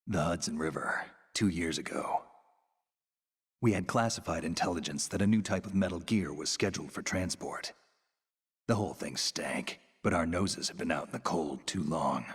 The Hudson River, 2 years ago. We had classified intelligence that a new type of metal gear was scheduled for transport. The whole thing stank, but our noses have been out in the cold too long.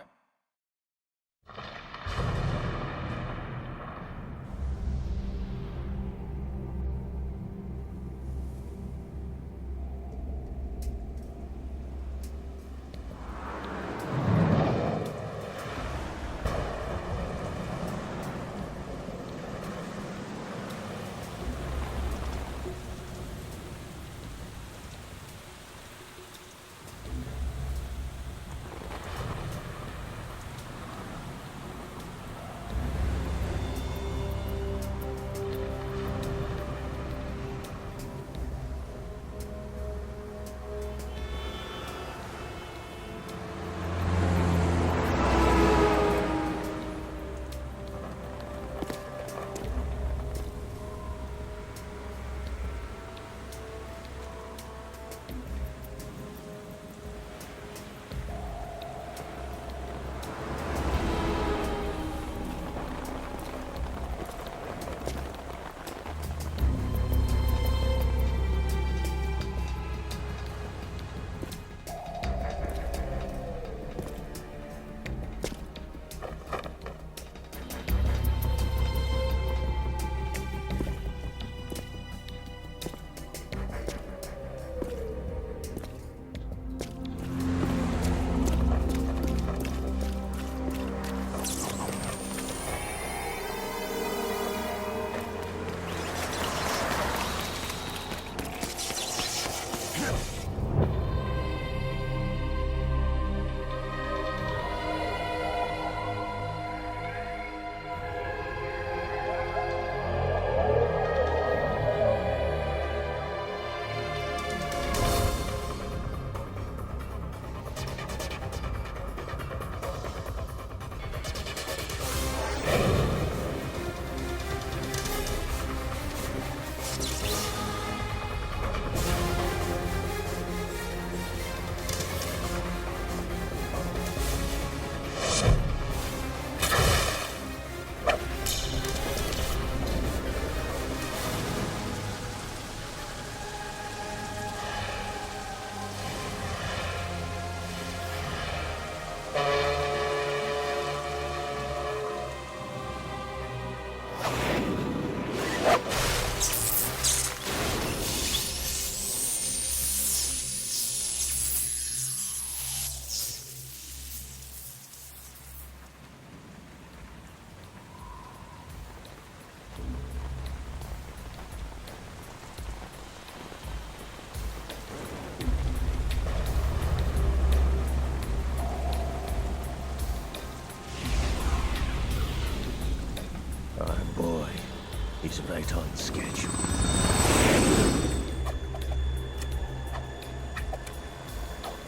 He's right on schedule.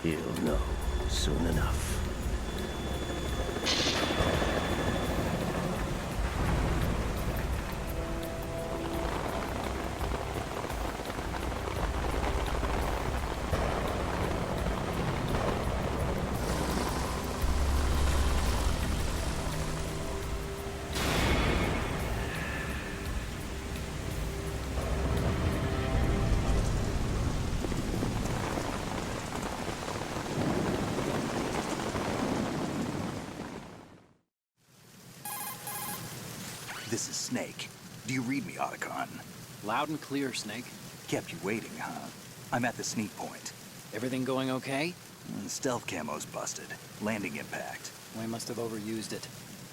He'll know soon enough. This is Snake. Do you read me, Otacon? Loud and clear, Snake. Kept you waiting, huh? I'm at the sneak point. Everything going okay? Stealth camo's busted. Landing impact. We must have overused it.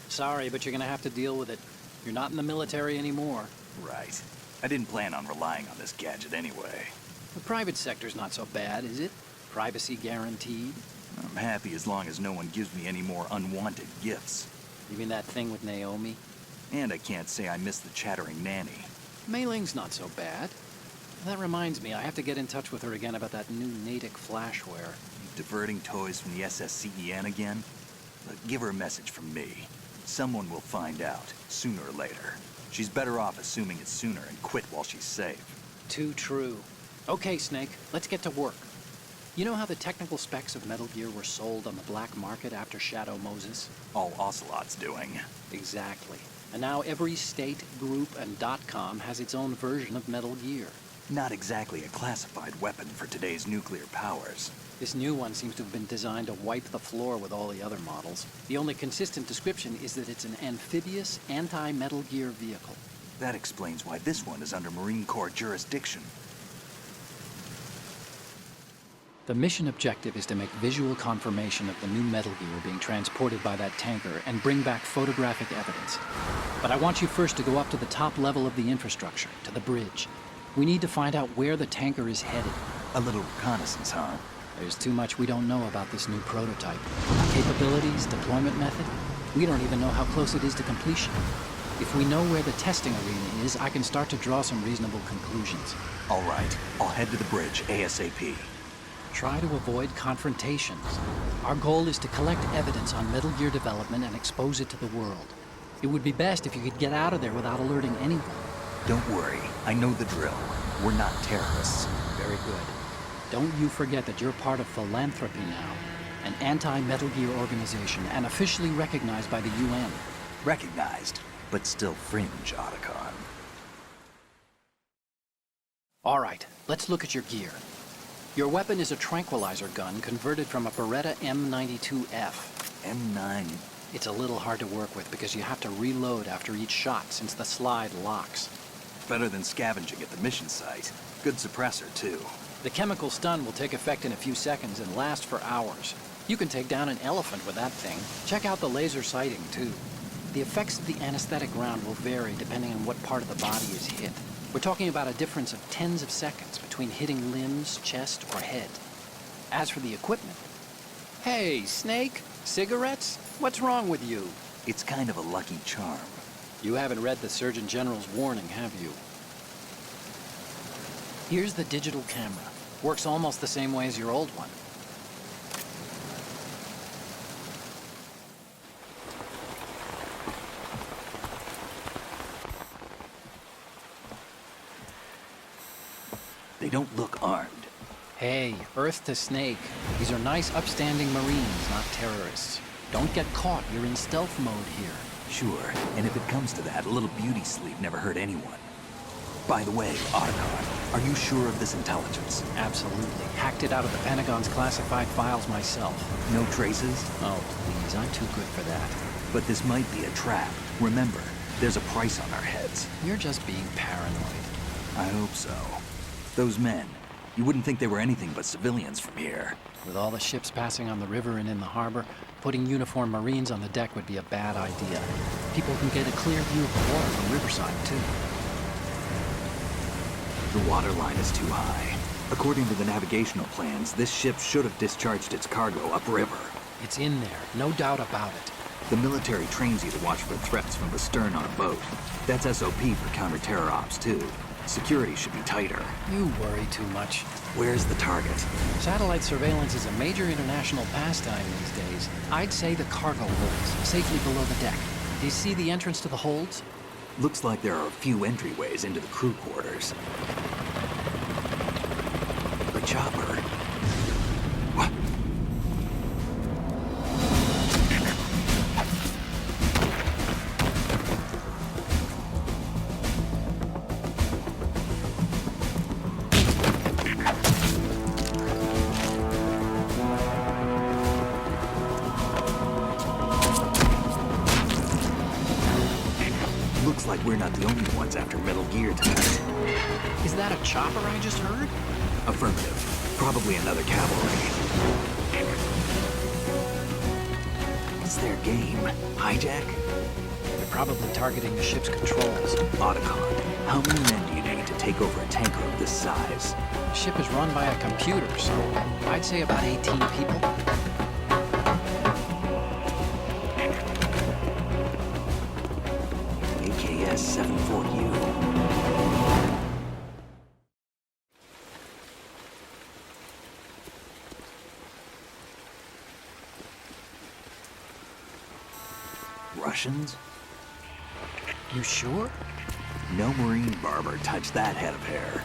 Sorry, but you're gonna have to deal with it. You're not in the military anymore. Right. I didn't plan on relying on this gadget anyway. The private sector's not so bad, is it? Privacy guaranteed? I'm happy as long as no one gives me any more unwanted gifts. You mean that thing with Naomi? And I can't say I miss the chattering nanny. Mei Ling's not so bad. That reminds me, I have to get in touch with her again about that new Natick flashware. Diverting toys from the SSCEN again? Look, give her a message from me. Someone will find out, sooner or later. She's better off assuming it sooner and quit while she's safe. Too true. Okay, Snake, let's get to work. You know how the technical specs of Metal Gear were sold on the black market after Shadow Moses? All Ocelot's doing. Exactly. And now every state, group, and .com has its own version of Metal Gear. Not exactly a classified weapon for today's nuclear powers. This new one seems to have been designed to wipe the floor with all the other models. The only consistent description is that it's an amphibious, anti-Metal Gear vehicle. That explains why this one is under Marine Corps jurisdiction. The mission objective is to make visual confirmation of the new Metal Gear being transported by that tanker and bring back photographic evidence. But I want you first to go up to the top level of the infrastructure, to the bridge. We need to find out where the tanker is headed. A little reconnaissance, huh? There's too much we don't know about this new prototype. Capabilities, deployment method. We don't even know how close it is to completion. If we know where the testing arena is, I can start to draw some reasonable conclusions. All right, I'll head to the bridge ASAP. Try to avoid confrontations. Our goal is to collect evidence on Metal Gear development and expose it to the world. It would be best if you could get out of there without alerting anyone. Don't worry, I know the drill. We're not terrorists. Very good. Don't you forget that you're part of Philanthropy now, an anti-Metal Gear organization and officially recognized by the UN. Recognized, but still fringe, Otacon. All right, let's look at your gear. Your weapon is a tranquilizer gun converted from a Beretta M92F. M9. It's a little hard to work with because you have to reload after each shot since the slide locks. Better than scavenging at the mission site. Good suppressor, too. The chemical stun will take effect in a few seconds and last for hours. You can take down an elephant with that thing. Check out the laser sighting, too. The effects of the anesthetic round will vary depending on what part of the body is hit. We're talking about a difference of tens of seconds between hitting limbs, chest, or head. As for the equipment... Hey, Snake? Cigarettes? What's wrong with you? It's kind of a lucky charm. You haven't read the Surgeon General's warning, have you? Here's the digital camera. Works almost the same way as your old one. They don't look armed. Hey, Earth to Snake. These are nice, upstanding Marines, not terrorists. Don't get caught. You're in stealth mode here. Sure, and if it comes to that, a little beauty sleep never hurt anyone. By the way, Otacon, are you sure of this intelligence? Absolutely. Hacked it out of the Pentagon's classified files myself. No traces? Oh, please, I'm too good for that. But this might be a trap. Remember, there's a price on our heads. You're just being paranoid. I hope so. Those men, you wouldn't think they were anything but civilians from here. With all the ships passing on the river and in the harbor, putting uniformed Marines on the deck would be a bad idea. People can get a clear view of the water from Riverside, too. The water line is too high. According to the navigational plans, this ship should have discharged its cargo upriver. It's in there, no doubt about it. The military trains you to watch for threats from the stern on a boat. That's SOP for counter-terror ops, too. Security should be tighter. You worry too much. Where's the target? Satellite surveillance is a major international pastime these days. I'd say the cargo holds, safely below the deck. Do you see the entrance to the holds? Looks like there are a few entryways into the crew quarters. The chopper. What? Looks like we're not the only ones after Metal Gear tonight. Is that a chopper I just heard? Affirmative. Probably another cavalry. What's their game? Hijack? They're probably targeting the ship's controls. Otacon, how many men do you need to take over a tanker of this size? The ship is run by a computer, so I'd say about 18 people. AKS 74U. Russians? You sure? No Marine barber touched that head of hair.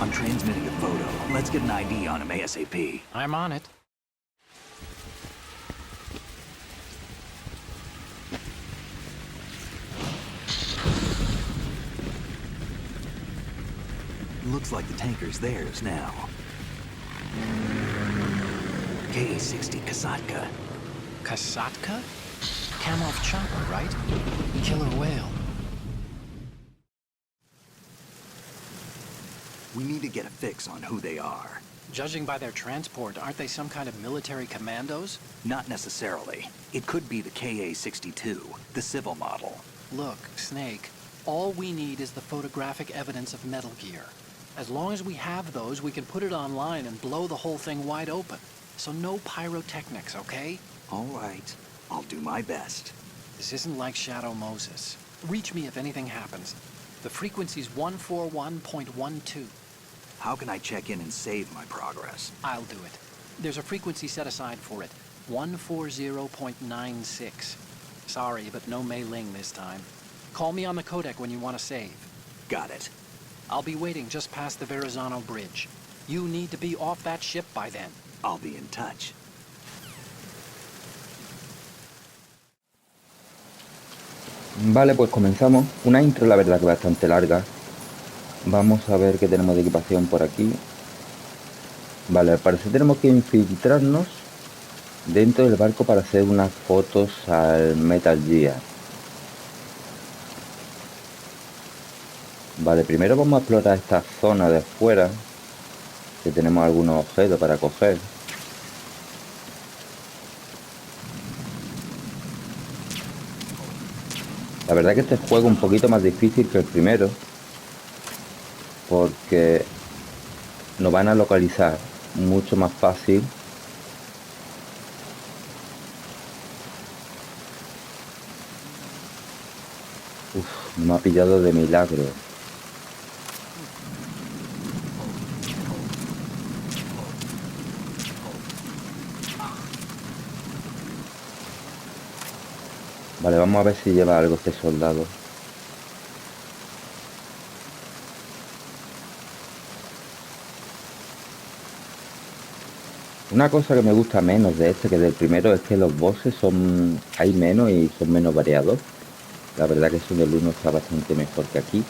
I'm transmitting a photo. Let's get an ID on him ASAP. I'm on it. Looks like the tanker's theirs now. Ka-60 Kasatka. Kasatka? Kamov chopper, right? Killer whale. We need to get a fix on who they are. Judging by their transport, aren't they some kind of military commandos? Not necessarily. It could be the Ka-62, the civil model. Look, Snake, all we need is the photographic evidence of Metal Gear. As long as we have those, we can put it online and blow the whole thing wide open. So no pyrotechnics, okay? All right. I'll do my best. This isn't like Shadow Moses. Reach me if anything happens. The frequency's 141.12. How can I check in and save my progress? I'll do it. There's a frequency set aside for it. 140.96. Sorry, but no Mei Ling this time. Call me on the codec when you want to save. Got it. I'll be waiting just past the Verrazano Bridge. You need to be off that ship by then. I'll be in touch. Vale, pues comenzamos. Una intro, la verdad, que bastante larga. Vamos a ver qué tenemos de equipación por aquí. Vale, al parecer tenemos que infiltrarnos dentro del barco para hacer unas fotos al Metal Gear. Vale, primero vamos a explorar esta zona de afuera, que tenemos algunos objetos para coger. La verdad que este juego es un poquito más difícil que el primero, porque nos van a localizar mucho más fácil. Uf, me ha pillado de milagro. Vale, vamos a ver si lleva algo este soldado. Una cosa que me gusta menos de este que del primero es que los bosses hay menos y son menos variados. La verdad que eso del 1 está bastante mejor que aquí.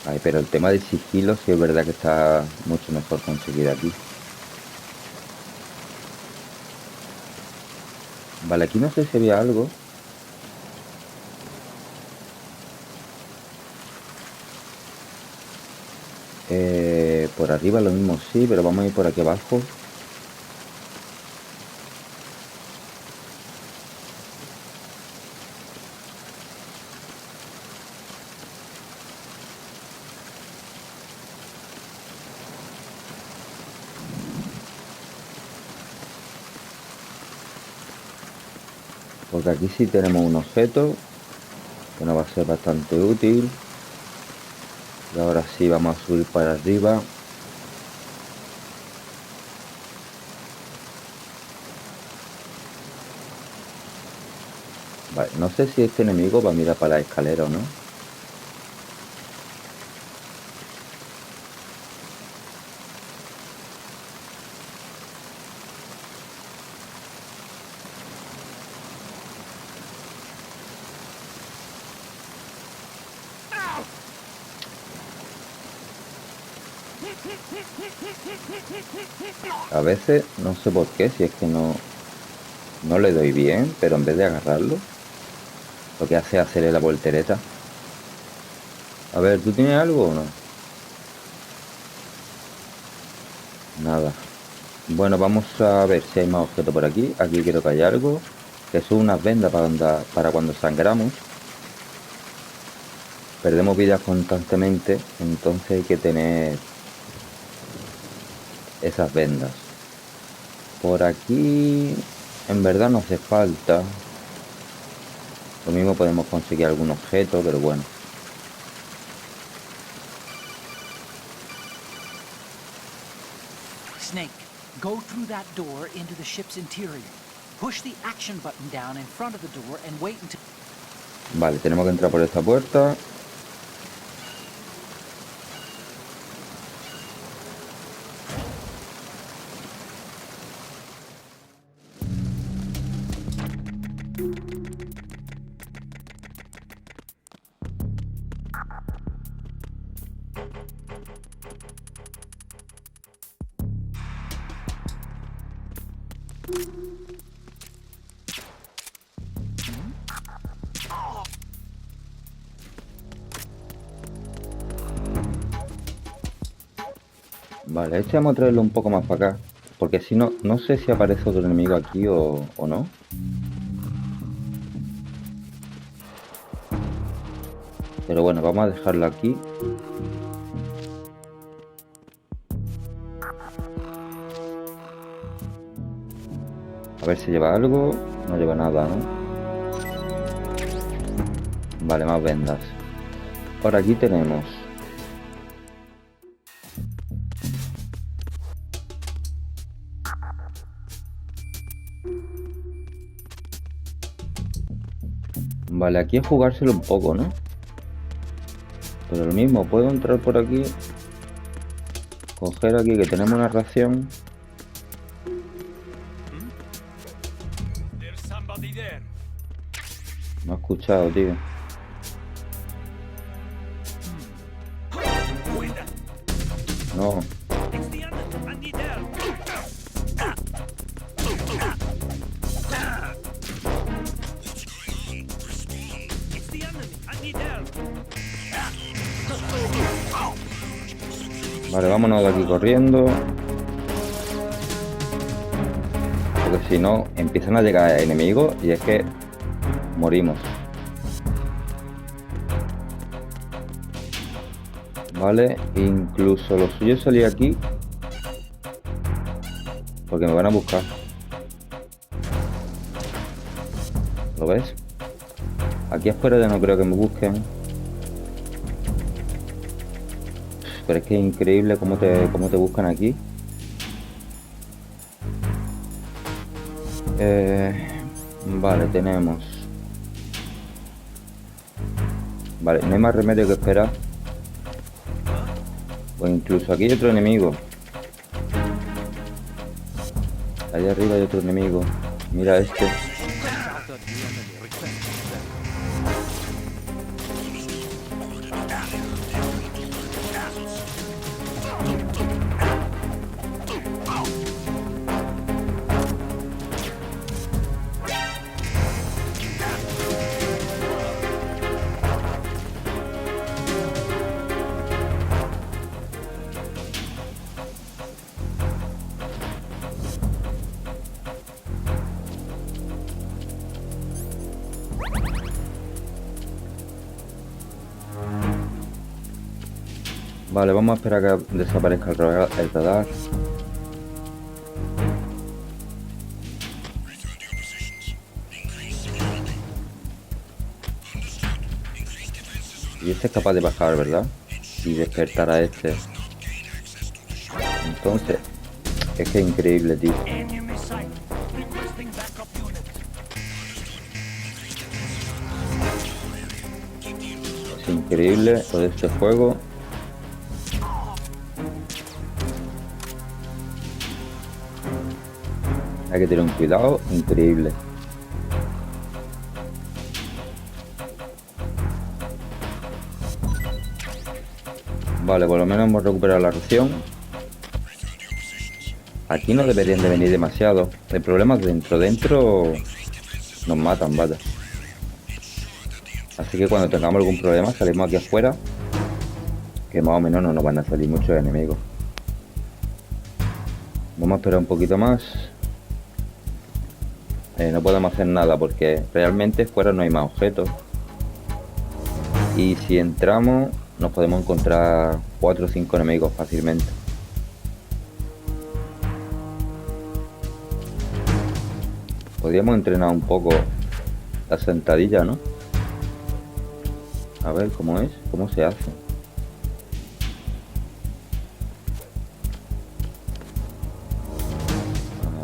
Ay, pero el tema del sigilo sí es verdad que está mucho mejor conseguido aquí. Vale, aquí no sé si había algo. Por arriba lo mismo sí, pero vamos a ir por aquí abajo. Porque aquí sí tenemos un objeto que nos va a ser bastante útil. Y ahora sí vamos a subir para arriba. Vale, no sé si este enemigo va a mirar para la escalera o no. A veces, no sé por qué, si es que no le doy bien, pero en vez de agarrarlo, lo que hace es hacerle la voltereta. A ver, ¿tú tienes algo o no? Nada. Bueno, vamos a ver si hay más objetos por aquí. Aquí creo que hay algo, que son unas vendas para cuando sangramos. Perdemos vidas constantemente, entonces hay que tener esas vendas. Por aquí en verdad no hace falta. Lo mismo podemos conseguir algún objeto, pero bueno. Snake, go through that door into the ship's interior. Push the action button down in front of the door and wait until... Vale, tenemos que entrar por esta puerta. Vale, este vamos a traerlo un poco más para acá. Porque si no, no sé si aparece otro enemigo aquí o no. Pero bueno, vamos a dejarlo aquí. A ver si lleva algo. No lleva nada, ¿no? Vale, más vendas. Por aquí tenemos... Vale, aquí es jugárselo un poco, ¿no? Pero lo mismo, puedo entrar por aquí. Coger aquí que tenemos una ración. Me ha escuchado, tío. No. Vale, vámonos de aquí corriendo. Porque si no, empiezan a llegar enemigos y es que morimos. Vale, incluso lo suyo es salir aquí. Porque me van a buscar. ¿Lo ves? Aquí afuera ya no creo que me busquen. Pero es que es increíble cómo te buscan aquí. Vale, tenemos... Vale, no hay más remedio que esperar. Pues incluso aquí hay otro enemigo. Allá arriba hay otro enemigo. Mira este. Vale, vamos a esperar a que desaparezca el radar. Y este es capaz de bajar, ¿verdad? Y despertar a este. Entonces, es que es increíble, tío. Es increíble todo este juego. Hay que tener un cuidado increíble. Vale, por lo menos hemos recuperado la ración. Aquí no deberían de venir demasiado. El problema es dentro nos matan, vaya. Así que cuando tengamos algún problema salimos aquí afuera, que más o menos no nos van a salir muchos enemigos. Vamos a esperar un poquito más. No podemos hacer nada porque realmente fuera no hay más objetos. Y si entramos nos podemos encontrar 4 o 5 enemigos fácilmente. Podríamos entrenar un poco la sentadilla, ¿no? A ver cómo es, cómo se hace.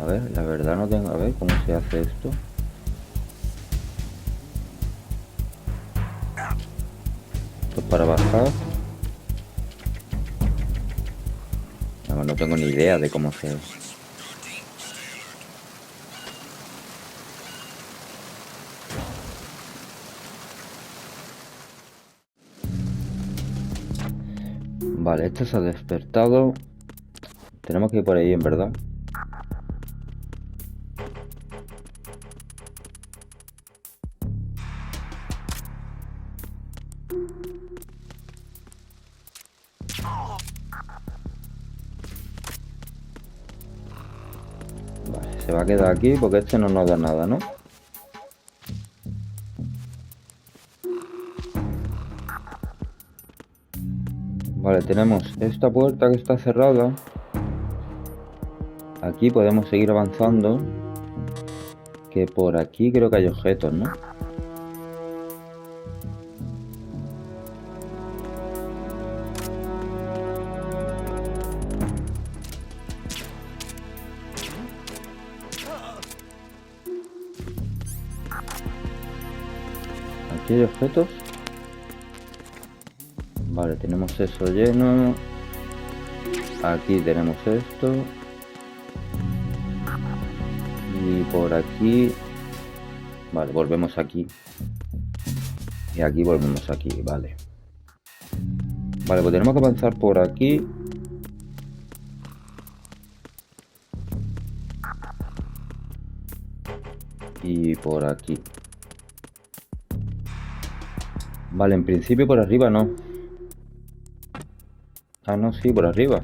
A ver, la verdad no tengo... A ver cómo se hace esto. Esto es para bajar. No tengo ni idea de cómo se... Vale, esto se ha despertado. Tenemos que ir por ahí, en verdad. Vale, se va a quedar aquí porque este no nos da nada, ¿no? Vale, tenemos esta puerta que está cerrada. Aquí podemos seguir avanzando. Que por aquí creo que hay objetos, ¿no? Aquí hay objetos. Vale, tenemos eso lleno. Aquí tenemos esto. Y por aquí... Vale, volvemos aquí. Y aquí volvemos aquí, vale. Vale, pues tenemos que avanzar por aquí. Y por aquí. Vale, en principio por arriba no. Ah, no, sí, por arriba.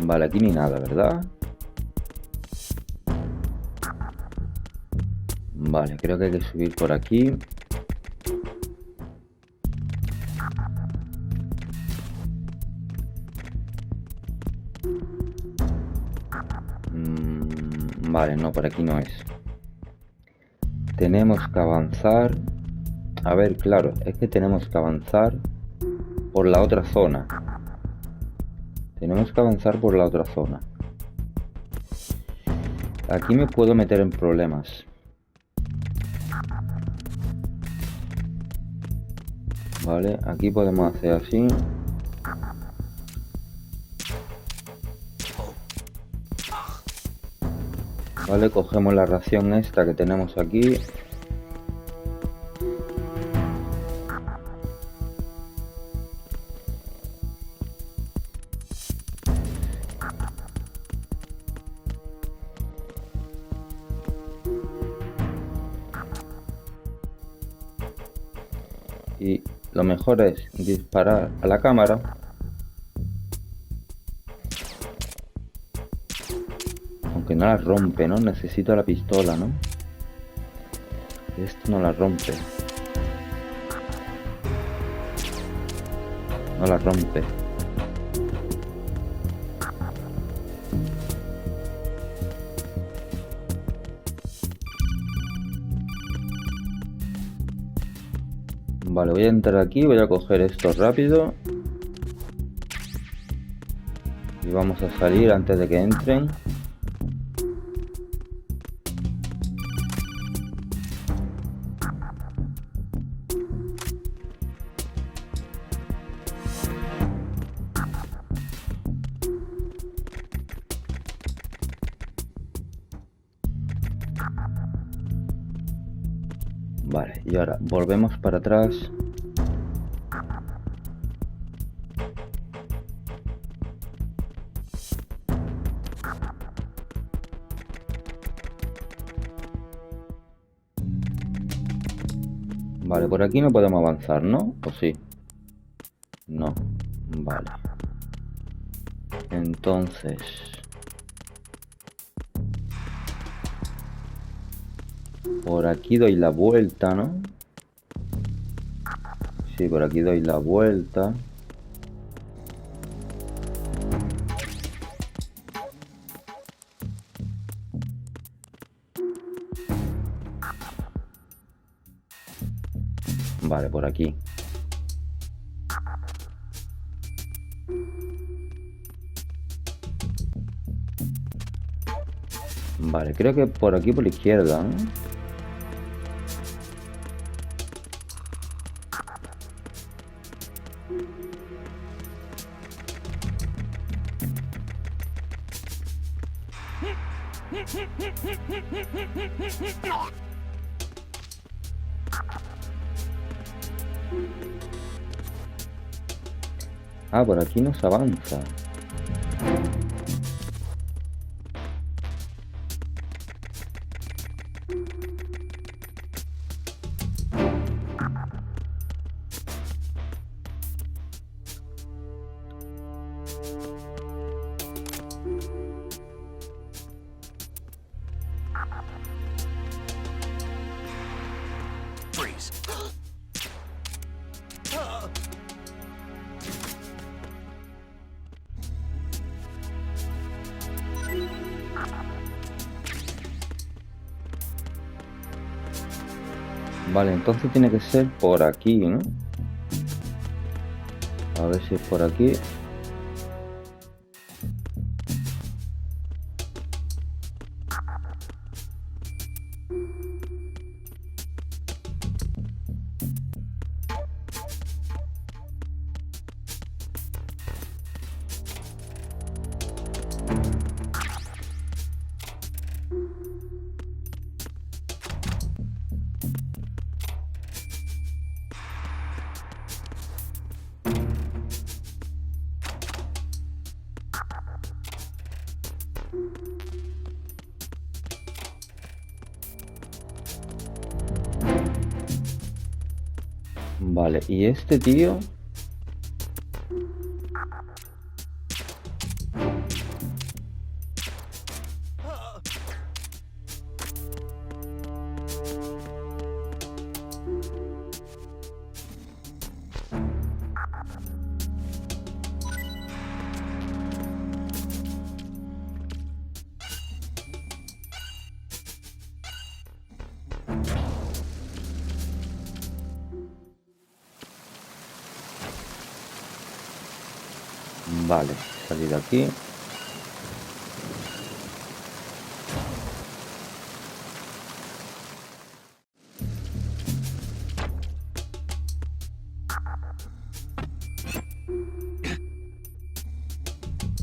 Vale, aquí ni nada, ¿verdad? Vale, creo que hay que subir por aquí. Vale, no, por aquí no es. Tenemos que avanzar. A ver, claro, es que tenemos que avanzar por la otra zona. Tenemos que avanzar por la otra zona. Aquí me puedo meter en problemas. Vale, aquí podemos hacer así. Vale, cogemos la ración esta que tenemos aquí. Y lo mejor es disparar a la cámara. Aunque no la rompe, ¿no? Necesito la pistola, ¿no? Esto no la rompe. No la rompe. Vale, voy a entrar aquí, voy a coger esto rápido. Y vamos a salir antes de que entren. Vale, y ahora volvemos para atrás. Vale, por aquí no podemos avanzar, ¿no? ¿O sí? No. Vale. Entonces... Por aquí doy la vuelta, ¿no? Sí, por aquí doy la vuelta. Vale, por aquí. Vale, creo que por aquí por la izquierda, ¿no? Ah, por aquí no se avanza. Freeze. Vale, entonces tiene que ser por aquí, ¿no? A ver si es por aquí. Vale, y este tío... Vale, salir de aquí.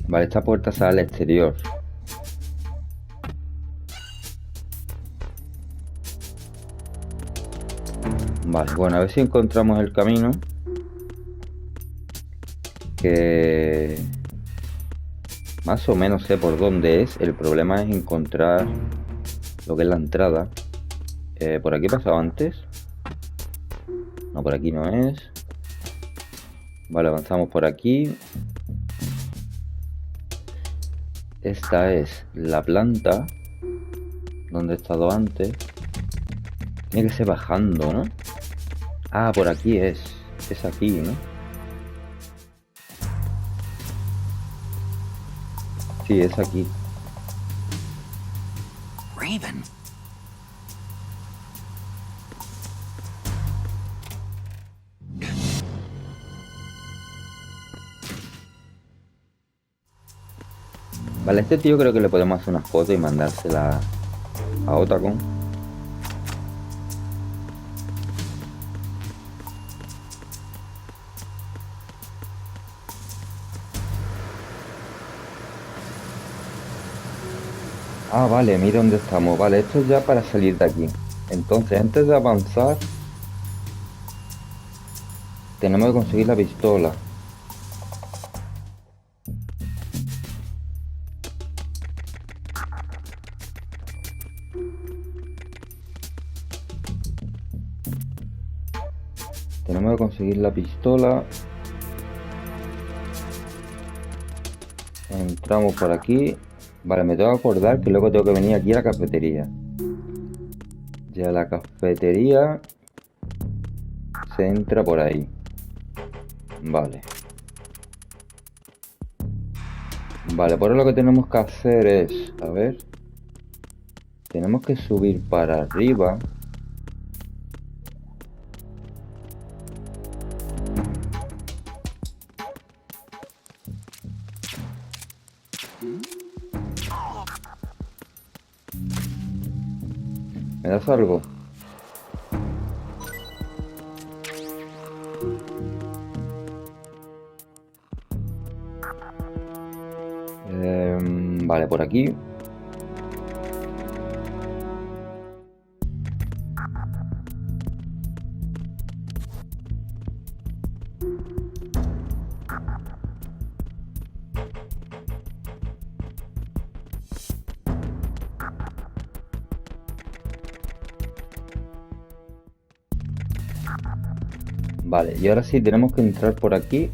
Vale, esta puerta sale al exterior. Vale, bueno, a ver si encontramos el camino. Que más o menos sé por dónde es. El problema es encontrar lo que es la entrada. ¿Por aquí he pasado antes? No, por aquí no es. Vale, avanzamos por aquí. Esta es la planta donde he estado antes. Tiene que ser bajando, ¿no? Ah, por aquí es. Es aquí, ¿no? Sí, es aquí. Raven. Vale, este tío creo que le podemos hacer una foto y mandársela a Otacon. Ah, vale, mira dónde estamos. Vale, esto es ya para salir de aquí. Entonces, antes de avanzar, tenemos que conseguir la pistola. Tenemos que conseguir la pistola. Entramos por aquí. Vale, me tengo que acordar que luego tengo que venir aquí a la cafetería. Ya la cafetería se entra por ahí. Vale. Vale, por ahora lo que tenemos que hacer es... A ver... Tenemos que subir para arriba. ¿Me das algo? Vale, por aquí. Vale, y ahora sí tenemos que entrar por aquí.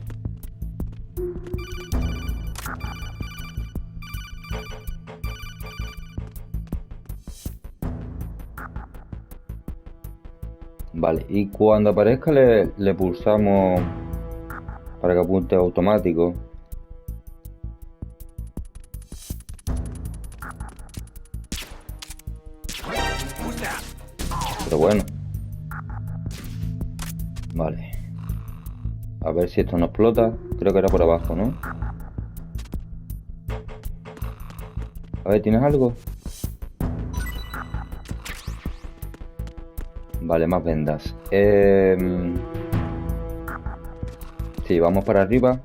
Vale, y cuando aparezca le pulsamos para que apunte automático. Pero bueno. Vale. A ver si esto no explota. Creo que era por abajo, ¿no? A ver, ¿tienes algo? Vale, más vendas. Sí, vamos para arriba.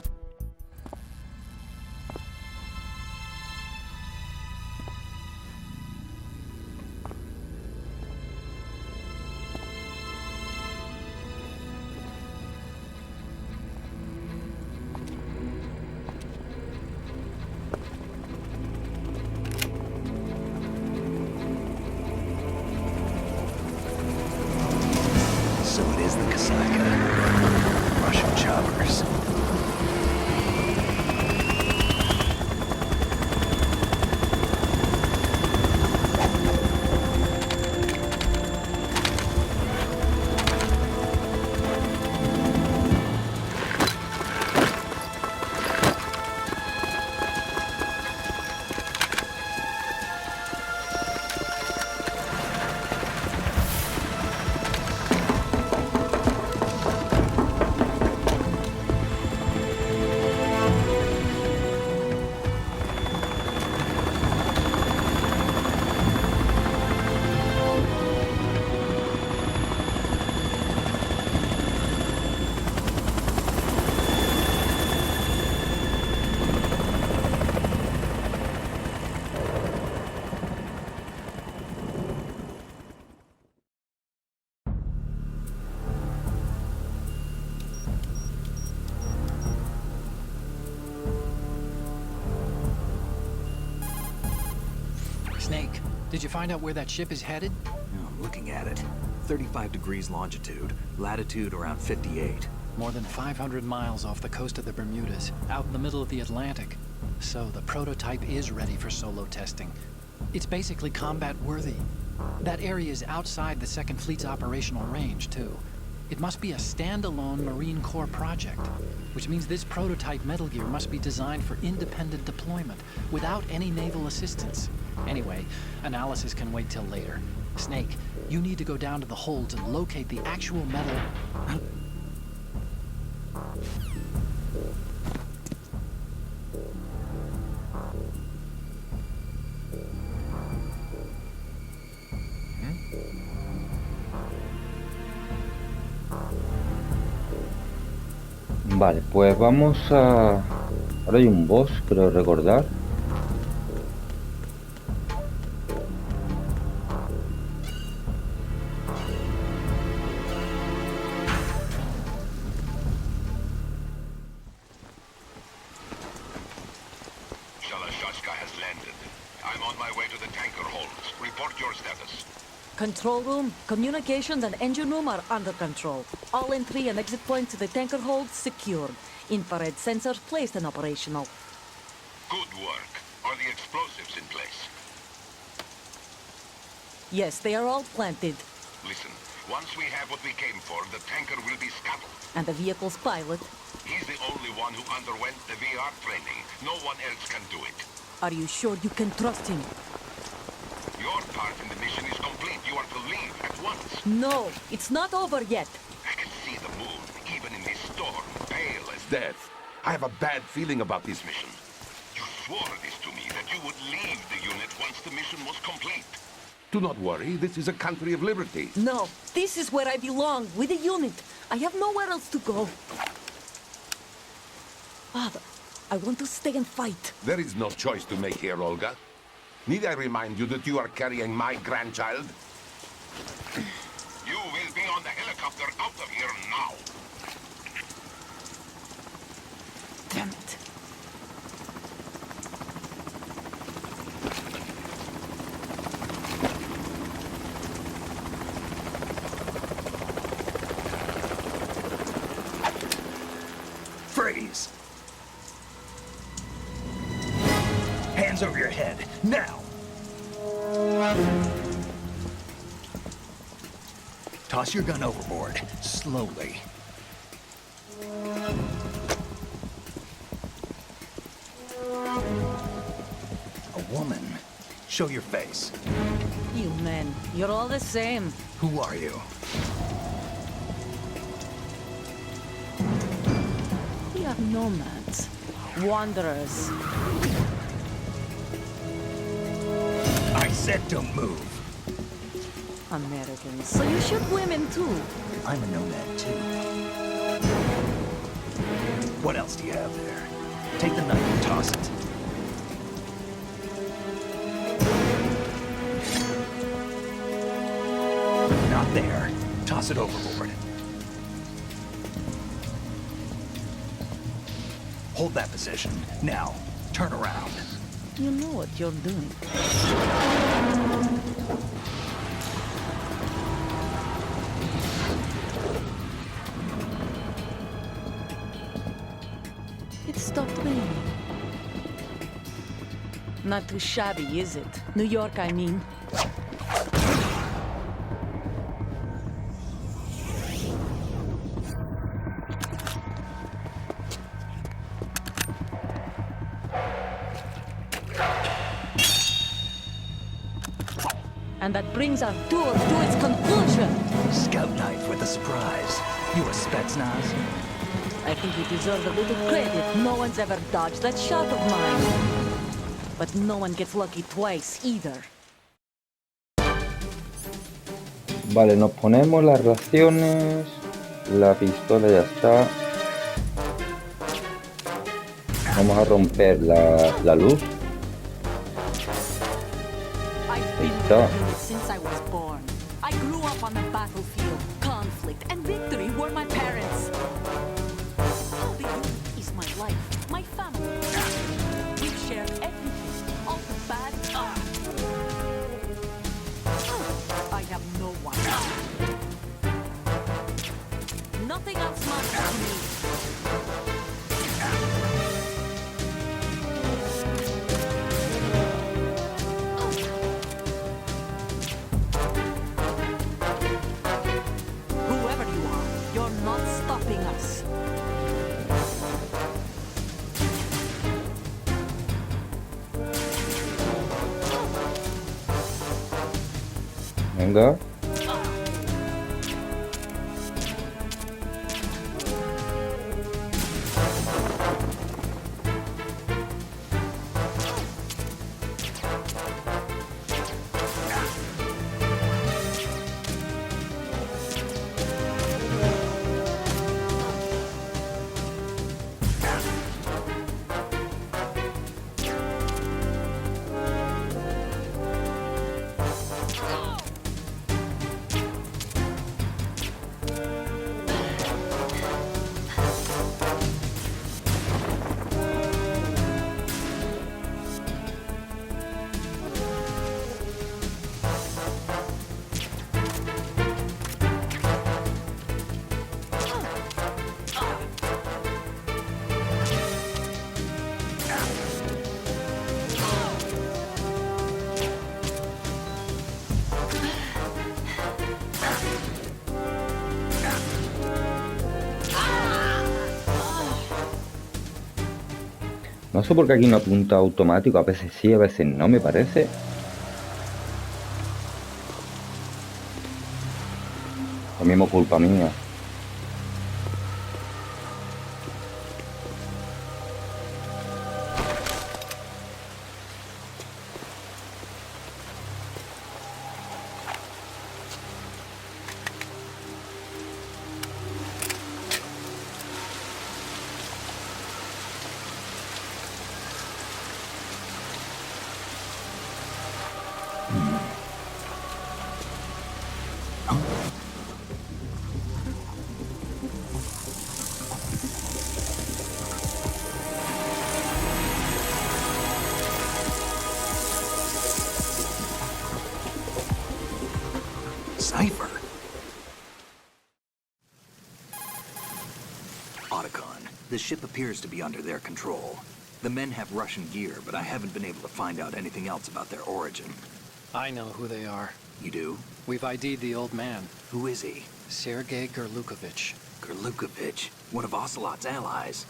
So it is the Kasaka. Russian choppers. Snake, did you find out where that ship is headed? Oh, I'm looking at it. 35 degrees longitude, latitude around 58. More than 500 miles off the coast of the Bermudas, out in the middle of the Atlantic. So the prototype is ready for solo testing. It's basically combat worthy. That area is outside the Second Fleet's operational range, too. It must be a standalone Marine Corps project, which means this prototype Metal Gear must be designed for independent deployment, without any naval assistance. Anyway, analysis can wait till later. Snake, you need to go down to the holds and locate the actual metal... Vale, pues vamos a... Ahora hay un boss, creo recordar. Has landed. I'm on my way to the tanker holds. Report your status. Control room, communications and engine room are under control. All entry and exit points to the tanker hold secured. Infrared sensors placed and operational. Good work. Are the explosives in place? Yes, they are all planted. Listen, once we have what we came for, the tanker will be scuttled. And the vehicle's pilot. He's the only one who underwent the VR training. No one else can do it. Are you sure you can trust him? Your part in the mission is complete. You are to leave at once. No, it's not over yet. I can see the moon, even in this storm, pale as death. I have a bad feeling about this mission. You swore this to me, that you would leave the unit once the mission was complete. Do not worry, this is a country of liberty. No, this is where I belong, with the unit. I have nowhere else to go. Father, I want to stay and fight. There is no choice to make here, Olga. Need I remind you that you are carrying my grandchild? You will be on the helicopter out of here now. Damn it. Freeze! Hands over your head, now! Toss your gun overboard, slowly. A woman. Show your face. You men, you're all the same. Who are you? We are nomads, wanderers. I said don't move. Americans, so you shoot women too. I'm a nomad too. What else do you have there? Take the knife and toss it. Not there. Toss it overboard. Hold that position. Now, turn around. You know what you're doing. It stopped raining. Not too shabby, is it? New York, I mean. And that brings our tour to its conclusion. Scout knife with a surprise. You a Spetsnaz? I think you deserve a little credit. No one's ever dodged that shot of mine. But no one gets lucky twice, either. Vale, nos ponemos las raciones. La pistola ya está. Vamos a romper la luz. Ahí está. Since I was born, I grew up on the battlefield. Conflict and victory were my parents. All the good is my life, my family. We've shared everything, all the bad. I have no one. Nothing else matters to me. Whoever you are, you're not stopping us. Venga. No sé por qué aquí no apunta automático. A veces sí, a veces no, me parece. Lo mismo culpa mía. Cipher. Otacon, the ship appears to be under their control. The men have Russian gear, but I haven't been able to find out anything else about their origin. I know who they are. You do? We've ID'd the old man, Who is he? Sergei Gerlukovich. Gerlukovich, one of Ocelot's allies.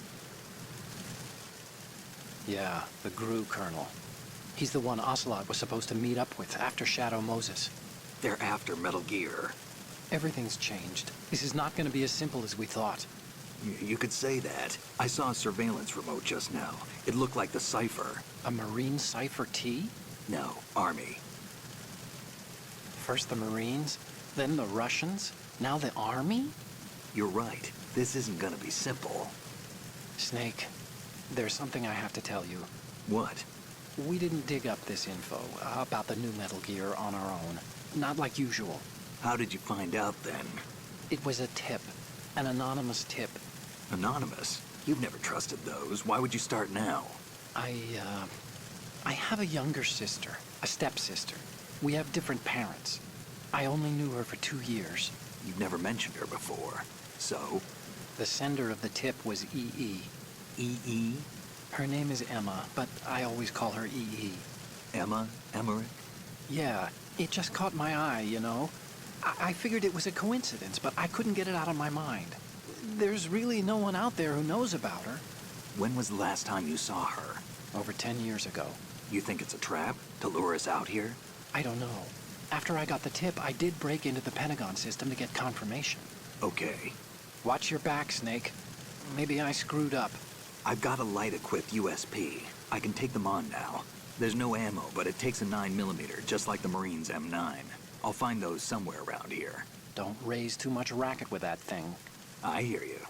Yeah, the GRU colonel. He's the one Ocelot was supposed to meet up with after Shadow Moses. They're after Metal Gear. Everything's changed. This is not going to be as simple as we thought. You could say that. I saw a surveillance remote just now. It looked like the Cipher. A Marine Cipher T? No, Army. First the Marines, then the Russians, now the Army? You're right. This isn't gonna be simple. Snake, there's something I have to tell you. What? We didn't dig up this info about the new Metal Gear on our own. Not like usual. How did you find out then? It was a tip. An anonymous tip. Anonymous? You've never trusted those. Why would you start now? I have a younger sister, a stepsister. We have different parents. I only knew her for 2 years. You've never mentioned her before. So? The sender of the tip was EE. EE? Her name is Enma, but I always call her EE. Emma? Emmerich? Yeah, it just caught my eye, you know? I figured it was a coincidence, but I couldn't get it out of my mind. There's really no one out there who knows about her. When was the last time you saw her? Over 10 years ago. You think it's a trap? To lure us out here? I don't know. After I got the tip, I did break into the Pentagon system to get confirmation. Okay. Watch your back, Snake. Maybe I screwed up. I've got a light-equipped USP. I can take them on now. There's no ammo, but it takes a 9mm, just like the Marines' M9. I'll find those somewhere around here. Don't raise too much racket with that thing. I hear you.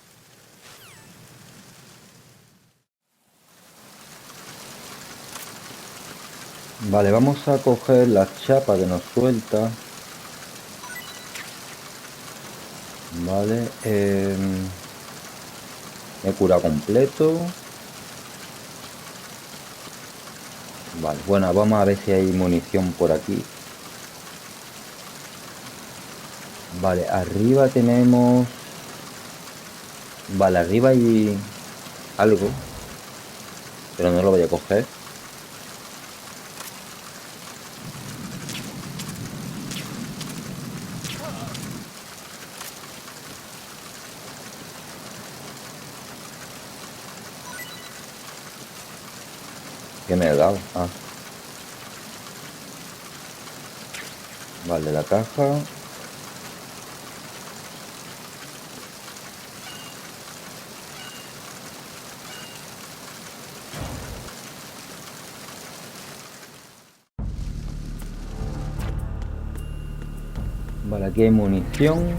Vale, vamos a coger la chapa que nos suelta. Vale, me cura completo. Vale, bueno, vamos a ver si hay munición por aquí. Vale, arriba tenemos... Vale, arriba hay algo, pero no lo voy a coger. ¿Qué me he dado? Ah. Vale, la caja. Vale, aquí hay munición.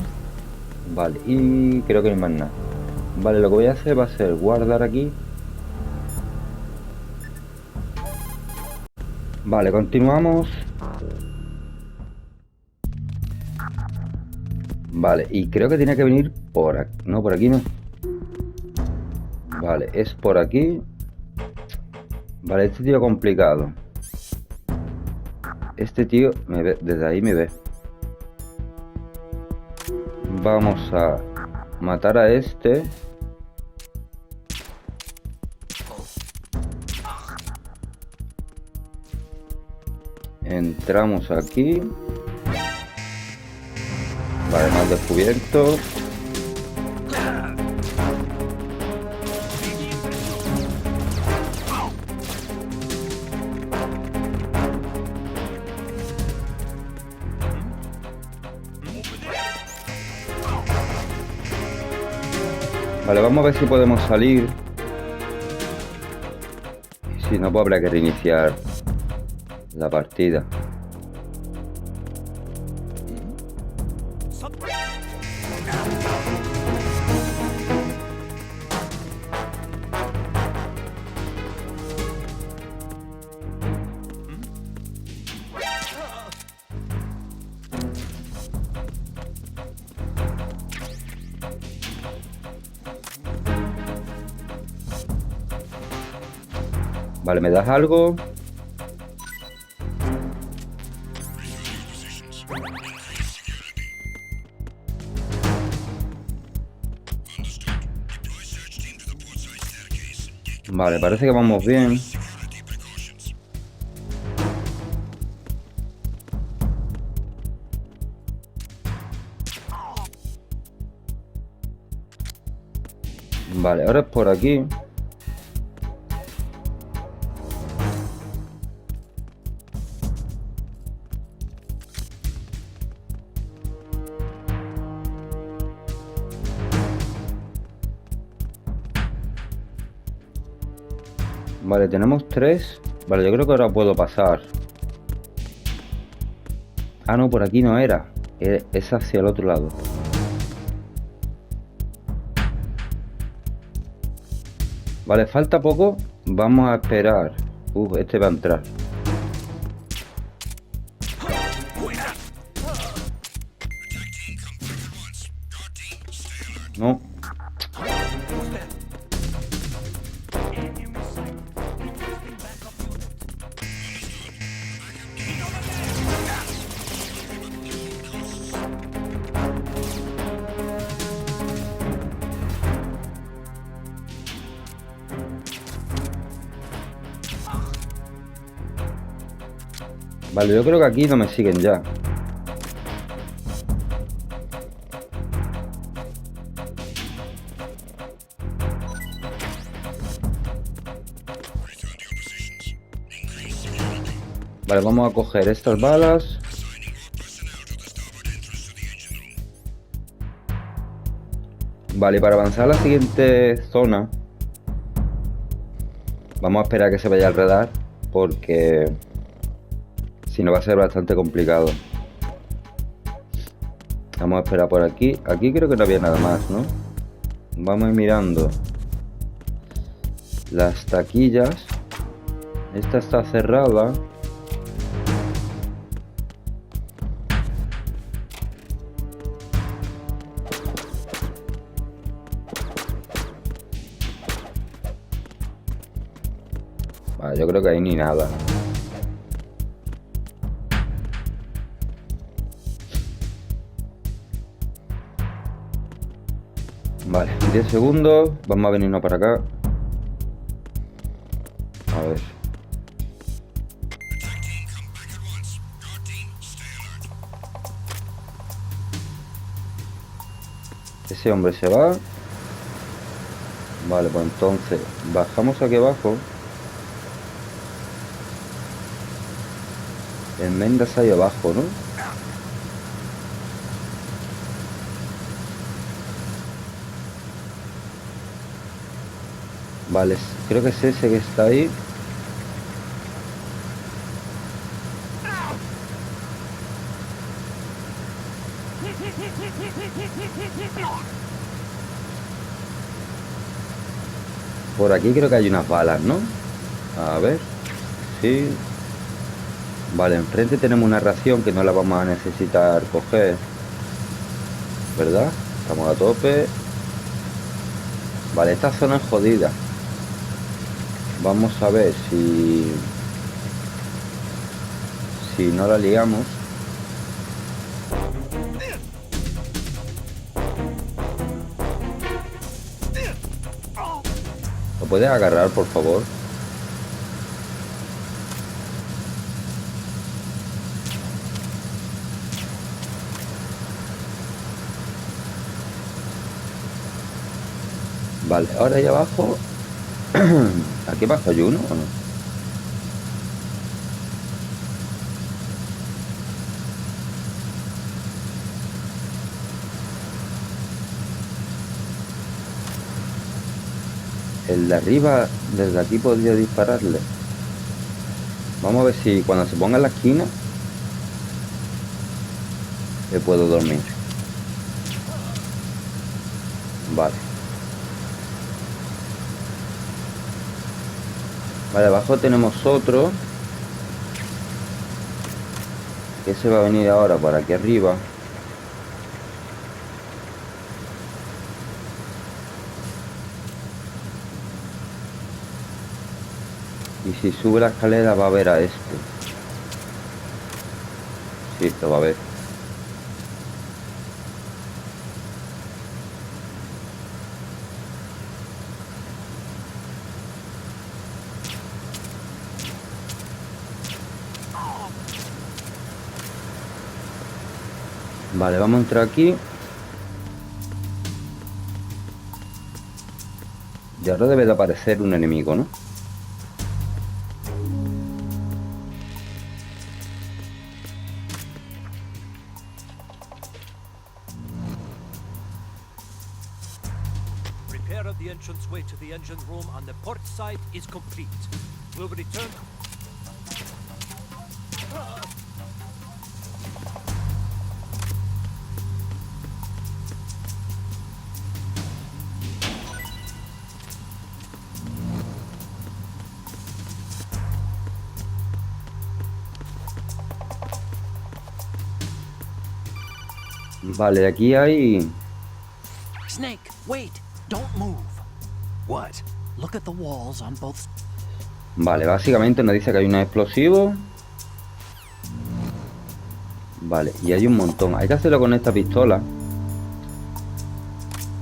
Vale, y creo que no hay más nada. Vale, lo que voy a hacer va a ser guardar aquí. Vale, continuamos. Vale, y creo que tiene que venir por aquí. No, por aquí no. Vale, es por aquí. Vale, este tío complicado. Este tío me ve, desde ahí me ve. Vamos a matar a este. Entramos aquí. Vale, más descubiertos. Vale, vamos a ver si podemos salir. Si no, pues habrá que reiniciar la partida. Vale, ¿me das algo? Vale, parece que vamos bien. Vale, ahora es por aquí. Vale, tenemos 3. Vale, yo creo que ahora puedo pasar. Ah, no, por aquí no era. Es hacia el otro lado. Vale, falta poco. Vamos a esperar. Este va a entrar. No. Vale, yo creo que aquí no me siguen ya. Vale, vamos a coger estas balas. Vale, para avanzar a la siguiente zona vamos a esperar a que se vaya al radar, porque si no va a ser bastante complicado. Vamos a esperar por aquí. Aquí creo que no había nada más, ¿no? Vamos a ir mirando las taquillas. Esta está cerrada. Vale, yo creo que ahí ni nada. Vale, 10 segundos. Vamos a venirnos para acá. A ver. Ese hombre se va. Vale, pues entonces bajamos aquí abajo. El Mendas ahí abajo, ¿no? Vale, creo que es ese que está ahí. Por aquí creo que hay unas balas, ¿no? A ver. Sí. Vale, enfrente tenemos una ración que no la vamos a necesitar coger, ¿verdad? Estamos a tope. Vale, esta zona es jodida. Vamos a ver si no la liamos. ¿Lo puedes agarrar, por favor? Vale, ahora ahí abajo. ¿Aquí abajo hay uno o no? el de arriba, desde aquí podría dispararle. Vamos a ver si cuando se ponga en la esquina le puedo dormir. Vale. Vale, abajo tenemos otro que se va a venir ahora por aquí arriba. Y si sube la escalera va a ver a este. Sí, esto va a ver. Vale, vamos a entrar aquí. Y ahora debe de aparecer un enemigo, ¿no? Repair of the entranceway to the engine room on the port side is complete. We'll return. Vale, aquí hay... Snake, wait! Don't move. What? Look at the walls on both. Vale, básicamente nos dice que hay unos explosivos. Vale, y hay un montón. Hay que hacerlo con esta pistola.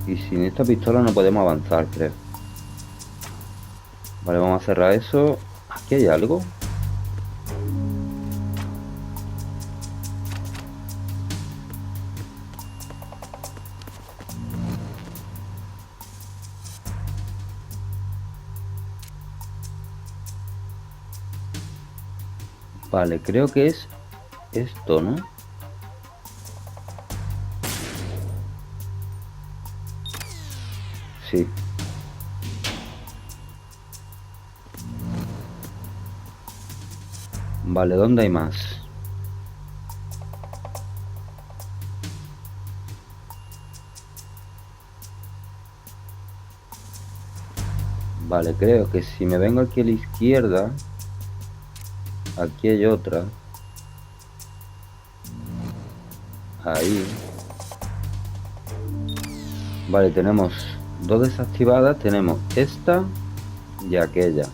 Y sin esta pistola no podemos avanzar, creo. Vale, vamos a cerrar eso. Aquí hay algo. Vale, creo que es esto, ¿no? Sí. Vale, ¿dónde hay más? Vale, creo que si me vengo aquí a la izquierda... Aquí hay otra. Ahí. Vale, tenemos dos desactivadas. Tenemos esta y aquella.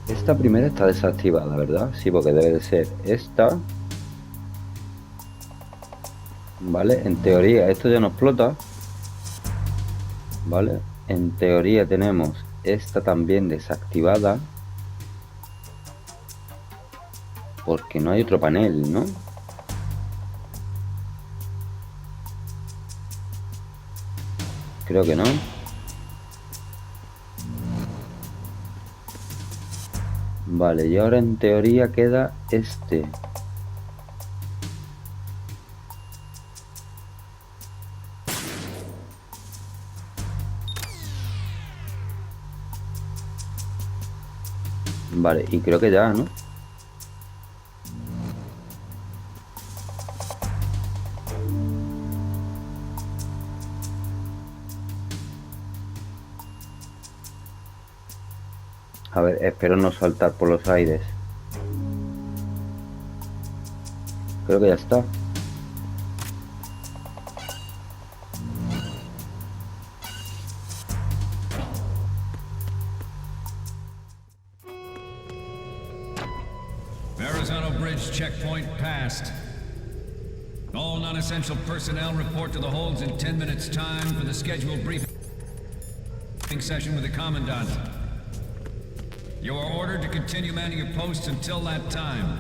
Esta primera está desactivada, ¿verdad? Sí, porque debe de ser esta. Vale, en teoría esto ya no explota. Vale, en teoría tenemos esta también desactivada. Porque no hay otro panel, ¿no? Creo que no. Vale, y ahora en teoría queda este. Vale, y creo que ya, ¿no? A ver, espero no saltar por los aires. Creo que ya está. Checkpoint passed. All non-essential personnel report to the holds in 10 minutes' time for the scheduled briefing session with the Commandant. You are ordered to continue manning your posts until that time.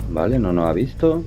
Vale, no nos ha visto.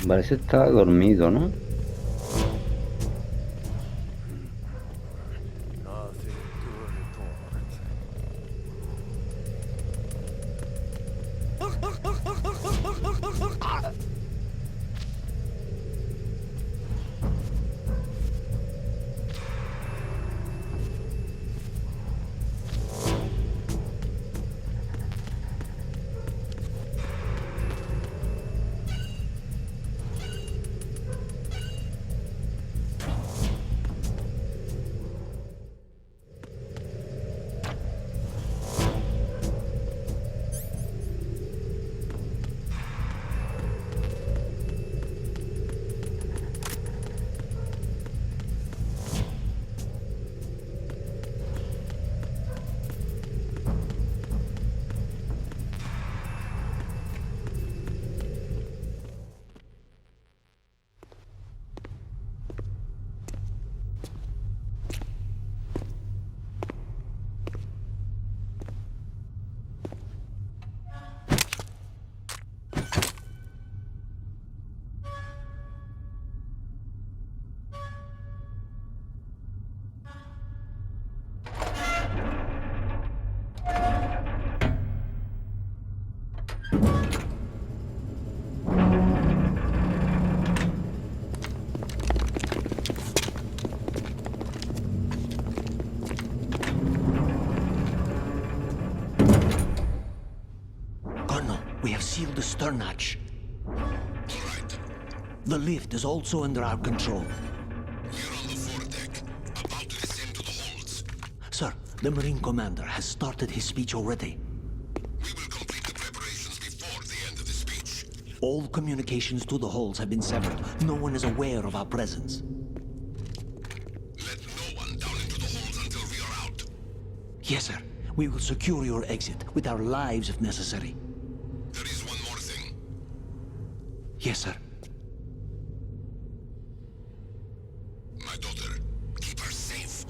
Vale, ese está dormido, ¿no? We have sealed the stern hatch. The lift is also under our control. We're on the foredeck, about to descend to the holds. Sir, the Marine Commander has started his speech already. We will complete the preparations before the end of the speech. All communications to the holds have been severed. No one is aware of our presence. Let no one down into the holds until we are out. Yes, sir. We will secure your exit with our lives if necessary. There is one more thing. Yes, sir. My daughter, keep her safe.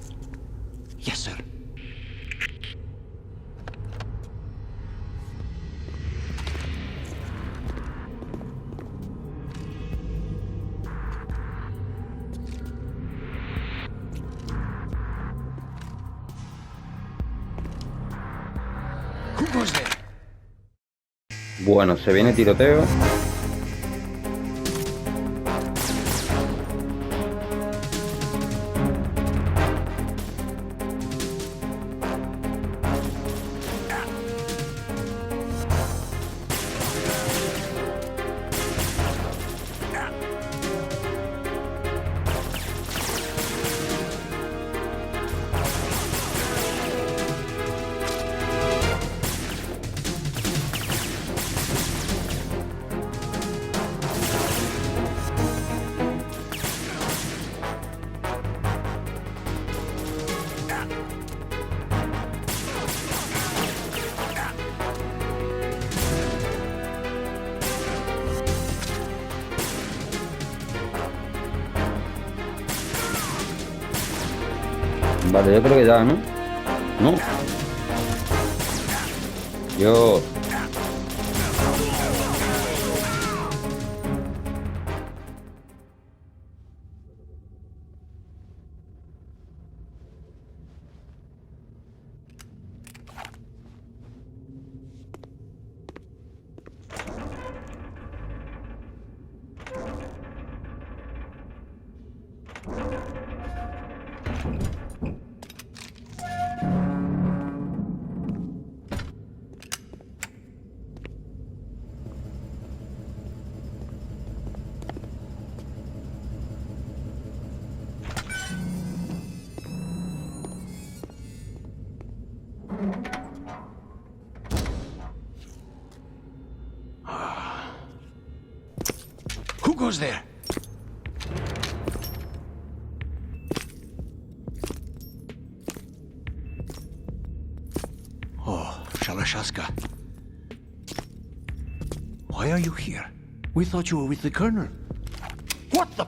Yes, sir. Who goes there? Bueno, se viene tiroteo. Vale, yo creo que ya, ¿no? No. Dios. goes there? Oh, Shalashaska. Why are you here? We thought you were with the Colonel. What the...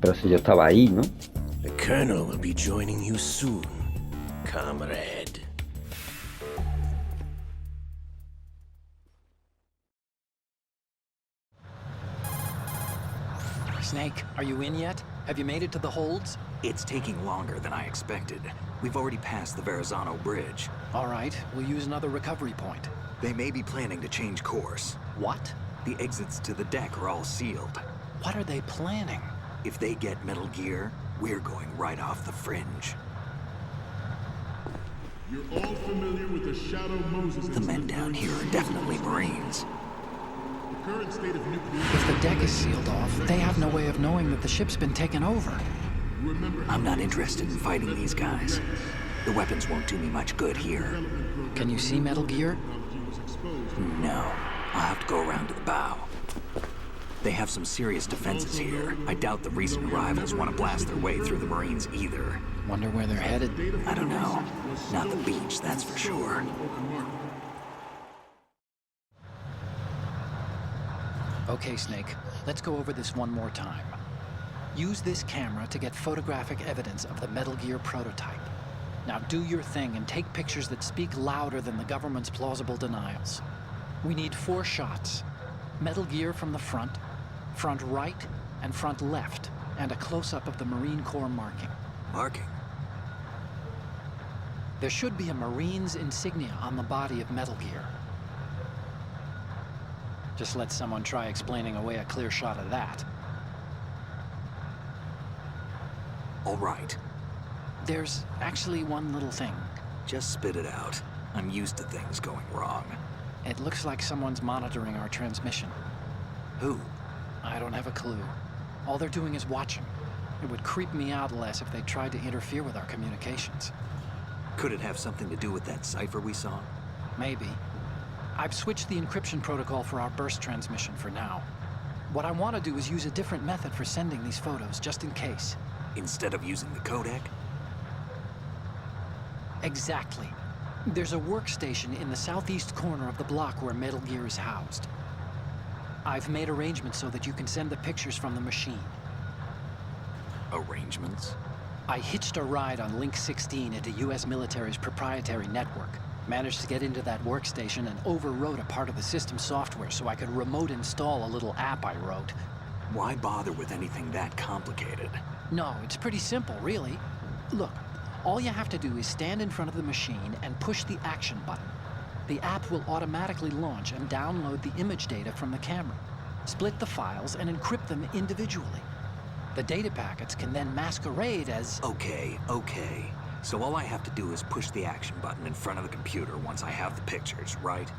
Pero si yo estaba ahí, ¿no? The Colonel will be joining you soon, comrade. Snake, are you in yet? Have you made it to the holds? It's taking longer than I expected. We've already passed the Verrazano Bridge. All right, we'll use another recovery point. They may be planning to change course. What? The exits to the deck are all sealed. What are they planning? If they get Metal Gear, we're going right off the fringe. You're all familiar with the Shadow Moses. The men down here are definitely Marines. The current state of nuclear... If the deck is sealed off, they have no way of knowing that the ship's been taken over. I'm not interested in fighting these guys. The weapons won't do me much good here. Can you see Metal Gear? No. I'll have to go around to the bow. They have some serious defenses here. I doubt the recent arrivals want to blast their way through the Marines either. Wonder where they're headed. I don't know. Not the beach, that's for sure. Okay, Snake. Let's go over this one more time. Use this camera to get photographic evidence of the Metal Gear prototype. Now do your thing and take pictures that speak louder than the government's plausible denials. We need 4 shots. Metal Gear from the front right, and front left, and a close-up of the Marine Corps marking. Marking? There should be a Marine's insignia on the body of Metal Gear. Just let someone try explaining away a clear shot of that. All right. There's actually one little thing. Just spit it out. I'm used to things going wrong. It looks like someone's monitoring our transmission. Who? I don't have a clue. All they're doing is watching. It would creep me out less if they tried to interfere with our communications. Could it have something to do with that cipher we saw? Maybe. I've switched the encryption protocol for our burst transmission for now. What I want to do is use a different method for sending these photos, just in case. Instead of using the codec? Exactly. There's a workstation in the southeast corner of the block where Metal Gear is housed. I've made arrangements so that you can send the pictures from the machine. Arrangements? I hitched a ride on Link 16 into US military's proprietary network. Managed to get into that workstation and overwrote a part of the system software so I could remote install a little app I wrote. Why bother with anything that complicated? No, it's pretty simple, really. Look, all you have to do is stand in front of the machine and push the action button. The app will automatically launch and download the image data from the camera, split the files, and encrypt them individually. The data packets can then masquerade as... Okay. So all I have to do is push the action button in front of the computer once I have the pictures, right?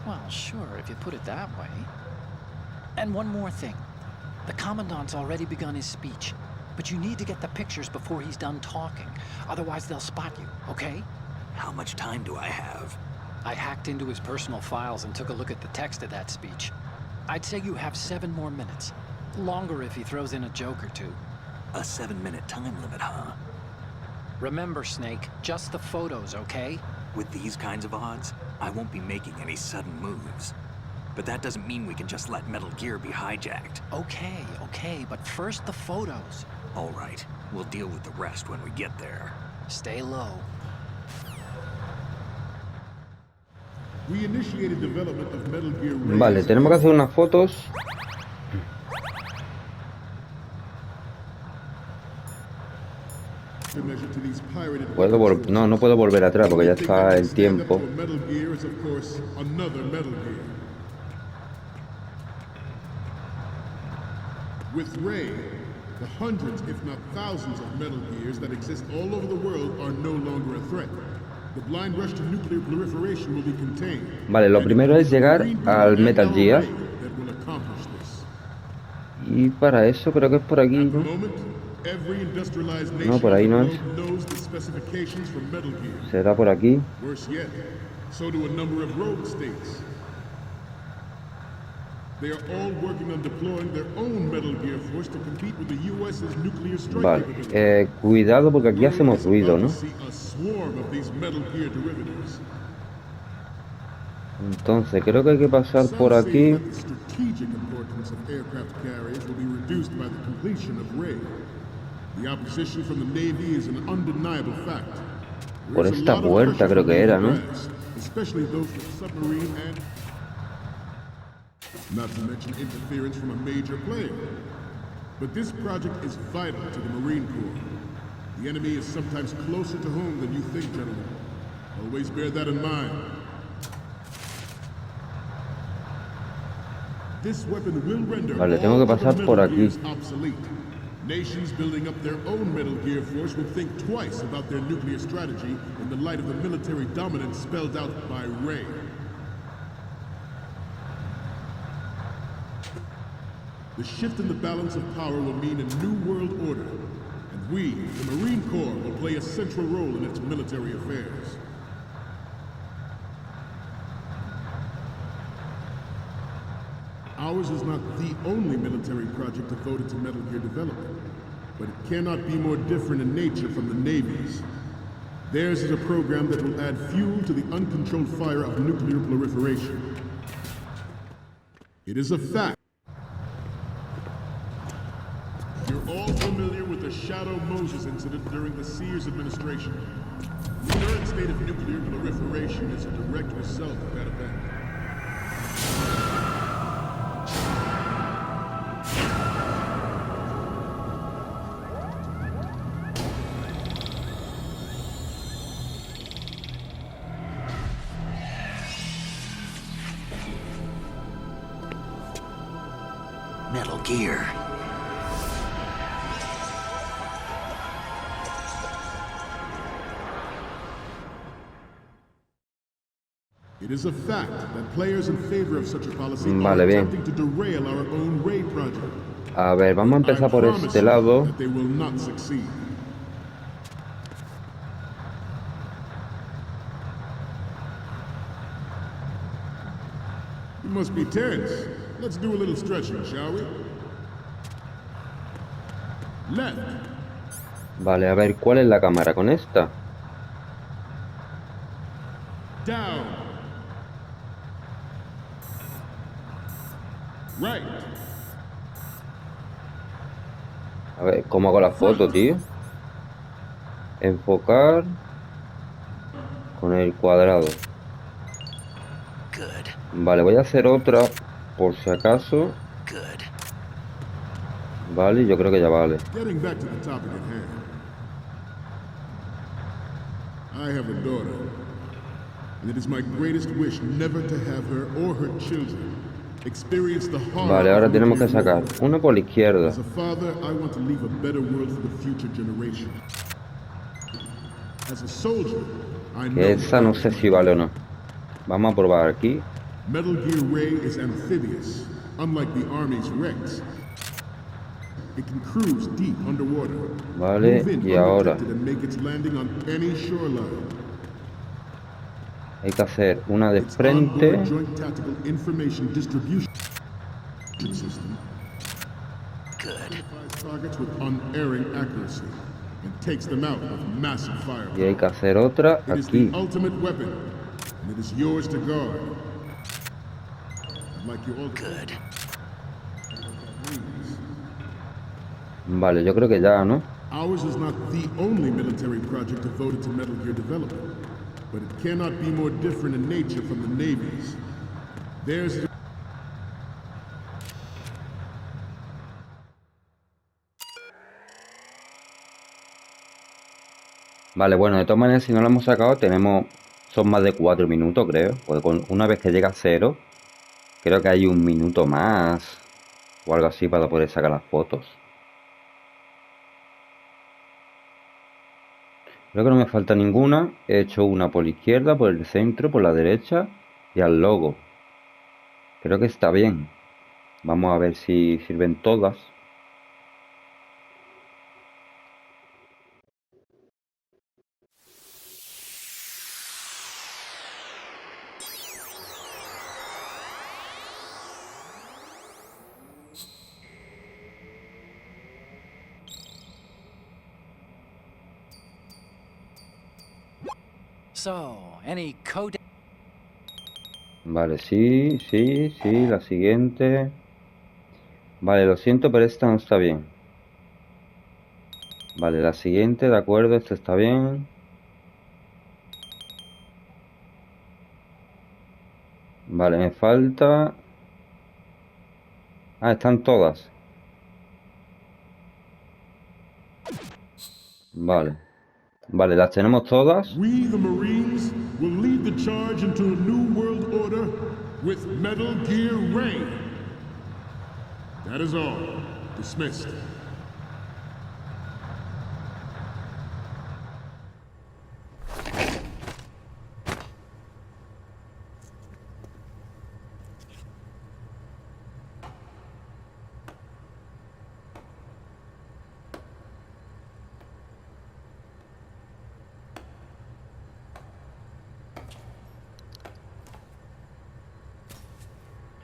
Well, sure, if you put it that way. And one more thing. The Commandant's already begun his speech, but you need to get the pictures before he's done talking. Otherwise, they'll spot you, okay? How much time do I have? I hacked into his personal files and took a look at the text of that speech. I'd say you have 7 more minutes. Longer if he throws in a joke or two. A 7-minute time limit, huh? Remember, Snake, just the photos, okay? With these kinds of odds, I won't be making any sudden moves. But that doesn't mean we can just let Metal Gear be hijacked. Okay, but first the photos. All right, we'll deal with the rest when we get there. Stay low. We initiated development of Metal Gear Regresa. Vale, tenemos que hacer unas fotos. No puedo volver atrás porque ya está el tiempo. With Ray, the hundreds, if not thousands, of Metal Gears that exist all over the world are no longer a threat. Vale, lo primero es llegar al Metal Gear. Y para eso creo que es por aquí, ¿no? No, por ahí no es. Será por aquí. Vale, cuidado porque aquí hacemos ruido, ¿no? Entonces creo que hay que pasar por aquí. Por esta puerta creo que era, ¿no? Not to mention interference from a major player. But this project is vital to the Marine Corps. The enemy is sometimes closer to home than you think, gentlemen. Always bear that in mind. This weapon will render vale, tengo que pasar por aquí. Obsolete. Nations building up their own Metal Gear force would think twice about their nuclear strategy in the light of the military dominance spelled out by Ray. The shift in the balance of power will mean a new world order, and we, the Marine Corps, will play a central role in its military affairs. Ours is not the only military project devoted to Metal Gear development, but it cannot be more different in nature from the Navy's. Theirs is a program that will add fuel to the uncontrolled fire of nuclear proliferation. It is a fact. You're all familiar with the Shadow Moses incident during the Sears administration. The current state of nuclear proliferation is a direct result of that event. Metal Gear. It is a fact that players in favor of such a policy Vale, are bien. attempting to derail our own Ray project. A ver, vamos a empezar por este lado. That they will not succeed. You must be tense. Let's do a little stretching, shall we? Left. Vale, a ver, ¿cuál es la cámara con esta? Down. Right. A ver, ¿cómo hago la foto, tío? Enfocar con el cuadrado. Vale, voy a hacer otra por si acaso. Vale, yo creo que ya vale. Getting back to the topic at hand. I have a daughter, and it is my greatest wish never to have her or her children experience the horror. Vale, ahora tenemos que sacar uno por la izquierda. As a father, I want to leave a better world for the future generation. As a soldier, I know Que esa no sé si vale o no. Vamos a probar aquí. Metal Gear Ray is amphibious, unlike the Army's Rex. It can cruise deep underwater. Vale, move in y ahora undetected and make its landing on any shoreline. hay que hacer una de Its frente. onboard joint tactical information distribution system identifies targets with unerring accuracy and takes them out with massive Y firepower. hay que hacer otra It is aquí. the ultimate weapon, and it is yours to guard. I'd like you all to Vale, yo creo que ya, ¿no? Ours is not the only military project devoted to Metal Gear development, but it cannot be more different in nature from the Navy's. Theirs is Vale, bueno, de todas maneras, si no lo hemos sacado, son más de 4 minutos, creo. Porque una vez que llega a 0, creo que hay un minuto más o algo así para poder sacar las fotos. Creo que no me falta ninguna. He hecho una por la izquierda, por el centro, por la derecha y al logo. Creo que está bien. Vamos a ver si sirven todas. So, any code? Vale, sí, la siguiente. Vale, lo siento, pero esta no está bien. Vale, la siguiente, de acuerdo, esta está bien. Vale, me falta... Ah, están todas. Vale. Vale, las tenemos todas. We, the Marines, will lead the charge into a new world order with Metal Gear Ray. That is all. Dismissed.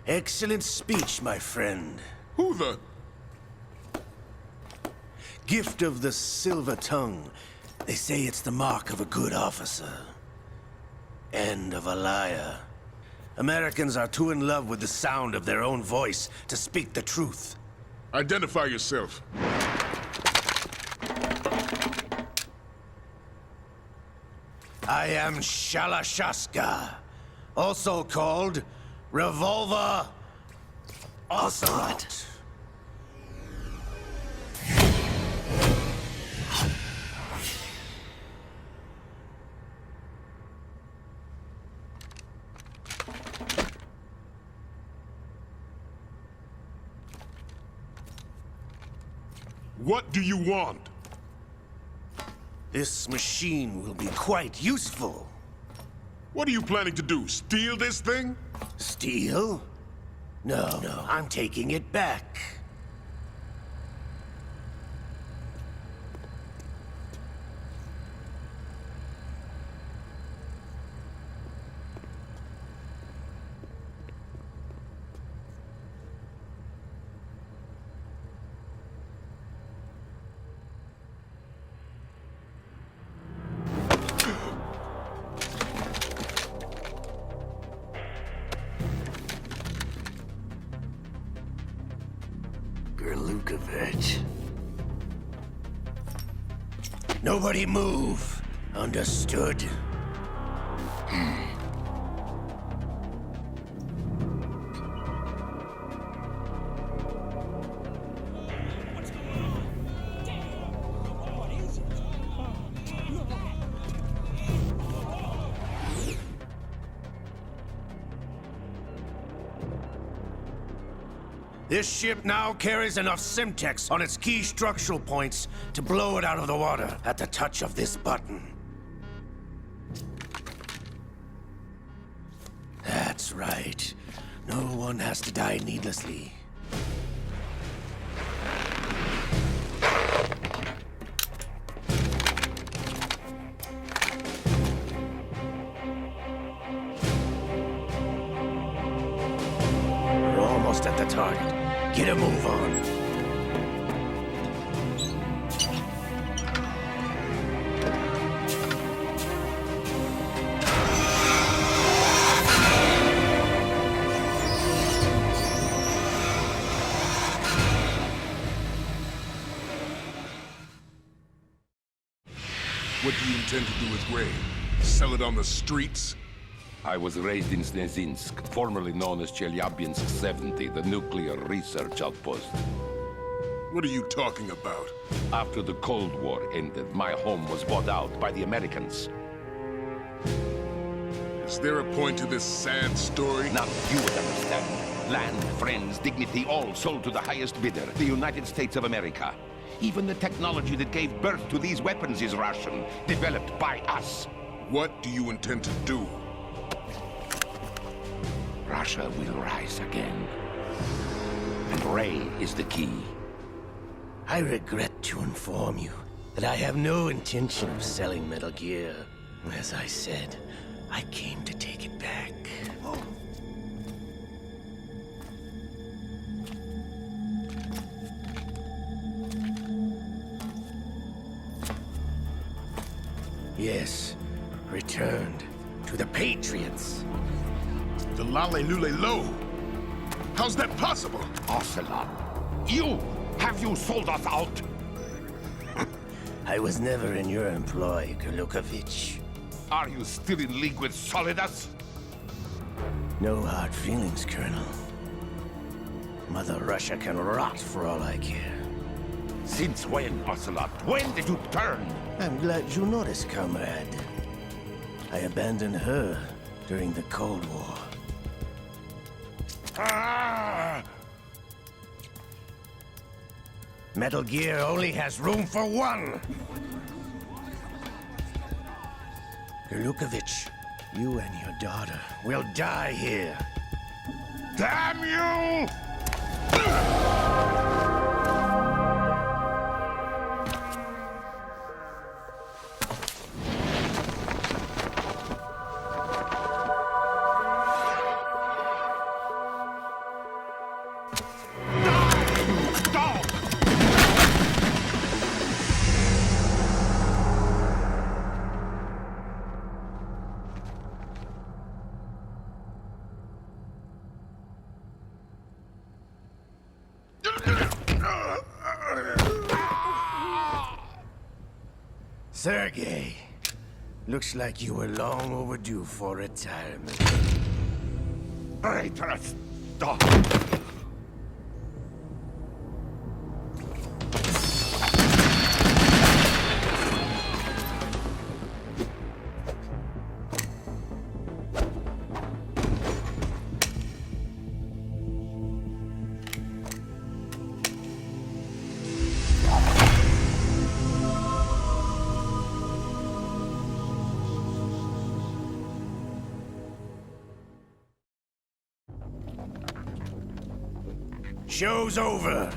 Excellent speech, my friend. Who the... Gift of the silver tongue. They say it's the mark of a good officer. And of a liar. Americans are too in love with the sound of their own voice to speak the truth. Identify yourself. I am Shalashaska, also called Revolver Ocelot. What do you want? This machine will be quite useful. What are you planning to do? Steal this thing? Steal? No, I'm taking it back. Nobody move. Understood? This ship now carries enough Simtex on its key structural points to blow it out of the water at the touch of this button. That's right. No one has to die needlessly. We're almost at the target. Get a move on. What do you intend to do with Ray? Sell it on the streets? I was raised in Snezinsk, formerly known as Chelyabinsk 70, the nuclear research outpost. What are you talking about? After the Cold War ended, my home was bought out by the Americans. Is there a point to this sad story? Now you would understand. Land, friends, dignity, all sold to the highest bidder, the United States of America. Even the technology that gave birth to these weapons is Russian, developed by us. What do you intend to do? Russia will rise again. And Ray is the key. I regret to inform you that I have no intention of selling Metal Gear. As I said, I came to take it back. Yes, returned to the Patriots. The Lale Lule Lo? How's that possible? Ocelot, you! Have you sold us out? I was never in your employ, Kurlukovich. Are you still in league with Solidus? No hard feelings, Colonel. Mother Russia can rot for all I care. Since when, Ocelot? When did you turn? I'm glad you noticed, comrade. I abandoned her during the Cold War. Ah! Metal Gear only has room for one! Kurlukovich, you and your daughter will die here. Damn you! Sergei, looks like you were long overdue for retirement. Traitorous dog! Show's over.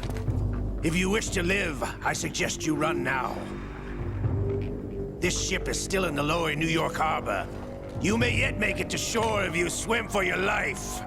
If you wish to live, I suggest you run now. This ship is still in the lower New York harbor. You may yet make it to shore if you swim for your life.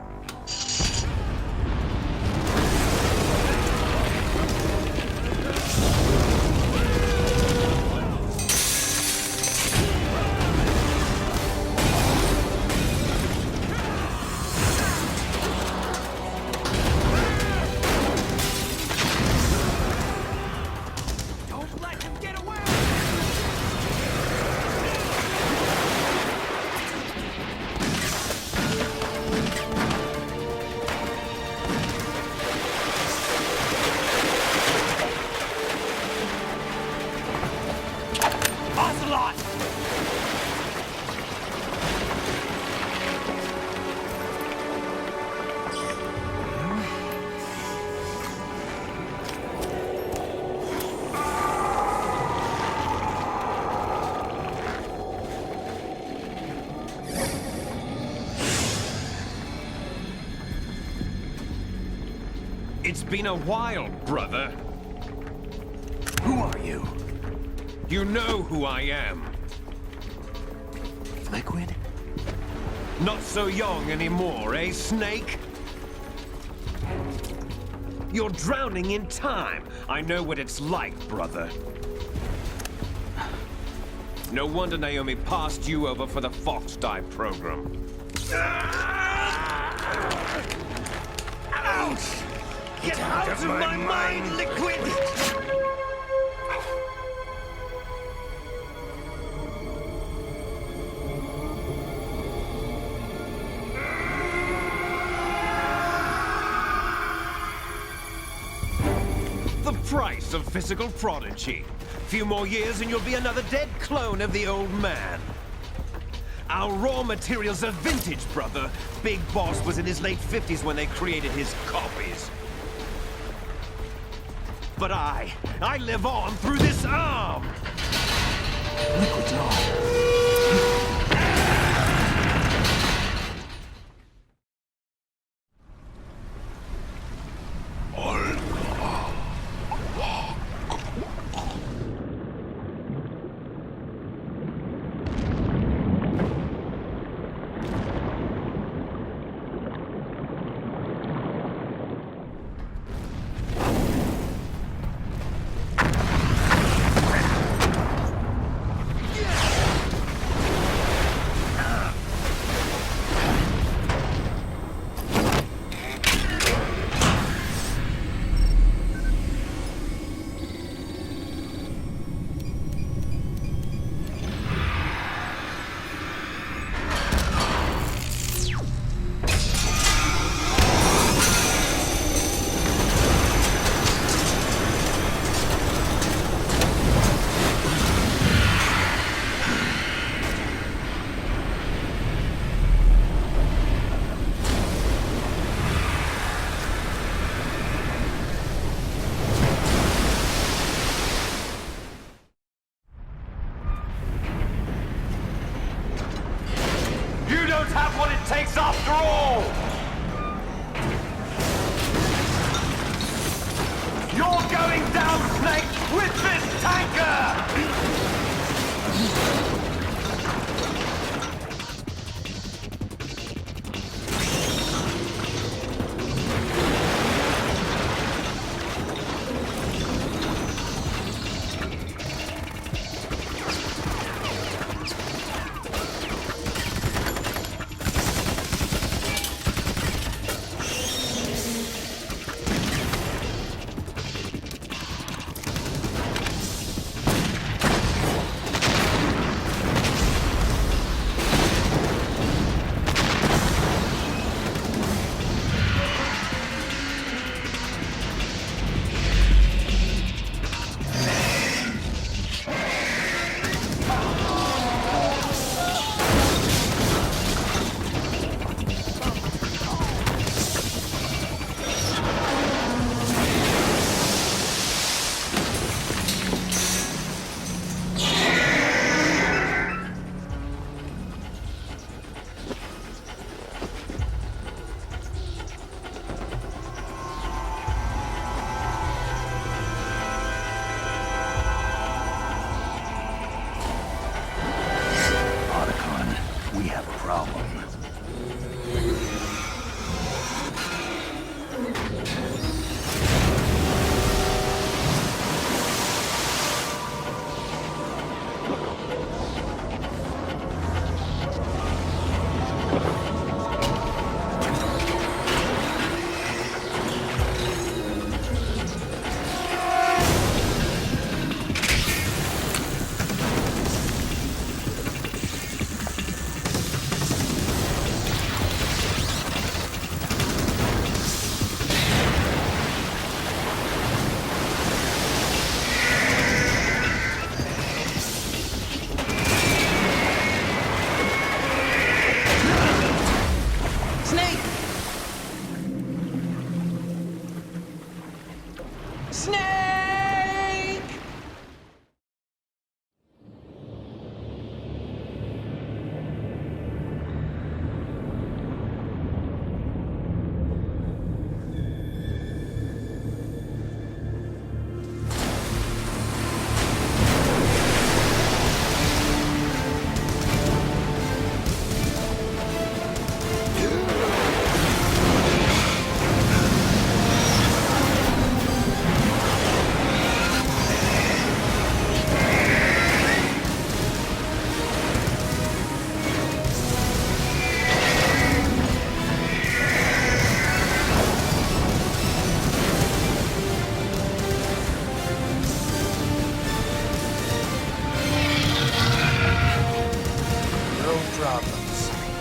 It's been a while, brother. Who are you? You know who I am. Liquid? Not so young anymore, eh, Snake? You're drowning in time. I know what it's like, brother. No wonder Naomi passed you over for the Fox Dive program. Ouch! Get out of my mind, Liquid! The price of physical prodigy. Few more years and you'll be another dead clone of the old man. Our raw materials are vintage, brother. Big Boss was in his late 50s when they created his copies. But I live on through this arm! Liquid's on. Takes after all! You're going down, Snake, with this tanker!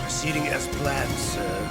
Proceeding as planned, sir.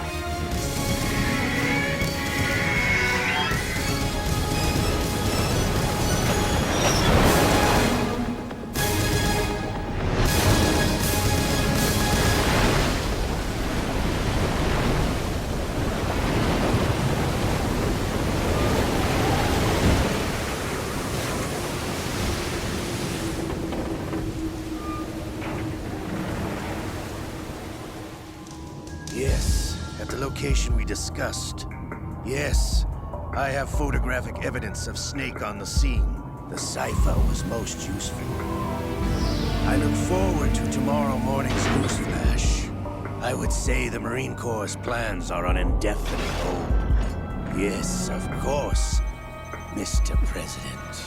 at the location we discussed. Yes, I have photographic evidence of Snake on the scene. The cipher was most useful. I look forward to tomorrow morning's newsflash. I would say the Marine Corps' plans are on indefinite hold. Yes, of course, Mr. President.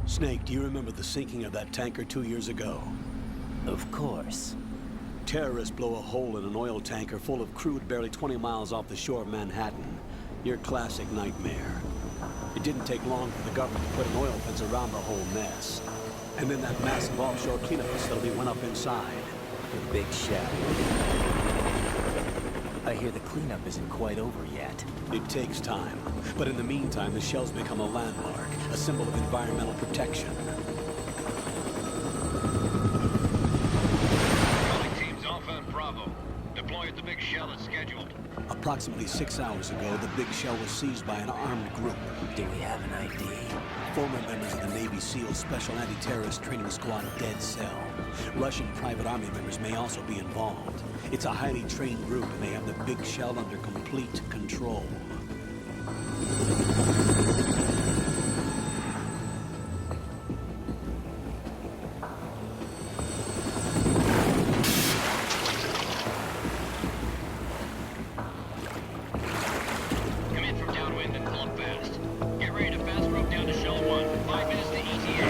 Snake, do you remember the sinking of that tanker 2 years ago? Of course. Terrorists blow a hole in an oil tanker full of crude barely 20 miles off the shore of Manhattan. Your classic nightmare. It didn't take long for the government to put an oil fence around the whole mess. And then that massive offshore cleanup facility went up inside. The Big Shell. I hear the cleanup isn't quite over yet. It takes time. But in the meantime, the shell's become a landmark, a symbol of environmental protection. Calling teams Alpha and Bravo. Deploy at the Big Shell as scheduled. Approximately 6 hours ago, the Big Shell was seized by an armed group. Do we have an ID? Former members of the Navy SEAL Special Anti-Terrorist Training Squad Dead Cell. Russian private army members may also be involved. It's a highly trained group, and they have the Big Shell under complete control. Come in from downwind and pull up fast. Get ready to fast rope down to Shell 1. 5 minutes to ETA.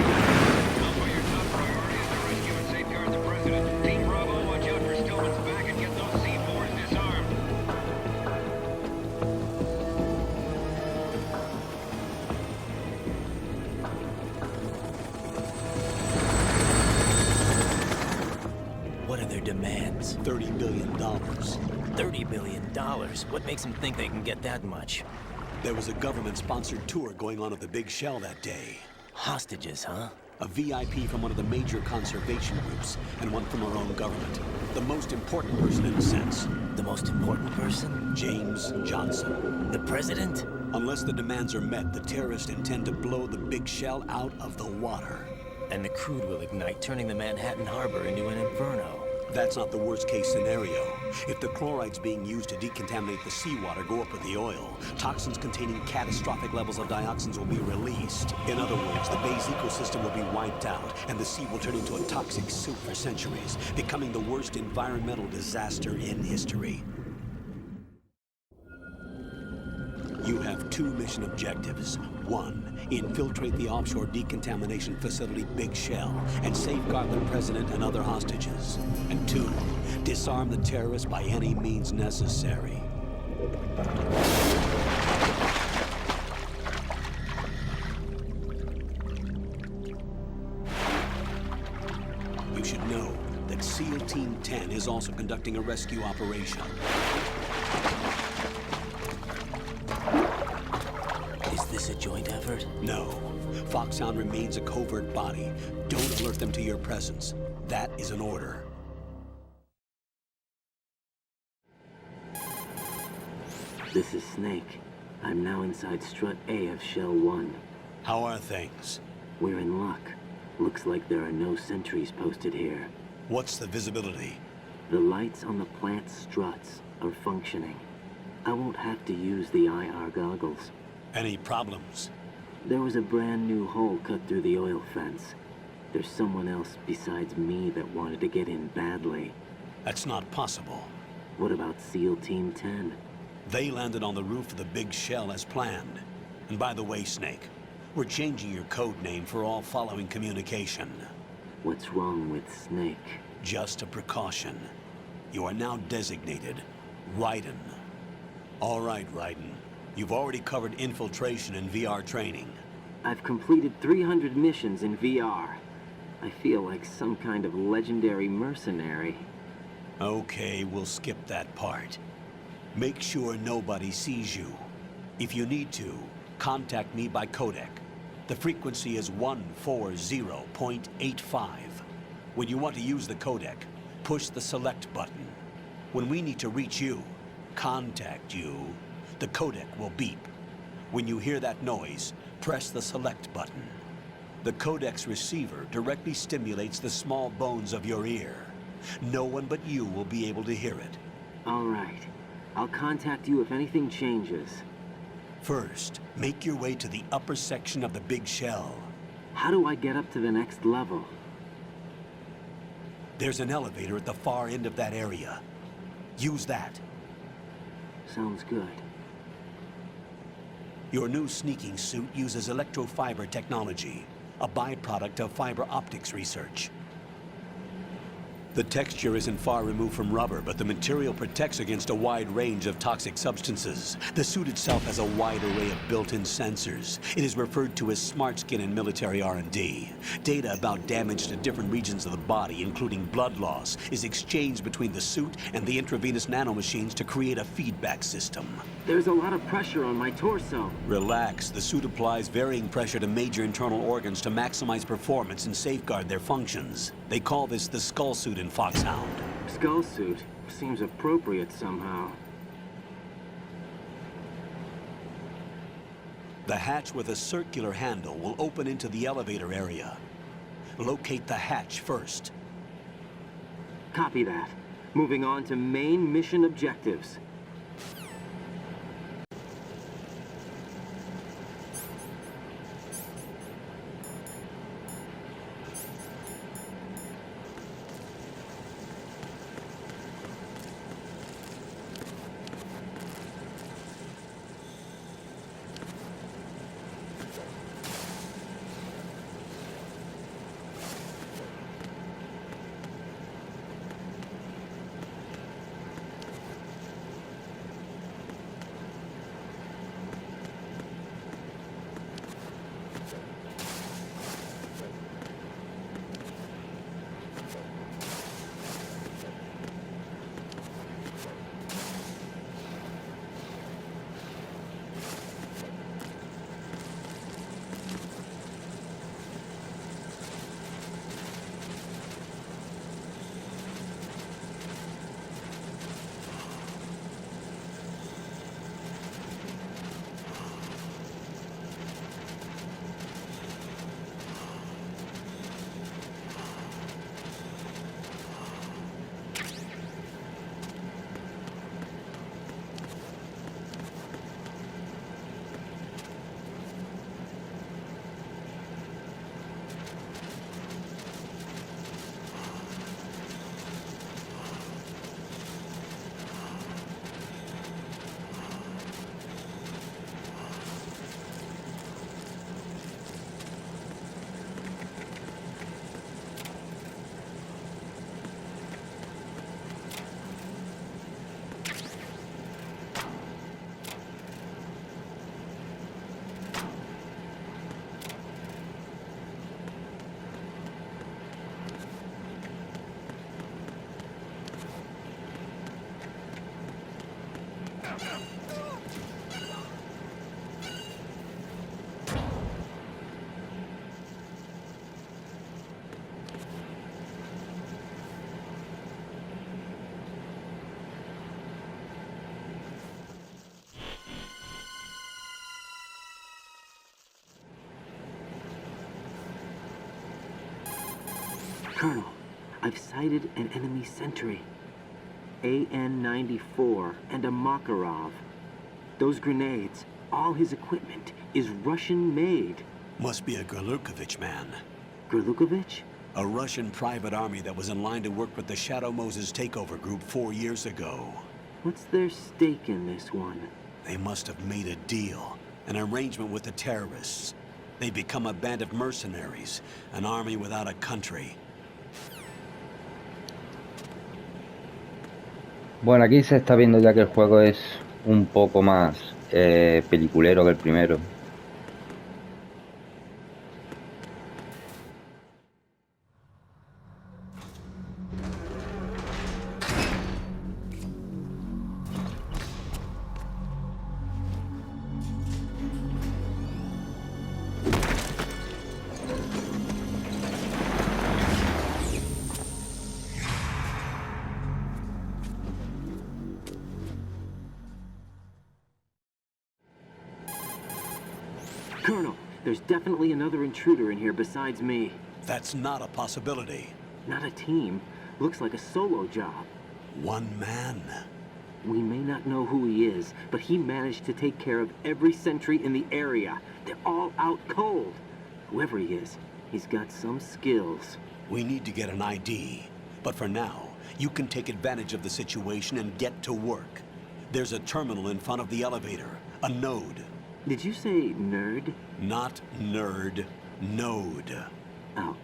Now for your top priority is to rescue and safeguard the President. Team Bravo, watch out for Stillman's back and get those C4s disarmed. What are their demands? $30 billion. $30 billion? What makes them think they can get that much? There was a government-sponsored tour going on at the Big Shell that day. Hostages, huh? A VIP from one of the major conservation groups, and one from our own government. The most important person in a sense. The most important person? James Johnson. The President? Unless the demands are met, the terrorists intend to blow the Big Shell out of the water. And the crude will ignite, turning the Manhattan Harbor into an inferno. That's not the worst-case scenario. If the chlorides being used to decontaminate the seawater go up with the oil, toxins containing catastrophic levels of dioxins will be released. In other words, the bay's ecosystem will be wiped out, and the sea will turn into a toxic soup for centuries, becoming the worst environmental disaster in history. You have 2 mission objectives. 1, infiltrate the offshore decontamination facility Big Shell and safeguard the President and other hostages. And 2, disarm the terrorists by any means necessary. You should know that SEAL Team 10 is also conducting a rescue operation. Is this a joint effort? No. Foxhound remains a covert body. Don't alert them to your presence. That is an order. This is Snake. I'm now inside Strut A of Shell 1. How are things? We're in luck. Looks like there are no sentries posted here. What's the visibility? The lights on the plant's struts are functioning. I won't have to use the IR goggles. Any problems? There was a brand new hole cut through the oil fence. There's someone else besides me that wanted to get in badly. That's not possible. What about SEAL Team 10? They landed on the roof of the Big Shell as planned. And by the way, Snake, we're changing your code name for all following communication. What's wrong with Snake? Just a precaution. You are now designated Raiden. All right, Raiden. You've already covered infiltration and VR training. I've completed 300 missions in VR. I feel like some kind of legendary mercenary. Okay, we'll skip that part. Make sure nobody sees you. If you need to, contact me by codec. The frequency is 140.85. When you want to use the codec, push the select button. When we need to reach you, contact you, the codec will beep. When you hear that noise, press the select button. The codec's receiver directly stimulates the small bones of your ear. No one but you will be able to hear it. All right. I'll contact you if anything changes. First, make your way to the upper section of the big shell. How do I get up to the next level? There's an elevator at the far end of that area. Use that. Sounds good. Your new sneaking suit uses electrofiber technology, a byproduct of fiber optics research. The texture isn't far removed from rubber, but the material protects against a wide range of toxic substances. The suit itself has a wide array of built-in sensors. It is referred to as smart skin in military R&D. Data about damage to different regions of the body, including blood loss, is exchanged between the suit and the intravenous nanomachines to create a feedback system. There's a lot of pressure on my torso. Relax. The suit applies varying pressure to major internal organs to maximize performance and safeguard their functions. They call this the skull suit in Foxhound. Skull suit seems appropriate somehow. The hatch with a circular handle will open into the elevator area. Locate the hatch first. Copy that. Moving on to main mission objectives. Colonel, I've sighted an enemy sentry. AN-94 and a Makarov. Those grenades, all his equipment, is Russian-made. Must be a Grlukovich man. Grlukovich? A Russian private army that was in line to work with the Shadow Moses takeover group 4 years ago. What's their stake in this one? They must have made a deal, an arrangement with the terrorists. They become a band of mercenaries, an army without a country. Bueno, aquí se está viendo ya que el juego es un poco más peliculero que el primero. Colonel, there's definitely another intruder in here besides me. That's not a possibility. Not a team. Looks like a solo job. One man. We may not know who he is, but he managed to take care of every sentry in the area. They're all out cold. Whoever he is, he's got some skills. We need to get an ID. But for now, you can take advantage of the situation and get to work. There's a terminal in front of the elevator. A node. Did you say nerd? Not nerd. Node. Oh.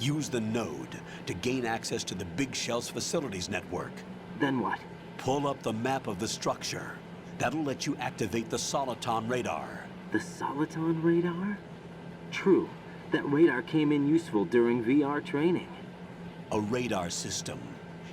Use the node to gain access to the Big Shell's facilities network. Then what? Pull up the map of the structure. That'll let you activate the Soliton radar. The Soliton radar? True. That radar came in useful during VR training. A radar system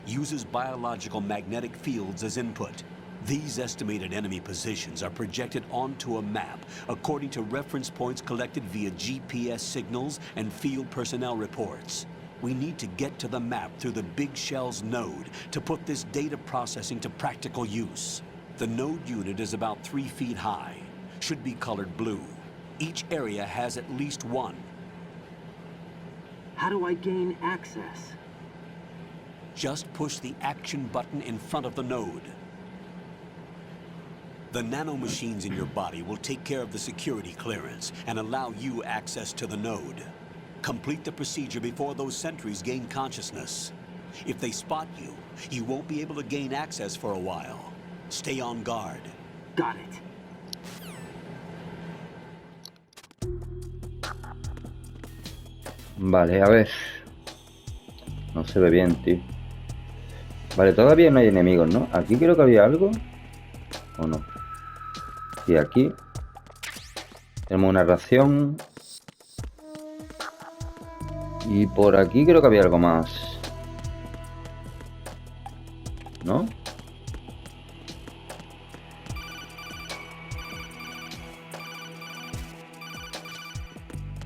uses biological magnetic fields as input. These estimated enemy positions are projected onto a map according to reference points collected via GPS signals and field personnel reports. We need to get to the map through the Big Shell's node to put this data processing to practical use. The node unit is about 3 feet high, should be colored blue. Each area has at least one. How do I gain access? Just push the action button in front of the node. The nanomachines in your body will take care of the security clearance and allow you access to the node. Complete the procedure before those sentries gain consciousness. If they spot you, you won't be able to gain access for a while. Stay on guard. Got it. Vale, a ver. No se ve bien, tío. Vale, todavía no hay enemigos, ¿no? Aquí creo que había algo. ¿O no? Y aquí tenemos una ración. Y por aquí creo que había algo más, ¿no?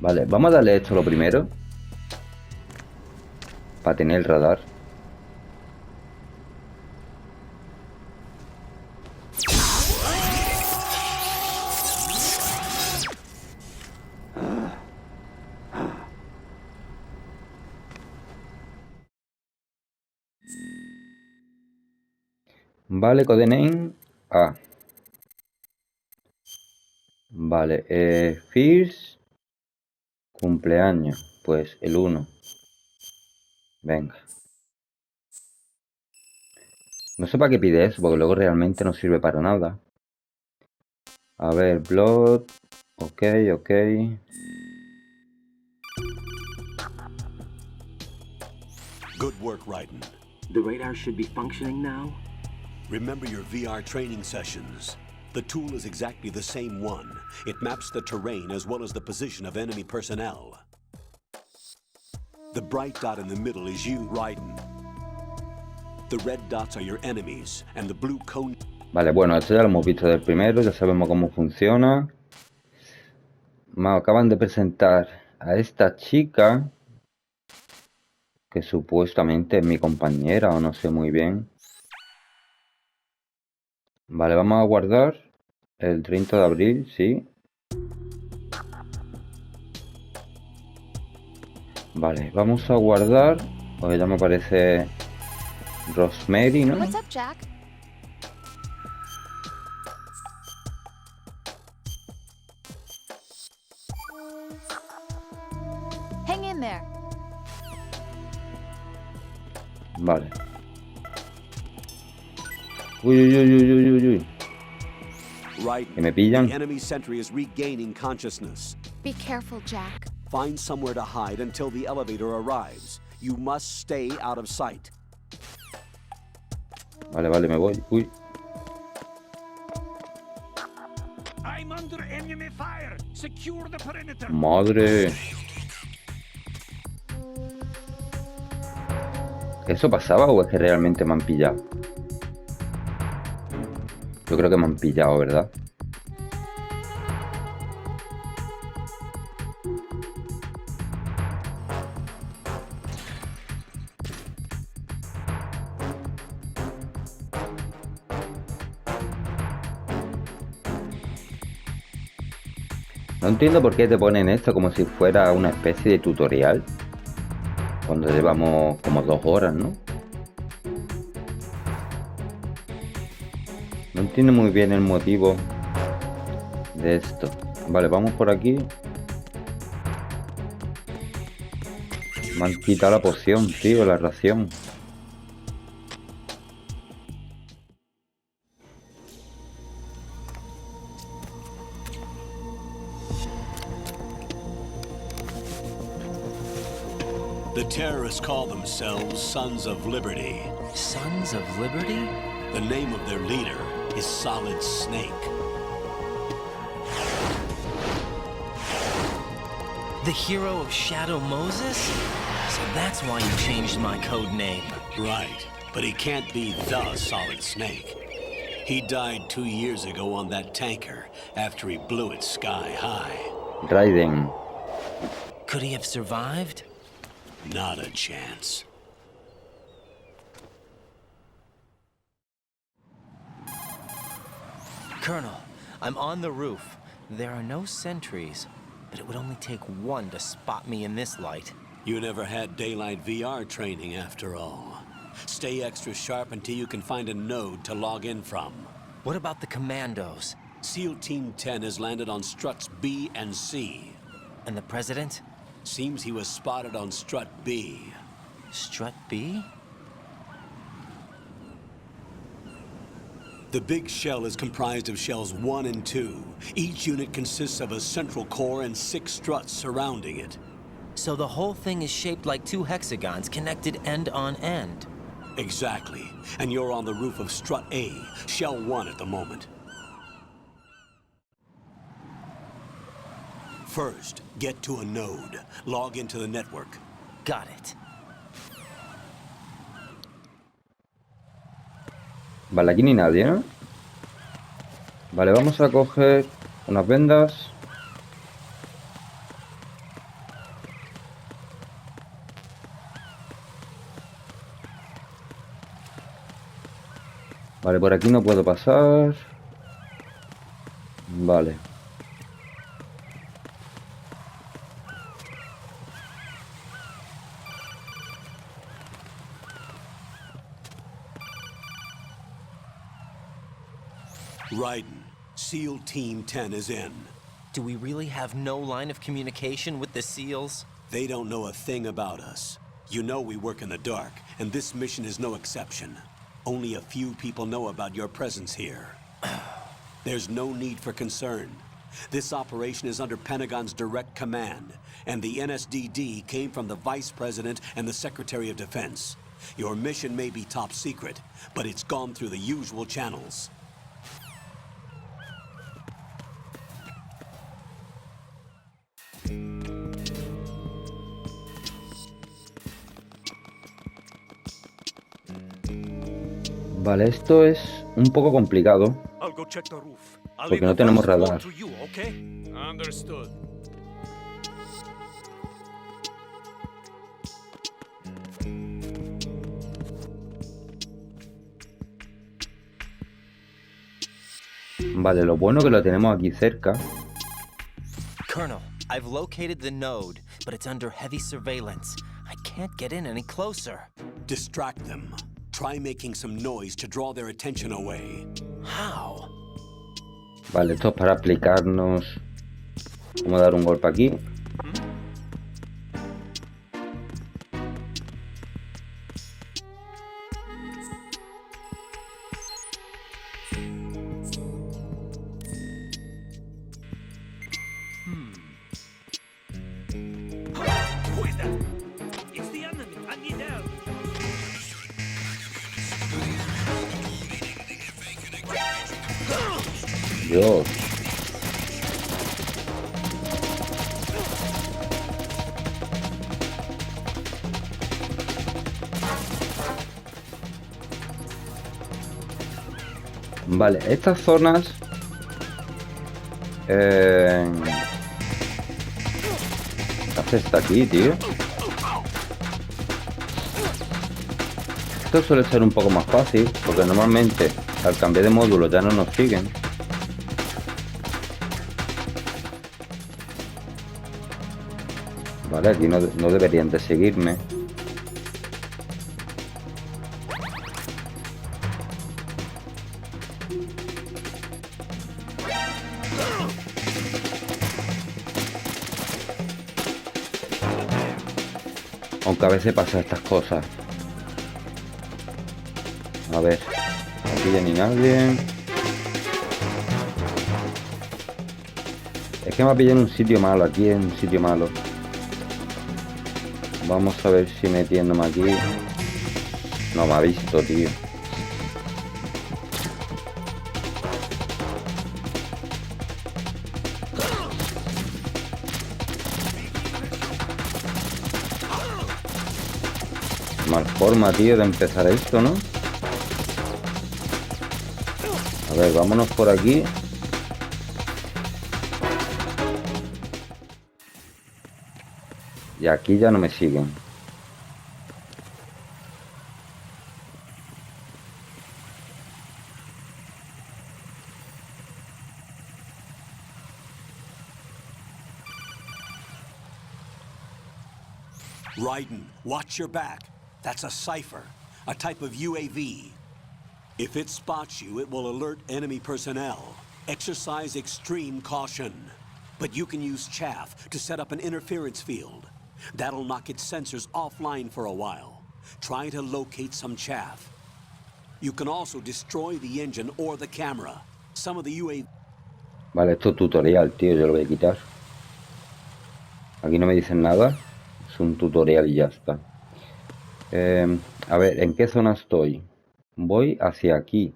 Vale, vamos a darle esto lo primero, para tener el radar. Vale, codename A. Vale, First cumpleaños, pues el 1. Venga. No sé para qué pide eso, porque luego realmente no sirve para nada. A ver, Blood. Ok, ok. Good work, Raiden. The radar should be functioning now? Remember your VR training sessions. The tool is exactly the same one. It maps the terrain as well as the position of enemy personnel. The bright dot in the middle is you, Raiden. The red dots are your enemies, and the blue cone... Vale, bueno, esto ya lo hemos visto del primero, ya sabemos cómo funciona. Me acaban de presentar a esta chica, que supuestamente es mi compañera, o no sé muy bien. Vale, vamos a guardar el 30 de abril, sí. Vale, vamos a guardar, porque ya me parece Rosemary, ¿no? What's up, Jack? Hang in there. Vale. Uy, uy, uy, uy, uy, uy, uy. Right. Que me pillan. The enemy sentry is regaining consciousness. Be careful, Jack. Find somewhere to hide until the elevator arrives. You must stay out of sight. Vale, vale, me voy. Uy. I'm under enemy fire. Secure the perimeter. Madre. ¿Eso pasaba o es que realmente me han pillado? Yo creo que me han pillado, ¿verdad? No entiendo por qué te ponen esto como si fuera una especie de tutorial. Cuando llevamos como 2 horas, ¿no? No entiendo muy bien el motivo de esto. Vale, vamos por aquí. Me han quitado la poción, tío, la ración. The terrorists call themselves Sons of Liberty. Sons of Liberty? The name of their leader is Solidus Snake. The hero of Shadow Moses? So that's why you changed my code name. Right, but he can't be the Solid Snake. He died 2 years ago on that tanker after he blew it sky high. Raiden. Could he have survived? Not a chance. Colonel, I'm on the roof. There are no sentries, but it would only take one to spot me in this light. You never had daylight VR training after all. Stay extra sharp until you can find a node to log in from. What about the commandos? SEAL Team 10 has landed on struts B and C. And the President? Seems he was spotted on strut B. Strut B? The big shell is comprised of shells 1 and 2. Each unit consists of a central core and 6 struts surrounding it. So the whole thing is shaped like 2 hexagons connected end on end. Exactly. And you're on the roof of strut A, shell 1 at the moment. First, get to a node. Log into the network. Got it. Vale, aquí ni nadie, ¿no? Vale, vamos a coger unas vendas. Vale, por aquí no puedo pasar. Vale. Raiden, SEAL Team 10 is in. Do we really have no line of communication with the SEALs? They don't know a thing about us. You know we work in the dark, and this mission is no exception. Only a few people know about your presence here. There's no need for concern. This operation is under Pentagon's direct command, and the NSDD came from the Vice President and the Secretary of Defense. Your mission may be top secret, but it's gone through the usual channels. Vale, esto es un poco complicado porque no tenemos radar. Vale, lo bueno que lo tenemos aquí cerca. Colonel, I've located the node, but it's under heavy surveillance. I can't get in any closer. Distract them. Try making some noise to draw their attention away. How? Vale, esto es para aplicarnos cómo dar un golpe aquí. Dios. Vale, estas zonas... ¿Qué hace esta aquí, tío? Esto suele ser un poco más fácil, porque normalmente al cambiar de módulo ya no nos siguen. Vale, aquí no deberían de seguirme. Aunque a veces pasan estas cosas. A ver, aquí ya ni nadie. Es que me ha pillado en un sitio malo, aquí en un sitio malo. Vamos a ver si metiéndome aquí. No me ha visto, tío. Mal forma, tío, de empezar esto, ¿no? A ver, vámonos por aquí. Y aquí ya no me siguen. Raiden, watch your back. That's a cipher, a type of UAV. If it spots you, it will alert enemy personnel. Exercise extreme caution. But you can use chaff to set up an interference field. That'll knock its sensors offline for a while. Try to locate some chaff. You can also destroy the engine or the camera. Some of the UAV... Vale, esto es tutorial, tío, yo lo voy a quitar. Aquí no me dicen nada. Es un tutorial y ya está. A ver, ¿en qué zona estoy? Voy hacia aquí.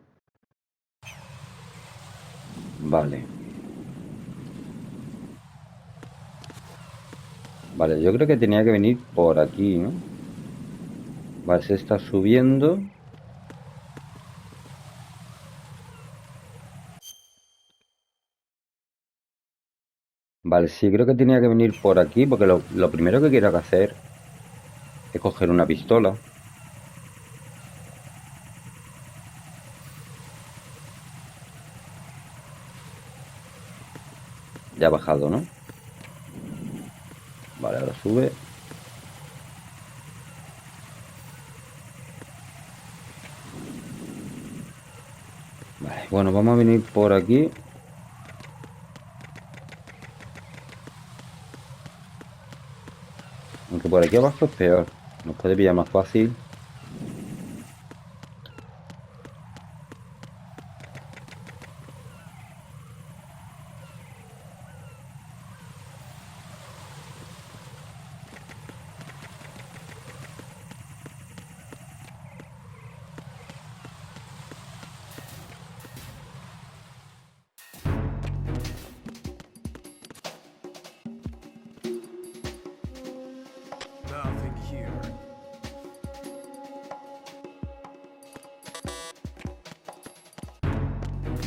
Vale. Vale, yo creo que tenía que venir por aquí, ¿no? Vale, se está subiendo. Vale, sí, creo que tenía que venir por aquí, porque lo primero que quiero hacer es coger una pistola. Ya ha bajado, ¿no? Vale, ahora sube. Vale, bueno, vamos a venir por aquí. Aunque por aquí abajo es peor. Nos puede pillar más fácil.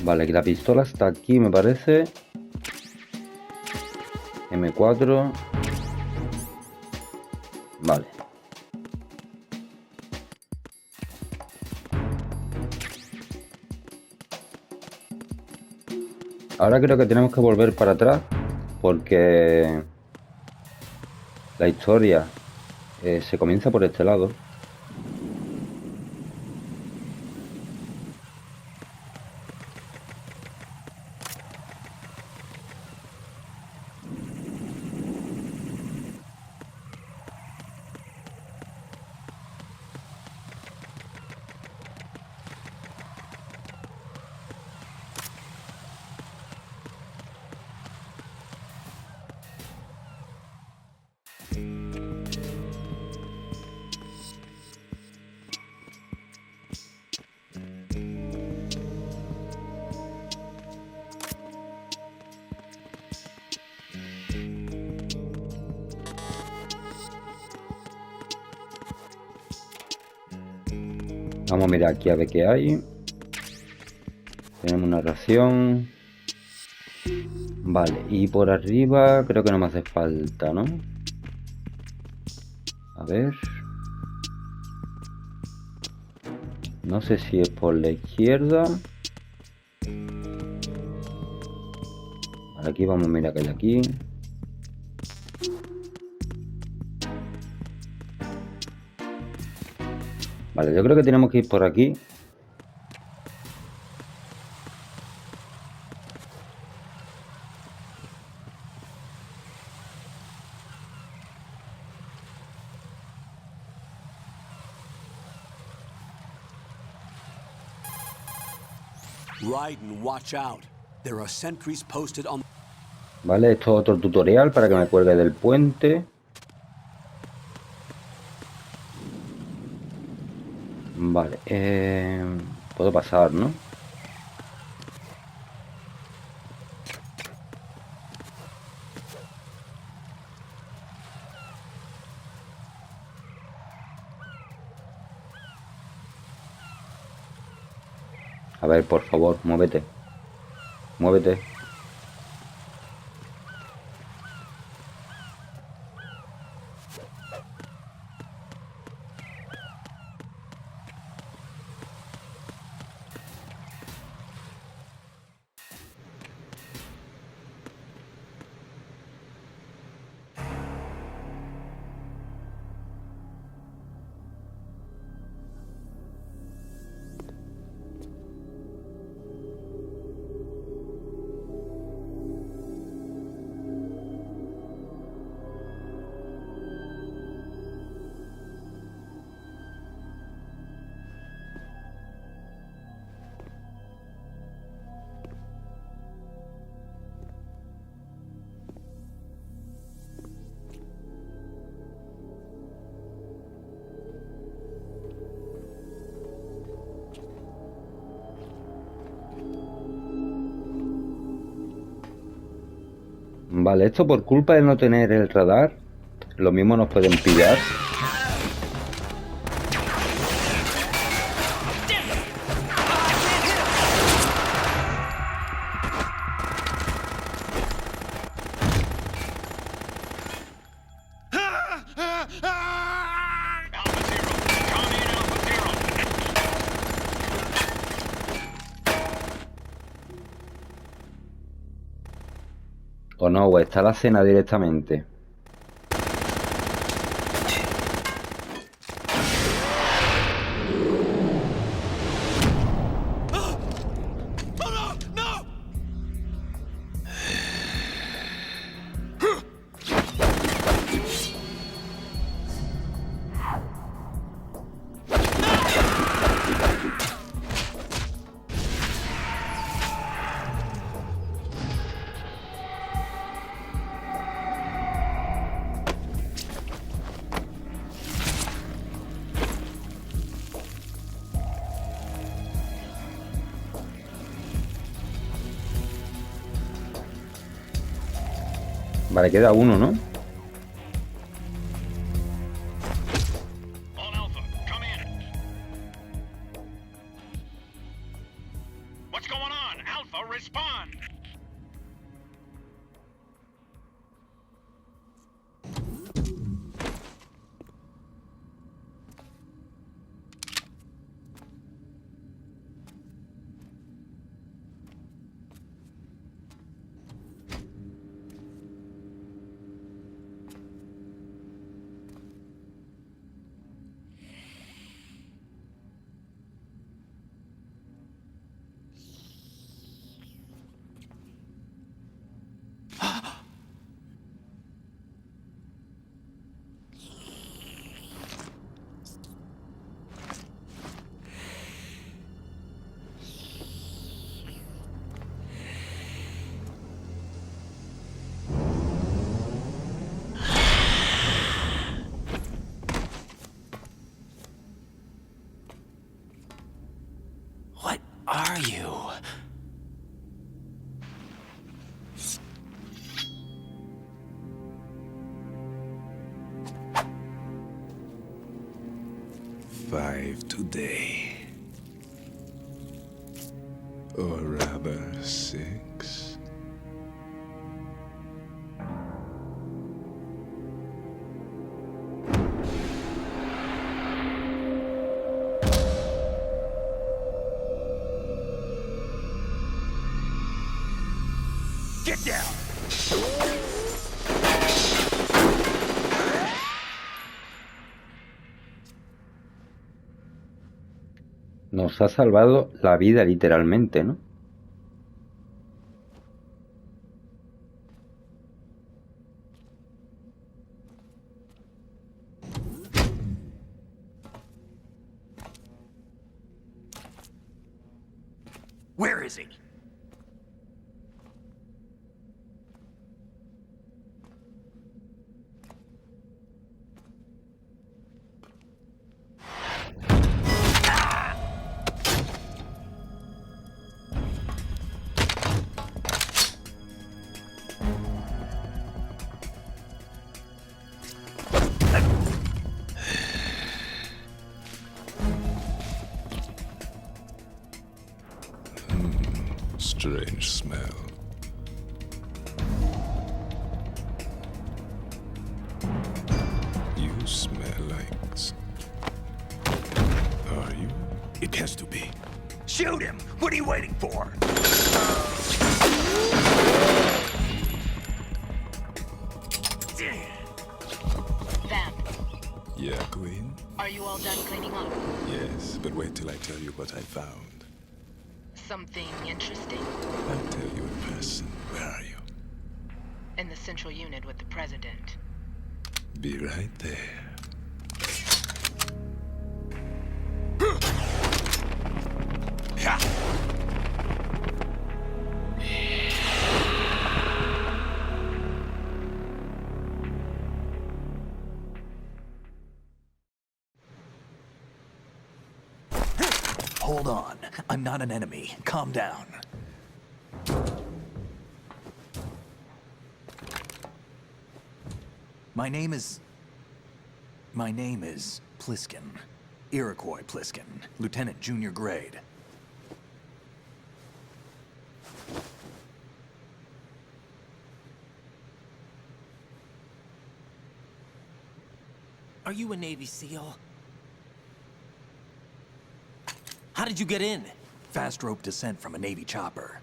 Vale, que la pistola está aquí, me parece. M4. Vale. Ahora creo que tenemos que volver para atrás, porque la historia se comienza por este lado. Vamos a mirar aquí a ver qué hay. narración. Vale, y por arriba creo que no me hace falta, ¿no? A ver. No sé si es por la izquierda. Vale, aquí vamos a mirar qué hay aquí. Vale, yo creo que tenemos que ir por aquí. Raiden, watch out. There are sentries posted on. Vale, esto es otro tutorial para que me cuelgue del puente. Vale, puedo pasar, ¿no? A ver, por favor, muévete. Muévete. Vale, esto por culpa de no tener el radar, lo mismo nos pueden pillar. O no, o está la cena directamente. Vale, queda uno, ¿no? Are you? Five today. Or Another 6. Get down! Nos ha salvado la vida literalmente, ¿no? Where is he? Strange smell. You smell like... Are you? It has to be. Shoot him! What are you waiting for? Vamp, Yeah, Queen? are you all done cleaning up? Yes, but wait till I tell you what I found. Something interesting? I'll tell you in person. Where are you? In the central unit with the President. Be right there. Hold on. I'm not an enemy. Calm down. My name is Pliskin. Iroquois Pliskin. Lieutenant Junior Grade. Are you a Navy SEAL? How did you get in? Fast rope descent from a Navy chopper.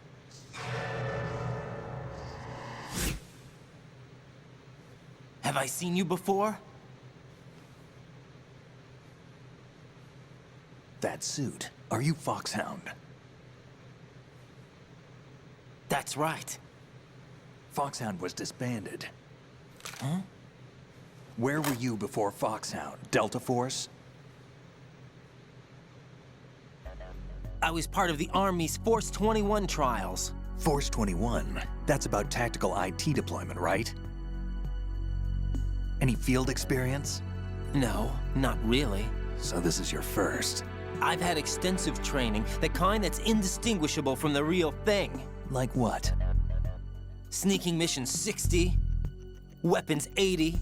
Have I seen you before? That suit. Are you Foxhound? That's right. Foxhound was disbanded. Huh? Where were you before Foxhound? Delta Force? I was part of the Army's Force 21 trials. Force 21? That's about tactical IT deployment, right? Any field experience? No, not really. So this is your first. I've had extensive training, the kind that's indistinguishable from the real thing. Like what? Sneaking mission 60, weapons 80,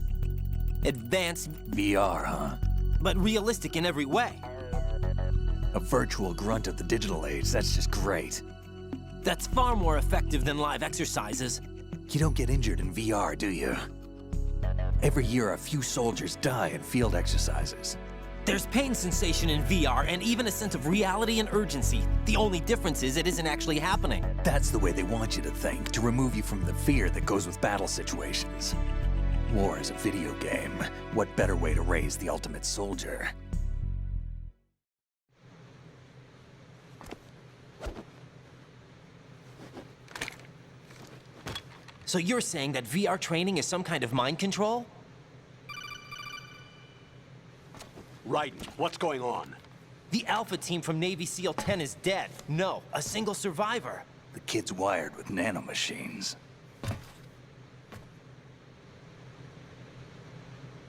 advanced... VR, huh? But realistic in every way. A virtual grunt of the digital age, that's just great. That's far more effective than live exercises. You don't get injured in VR, do you? Every year, a few soldiers die in field exercises. There's pain sensation in VR and even a sense of reality and urgency. The only difference is it isn't actually happening. That's the way they want you to think, to remove you from the fear that goes with battle situations. War is a video game. What better way to raise the ultimate soldier? So you're saying that VR training is some kind of mind control? Raiden, what's going on? The Alpha team from Navy SEAL 10 is dead. No, a single survivor. The kid's wired with nanomachines.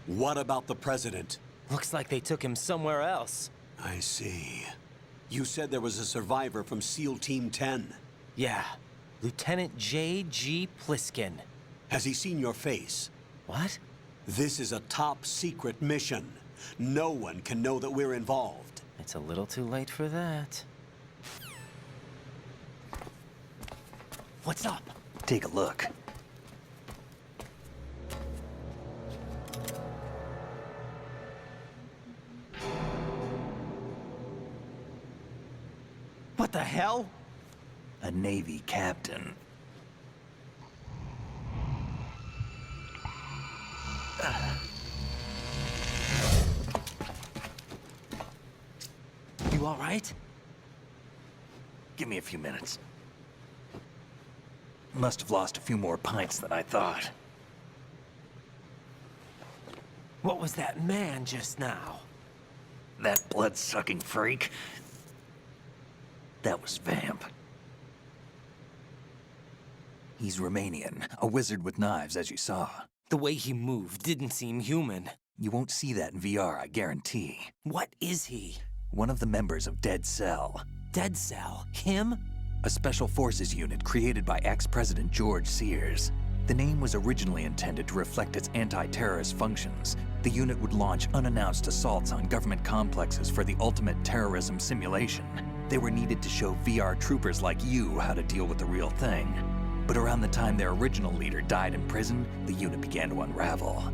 What about the President? Looks like they took him somewhere else. I see. You said there was a survivor from SEAL Team 10. Yeah. Lieutenant J.G. Pliskin. Has he seen your face? What? This is a top-secret mission. No one can know that we're involved. It's a little too late for that. What's up? Take a look. What the hell? A Navy captain. You all right? Give me a few minutes. Must have lost a few more pints than I thought. What was that man just now? That blood-sucking freak? That was Vamp. He's Romanian, a wizard with knives, as you saw. The way he moved didn't seem human. You won't see that in VR, I guarantee. What is he? One of the members of Dead Cell. Dead Cell? Him? A special forces unit created by ex-President George Sears. The name was originally intended to reflect its anti-terrorist functions. The unit would launch unannounced assaults on government complexes for the ultimate terrorism simulation. They were needed to show VR troopers like you how to deal with the real thing. But around the time their original leader died in prison, the unit began to unravel.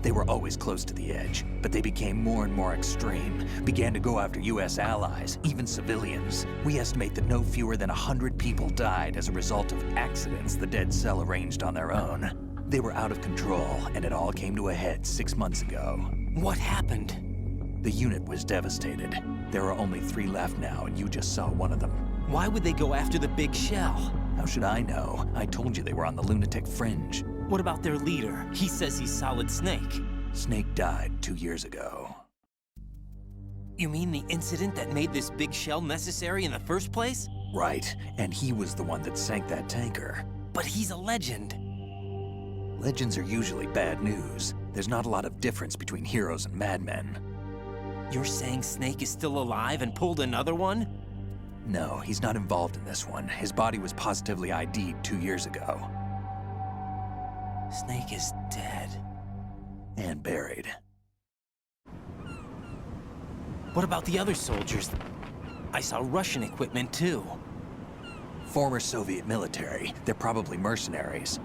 They were always close to the edge, but they became more and more extreme, began to go after US allies, even civilians. We estimate that no fewer than 100 people died as a result of accidents the Dead Cell arranged on their own. They were out of control, and it all came to a head 6 months ago. What happened? The unit was devastated. There are only 3 left now, and you just saw one of them. Why would they go after the big shell? How should I know? I told you they were on the lunatic fringe. What about their leader? He says he's Solid Snake. Snake died 2 years ago. You mean the incident that made this big shell necessary in the first place? Right, and he was the one that sank that tanker. But he's a legend. Legends are usually bad news. There's not a lot of difference between heroes and madmen. You're saying Snake is still alive and pulled another one? No, he's not involved in this one. His body was positively ID'd 2 years ago. Snake is dead. And buried. What about the other soldiers? I saw Russian equipment too. Former Soviet military. They're probably mercenaries.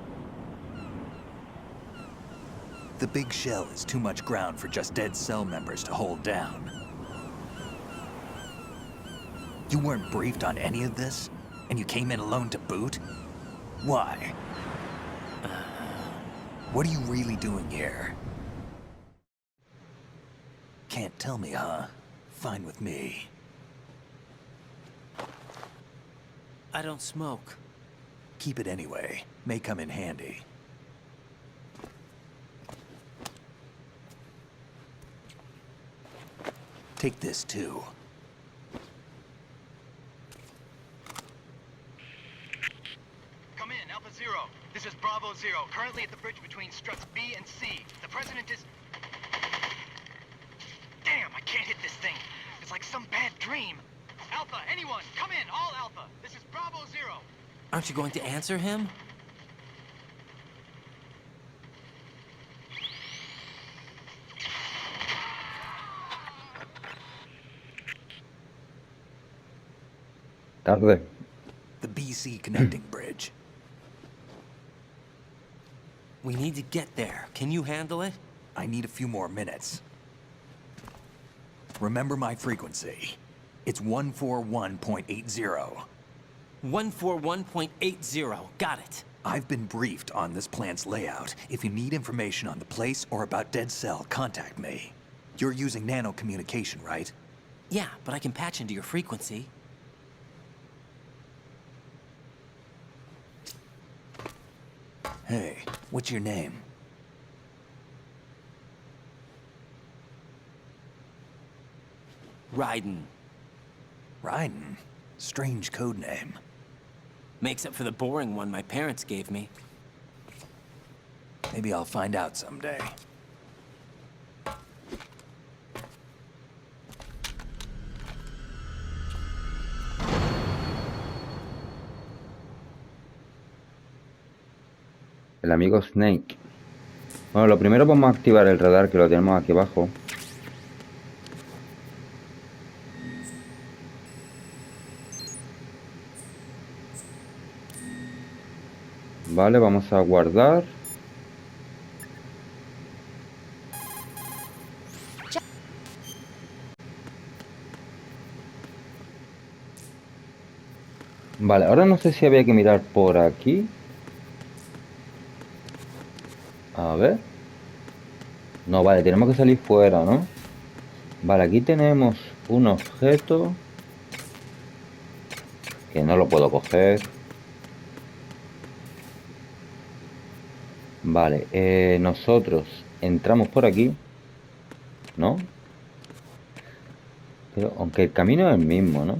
The big shell is too much ground for just Dead Cell members to hold down. You weren't briefed on any of this? And you came in alone to boot? Why? What are you really doing here? Can't tell me, huh? Fine with me. I don't smoke. Keep it anyway. May come in handy. Take this too. Come in, Alpha Zero. This is Bravo Zero, currently at the bridge between struts B and C. The President is... Damn, I can't hit this thing. It's like some bad dream. Alpha, anyone, come in, all Alpha. This is Bravo Zero. Aren't you going to answer him? Tarde. The BC connecting bridge. We need to get there. Can you handle it? I need a few more minutes. Remember my frequency. It's 141.80. 141.80. Got it. I've been briefed on this plant's layout. If you need information on the place or about Dead Cell, contact me. You're using nano communication, right? Yeah, but I can patch into your frequency. Hey, what's your name? Raiden. Raiden? Strange code name. Makes up for the boring one my parents gave me. Maybe I'll find out someday. El amigo Snake. Bueno, lo primero vamos a activar el radar, que lo tenemos aquí abajo. Vale, vamos a guardar. Vale, ahora no sé si había que mirar por aquí. A ver. No, vale, tenemos que salir fuera, ¿no? Vale, aquí tenemos un objeto que no lo puedo coger. Vale, nosotros entramos por aquí, ¿no? Pero aunque el camino es el mismo, ¿no?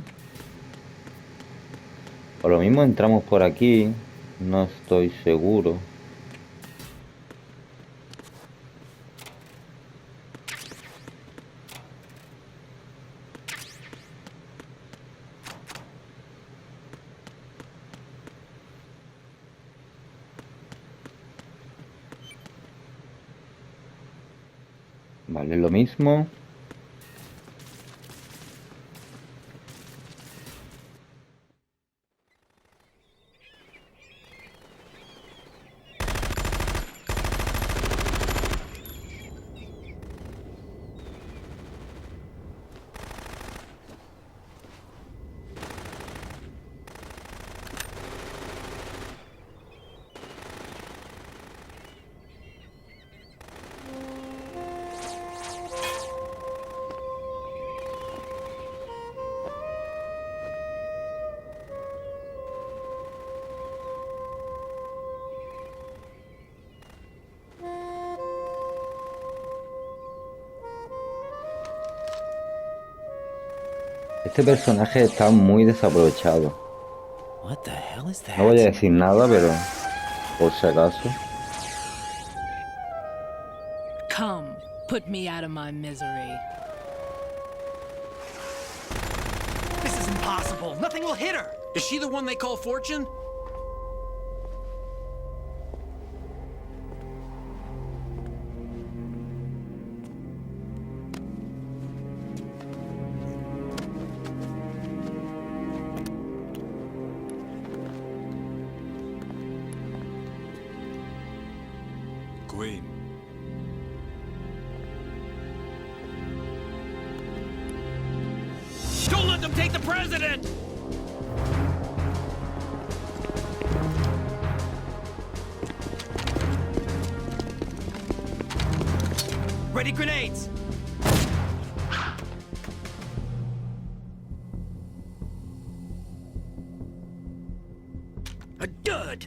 O lo mismo entramos por aquí, no estoy seguro. Vale, lo mismo. Este personaje está muy desaprovechado. No voy a decir nada, pero por si acaso. Come, put me out of my misery. This is impossible. Nothing will hit her. Is she the one they call Fortune? Queen. Don't let them take the president! Ready grenades! A dud!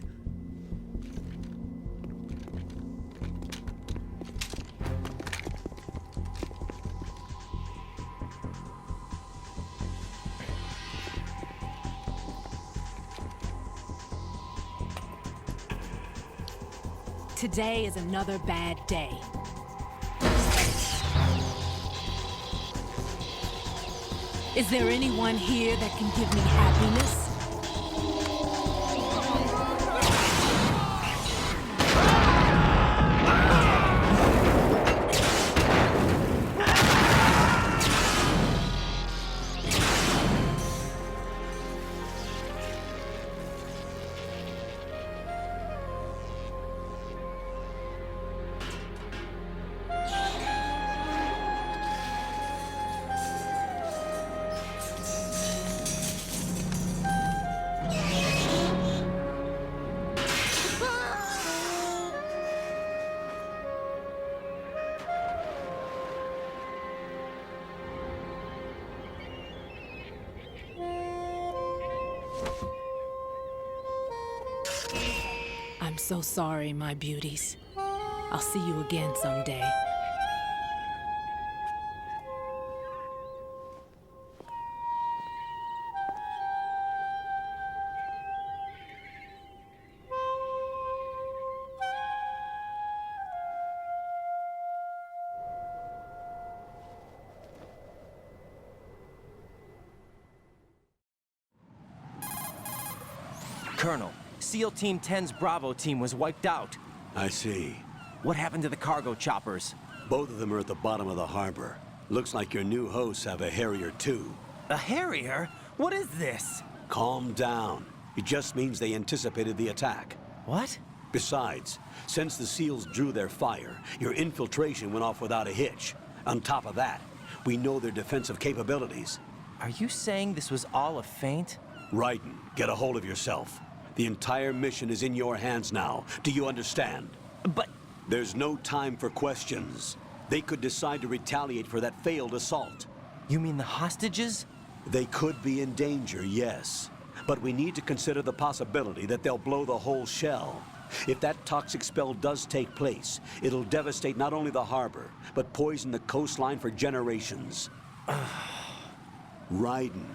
Today is another bad day. Is there anyone here that can give me happiness? I'm so sorry, my beauties. I'll see you again someday. Colonel, SEAL Team 10's Bravo team was wiped out. I see. What happened to the cargo choppers? Both of them are at the bottom of the harbor. Looks like your new hosts have a Harrier too. A Harrier? What is this? Calm down. It just means they anticipated the attack. What? Besides, since the SEALs drew their fire, your infiltration went off without a hitch. On top of that, we know their defensive capabilities. Are you saying this was all a feint? Raiden, get a hold of yourself. The entire mission is in your hands now. Do you understand? But... There's no time for questions. They could decide to retaliate for that failed assault. You mean the hostages? They could be in danger, yes. But we need to consider the possibility that they'll blow the whole shell. If that toxic spell does take place, it'll devastate not only the harbor, but poison the coastline for generations. Raiden,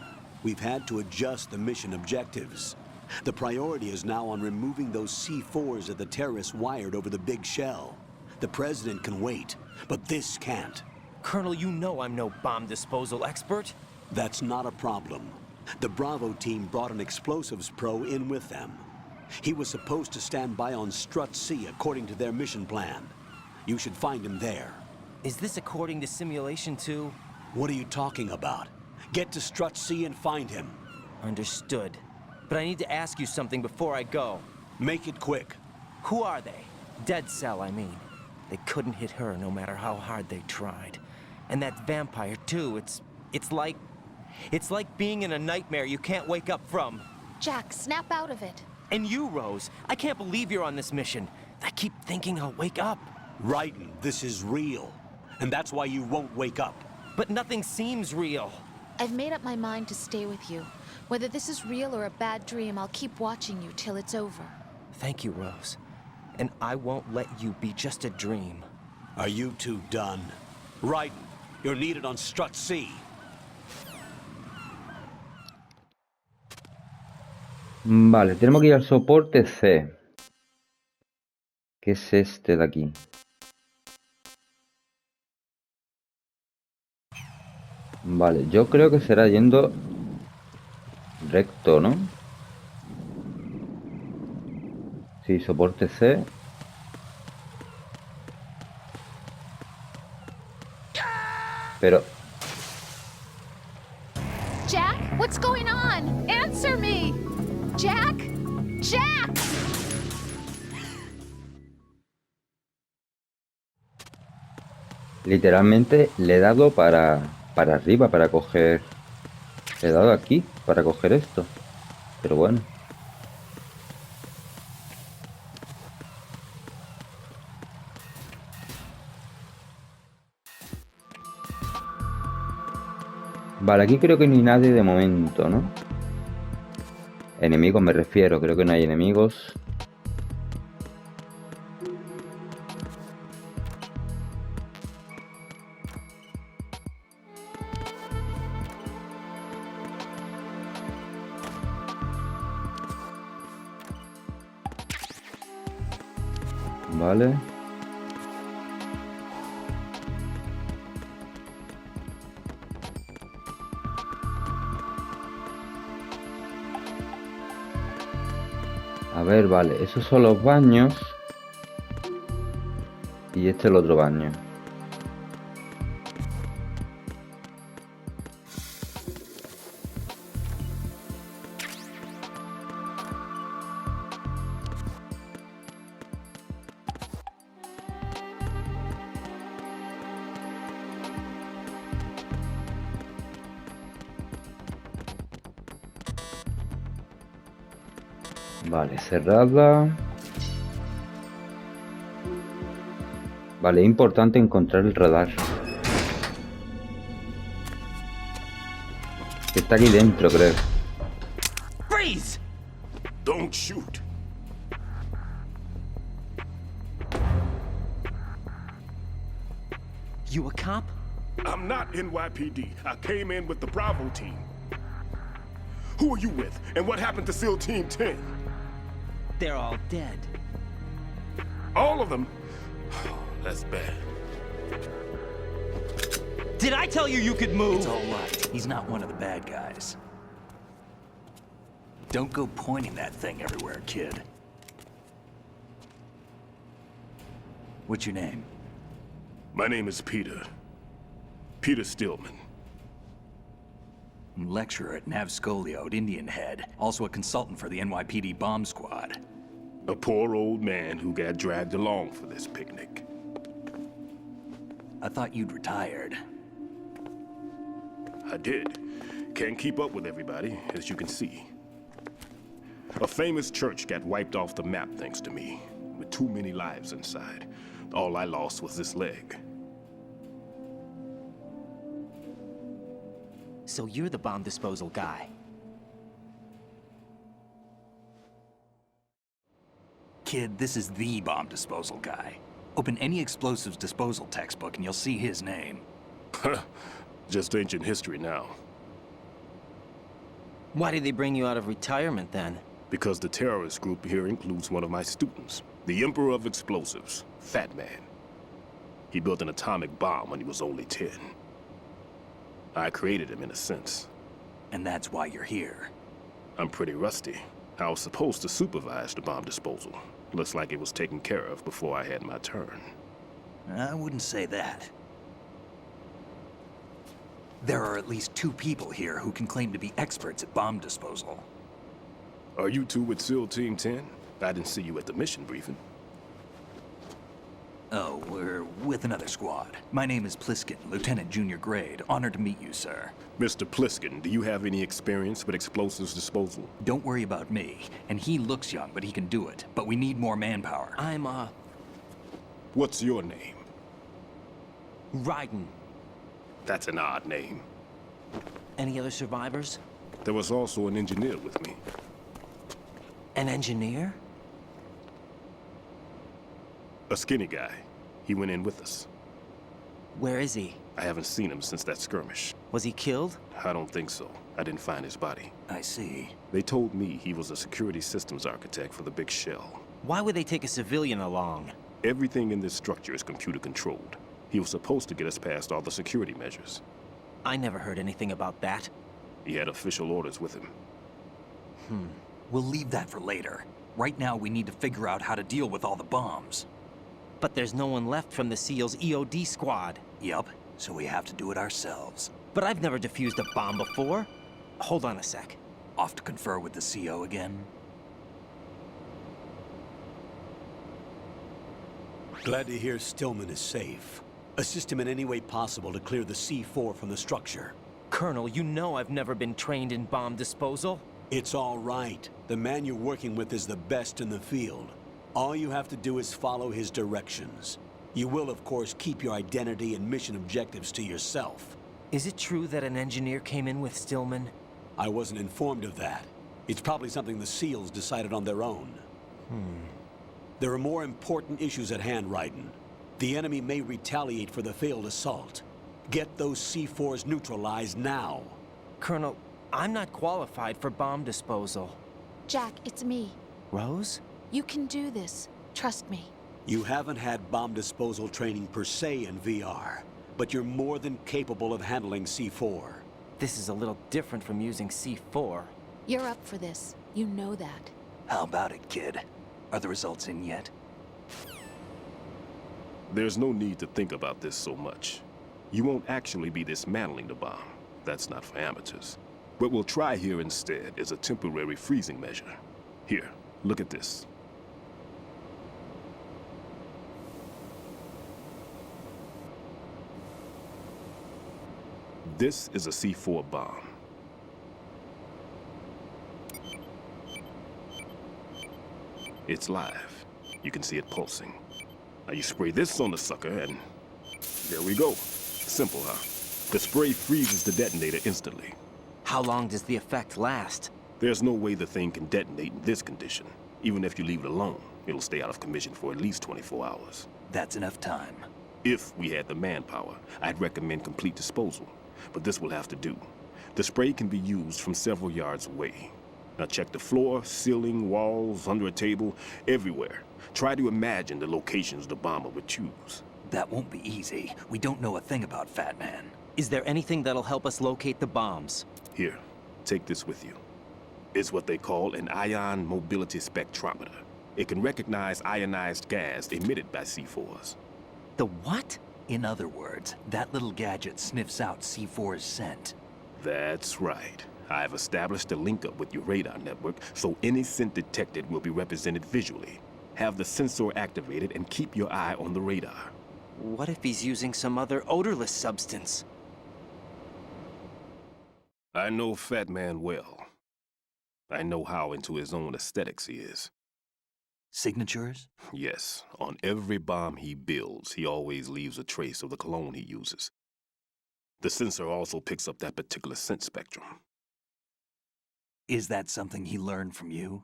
we've had to adjust the mission objectives. The priority is now on removing those C4s that the terrorists wired over the big shell. The President can wait, but this can't. Colonel, you know I'm no bomb disposal expert. That's not a problem. The Bravo team brought an explosives pro in with them. He was supposed to stand by on Strut C according to their mission plan. You should find him there. Is this according to simulation too? What are you talking about? Get to Strut C and find him. Understood. But I need to ask you something before I go. Make it quick. Who are they? Dead Cell, I mean. They couldn't hit her no matter how hard they tried. And that vampire too, it's like being in a nightmare you can't wake up from. Jack, snap out of it. And you, Rose, I can't believe you're on this mission. I keep thinking I'll wake up. Raiden, this is real. And that's why you won't wake up. But nothing seems real. I've made up my mind to stay with you. Whether this is real or a bad dream, I'll keep watching you till it's over. Thank you, Rose. And I won't let you be just a dream. Are you two done? Raiden, you're needed on Strut C. Vale, tenemos que ir al soporte C. ¿Qué es este de aquí? Vale, yo creo que será yendo recto, ¿no? Sí, soporte C. Pero... Jack, what's going on? Answer me! Jack? Jack! Literalmente le he dado para arriba para coger... Le he dado aquí para coger esto. Pero bueno. Vale, aquí creo que no hay nadie de momento, ¿no? Enemigos me refiero, creo que no hay enemigos. Vale. A ver, vale, esos son los baños. Y este es el otro baño. Vale, cerrada. Vale, es importante encontrar el radar. Que está aquí dentro, creo. Freeze! Don't shoot. You a cop? I'm not NYPD. I came in with the Bravo team. Who are you with? And what happened to SEAL Team 10? They're all dead. All of them? Oh, that's bad. Did I tell you you could move? It's all right. He's not one of the bad guys. Don't go pointing that thing everywhere, kid. What's your name? My name is Peter. Peter Stillman. Lecturer at Nav Scolio at Indian Head. Also a consultant for the NYPD bomb squad. A poor old man who got dragged along for this picnic. I thought you'd retired. I did. Can't keep up with everybody, as you can see. A famous church got wiped off the map thanks to me, with too many lives inside. All I lost was this leg. So you're the bomb disposal guy. Kid, this is the bomb disposal guy. Open any explosives disposal textbook and you'll see his name. Just ancient history now. Why did they bring you out of retirement then? Because the terrorist group here includes one of my students, the Emperor of Explosives, Fatman. He built an atomic bomb when he was only 10. I created him in a sense. And that's why you're here. I'm pretty rusty. I was supposed to supervise the bomb disposal. Looks like it was taken care of before I had my turn. I wouldn't say that. There are at least 2 people here who can claim to be experts at bomb disposal. Are you 2 with SEAL Team 10? I didn't see you at the mission briefing. Oh, we're with another squad. My name is Pliskin, Lieutenant Junior Grade. Honored to meet you, sir. Mr. Pliskin, do you have any experience with explosives disposal? Don't worry about me. And he looks young, but he can do it. But we need more manpower. I'm, What's your name? Raiden. That's an odd name. Any other survivors? There was also an engineer with me. An engineer? A skinny guy. He went in with us. Where is he? I haven't seen him since that skirmish. Was he killed? I don't think so. I didn't find his body. I see. They told me he was a security systems architect for the big shell. Why would they take a civilian along? Everything in this structure is computer controlled. He was supposed to get us past all the security measures. I never heard anything about that. He had official orders with him. We'll leave that for later. Right now, we need to figure out how to deal with all the bombs. But there's no one left from the SEAL's EOD squad. Yup, so we have to do it ourselves. But I've never defused a bomb before. Hold on a sec. Off to confer with the CO again? Glad to hear Stillman is safe. Assist him in any way possible to clear the C4 from the structure. Colonel, you know I've never been trained in bomb disposal. It's all right. The man you're working with is the best in the field. All you have to do is follow his directions. You will, of course, keep your identity and mission objectives to yourself. Is it true that an engineer came in with Stillman? I wasn't informed of that. It's probably something the SEALs decided on their own. There are more important issues at hand, Raiden. The enemy may retaliate for the failed assault. Get those C4s neutralized now. Colonel, I'm not qualified for bomb disposal. Jack, it's me. Rose? You can do this. Trust me. You haven't had bomb disposal training per se in VR, but you're more than capable of handling C4. This is a little different from using C4. You're up for this. You know that. How about it, kid? Are the results in yet? There's no need to think about this so much. You won't actually be dismantling the bomb. That's not for amateurs. What we'll try here instead is a temporary freezing measure. Here, look at this. This is a C4 bomb. It's live. You can see it pulsing. Now you spray this on the sucker and there we go. Simple, huh? The spray freezes the detonator instantly. How long does the effect last? There's no way the thing can detonate in this condition. Even if you leave it alone, it'll stay out of commission for at least 24 hours. That's enough time. If we had the manpower, I'd recommend complete disposal. But this will have to do. The spray can be used from several yards away. Now check the floor, ceiling, walls, under a table, everywhere. Try to imagine the locations the bomber would choose. That won't be easy. We don't know a thing about Fatman. Is there anything that'll help us locate the bombs? Here, take this with you. It's what they call an ion mobility spectrometer. It can recognize ionized gas emitted by C4s. The what? In other words, that little gadget sniffs out C4's scent. That's right. I have established a link-up with your radar network, so any scent detected will be represented visually. Have the sensor activated and keep your eye on the radar. What if he's using some other odorless substance? I know Fatman well. I know how into his own aesthetics he is. Signatures? Yes, on every bomb he builds, he always leaves a trace of the cologne he uses. The sensor also picks up that particular scent spectrum. Is that something he learned from you?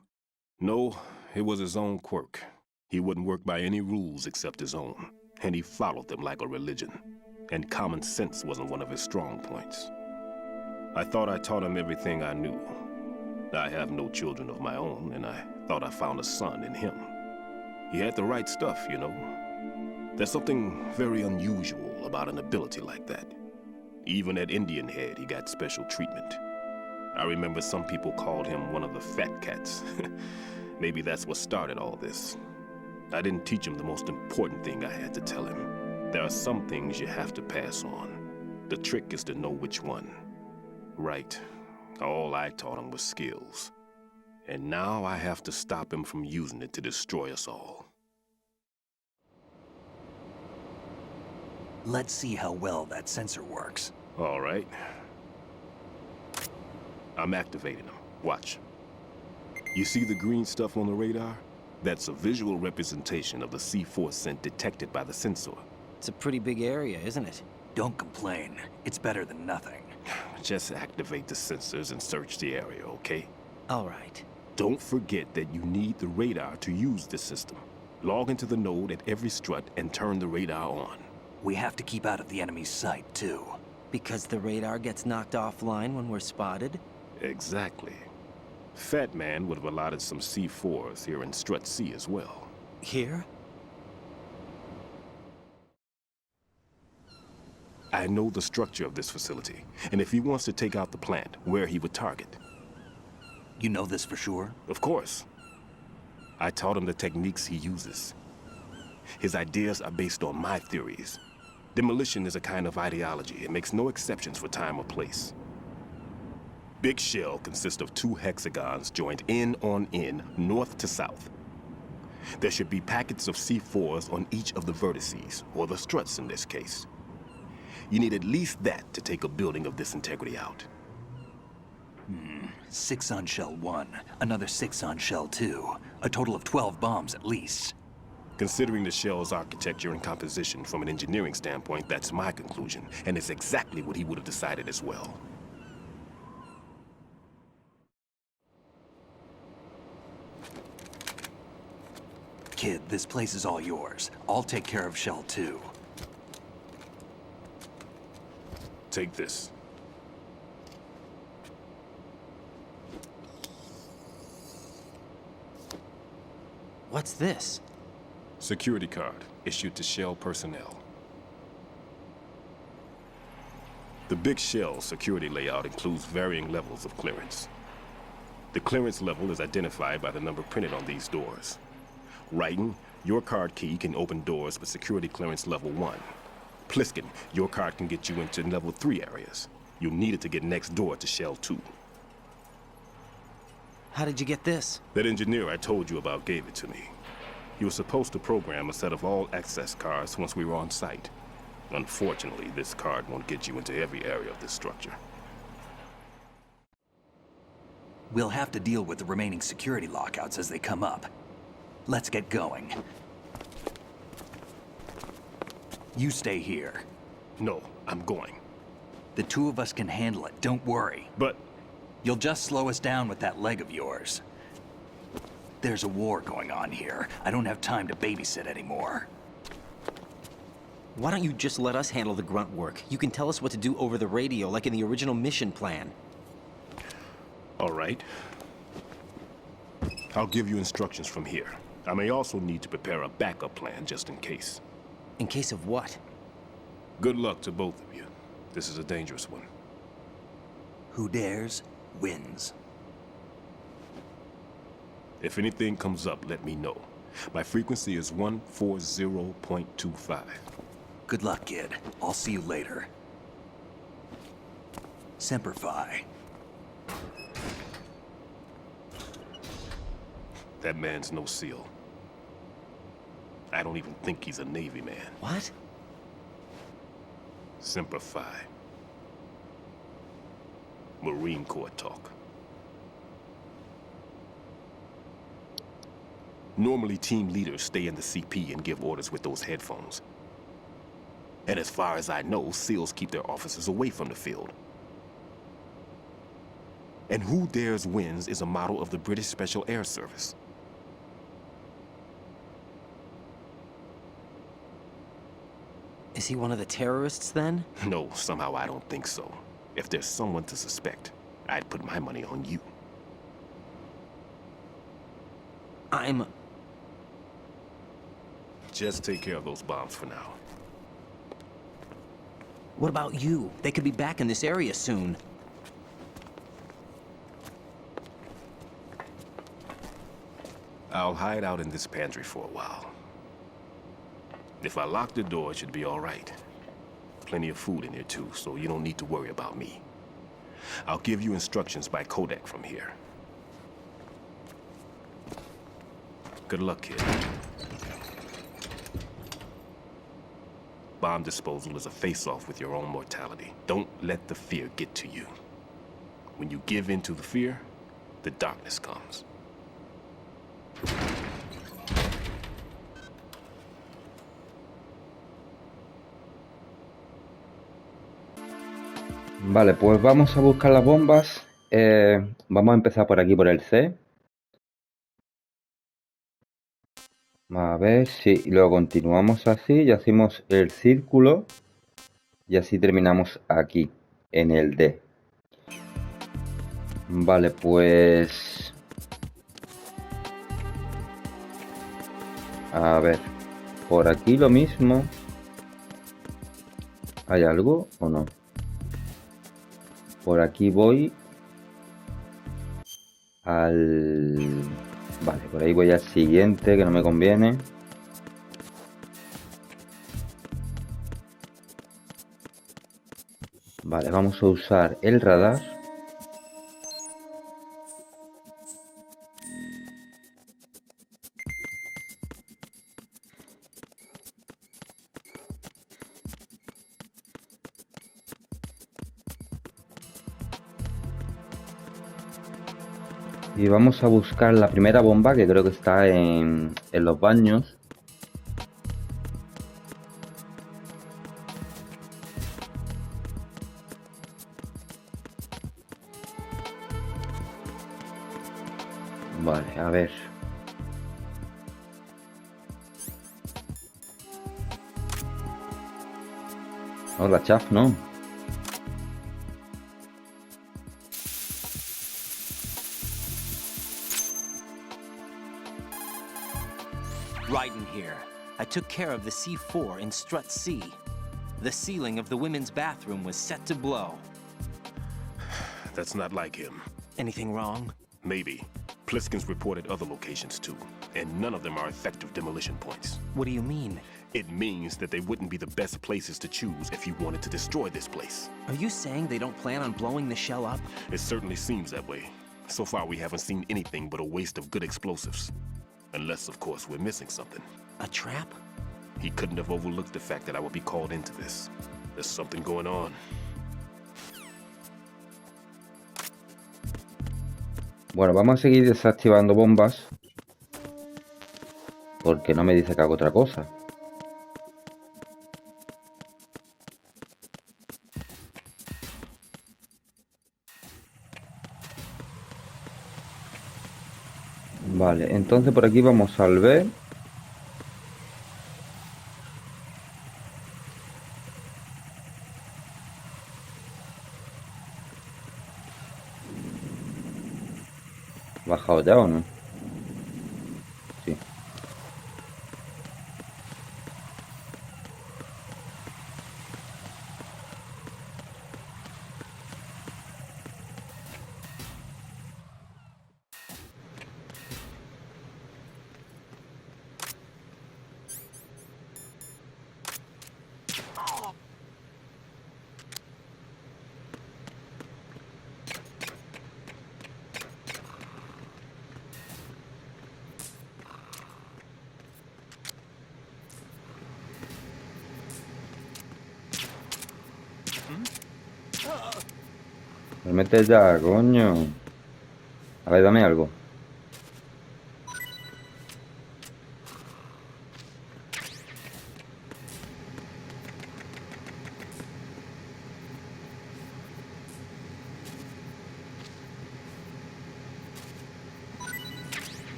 No, it was his own quirk. He wouldn't work by any rules except his own, and he followed them like a religion. And common sense wasn't one of his strong points. I thought I taught him everything I knew. I have no children of my own, and I thought I found a son in him. He had the right stuff, you know. There's something very unusual about an ability like that. Even at Indian Head, he got special treatment. I remember some people called him one of the fat cats. Maybe that's what started all this. I didn't teach him the most important thing I had to tell him. There are some things you have to pass on. The trick is to know which one. Right. All I taught him was skills. And now I have to stop him from using it to destroy us all. Let's see how well that sensor works. All right. I'm activating him. Watch. You see the green stuff on the radar? That's a visual representation of the C4 scent detected by the sensor. It's a pretty big area, isn't it? Don't complain. It's better than nothing. Just activate the sensors and search the area, okay? All right. Don't forget that you need the radar to use the system. Log into the node at every strut and turn the radar on. We have to keep out of the enemy's sight, too. Because the radar gets knocked offline when we're spotted? Exactly. Fatman would have allotted some C4s here in Strut C as well. Here? I know the structure of this facility, and if he wants to take out the plant, where he would target. You know this for sure? Of course. I taught him the techniques he uses. His ideas are based on my theories. Demolition is a kind of ideology. It makes no exceptions for time or place. Big Shell consists of 2 hexagons joined end on end, north to south. There should be packets of C4s on each of the vertices, or the struts in this case. You need at least that to take a building of this integrity out. 6 on Shell 1, another 6 on Shell 2. A total of 12 bombs at least. Considering the shell's architecture and composition from an engineering standpoint, that's my conclusion, and it's exactly what he would have decided as well. Kid, this place is all yours. I'll take care of Shell 2. Take this. What's this? Security card, issued to Shell personnel. The Big Shell security layout includes varying levels of clearance. The clearance level is identified by the number printed on these doors. Writing, your card key can open doors with security clearance level 1. Pliskin, your card can get you into level 3 areas. You'll need it to get next door to Shell 2. How did you get this? That engineer I told you about gave it to me. He was supposed to program a set of all access cards once we were on site. Unfortunately, this card won't get you into every area of this structure. We'll have to deal with the remaining security lockouts as they come up. Let's get going. You stay here. No, I'm going. The 2 of us can handle it, don't worry. But... You'll just slow us down with that leg of yours. There's a war going on here. I don't have time to babysit anymore. Why don't you just let us handle the grunt work? You can tell us what to do over the radio, like in the original mission plan. All right. I'll give you instructions from here. I may also need to prepare a backup plan just in case. In case of what? Good luck to both of you. This is a dangerous one. Who dares, wins. If anything comes up, let me know. My frequency is 140.25. Good luck, kid. I'll see you later. Semper Fi. That man's no SEAL. I don't even think he's a Navy man. What? Semper Fi. Marine Corps talk. Normally, team leaders stay in the CP and give orders with those headphones. And as far as I know, SEALs keep their officers away from the field. And who dares wins is a model of the British Special Air Service. Is he one of the terrorists, then? No, somehow I don't think so. If there's someone to suspect, I'd put my money on you. Just take care of those bombs for now. What about you? They could be back in this area soon. I'll hide out in this pantry for a while. If I lock the door, it should be all right. Plenty of food in here too, so you don't need to worry about me. I'll give you instructions by Kodak from here. Good luck, kid. Bomb disposal is a face-off with your own mortality. Don't let the fear get to you. When you give in to the fear, the darkness comes. Vale, pues vamos a buscar las bombas. Vamos a empezar por aquí, por el C. A ver si luego continuamos así y hacemos el círculo. Y así terminamos aquí, en el D. Vale, pues... A ver, por aquí lo mismo. ¿Hay algo o no? Por aquí voy al... Vale, por ahí voy al siguiente, que no me conviene. Vale, vamos a usar el radar. Y vamos a buscar la primera bomba, que creo que está en los baños. Vale, a ver. No, la chaf no. Ryden here. I took care of the C4 in Strut C. The ceiling of the women's bathroom was set to blow. That's not like him. Anything wrong? Maybe. Pliskin's reported other locations too, and none of them are effective demolition points. What do you mean? It means that they wouldn't be the best places to choose if you wanted to destroy this place. Are you saying they don't plan on blowing the shell up? It certainly seems that way. So far, we haven't seen anything but a waste of good explosives. Unless, of course, we're missing something. A trap? He couldn't have overlooked the fact that I would be called into this. There's something going on. Bueno, vamos a seguir desactivando bombas. Porque no me dice que haga otra cosa. Vale, entonces por aquí vamos al B. ¿Bajado ya o no? Sí. Duérmete ya, coño. A ver, dame algo.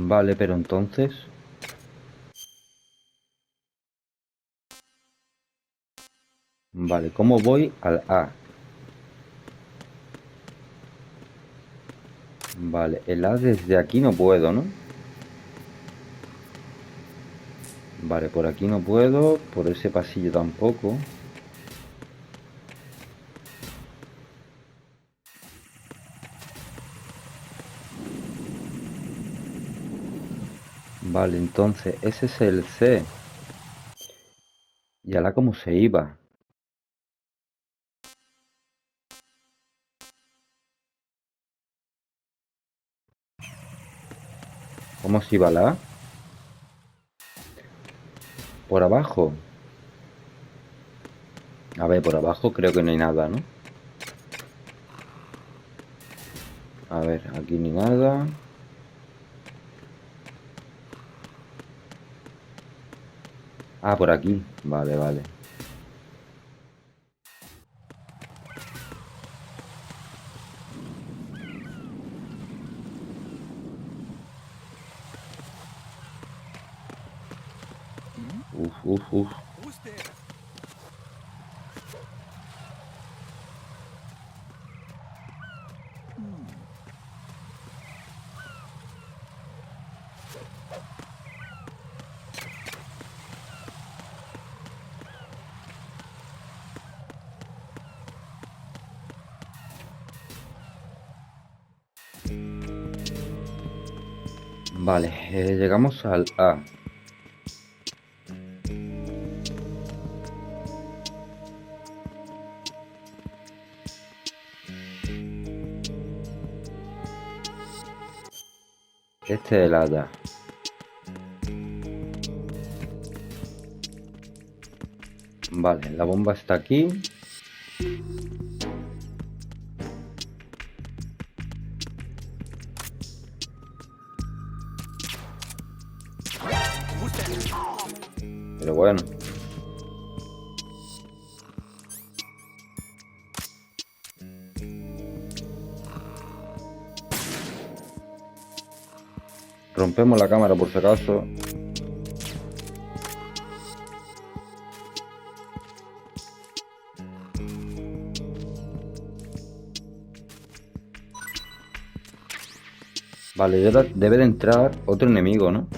Vale, pero entonces... Vale, ¿cómo voy al A? Vale, el A desde aquí no puedo, ¿no? Vale, por aquí no puedo, por ese pasillo tampoco. Vale, entonces ese es el C. ¿Y ahora cómo se iba? ¿Cómo se iba la A? ¿Por abajo? A ver, por abajo creo que no hay nada, ¿no? A ver, aquí ni nada. Ah, por aquí. Vale, vale. Uf. Vale, llegamos al A. Este es el hada. Vale, la bomba está aquí. Pero bueno. Rompemos la cámara por si acaso. Vale, y ahora debe de entrar otro enemigo, ¿no?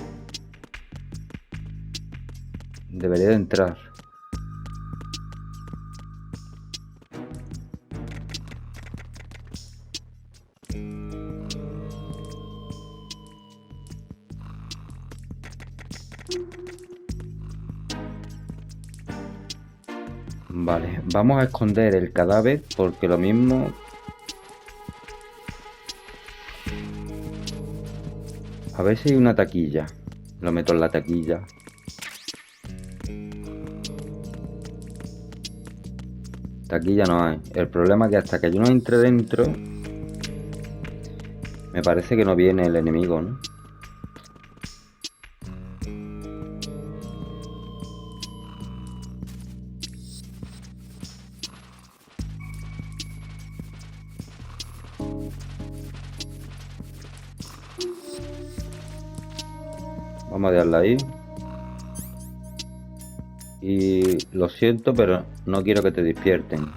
Debería de entrar. Vale, vamos a esconder el cadáver porque lo mismo... A ver si hay una taquilla. Lo meto en la taquilla. Taquilla no hay. El problema es que hasta que yo no entre dentro... Me parece que no viene el enemigo, ¿no? Vamos a dejarla ahí. Y lo siento, pero no quiero que te despierten.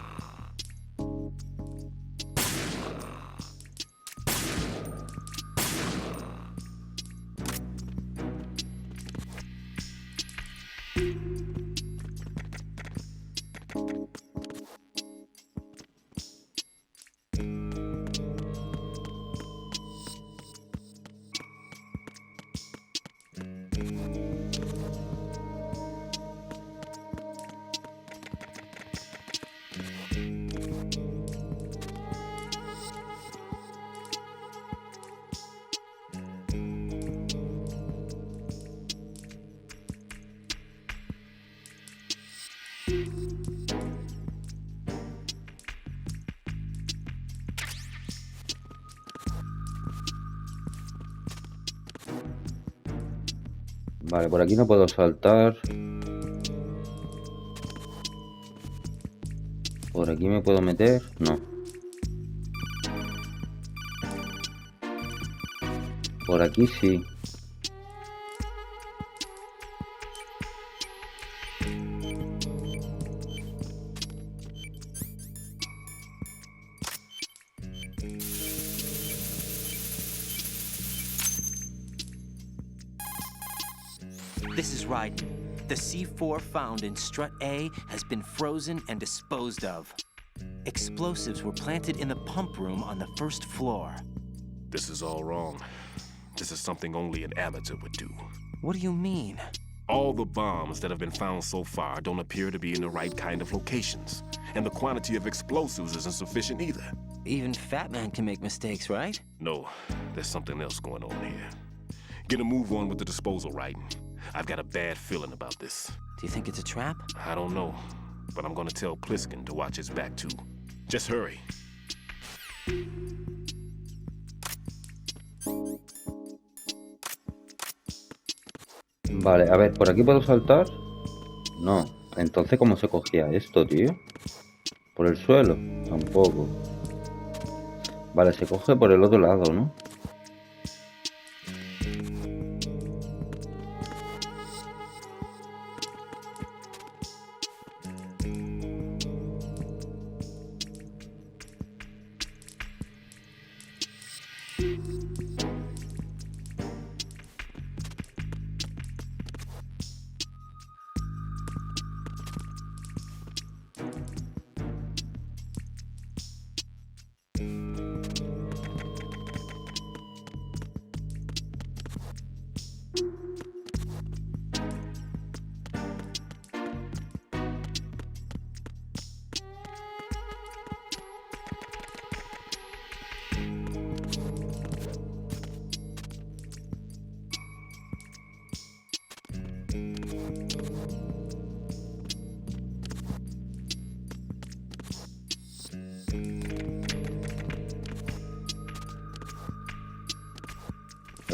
Vale, por aquí no puedo saltar. ¿Por aquí me puedo meter? No. Por aquí sí. This is Raiden. The C4 found in Strut A has been frozen and disposed of. Explosives were planted in the pump room on the first floor. This is all wrong. This is something only an amateur would do. What do you mean? All the bombs that have been found so far don't appear to be in the right kind of locations. And the quantity of explosives isn't sufficient either. Even Fatman can make mistakes, right? No, there's something else going on here. Get a move on with the disposal, Raiden. I've got a bad feeling about this. Do you think it's a trap? I don't know, but I'm gonna tell Pliskin to watch his back too. Just hurry. Vale, a ver, ¿por aquí puedo saltar? No. Entonces, ¿cómo se cogía esto, tío? ¿Por el suelo? Tampoco. Vale, se coge por el otro lado, ¿no?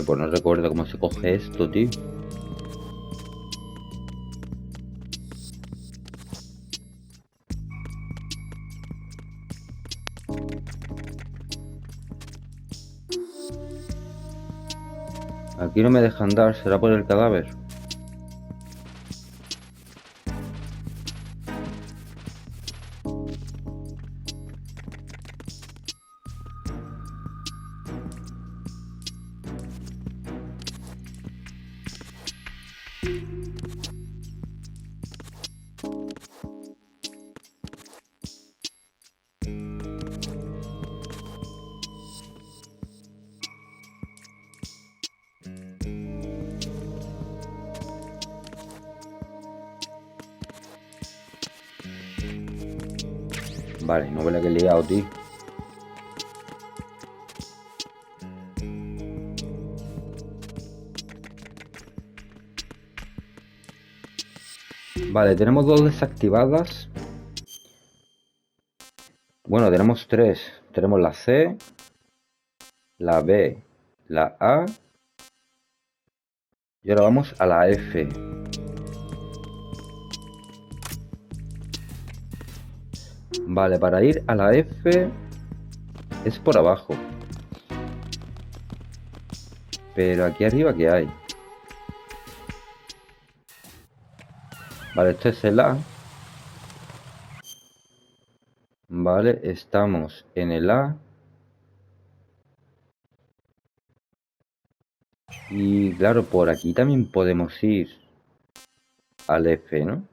Pues no recuerdo cómo se coge esto, tío. Aquí no me deja andar, ¿será por el cadáver? Vale, no ve la que he liado, tío. Vale, tenemos dos desactivadas. Bueno, tenemos tres. Tenemos la C, la B, la A. Y ahora vamos a la F. Vale, para ir a la F es por abajo. Pero aquí arriba, ¿qué hay? Vale, esto es el A. Vale, estamos en el A. Y claro, por aquí también podemos ir al F, ¿no?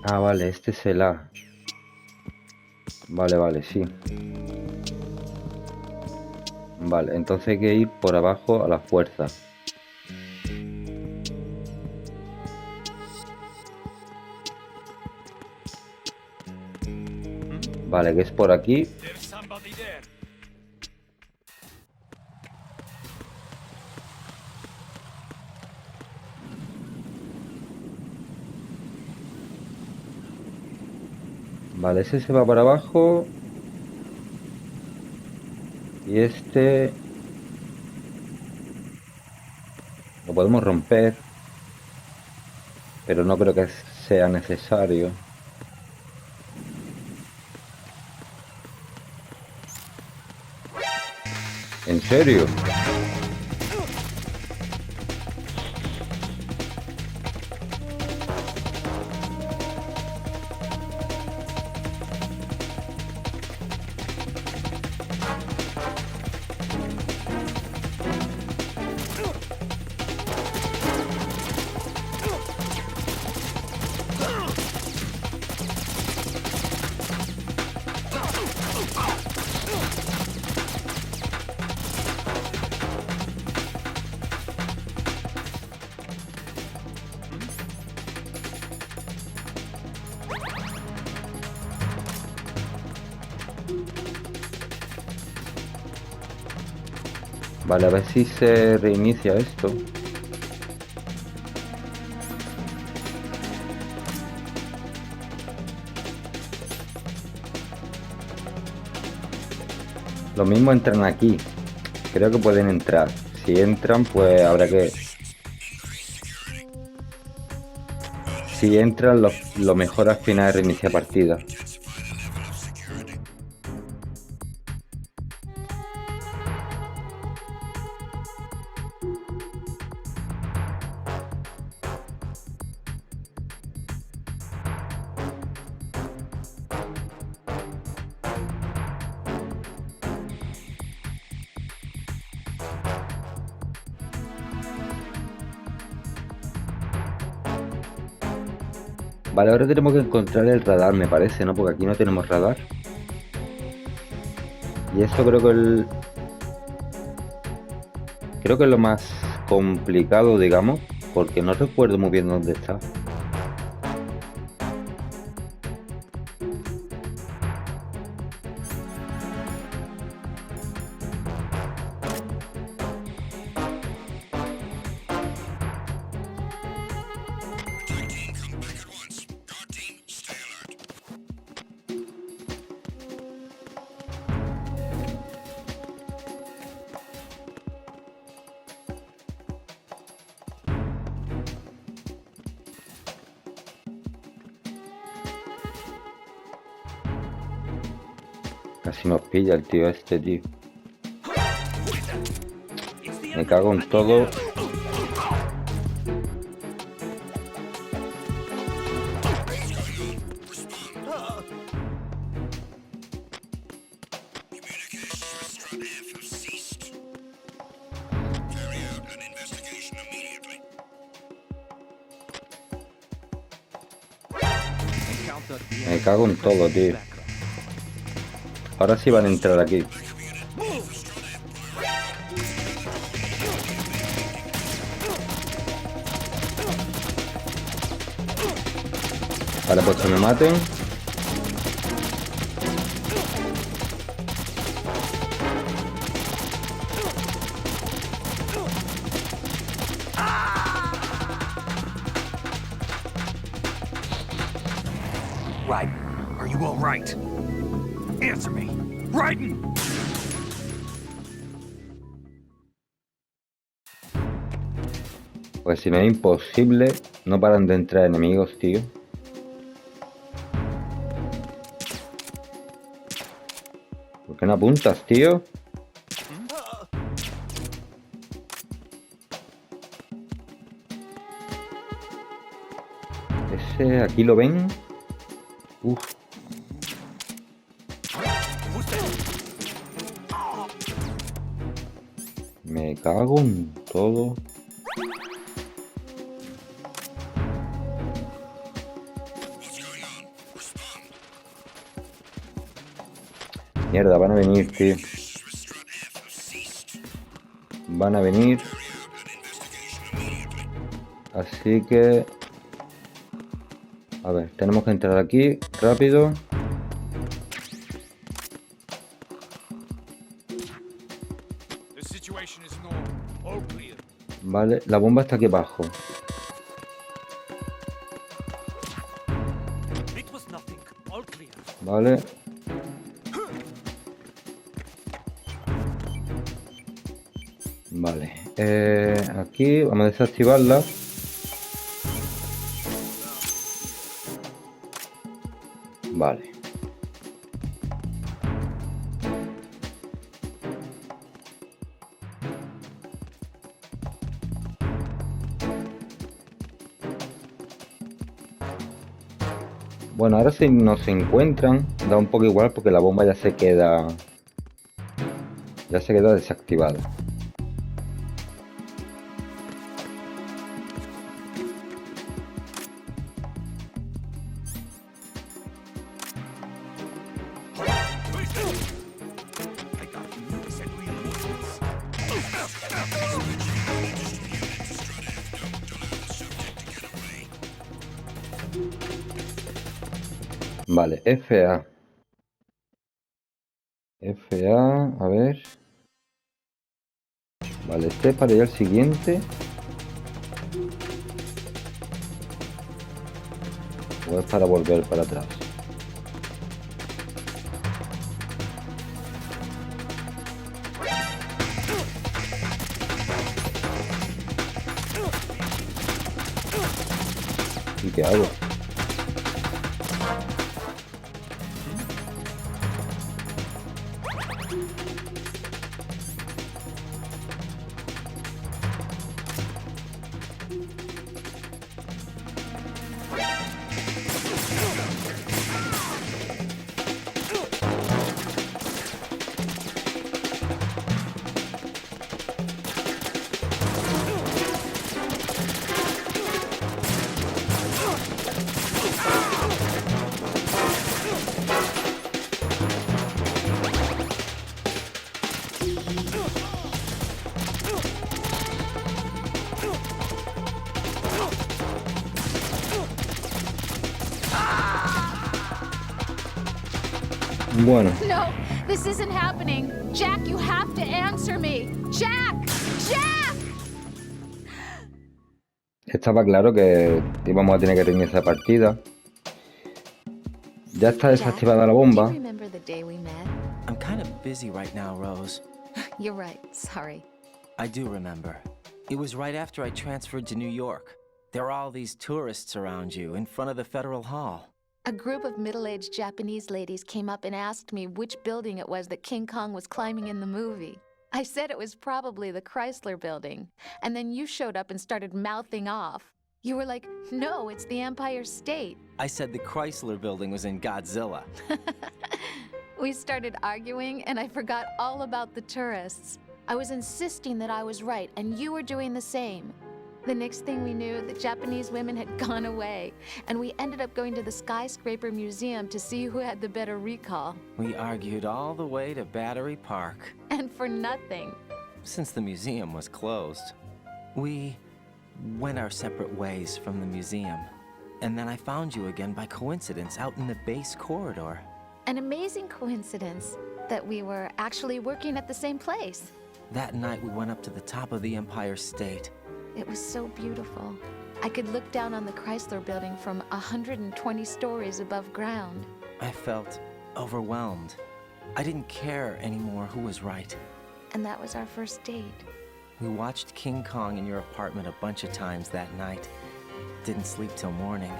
Ah, vale, este es el A. Vale, sí. Vale, entonces hay que ir por abajo a la fuerza. Vale, que es por aquí. Vale, ese se va para abajo. Y este lo podemos romper, pero no creo que sea necesario. ¿En serio? Vale, a ver si se reinicia esto. Lo mismo entran aquí. Creo que pueden entrar. Si entran, pues habrá que... Si entran, lo mejor al final es reiniciar partida. Vale, ahora tenemos que encontrar el radar, me parece, ¿no? Porque aquí no tenemos radar. Y eso creo que es lo más complicado, digamos, porque no recuerdo muy bien dónde está. Casi nos pilla el tío este, tío. Me cago en todo. Me cago en todo, tío. Ahora sí van a entrar aquí. Vale, pues que me maten. Right. Are you all right? Answer me. Raiden! Pues si no es imposible, no paran de entrar enemigos, tío. ¿Por qué no apuntas, tío? Ese, aquí lo ven. Uf. Me cago en todo. Mierda, van a venir, tío. Van a venir. Así que... A ver, tenemos que entrar aquí, rápido. Vale, la bomba está aquí abajo. Vale. Vale. Aquí vamos a desactivarla. Vale. Bueno, ahora si nos encuentran, da un poco igual porque la bomba ya se queda desactivada. Vale, FA. A ver. Vale, este para ir al siguiente. O es para volver para atrás. ¿Y qué hago? Bueno. No, this isn't happening. Jack, you have to answer me. Jack! Jack! Estaba claro que íbamos a tener que reiniciar esa partida. Ya está desactivada la bomba. I'm kind of busy right now, Rose. You're right. Sorry. I do remember. It was right after I transferred to New York. There are all these tourists around you in front of the Federal Hall. A group of middle-aged Japanese ladies came up and asked me which building it was that King Kong was climbing in the movie. I said it was probably the Chrysler Building. And then you showed up and started mouthing off. You were like, no, it's the Empire State. I said the Chrysler Building was in Godzilla. We started arguing, and I forgot all about the tourists. I was insisting that I was right, and you were doing the same. The next thing we knew, the Japanese women had gone away, and we ended up going to the Skyscraper Museum to see who had the better recall. We argued all the way to Battery Park. And for nothing. Since the museum was closed, we went our separate ways from the museum. And then I found you again by coincidence out in the base corridor. An amazing coincidence that we were actually working at the same place. That night we went up to the top of the Empire State. It was so beautiful. I could look down on the Chrysler Building from 120 stories above ground. I felt overwhelmed. I didn't care anymore who was right. And that was our first date. We watched King Kong in your apartment a bunch of times that night. Didn't sleep till morning.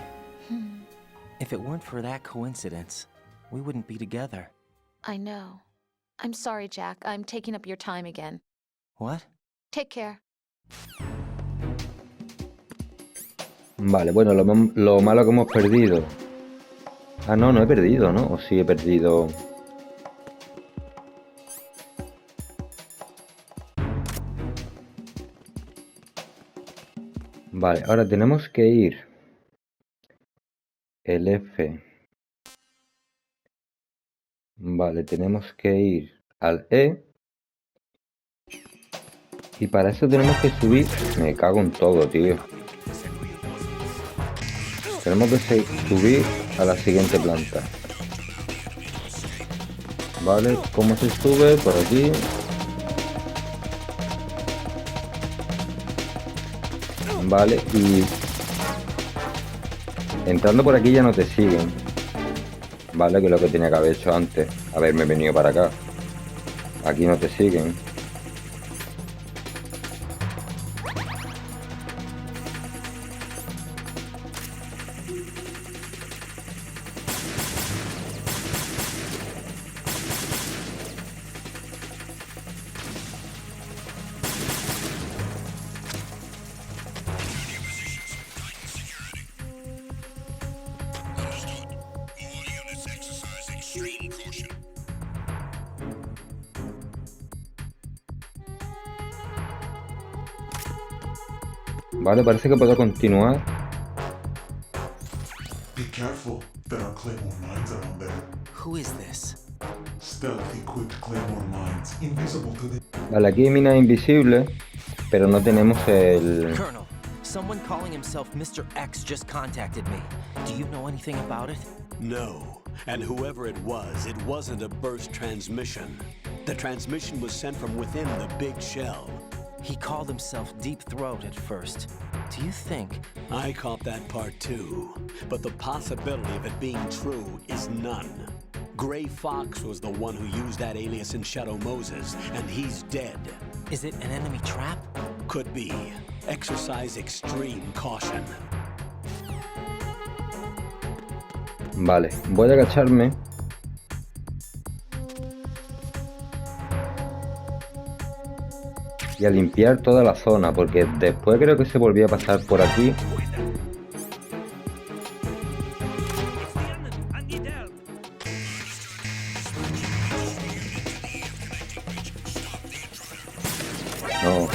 If it weren't for that coincidence, we wouldn't be together. I know. I'm sorry, Jack. I'm taking up your time again. What? Take care. Vale, bueno, lo malo que hemos perdido. Ah, no, no he perdido, ¿no? O sí he perdido. Vale, ahora tenemos que ir. El F. Vale, tenemos que ir al E. Y para eso tenemos que subir... Me cago en todo, tío. Tenemos que subir a la siguiente planta. Vale, ¿cómo se sube? Por aquí. Vale, y... entrando por aquí ya no te siguen. Vale, que es lo que tenía que haber hecho antes. Haberme venido para acá. Aquí no te siguen. Vale, parece que puedo continuar. Be careful. There are claymore mines around there. Who is this? Stealth-equipped claymore mines, invisible to the... Vale, aquí hay minas invisibles, pero no tenemos el... Colonel, someone calling himself Mr. X just contacted me. Do you know anything about it? No. And whoever it wasn't a burst transmission. The transmission was sent from within the big shell. He called himself Deep Throat at first. Do you think... I caught that part too. But the possibility of it being true is none. Gray Fox was the one who used that alias in Shadow Moses, and he's dead. Is it an enemy trap? Could be. Exercise extreme caution. Vale, voy a agacharme. Y a limpiar toda la zona, porque después creo que se volvió a pasar por aquí. No.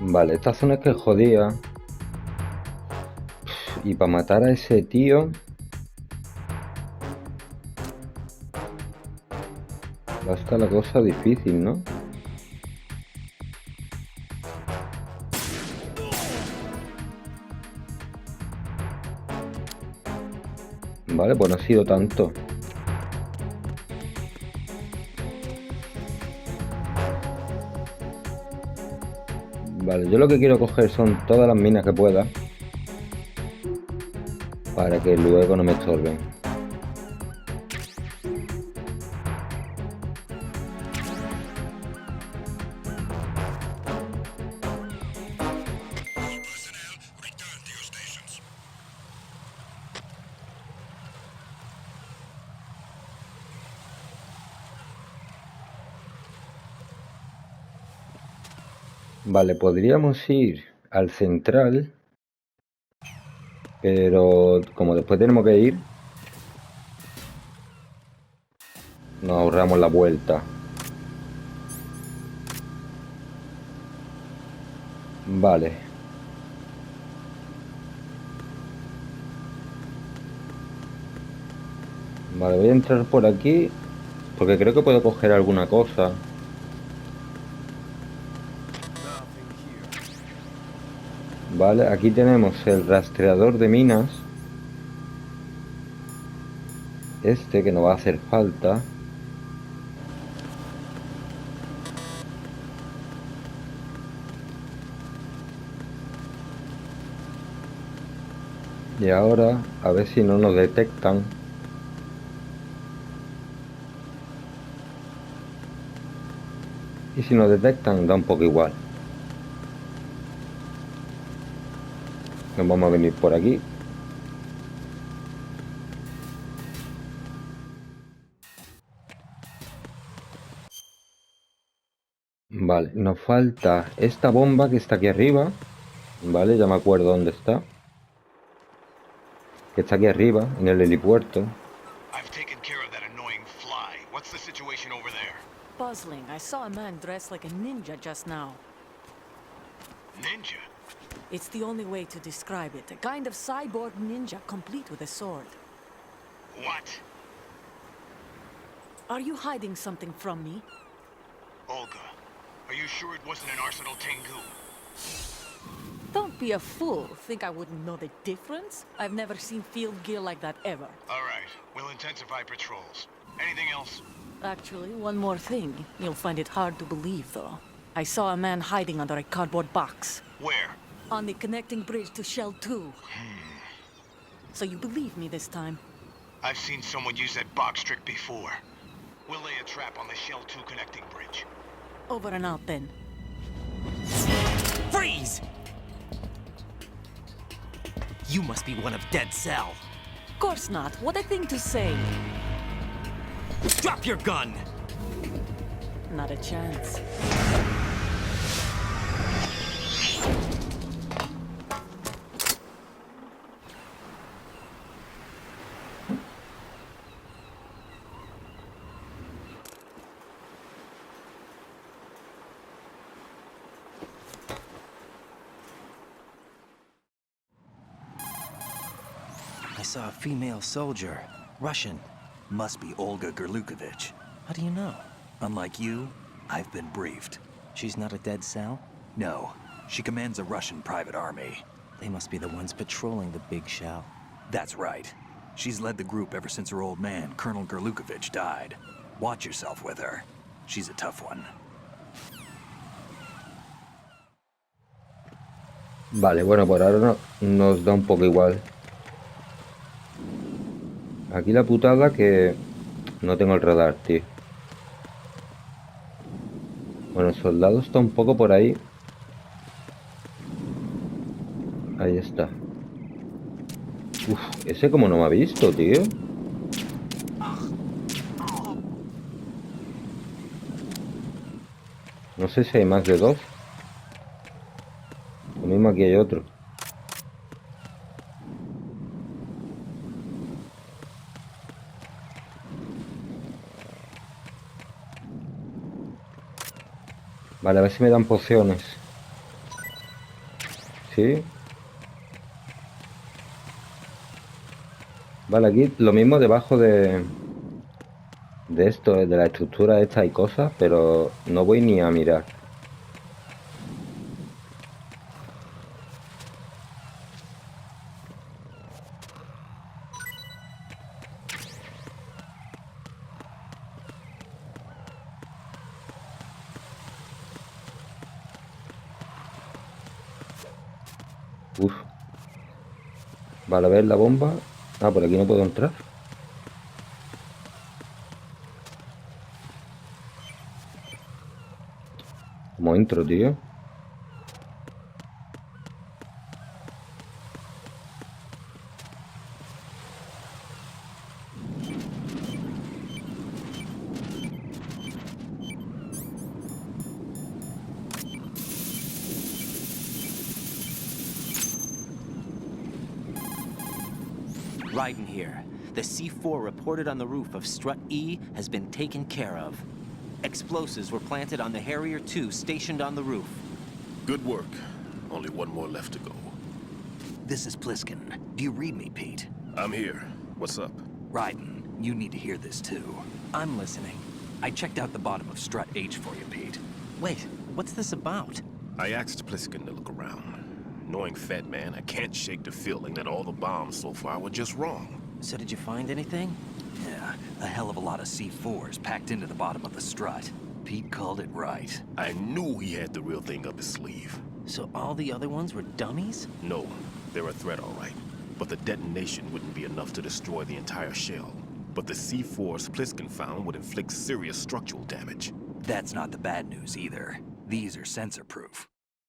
Vale, esta zona es que jodía. Y para matar a ese tío va a estar la cosa difícil, ¿no? Vale, pues no ha sido tanto. Vale, yo lo que quiero coger son todas las minas que pueda para que luego no me estorben. Vale, podríamos ir al central, pero como después tenemos que ir, nos ahorramos la vuelta. Vale. Vale, voy a entrar por aquí, porque creo que puedo coger alguna cosa. Vale, aquí tenemos el rastreador de minas. Este que nos va a hacer falta. Y ahora, a ver si no nos detectan. Y si nos detectan, da un poco igual. Nos vamos a venir por aquí. Vale, nos falta esta bomba que está aquí arriba. Vale, ya me acuerdo dónde está. Que está aquí arriba, en el helipuerto. I've taken care of that annoying fly. What's the situation over there? Puzzling. I saw a man dressed like a ninja just now. Ninja? It's the only way to describe it. A kind of cyborg ninja, complete with a sword. What? Are you hiding something from me? Olga, are you sure it wasn't an Arsenal Tengu? Don't be a fool. Think I wouldn't know the difference? I've never seen field gear like that ever. All right, we'll intensify patrols. Anything else? Actually, one more thing. You'll find it hard to believe, though. I saw a man hiding under a cardboard box. Where? On the connecting bridge to Shell 2. So you believe me this time? I've seen someone use that box trick before. We'll lay a trap on the Shell 2 connecting bridge. Over and out, then. Freeze! You must be one of Dead Cell. Of course not. What a thing to say. Drop your gun! Not a chance. I saw a female soldier. Russian. Must be Olga Gerlukovich. How do you know? Unlike you, I've been briefed. She's not a Dead Cell? No, she commands a Russian private army. They must be the ones patrolling the big shell. That's right. She's led the group ever since her old man, Colonel Gerlukovich, died. Watch yourself with her. She's a tough one. Vale, bueno, por ahora nos da un poco igual. Aquí la putada que no tengo el radar, tío. Bueno, el soldado está un poco por ahí. Ahí está. Uf, ese como no me ha visto, tío. No sé si hay más de dos. Lo mismo aquí hay otro. Vale, a ver si me dan pociones. ¿Sí? Vale, aquí lo mismo debajo de esto, de la estructura esta hay cosas, pero no voy ni a mirar. Uf. Vale, a ver la bomba. Ah, por aquí no puedo entrar. ¿Cómo entro, tío? Raiden here. The C4 reported on the roof of Strut E has been taken care of. Explosives were planted on the Harrier 2 stationed on the roof. Good work. Only one more left to go. This is Pliskin. Do you read me, Pete? I'm here. What's up? Raiden, you need to hear this too. I'm listening. I checked out the bottom of Strut H for you, Pete. Wait, what's this about? I asked Pliskin to look around. Knowing Fatman, I can't shake the feeling that all the bombs so far were just wrong. So did you find anything? Yeah, a hell of a lot of C4s packed into the bottom of the strut. Pete called it right. I knew he had the real thing up his sleeve. So all the other ones were dummies? No, they're a threat, all right. But the detonation wouldn't be enough to destroy the entire shell. But the C4s Pliskin found would inflict serious structural damage. That's not the bad news either. These are sensor-proof.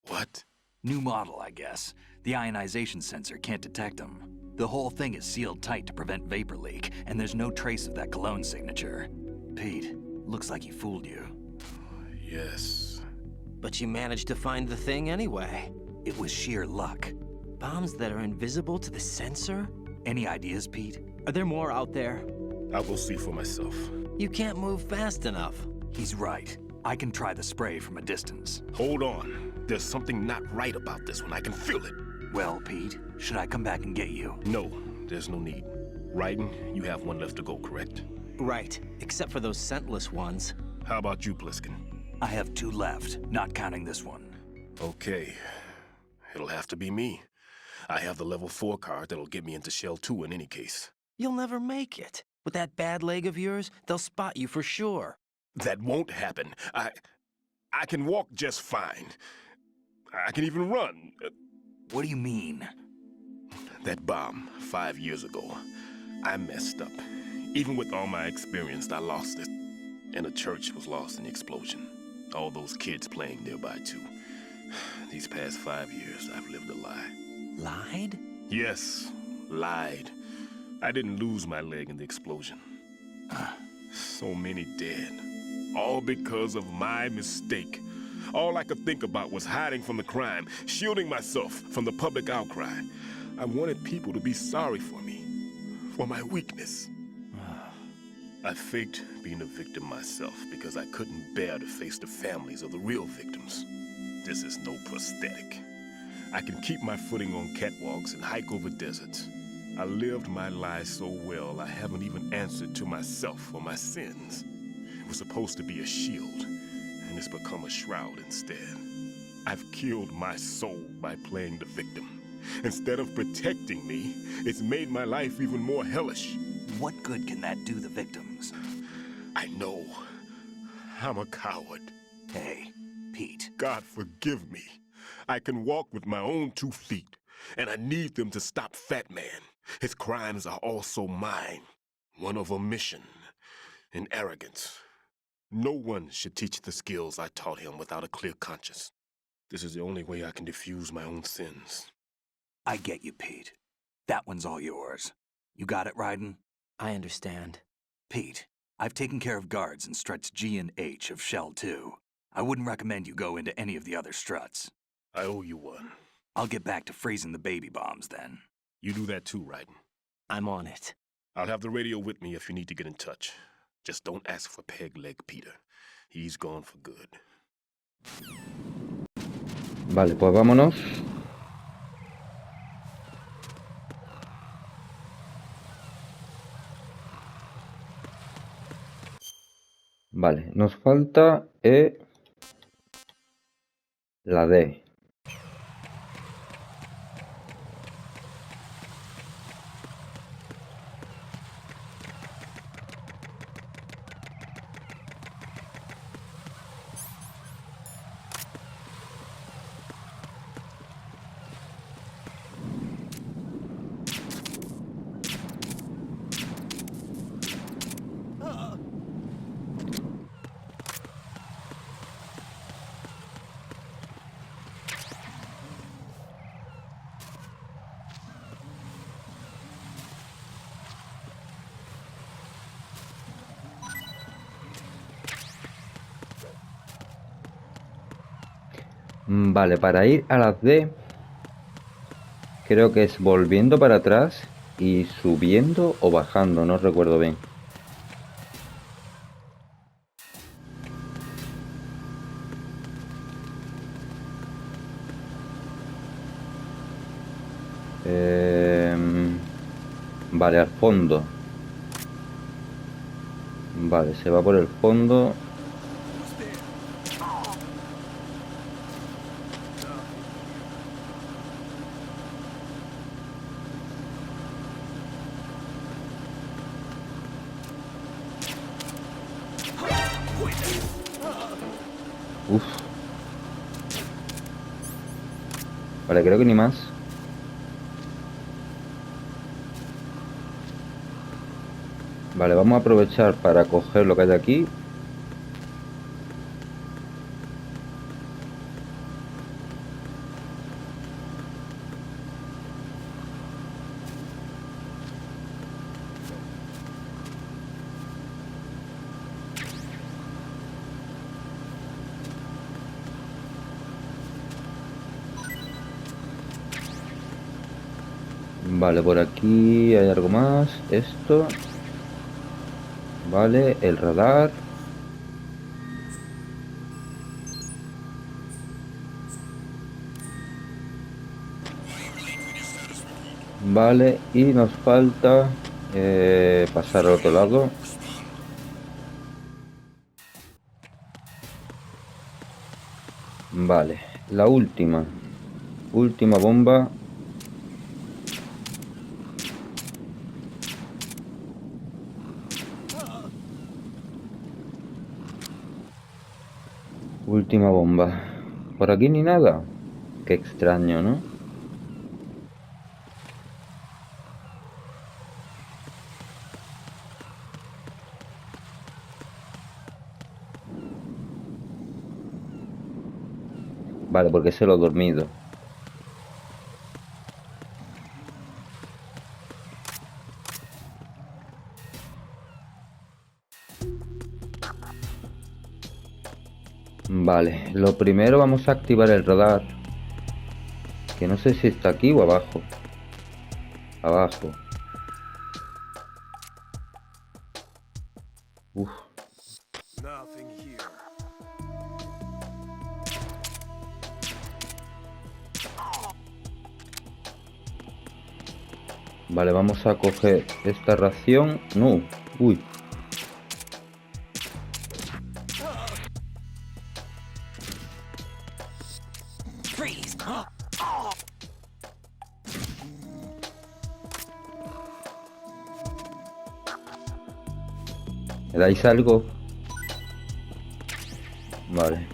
What? New model, I guess. The ionization sensor can't detect them. The whole thing is sealed tight to prevent vapor leak, and there's no trace of that cologne signature. Pete, looks like he fooled you. Yes. But you managed to find the thing anyway. It was sheer luck. Bombs that are invisible to the sensor? Any ideas, Pete? Are there more out there? I'll go see for myself. You can't move fast enough. He's right. I can try the spray from a distance. Hold on. There's something not right about this one. I can feel it. Well, Pete, should I come back and get you? No, there's no need. Raiden, you have one left to go, correct? Right, except for those scentless ones. How about you, Pliskin? I have 2 left, not counting this one. Okay. It'll have to be me. I have the level 4 card that'll get me into Shell 2 in any case. You'll never make it. With that bad leg of yours, they'll spot you for sure. That won't happen. I can walk just fine. I can even run. What do you mean? That bomb 5 years ago. I messed up. Even with all my experience, I lost it. And the church was lost in the explosion. All those kids playing nearby, too. These past 5 years, I've lived a lie. Lied? Yes, lied. I didn't lose my leg in the explosion. So many dead. All because of my mistake. All I could think about was hiding from the crime, shielding myself from the public outcry. I wanted people to be sorry for me, for my weakness. I faked being a victim myself because I couldn't bear to face the families of the real victims. This is no prosthetic. I can keep my footing on catwalks and hike over deserts. I lived my life so well I haven't even answered to myself for my sins. It was supposed to be a shield, and it's become a shroud instead. I've killed my soul by playing the victim. Instead of protecting me, it's made my life even more hellish. What good can that do the victims? I know. I'm a coward. Hey, Pete. God forgive me. I can walk with my own 2 feet, and I need them to stop Fatman. His crimes are also mine. One of omission and arrogance. No one should teach the skills I taught him without a clear conscience. This is the only way I can diffuse my own sins. I get you, Pete. That one's all yours. You got it, Raiden? I understand. Pete, I've taken care of guards in struts G and H of Shell 2. I wouldn't recommend you go into any of the other struts. I owe you one. I'll get back to freezing the baby bombs then. You do that too, Raiden. I'm on it. I'll have the radio with me if you need to get in touch. Just don't ask for Peg Leg Peter. He's gone for good. Vale, pues vámonos. Vale, nos falta la D. Vale, para ir a las D creo que es volviendo para atrás y subiendo o bajando, no recuerdo bien. Vale, al fondo. Vale, se va por el fondo. Uf. Vale, creo que ni más. Vale, vamos a aprovechar para coger lo que hay aquí. Vale, por aquí hay algo más. Esto. Vale, el radar. Vale, y nos falta pasar al otro lado. Vale, la última bomba. Última bomba. Por aquí ni nada. Qué extraño, ¿no? Vale, porque se lo he dormido. Vale, lo primero vamos a activar el radar. Que no sé si está aquí o abajo. Abajo. Uf. Vale, vamos a coger esta ración. No, uy. ¿Me dais algo? Vale.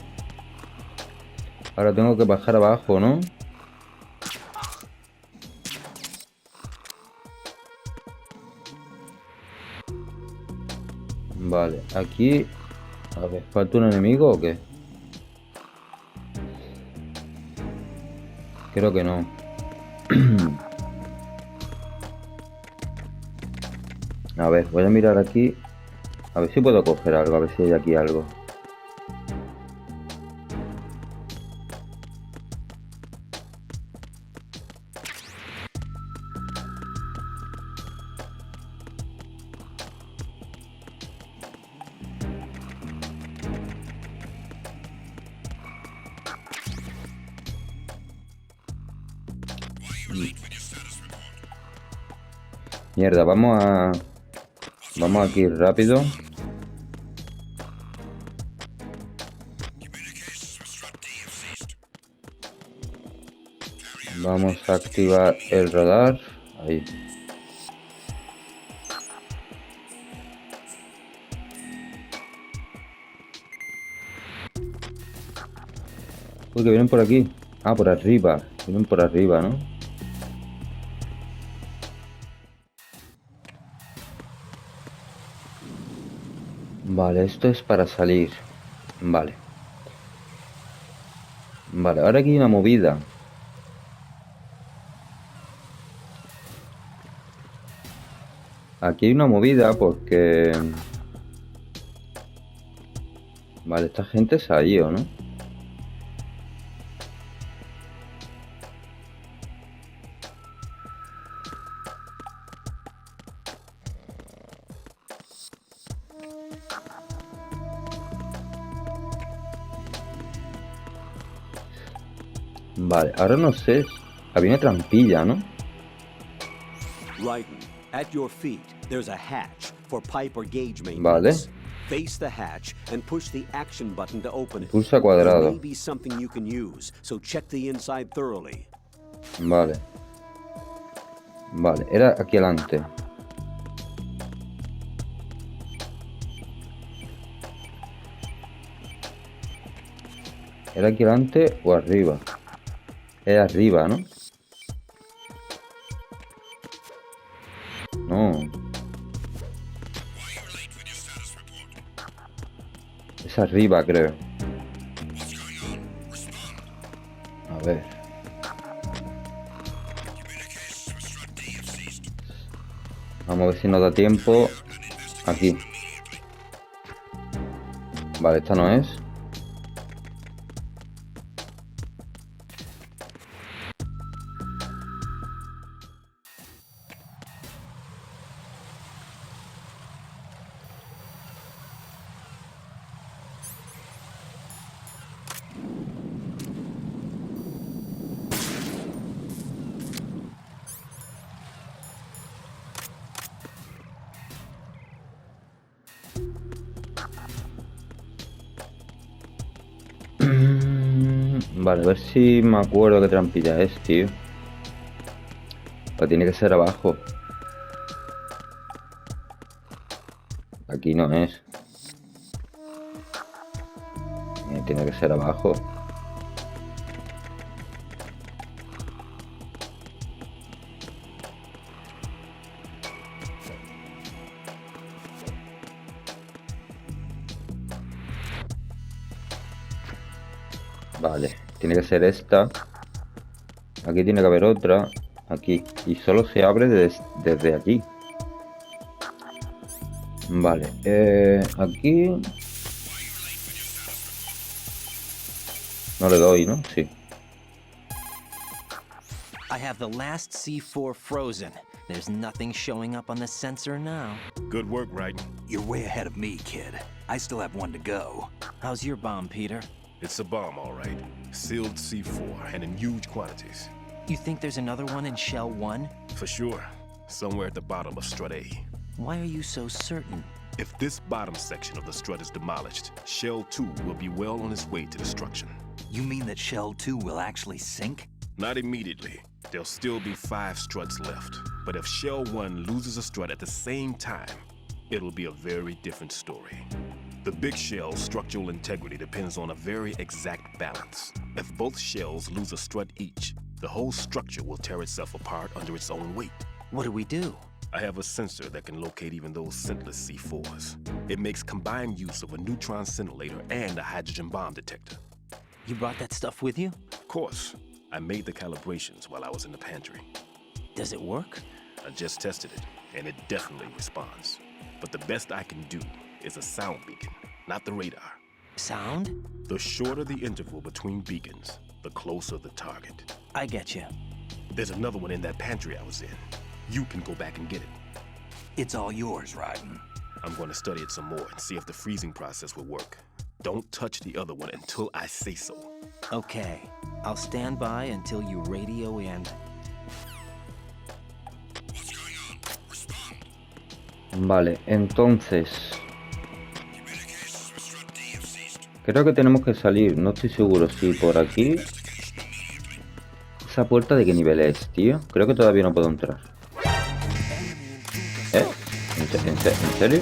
Ahora tengo que bajar abajo, ¿no? Vale, aquí... A ver, ¿falta un enemigo o qué? Creo que no. A ver, voy a mirar aquí. A ver si puedo coger algo, a ver si hay aquí algo. Mierda, vamos aquí rápido. Vamos a activar el radar. Ahí. Uy, que vienen por aquí. Ah, por arriba. Vienen por arriba, ¿no? Vale, esto es para salir. Vale. Vale, ahora aquí hay una movida. Aquí hay una movida porque... Vale, esta gente se ha ido, ¿no? Vale, ahora no sé. Había una trampilla, ¿no? Raiden, at your feet, there's a hatch for pipe or gauge maintenance. Vale. Face the hatch and push the action button to open it. Pulsa cuadrado. There may be something you can use, so check the inside thoroughly. Vale. Vale, era aquí adelante. ¿Era aquí adelante o arriba? Era arriba, ¿no? No. Es arriba, creo. A ver. Vamos a ver si nos da tiempo. Aquí. Vale, esta no es. Vale, a ver si me acuerdo qué trampilla es, tío. Pues tiene que ser abajo. Aquí no es. Tiene que ser abajo. Vale, tiene que ser esta. Aquí tiene que haber otra. Aquí. Y solo se abre desde aquí. Vale, aquí... No le doy, ¿no? Sí. I have the last C4 frozen. There's nothing showing up on the sensor now. Good work, Raiden. You're way ahead of me, kid. I still have one to go. How's your bomb, Peter? It's a bomb, all right. Sealed C4, and in huge quantities. You think there's another one in Shell 1? For sure. Somewhere at the bottom of Strut A. Why are you so certain? If this bottom section of the strut is demolished, Shell 2 will be well on its way to destruction. You mean that Shell 2 will actually sink? Not immediately. There'll still be 5 struts left. But if Shell 1 loses a strut at the same time, it'll be a very different story. The big shell's structural integrity depends on a very exact balance. If both shells lose a strut each, the whole structure will tear itself apart under its own weight. What do we do? I have a sensor that can locate even those scentless C4s. It makes combined use of a neutron scintillator and a hydrogen bomb detector. You brought that stuff with you? Of course. I made the calibrations while I was in the pantry. Does it work? I just tested it, and it definitely responds. But the best I can do is a sound beacon, not the radar. Sound? The shorter the interval between beacons, the closer the target. I get you. There's another one in that pantry I was in. You can go back and get it. It's all yours, Raiden. I'm going to study it some more and see if the freezing process will work. Don't touch the other one until I say so. Okay. I'll stand by until you radio in. Vale, entonces... Creo que tenemos que salir. No estoy seguro si por aquí... ¿Esa puerta de qué nivel es, tío? Creo que todavía no puedo entrar. ¿Eh? ¿En serio?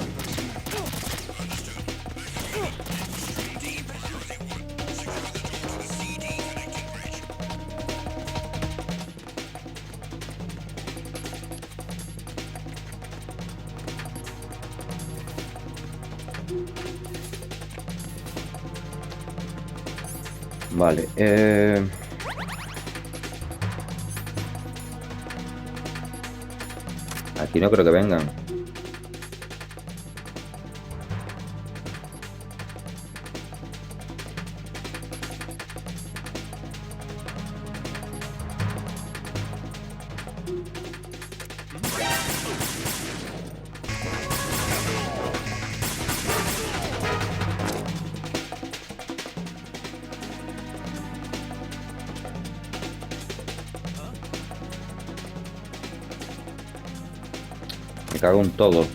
Vale, aquí no creo que vengan. Me cago en todo.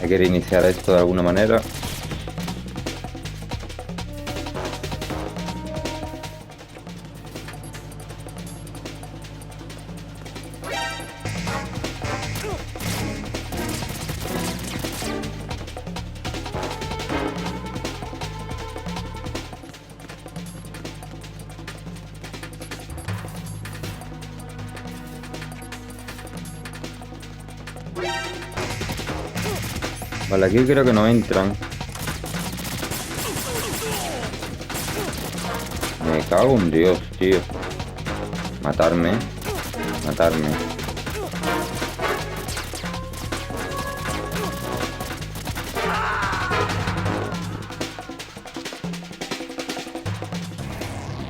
Hay que reiniciar esto de alguna manera. Vale, aquí creo que no entran. Me cago en Dios, tío. Matarme. matarme.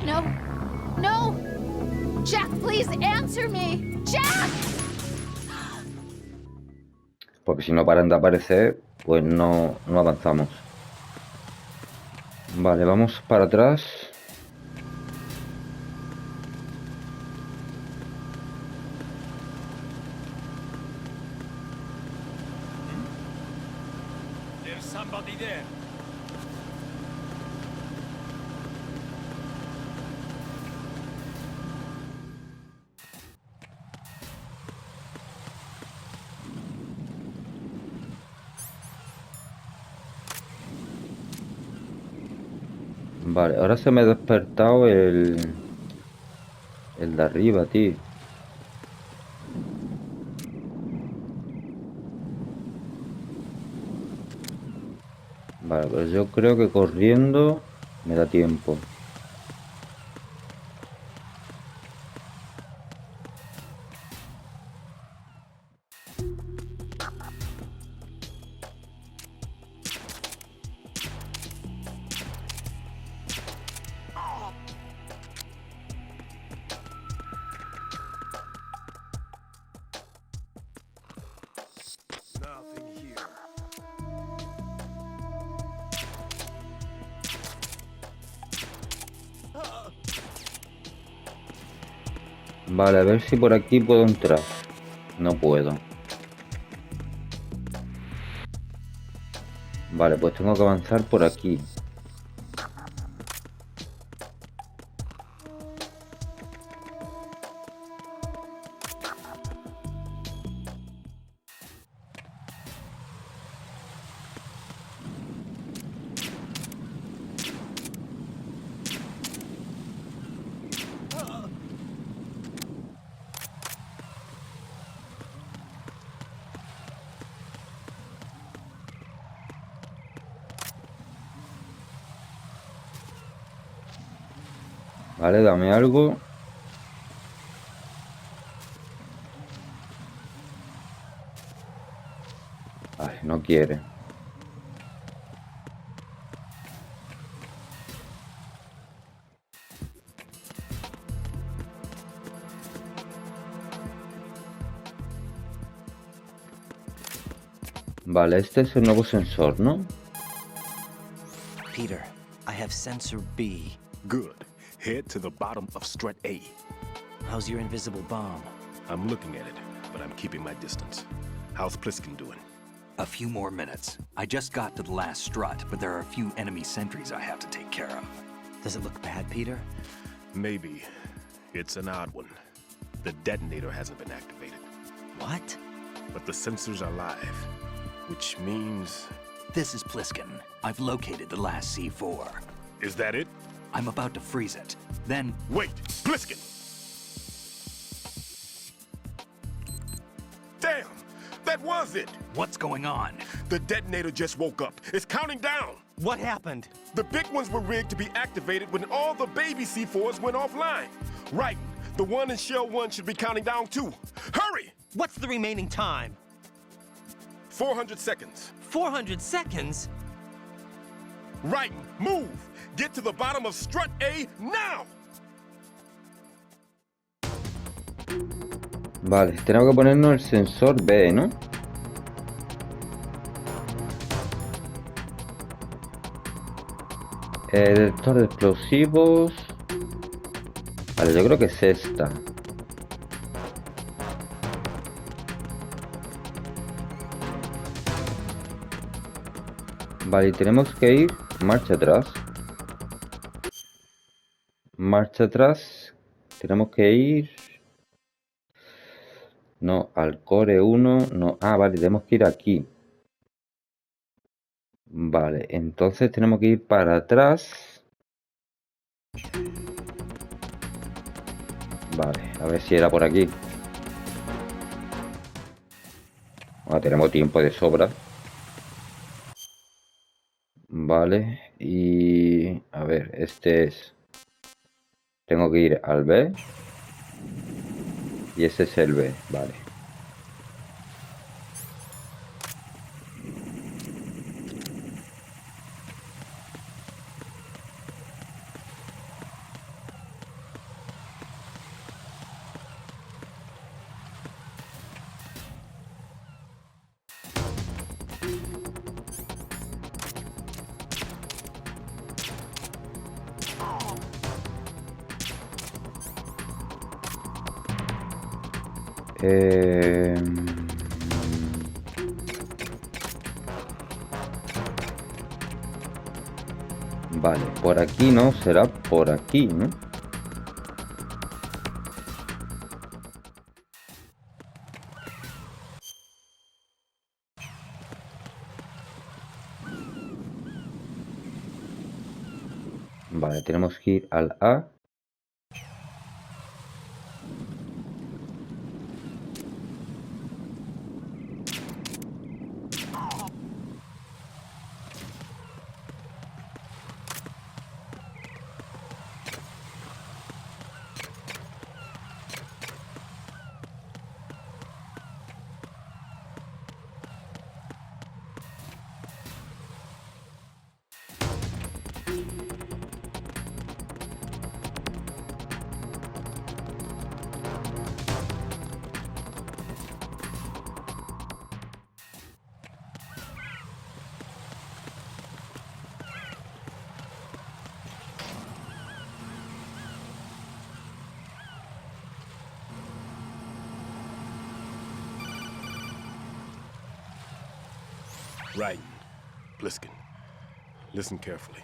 No. No! Jack, please answer me! Jack! Porque si no paran de aparecer, pues no avanzamos. Vale, vamos para atrás. There's somebody there. Vale, ahora se me ha despertado el de arriba, tío. Vale, pues yo creo que corriendo me da tiempo. Vale, a ver si por aquí puedo entrar. No puedo. Vale, pues tengo que avanzar por aquí. Vale, dame algo. Ay, no quiere. Vale, este es el nuevo sensor, ¿no? Peter, I have sensor B. Good. Head to the bottom of strut A. How's your invisible bomb? I'm looking at it, but I'm keeping my distance. How's Pliskin doing? A few more minutes. I just got to the last strut, but there are a few enemy sentries I have to take care of. Does it look bad, Peter? Maybe. It's an odd one. The detonator hasn't been activated. What? But the sensors are live, which means... This is Pliskin. I've located the last C4. Is that it? I'm about to freeze it. Then... Wait! Pliskin! Damn! That was it! What's going on? The detonator just woke up. It's counting down! What happened? The big ones were rigged to be activated when all the baby C4s went offline. Right. The one in Shell 1 should be counting down too. Hurry! What's the remaining time? 400 seconds. 400 seconds? Right. Move! Get to the bottom of strut A now! Vale, tenemos que ponernos el sensor B, ¿no? Detector de explosivos. Vale, yo creo que es esta. Vale, y tenemos que ir marcha atrás. Marcha atrás. Tenemos que ir... No, al core 1, no. Ah, vale, tenemos que ir aquí. Vale, entonces tenemos que ir para atrás. Vale, a ver si era por aquí. Bueno, tenemos tiempo de sobra. Vale, y... A ver, este es... Tengo que ir al B. Y ese es el B, vale. Vale, por aquí no, será por aquí, ¿no? Vale, tenemos que ir al A. Right. Bliskin, listen carefully.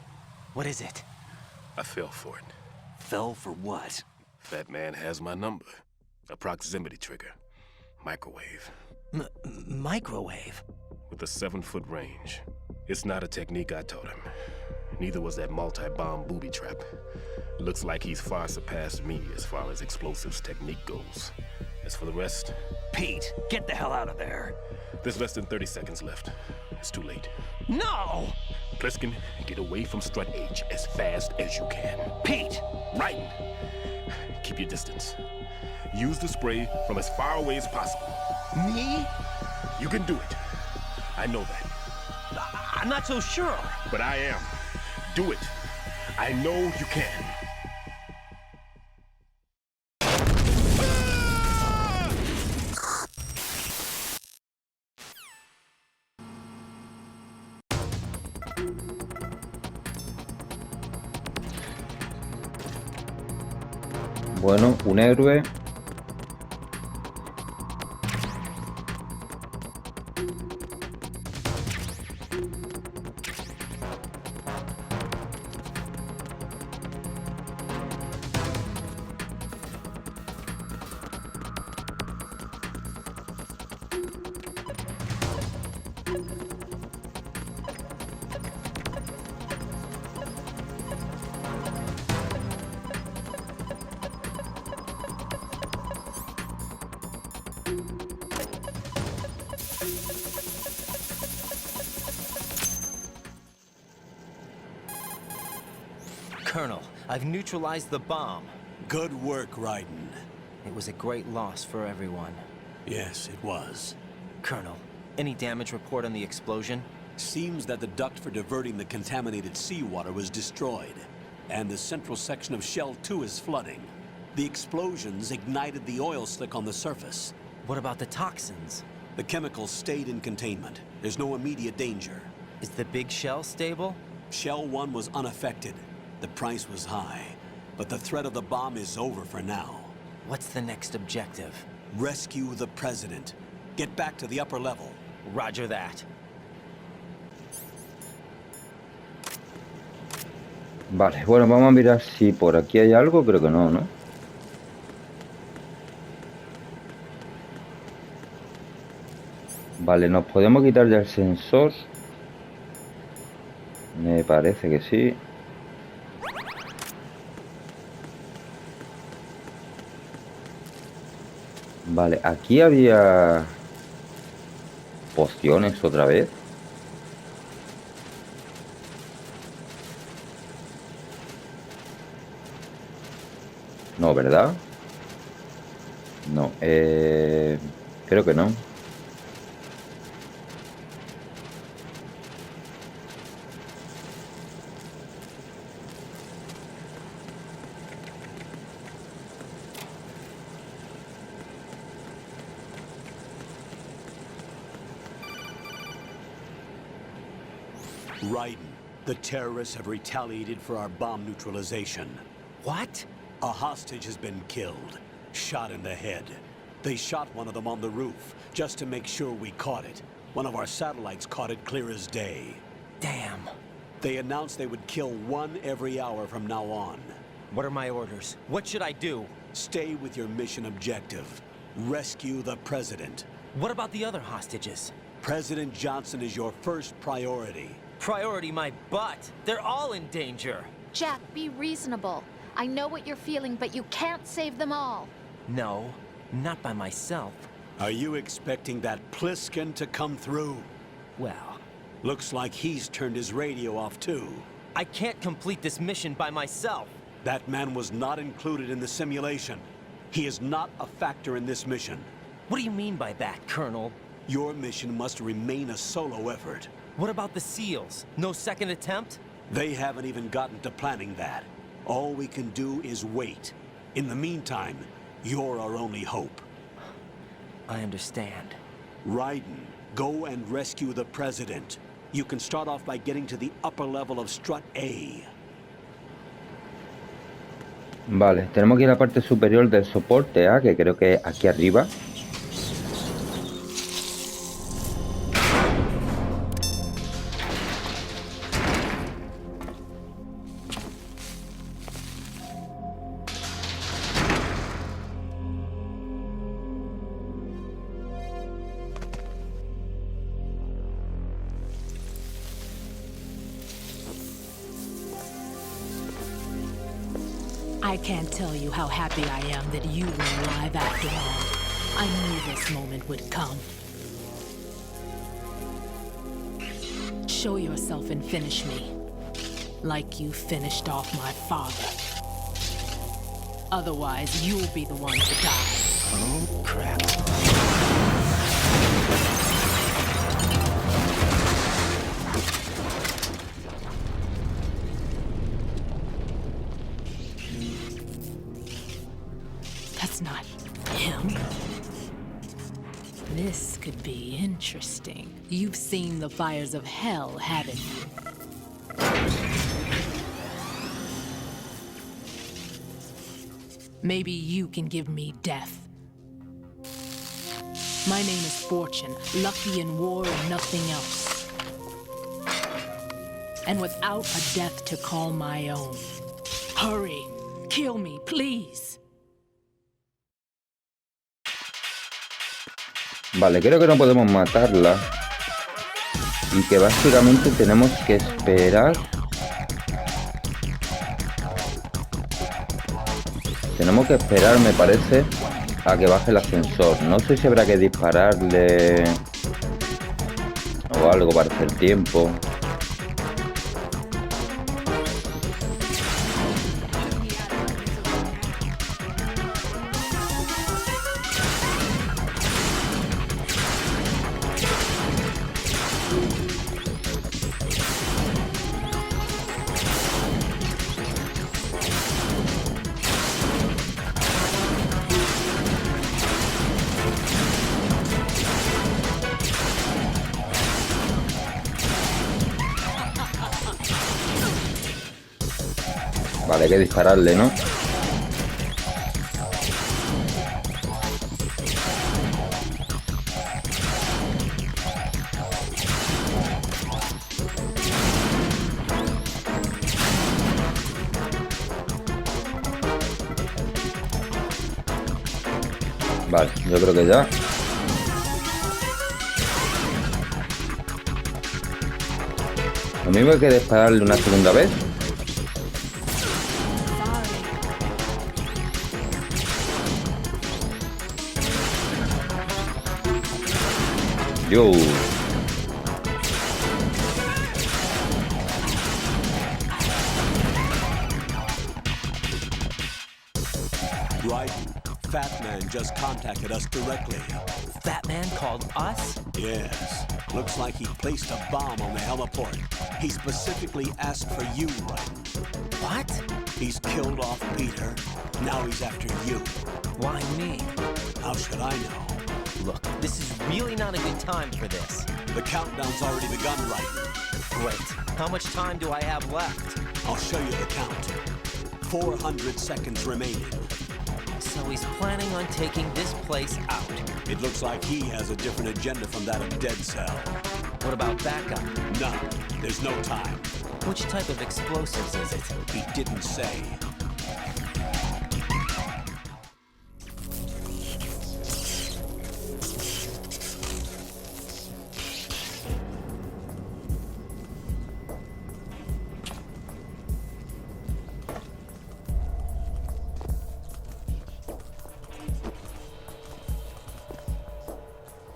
What is it? I fell for it. Fell for what? Fatman has my number. A proximity trigger. Microwave. Microwave? With a 7-foot range. It's not a technique I taught him. Neither was that multi-bomb booby trap. Looks like he's far surpassed me as far as explosives technique goes. As for the rest... Pete, get the hell out of there. There's less than 30 seconds left. It's too late. No! Bliskin, get away from Strut H as fast as you can. Pete! Right! Keep your distance. Use the spray from as far away as possible. Me? You can do it. I know that. I'm not so sure. But I am. Do it. I know you can. Bueno, un héroe. Colonel, I've neutralized the bomb. Good work, Raiden. It was a great loss for everyone. Yes, it was. Colonel, any damage report on the explosion? Seems that the duct for diverting the contaminated seawater was destroyed, and the central section of Shell 2 is flooding. The explosions ignited the oil slick on the surface. What about the toxins? The chemicals stayed in containment. There's no immediate danger. Is the big shell stable? Shell 1 was unaffected. The price was high, but the threat of the bomb is over for now. What's the next objective? Rescue the President. Get back to the upper level. Roger that. Vale, bueno, vamos a mirar si por aquí hay algo. Creo que no, ¿no? Vale, ¿nos podemos quitar ya el sensor? Me parece que sí. Vale, aquí había pociones otra vez. No, ¿verdad? No, creo que no. Raiden, the terrorists have retaliated for our bomb neutralization. What? A hostage has been killed, shot in the head. They shot one of them on the roof, just to make sure we caught it. One of our satellites caught it clear as day. Damn. They announced they would kill one every hour from now on. What are my orders? What should I do? Stay with your mission objective. Rescue the President. What about the other hostages? President Johnson is your first priority. Priority my butt. They're all in danger. Jack, be reasonable. I know what you're feeling, but you can't save them all. No, not by myself. Are you expecting that Pliskin to come through? Well, looks like he's turned his radio off too. I can't complete this mission by myself. That man was not included in the simulation. He is not a factor in this mission. What do you mean by that, Colonel? Your mission must remain a solo effort. What about the SEALs? No second attempt? They haven't even gotten to planning that. All we can do is wait. In the meantime, you're our only hope. I understand. Raiden, go and rescue the President. You can start off by getting to the upper level of Strut A. Vale, tenemos que ir a la parte superior del soporte A, que creo que es aquí arriba. I can't tell you how happy I am that you were alive after all. I knew this moment would come. Show yourself and finish me. Like you finished off my father. Otherwise, you'll be the one to die. Oh, crap. That's not him. This could be interesting. You've seen the fires of hell, haven't you? Maybe you can give me death. My name is Fortune, lucky in war and nothing else. And without a death to call my own. Hurry, kill me, please. Vale, creo que no podemos matarla. Y que básicamente tenemos que esperar. Tenemos que esperar, me parece, a que baje el ascensor. No sé si habrá que dispararle o algo para hacer tiempo. Vale, hay que dispararle, ¿no? Vale, yo creo que ya. Lo mismo hay que dispararle una segunda vez. Yo. Raiden, Fatman just contacted us directly. Fatman called us? Yes. Looks like he placed a bomb on the heliport. He specifically asked for you, right? What? He's killed off Peter. Now he's after you. Why me? How should I know? Look, this is really not a good time for this. The countdown's already begun, right? Great. How much time do I have left? I'll show you the count. 400 seconds remaining. So he's planning on taking this place out. It looks like he has a different agenda from that of Dead Cell. What about backup? None. There's no time. Which type of explosives is it? He didn't say.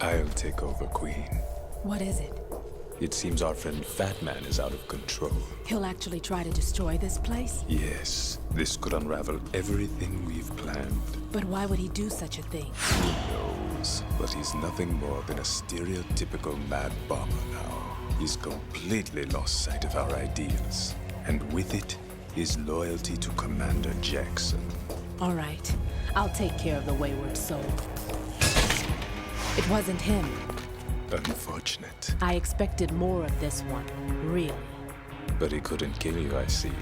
I'll take over, Queen. What is it? It seems our friend Fatman is out of control. He'll actually try to destroy this place? Yes, this could unravel everything we've planned. But why would he do such a thing? Who knows? But he's nothing more than a stereotypical mad bomber now. He's completely lost sight of our ideas. And with it, his loyalty to Commander Jackson. All right. I'll take care of the wayward soul. It wasn't him. Unfortunate. I expected more of this one, really. But he couldn't kill you, I see.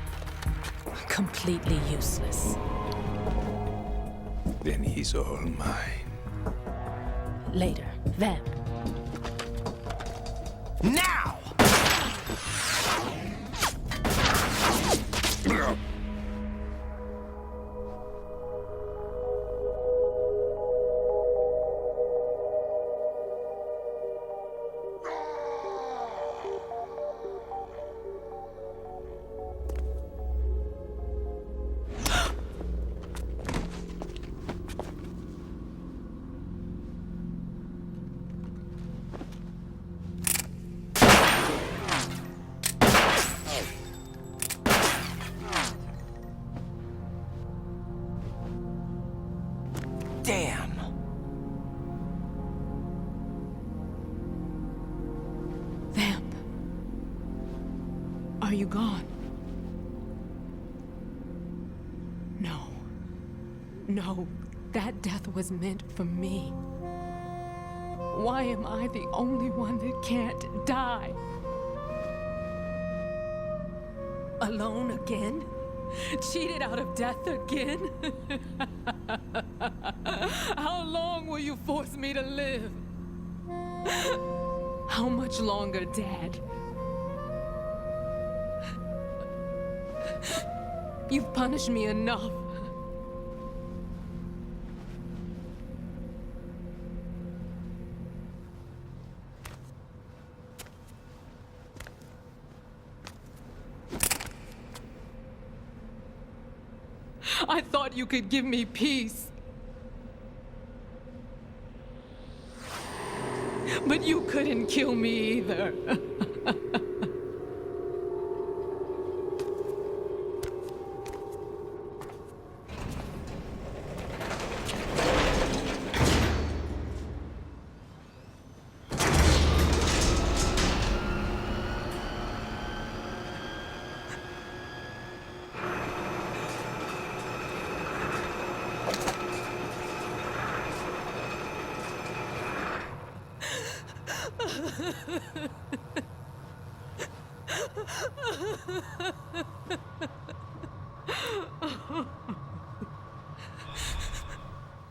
Completely useless. Then he's all mine. Later, Vamp. Now! Damn! Vamp. Are you gone? No. No, that death was meant for me. Why am I the only one that can't die? Alone again? Cheated out of death again? How long will you force me to live? How much longer, Dad? You've punished me enough. I thought you could give me peace. But you couldn't kill me either.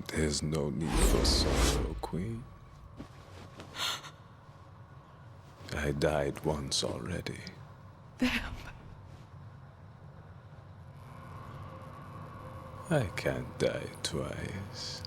There's no need for sorrow, Queen. I died once already. Vamp. I can't die twice.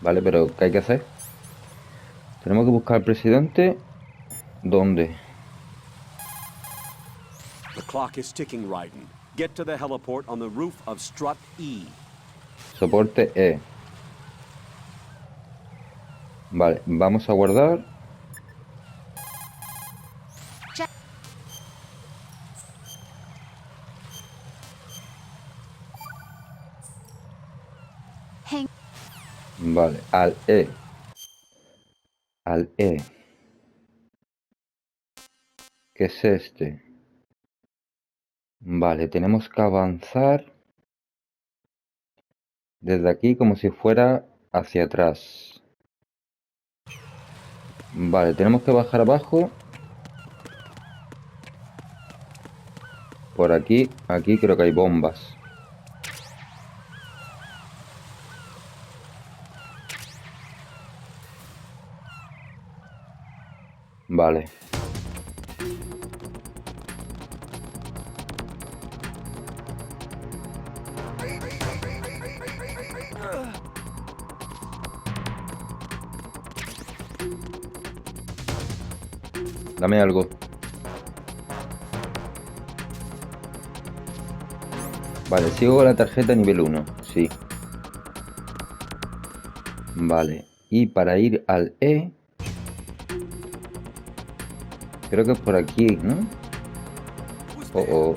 Vale, pero ¿qué hay que hacer? Tenemos que buscar al presidente. ¿Dónde? Clock is ticking, Raiden. Get to the heliport on the roof of strut E. Soporte E. Vale, vamos a guardar. Vale, al E. Al E. ¿Qué es este? Vale, tenemos que avanzar desde aquí como si fuera hacia atrás. Vale, tenemos que bajar abajo. Por aquí, aquí creo que hay bombas. Vale. Dame algo. Vale, sigo con la tarjeta nivel 1. Sí. Vale. Y para ir al E... creo que es por aquí, ¿no? Oh, oh.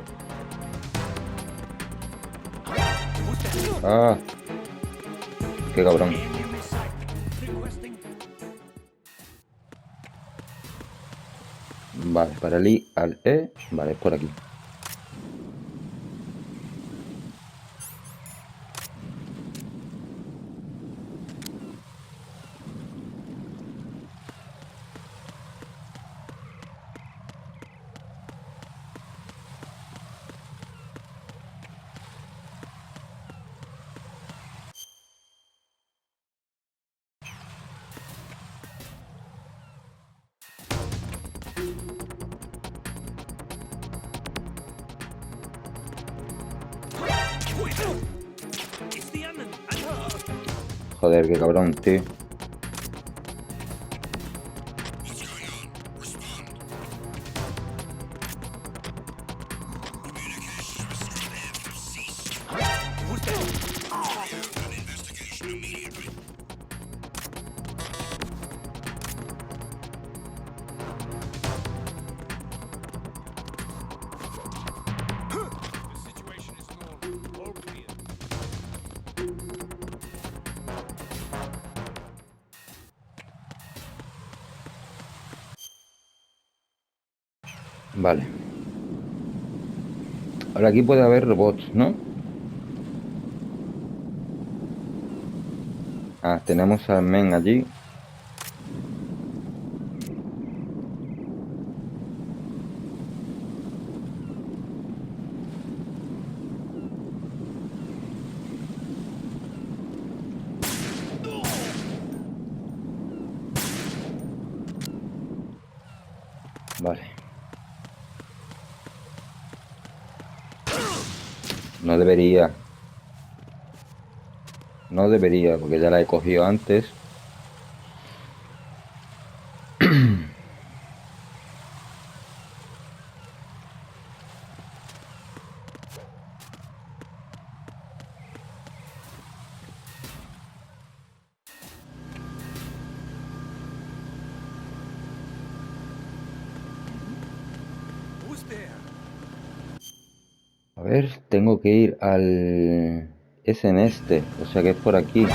Ah. Qué cabrón. Vale, para el I al E. Vale, es por aquí. Joder, qué cabrón, tío. Vale. Ahora aquí puede haber robots, ¿no? Ah, tenemos al men allí. Vale. No debería. No debería, porque ya la he cogido antes. A ver, tengo que ir al... es en este, o sea que es por aquí.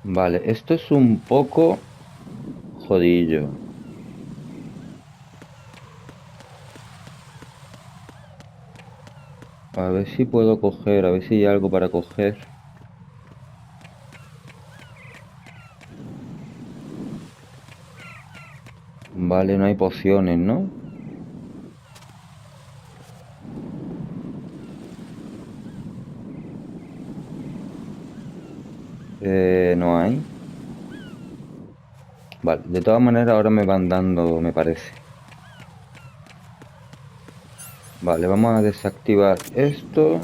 Vale, esto es un poco jodillo. A ver si puedo coger, a ver si hay algo para coger. Vale, no hay pociones, ¿no? No hay. Vale, de todas maneras ahora me van dando, me parece. Vale, vamos a desactivar esto.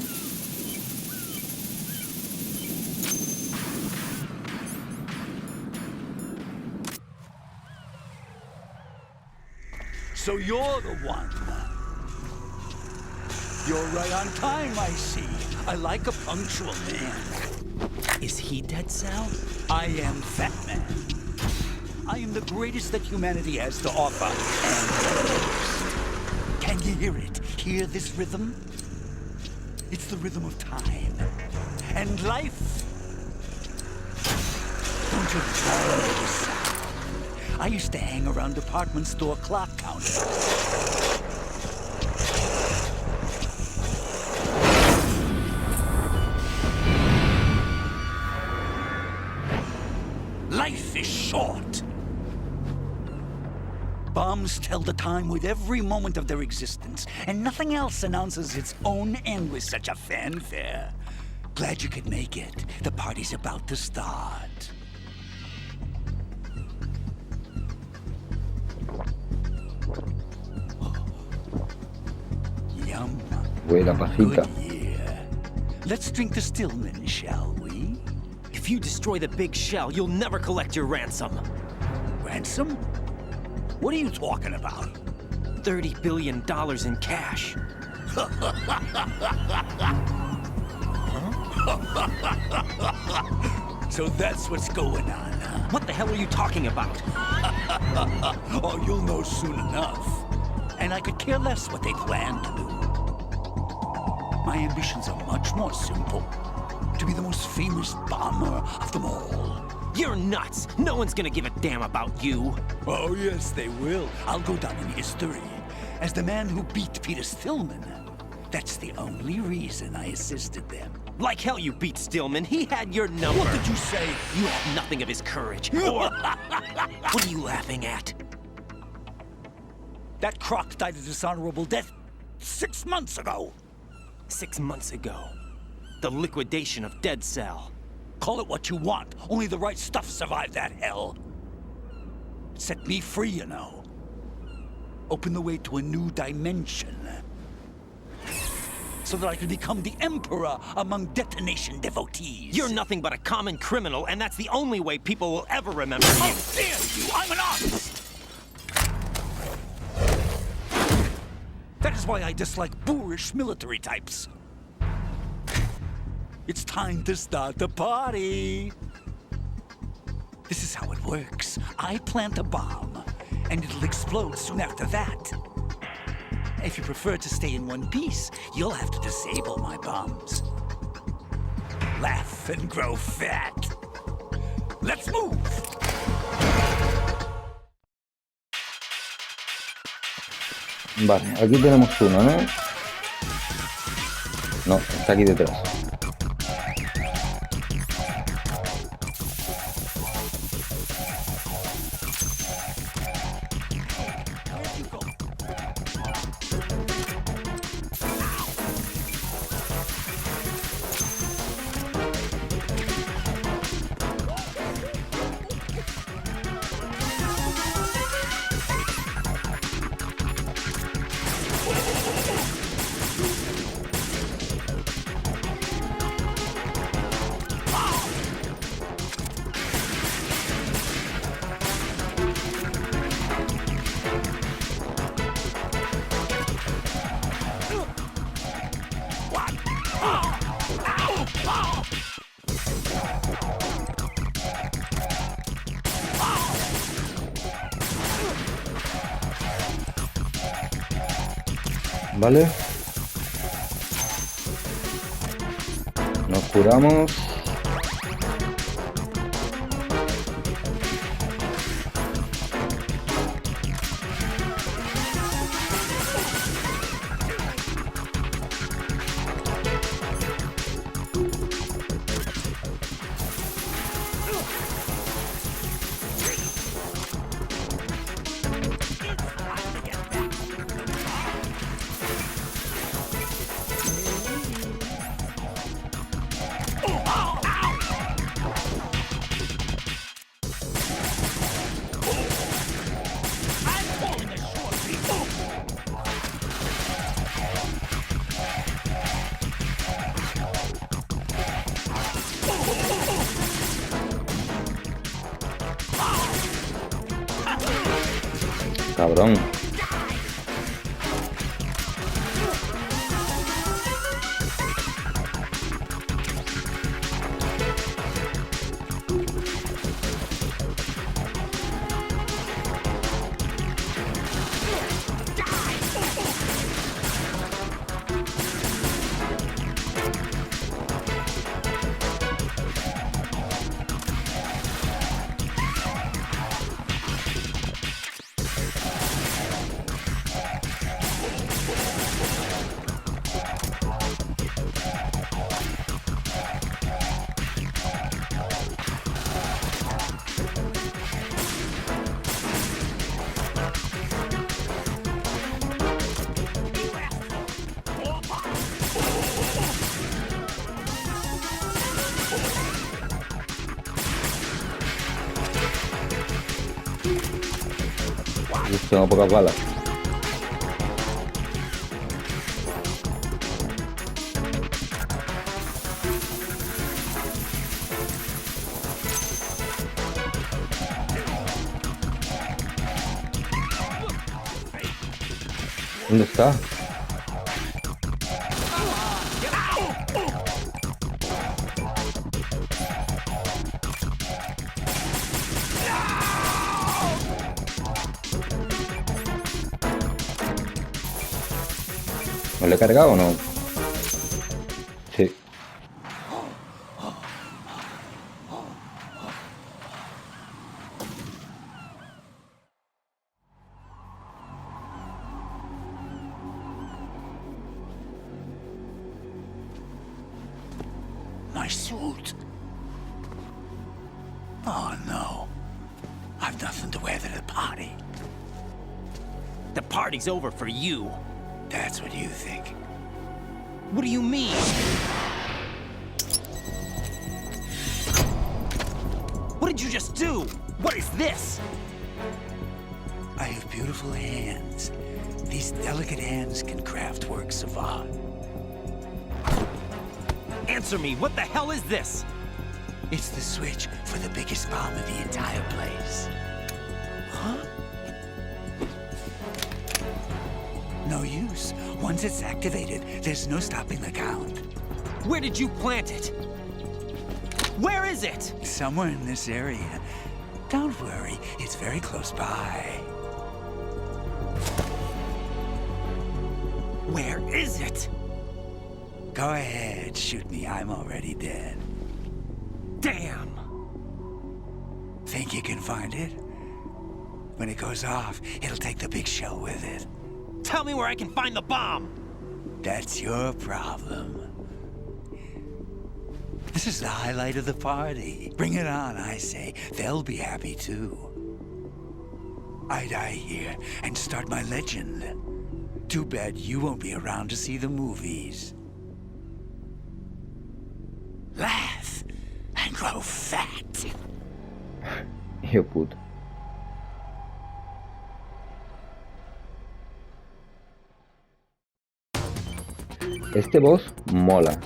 So you're the one. You're right on time, I see. I like a punctual man. Is he Dead Cell? I am Fatman. I am the greatest that humanity has to offer, and can you hear it? Hear this rhythm? It's the rhythm of time and life. Don't you love this sound? I used to hang around department store clock counters. Life is short. Bombs tell the time with every moment of their existence, and nothing else announces its own end with such a fanfare. Glad you could make it. The party's about to start. Yum. Buena pajita. Good year. Let's drink the Stillman, shall we? If you destroy the big shell, you'll never collect your ransom. Ransom? What are you talking about? $30 billion in cash. So that's what's going on, huh? What the hell are you talking about? Oh, you'll know soon enough. And I could care less what they plan to do. My ambitions are much more simple. To be the most famous bomber of them all. You're nuts! No one's gonna give a damn about you! Oh, yes, they will. I'll go down in history as the man who beat Peter Stillman. That's the only reason I assisted them. Like hell you beat Stillman. He had your number. What did you say? You have nothing of his courage. Or... What are you laughing at? That croc died a dishonorable death 6 months ago. 6 months ago. The liquidation of Dead Cell. Call it what you want. Only the right stuff survived that hell. It set me free, you know. Opened the way to a new dimension. So that I could become the emperor among detonation devotees. You're nothing but a common criminal, and that's the only way people will ever remember you. How dare you! I'm an artist! That is why I dislike boorish military types. It's time to start the party. This is how it works. I plant a bomb, and it'll explode soon after that. If you prefer to stay in one piece, you'll have to disable my bombs. Laugh and grow fat. Let's move! Vale, aquí tenemos uno, ¿no? No, está aquí detrás. Vale, nos curamos. cabrón. Tengo pocas balas. ¿Dónde está? ¿No le he cargado o no? Sí. My suit. Oh no. I've nothing to wear to the party. The party's over for you. That's what you think. What do you mean? What did you just do? What is this? I have beautiful hands. These delicate hands can craft works of art. Answer me, what the hell is this? It's the switch for the biggest bomb in the entire place. Huh? No use. Once it's activated, there's no stopping the count. Where did you plant it? Where is it? Somewhere in this area. Don't worry, it's very close by. Where is it? Go ahead, shoot me. I'm already dead. Damn! Think you can find it? When it goes off, it'll take the big show with it. Tell me where I can find the bomb! That's your problem. This is the highlight of the party. Bring it on, I say. They'll be happy too. I die here and start my legend. Too bad you won't be around to see the movies. Laugh and grow fat. Hijo puto. Este boss mola.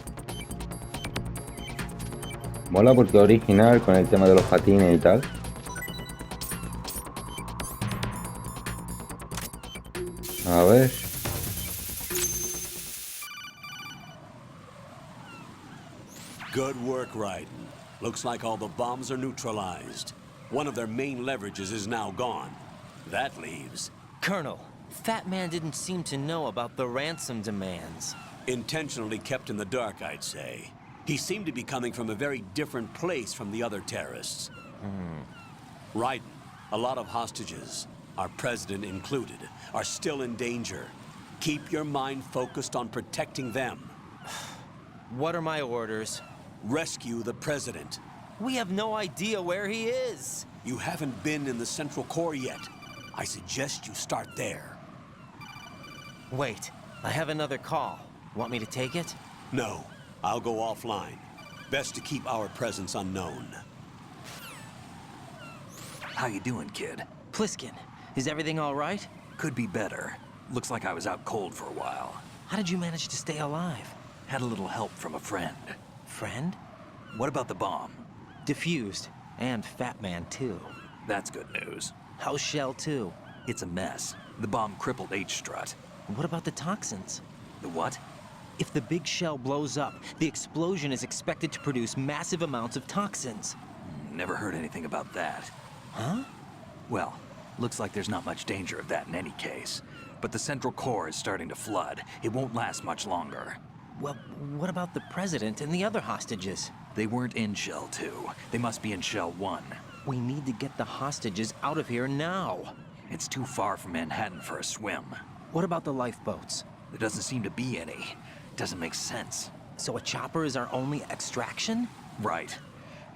Mola porque es original con el tema de los patines y tal. A ver. Good work, Raiden. Looks like all the bombs are neutralized. One of their main leverages is now gone. That leaves... Colonel, Fatman didn't seem to know about the ransom demands. Intentionally kept in the dark, I'd say. He seemed to be coming from a very different place from the other terrorists. Raiden, a lot of hostages, our president included, are still in danger. Keep your mind focused on protecting them. What are my orders? Rescue the president. We have no idea where he is. You haven't been in the Central Core yet. I suggest you start there. Wait, I have another call. Want me to take it? No, I'll go offline. Best to keep our presence unknown. How you doing, kid? Pliskin, is everything all right? Could be better. Looks like I was out cold for a while. How did you manage to stay alive? Had a little help from a friend. Friend? What about the bomb? Diffused. And Fatman, too. That's good news. How's Shell, too? It's a mess. The bomb crippled H-strut. What about the toxins? The what? If the big shell blows up, the explosion is expected to produce massive amounts of toxins. Never heard anything about that. Huh? Well, looks like there's not much danger of that in any case. But the central core is starting to flood. It won't last much longer. Well, what about the President and the other hostages? They weren't in Shell 2. They must be in Shell 1. We need to get the hostages out of here now. It's too far from Manhattan for a swim. What about the lifeboats? There doesn't seem to be any. Doesn't make sense. So a chopper is our only extraction? Right.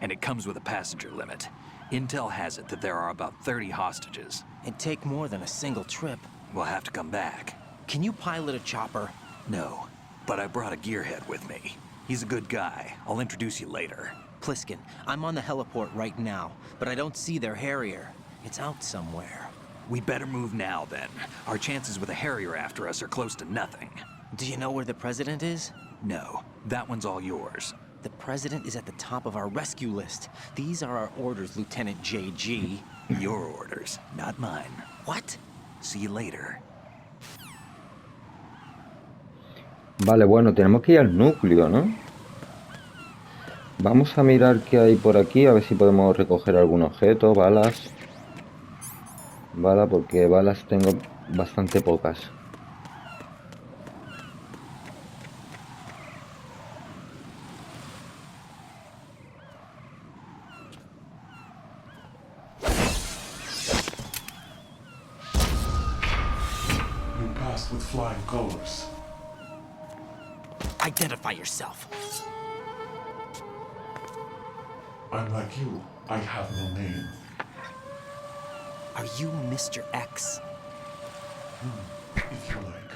And it comes with a passenger limit. Intel has it that there are about 30 hostages. It'd take more than a single trip. We'll have to come back. Can you pilot a chopper? No, but I brought a gearhead with me. He's a good guy. I'll introduce you later. Pliskin, I'm on the heliport right now, but I don't see their Harrier. It's out somewhere. We better move now, then. Our chances with a Harrier after us are close to nothing. Do you know where the President is? No, that one's all yours. The President is at the top of our rescue list. These are our orders, Lieutenant JG. Your orders, not mine. What? See you later. Vale, bueno, tenemos que ir al núcleo, ¿no? Vamos a mirar qué hay por aquí, a ver si podemos recoger algún objeto, balas. Vale, porque balas tengo bastante pocas. You passed with flying colors. Identify yourself. I'm like you. I have no name. Are you Mr. X? If you like.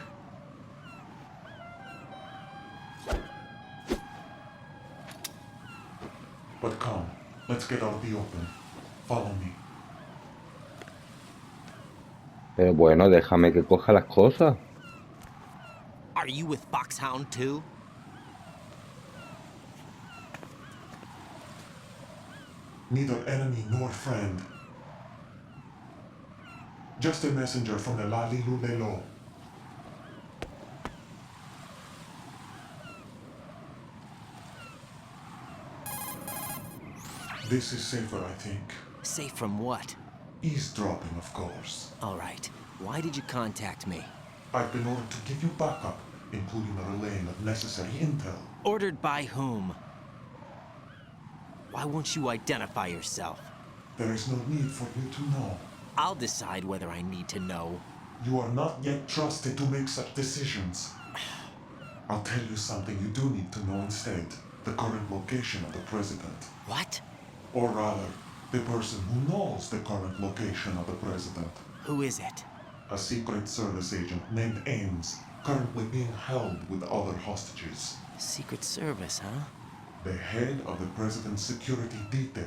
But come, let's get out of the open. Follow me. Pero bueno, déjame que coja las cosas. Are you with Foxhound too? Neither enemy nor friend. Just a messenger from the Lali Lulelo. This is safer, I think. Safe from what? Eavesdropping, of course. All right. Why did you contact me? I've been ordered to give you backup, including the relaying of necessary intel. Ordered by whom? Why won't you identify yourself? There is no need for you to know. I'll decide whether I need to know. You are not yet trusted to make such decisions. I'll tell you something you do need to know instead. The current location of the President. What? Or rather, the person who knows the current location of the President. Who is it? A Secret Service agent named Ames, currently being held with other hostages. Secret Service, huh? The head of the President's security detail,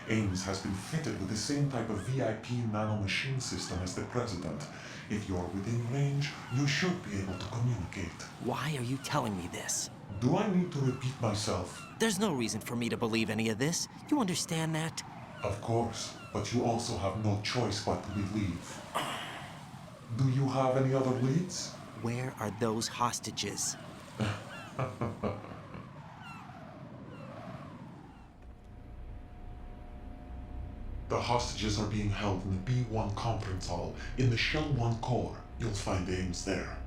Ames has been fitted with the same type of VIP nanomachine system as the President. If you're within range, you should be able to communicate. Why are you telling me this? Do I need to repeat myself? There's no reason for me to believe any of this. You understand that? Of course, but you also have no choice but to believe. Do you have any other leads? Where are those hostages? The hostages are being held in the B1 conference hall. In the Shell 1 core, you'll find Ames there.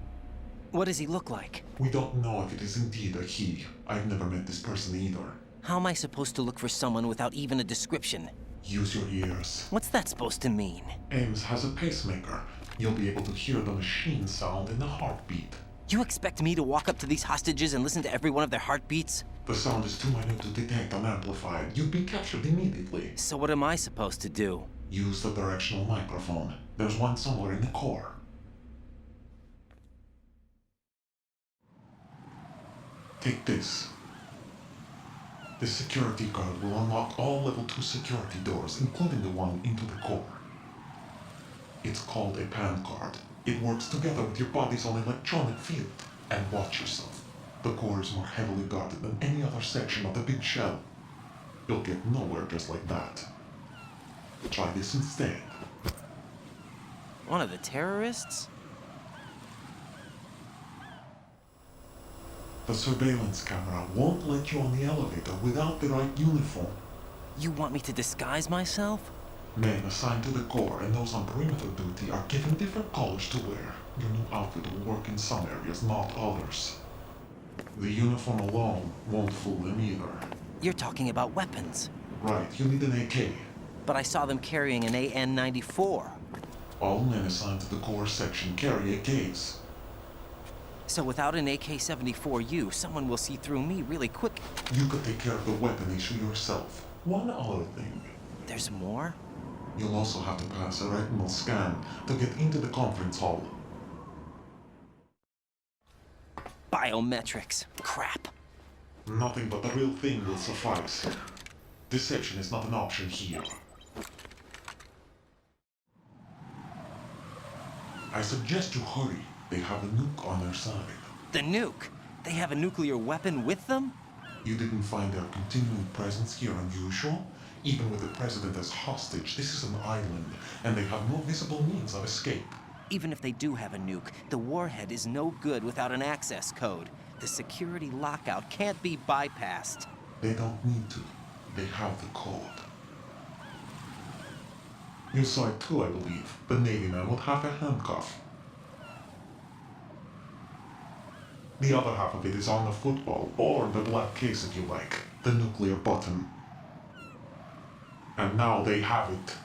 What does he look like? We don't know if it is indeed a he. I've never met this person either. How am I supposed to look for someone without even a description? Use your ears. What's that supposed to mean? Ames has a pacemaker. You'll be able to hear the machine sound in the heartbeat. You expect me to walk up to these hostages and listen to every one of their heartbeats? The sound is too minute to detect and amplify. You'd be captured immediately. So what am I supposed to do? Use the directional microphone. There's one somewhere in the core. Take this. The security card will unlock all level 2 security doors, including the one into the core. It's called a PAN card. It works together with your body's own electronic field. And watch yourself. The core is more heavily guarded than any other section of the big shell. You'll get nowhere just like that. Try this instead. One of the terrorists? The surveillance camera won't let you on the elevator without the right uniform. You want me to disguise myself? Men assigned to the Corps and those on perimeter duty are given different colors to wear. Your new outfit will work in some areas, not others. The uniform alone won't fool them either. You're talking about weapons. Right, you need an AK. But I saw them carrying an AN-94. All men assigned to the Corps section carry AKs. So without an AK-74U, someone will see through me really quick. You could take care of the weapon issue yourself. One other thing. There's more? You'll also have to pass a retinal scan to get into the conference hall. Biometrics. Crap. Nothing but the real thing will suffice. Deception is not an option here. I suggest you hurry. They have a nuke on their side. The nuke? They have a nuclear weapon with them? You didn't find their continuing presence here unusual? Even with the president as hostage, this is an island, and they have no visible means of escape. Even if they do have a nuke, the warhead is no good without an access code. The security lockout can't be bypassed. They don't need to. They have the code. You saw it too, I believe. The Navy man would have a handcuff. The other half of it is on the football, or the black case if you like. The nuclear button. And now they have it.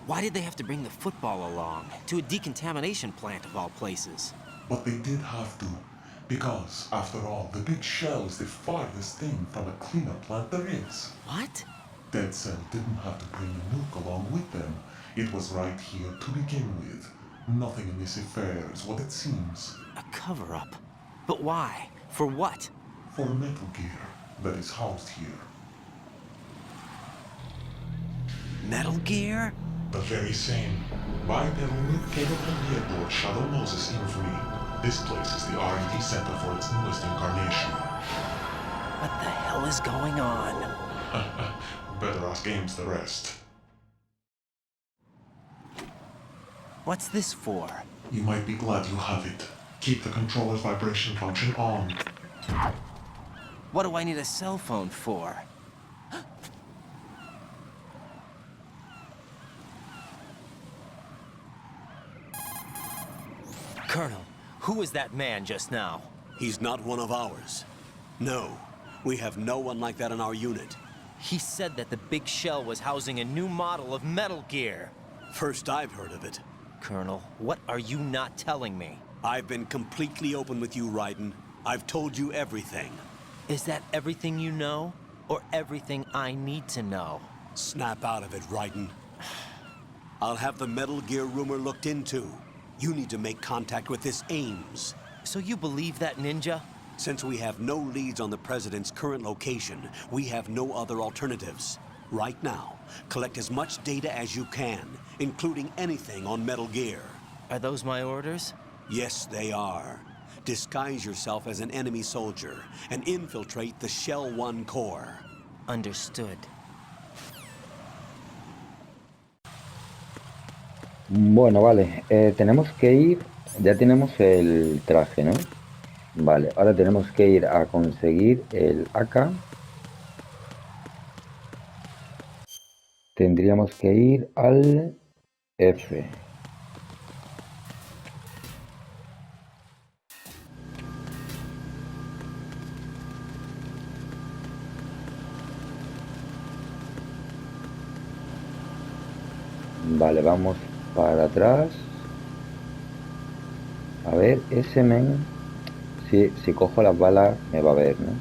Why did they have to bring the football along? To a decontamination plant of all places. But they did have to. Because, after all, the big shell is the farthest thing from a cleanup plant there is. What? Dead Cell didn't have to bring a nuke along with them. It was right here to begin with. Nothing in this affair is what it seems. A cover-up? But why? For what? For Metal Gear that is housed here. Metal Gear? The very same. Bipedal nuke capable vehicle of Shadow Moses infamy. This place is the R&D center for its newest incarnation. What the hell is going on? Better ask Ames the rest. What's this for? You might be glad you have it. Keep the controller's vibration function on. What do I need a cell phone for? Colonel, who was that man just now? He's not one of ours. No, we have no one like that in our unit. He said that the big shell was housing a new model of Metal Gear. First I've heard of it. Colonel, what are you not telling me? I've been completely open with you, Raiden. I've told you everything. Is that everything you know? Or everything I need to know? Snap out of it, Raiden. I'll have the Metal Gear rumor looked into. You need to make contact with this Ames. So you believe that ninja? Since we have no leads on the President's current location, we have no other alternatives. Right now, collect as much data as you can, including anything on Metal Gear. Are those my orders? Yes, they are. Disguise yourself as an enemy soldier and infiltrate the Shell 1 core. Understood. Bueno, vale. Tenemos que ir... Ya tenemos el traje, ¿no? Vale, ahora tenemos que ir a conseguir el AK. Tendríamos que ir al F. Vale, vamos para atrás. A ver, ese men... Si cojo las balas me va a ver, ¿no?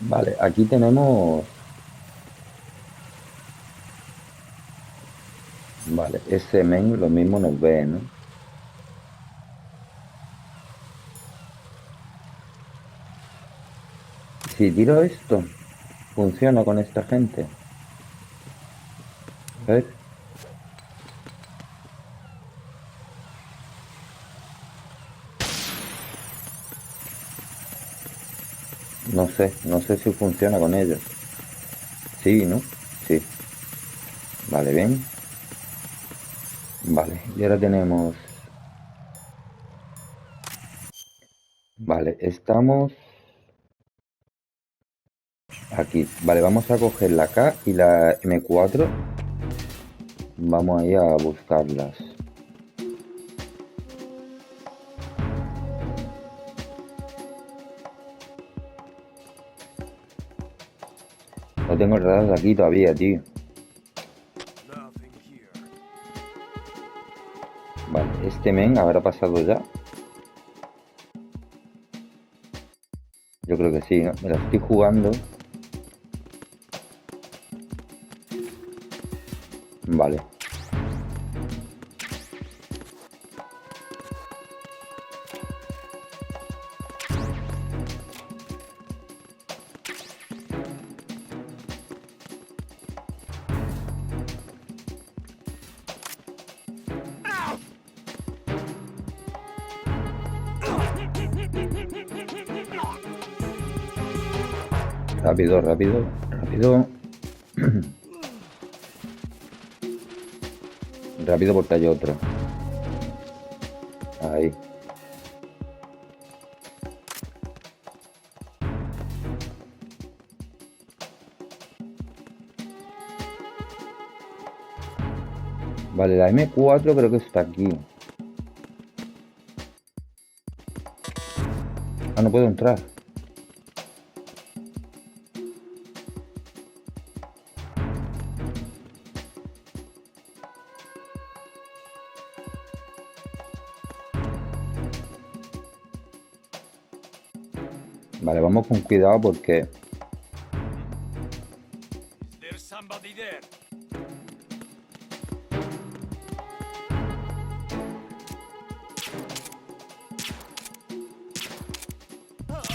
Vale, aquí tenemos... Vale, ese men lo mismo nos ve, ¿no? Si tiro esto, funciona con esta gente. A ver. no sé si funciona con ellos. Sí, ¿no? Sí. Vale, bien. Vale, y ahora tenemos... Vale, estamos... Aquí. Vale, vamos a coger la K y la M4. Vamos ahí a buscarlas. No tengo el radar de aquí todavía, tío. Vale, este men habrá pasado ya. Yo creo que sí, ¿no? Me la estoy jugando. Vale. Rápido, rápido, rápido. Rápido porque hay otro. Ahí. Vale, la M4 creo que está aquí. Ah, no puedo entrar. Vale, vamos con cuidado porque...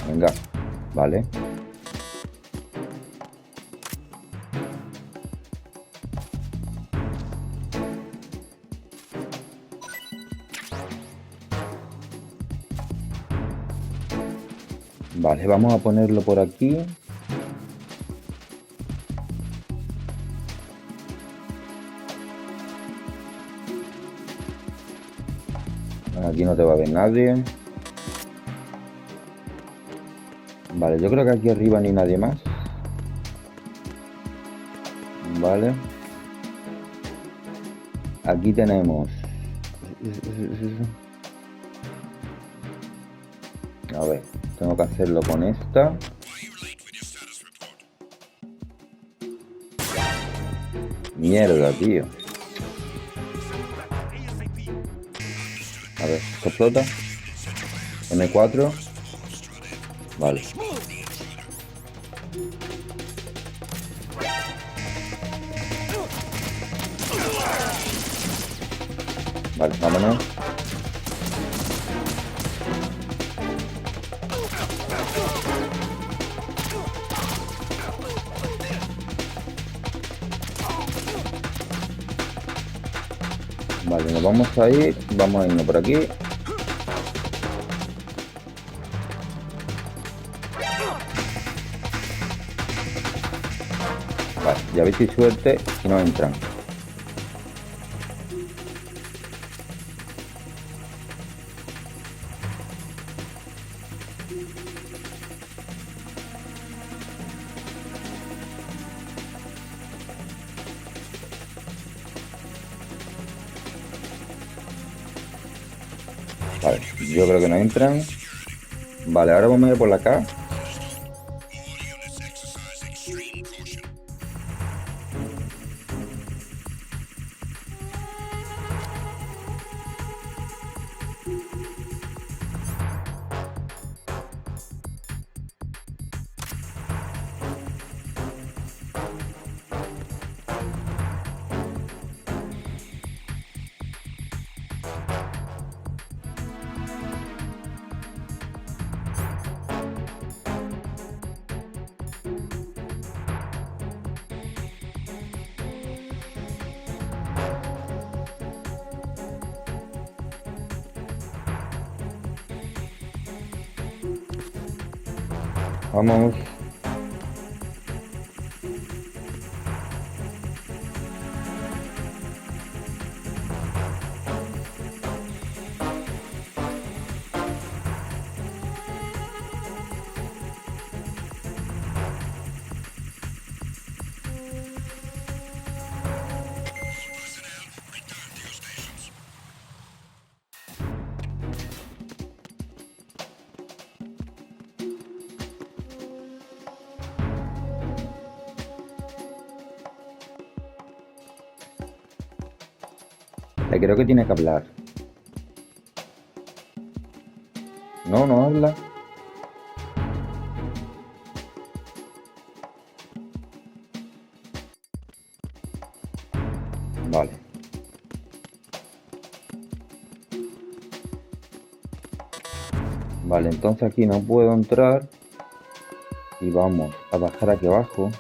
Venga, vale. Vale, vamos a ponerlo por aquí. Aquí no te va a ver nadie. Vale, yo creo que aquí arriba ni nadie más. Vale. Aquí tenemos... A ver, tengo que hacerlo con esta. Mierda, tío. A ver, ¿esto explota? M4. Vale. Vale, vámonos. Vale, nos vamos a ir. Vamos a irnos por aquí. Vale, ya veis si suerte y no entran. Vale, yo creo que no entran. Vale, ahora vamos a ir por la K. Vamos. Creo que tiene que hablar. No, no habla. Vale. Vale, entonces aquí no puedo entrar. Y vamos a bajar aquí abajo.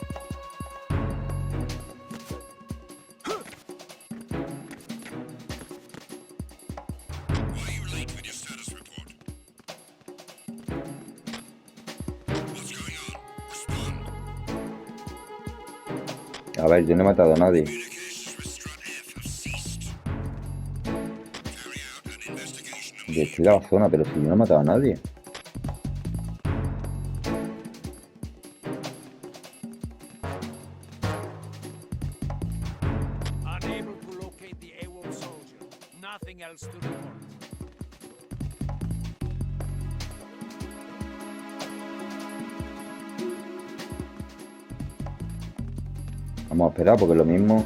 A ver, yo no he matado a nadie. Yo estoy en la zona, pero si yo no he matado a nadie. Unable to locate the AWOL soldier. Nothing else to report. Vamos a esperar porque lo mismo.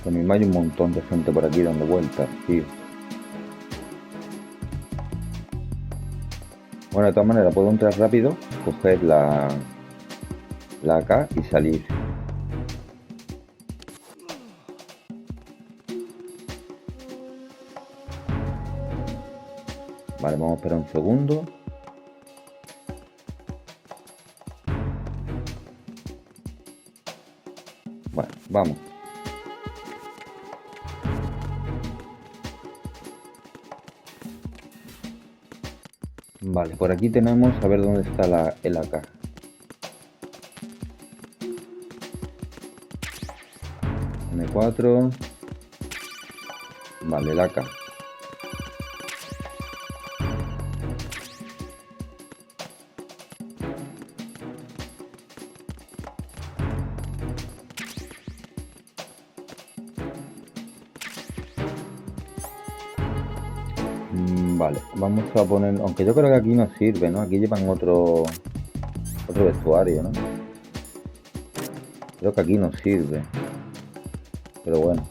Lo mismo hay un montón de gente por aquí dando vueltas, tío. Bueno, de todas maneras puedo entrar rápido, coger la AK y salir. Vale, vamos a esperar un segundo. Bueno, vamos. Vale, por aquí tenemos a ver dónde está el AK. M4. Vale, el AK. Vale, vamos a poner, aunque yo creo que aquí no sirve, ¿no? Aquí llevan otro vestuario, ¿no? Creo que aquí no sirve. Pero bueno.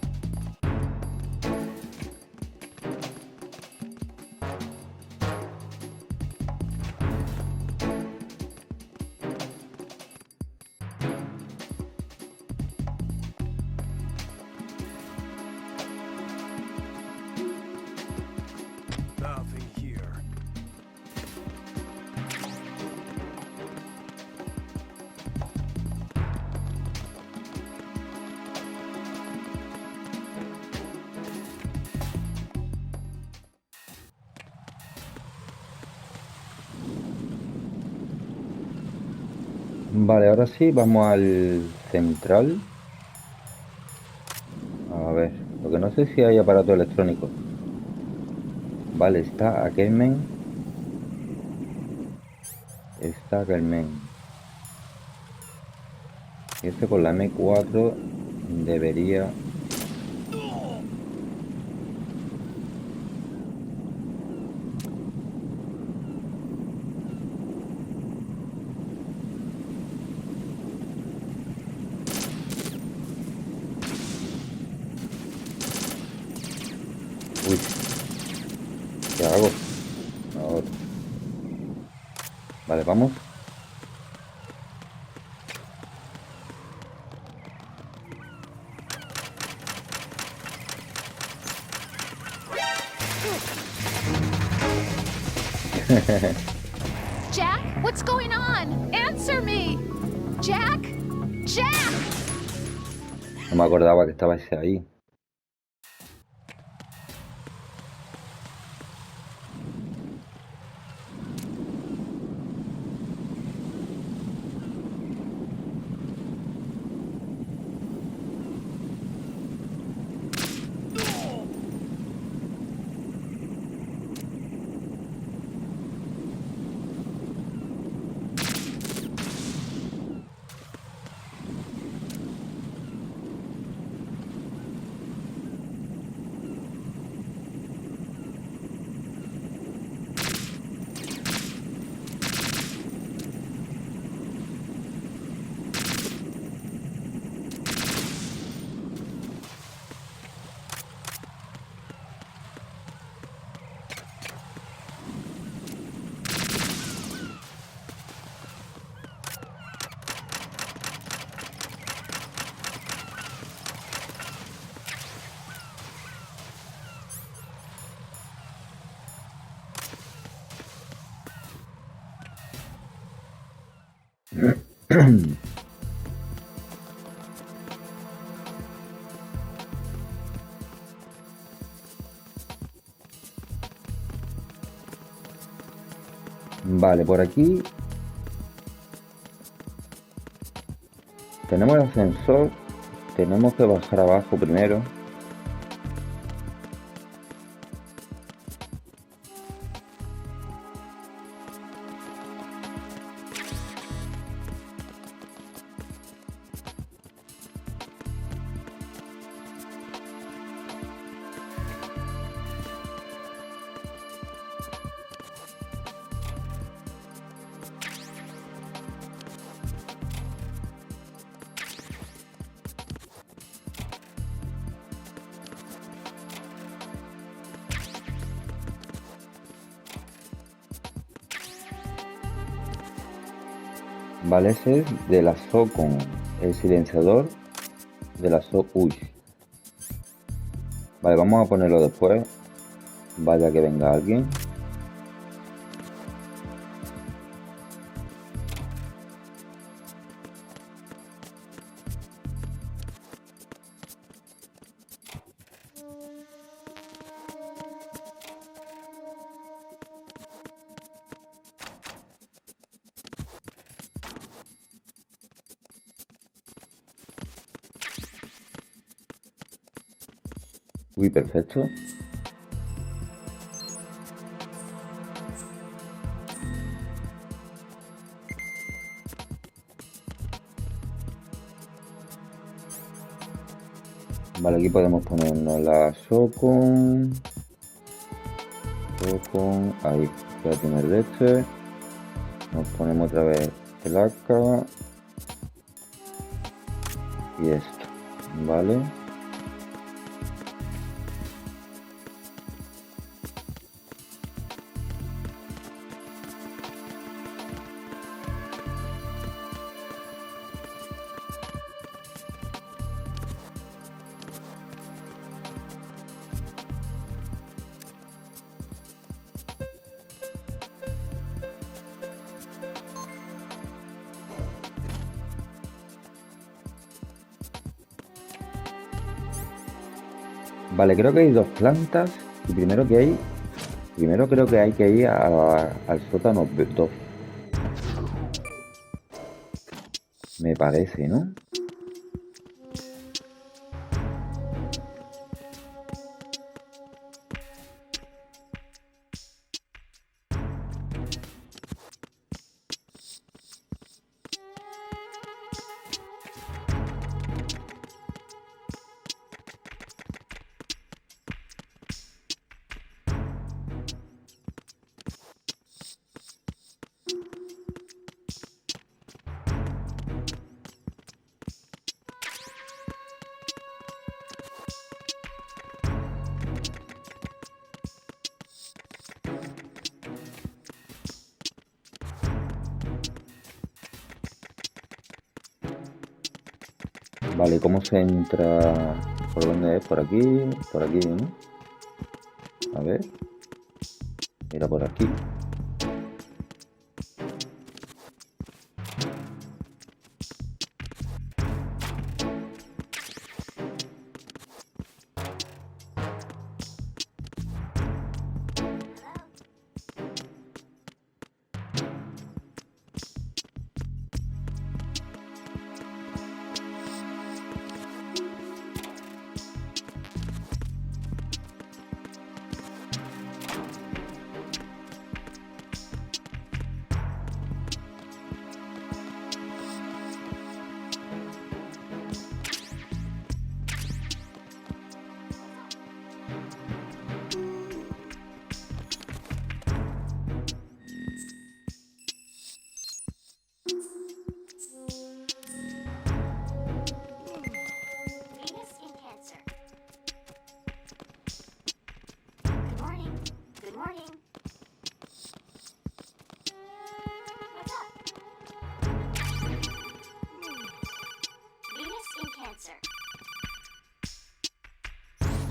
Vale, ahora sí, vamos al central. A ver, lo que no sé si hay aparato electrónico. Vale, está aquel men. Está aquel men. Este con la M4 debería... Uy, ¿qué hago? Ahora. Vale, vamos. Jack, what's going on? Answer me! Jack! Jack! No me acordaba que estaba ese ahí. Vale, por aquí tenemos el ascensor. Tenemos que bajar abajo primero. Vale, ese es de la SO con el silenciador de la SO. Uy. Vale, vamos a ponerlo después. Vaya que venga alguien. Uy, perfecto. Vale, aquí podemos ponernos la Socon. Ahí, ya tiene el este. Nos ponemos otra vez el AK. Y esto, vale. Vale, creo que hay dos plantas y primero creo que hay que ir al sótano 2. Me parece, ¿no? Vale, ¿cómo se entra? ¿Por dónde es? Por aquí, ¿no? A ver. Mira, por aquí.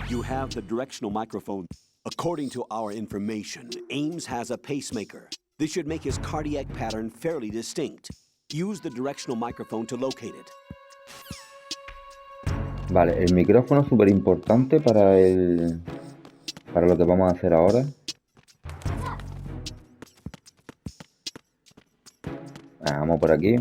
You have the directional microphone. According to our information, Ames has a pacemaker. This should make his cardiac pattern fairly distinct. Use the directional microphone to locate it. Vale, el micrófono es súper importante para lo que vamos a hacer ahora. Vamos por aquí.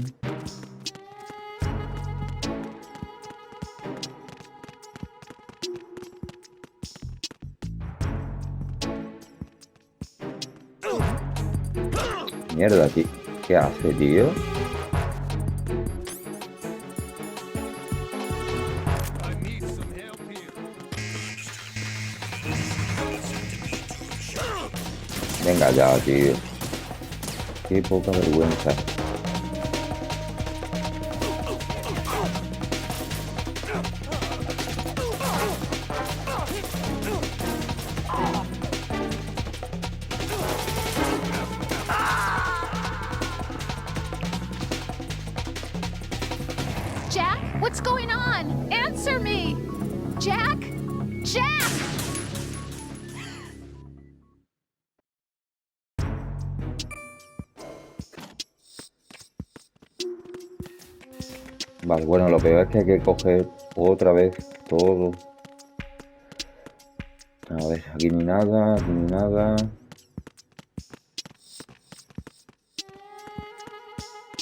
Mierda, tío. ¿Qué hace, tío? Venga ya, tío. Qué poca vergüenza. Jack, what's going on? Answer me! Jack? Jack! Vale, bueno, lo peor es que hay que coger otra vez todo. A ver, aquí ni nada, aquí ni nada.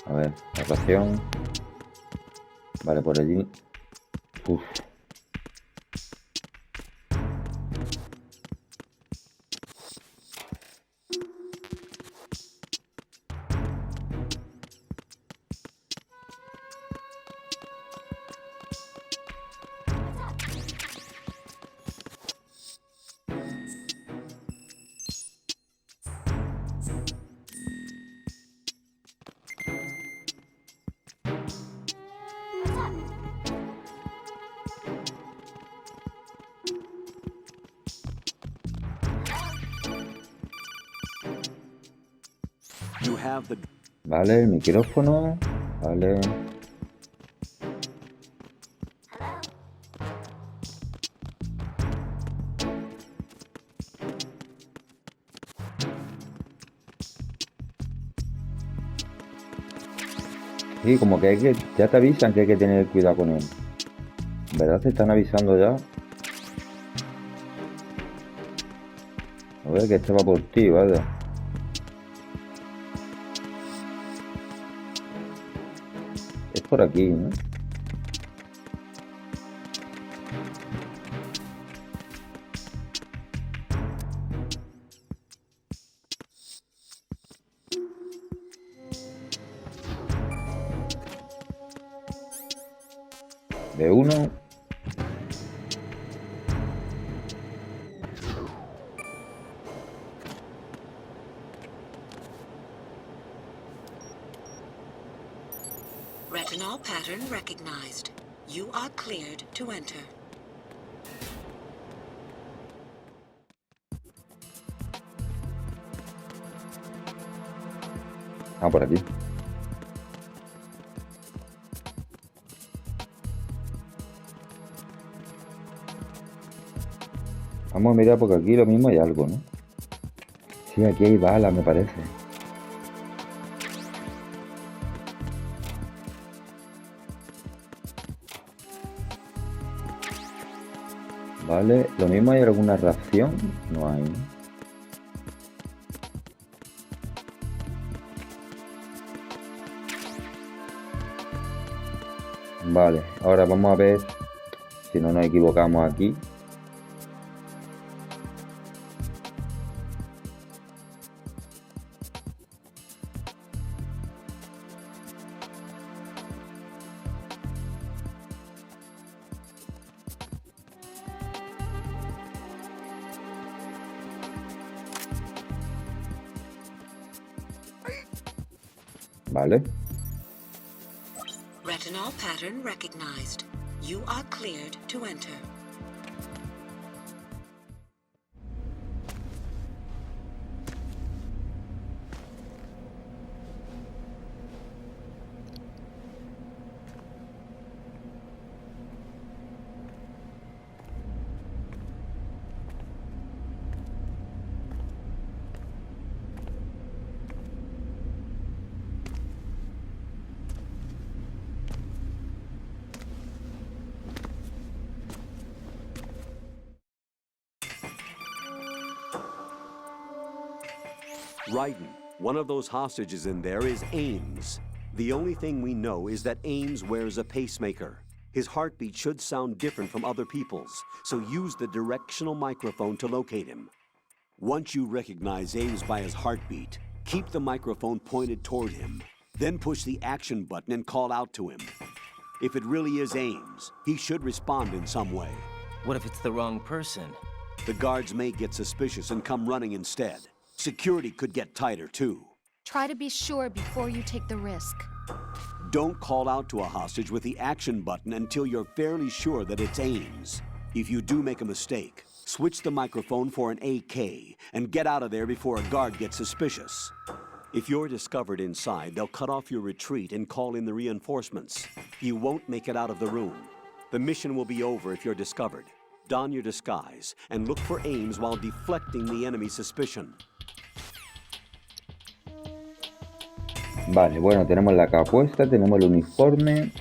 A ver, la ración. Vale, por allí. Uf. Vale, el micrófono. Vale. Sí, como que hay que... Ya te avisan que hay que tener cuidado con él. ¿Verdad? Te están avisando ya. A ver, que este va por ti, vale. Es por aquí, ¿no? De uno. Retinol pattern recognized. You are cleared to enter. Ah, por aquí. Vamos a mirar porque aquí lo mismo hay algo, ¿no? Sí, aquí hay balas, me parece. Vale, lo mismo hay alguna reacción. No hay, ¿no? Vale, ahora vamos a ver si no nos equivocamos aquí. Vale. Retinol pattern recognized. You are cleared to enter. Raiden, one of those hostages in there is Ames. The only thing we know is that Ames wears a pacemaker. His heartbeat should sound different from other people's, so use the directional microphone to locate him. Once you recognize Ames by his heartbeat, keep the microphone pointed toward him. Then push the action button and call out to him. If it really is Ames, he should respond in some way. What if it's the wrong person? The guards may get suspicious and come running instead. Security could get tighter, too. Try to be sure before you take the risk. Don't call out to a hostage with the action button until you're fairly sure that it's Ames. If you do make a mistake, switch the microphone for an AK and get out of there before a guard gets suspicious. If you're discovered inside, they'll cut off your retreat and call in the reinforcements. You won't make it out of the room. The mission will be over if you're discovered. Don your disguise and look for Ames while deflecting the enemy's suspicion. Vale, bueno, tenemos la capa puesta, tenemos el uniforme.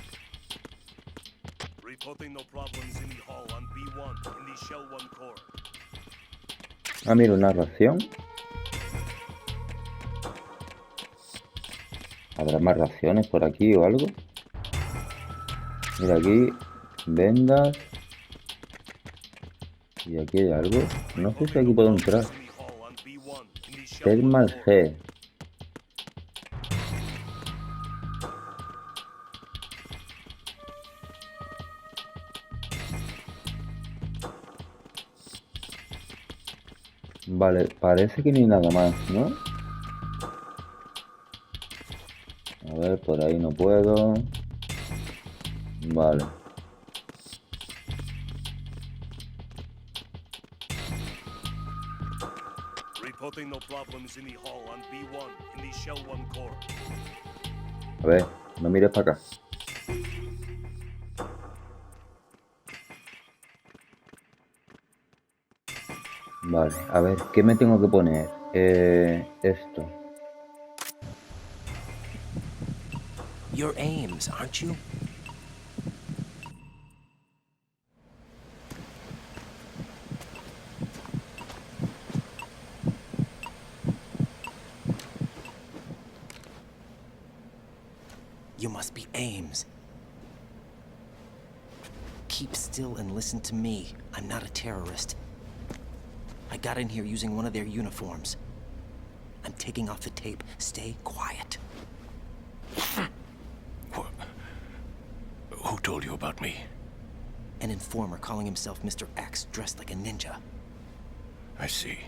Ah, mira, una ración. ¿Habrá más raciones por aquí o algo? Mira aquí, vendas. Y aquí hay algo. No sé si aquí puedo entrar. Thermal G. Vale, parece que ni nada más, ¿no? A ver, por ahí no puedo. Vale. A ver, no mires para acá. Vale, a ver, ¿qué me tengo que poner? Esto. You're Ames, aren't you? You must be Ames. Keep still and listen to me. I'm not a terrorist. I got in here using one of their uniforms. I'm taking off the tape. Stay quiet. Who told you about me? An informer calling himself Mr. X, dressed like a ninja. I see.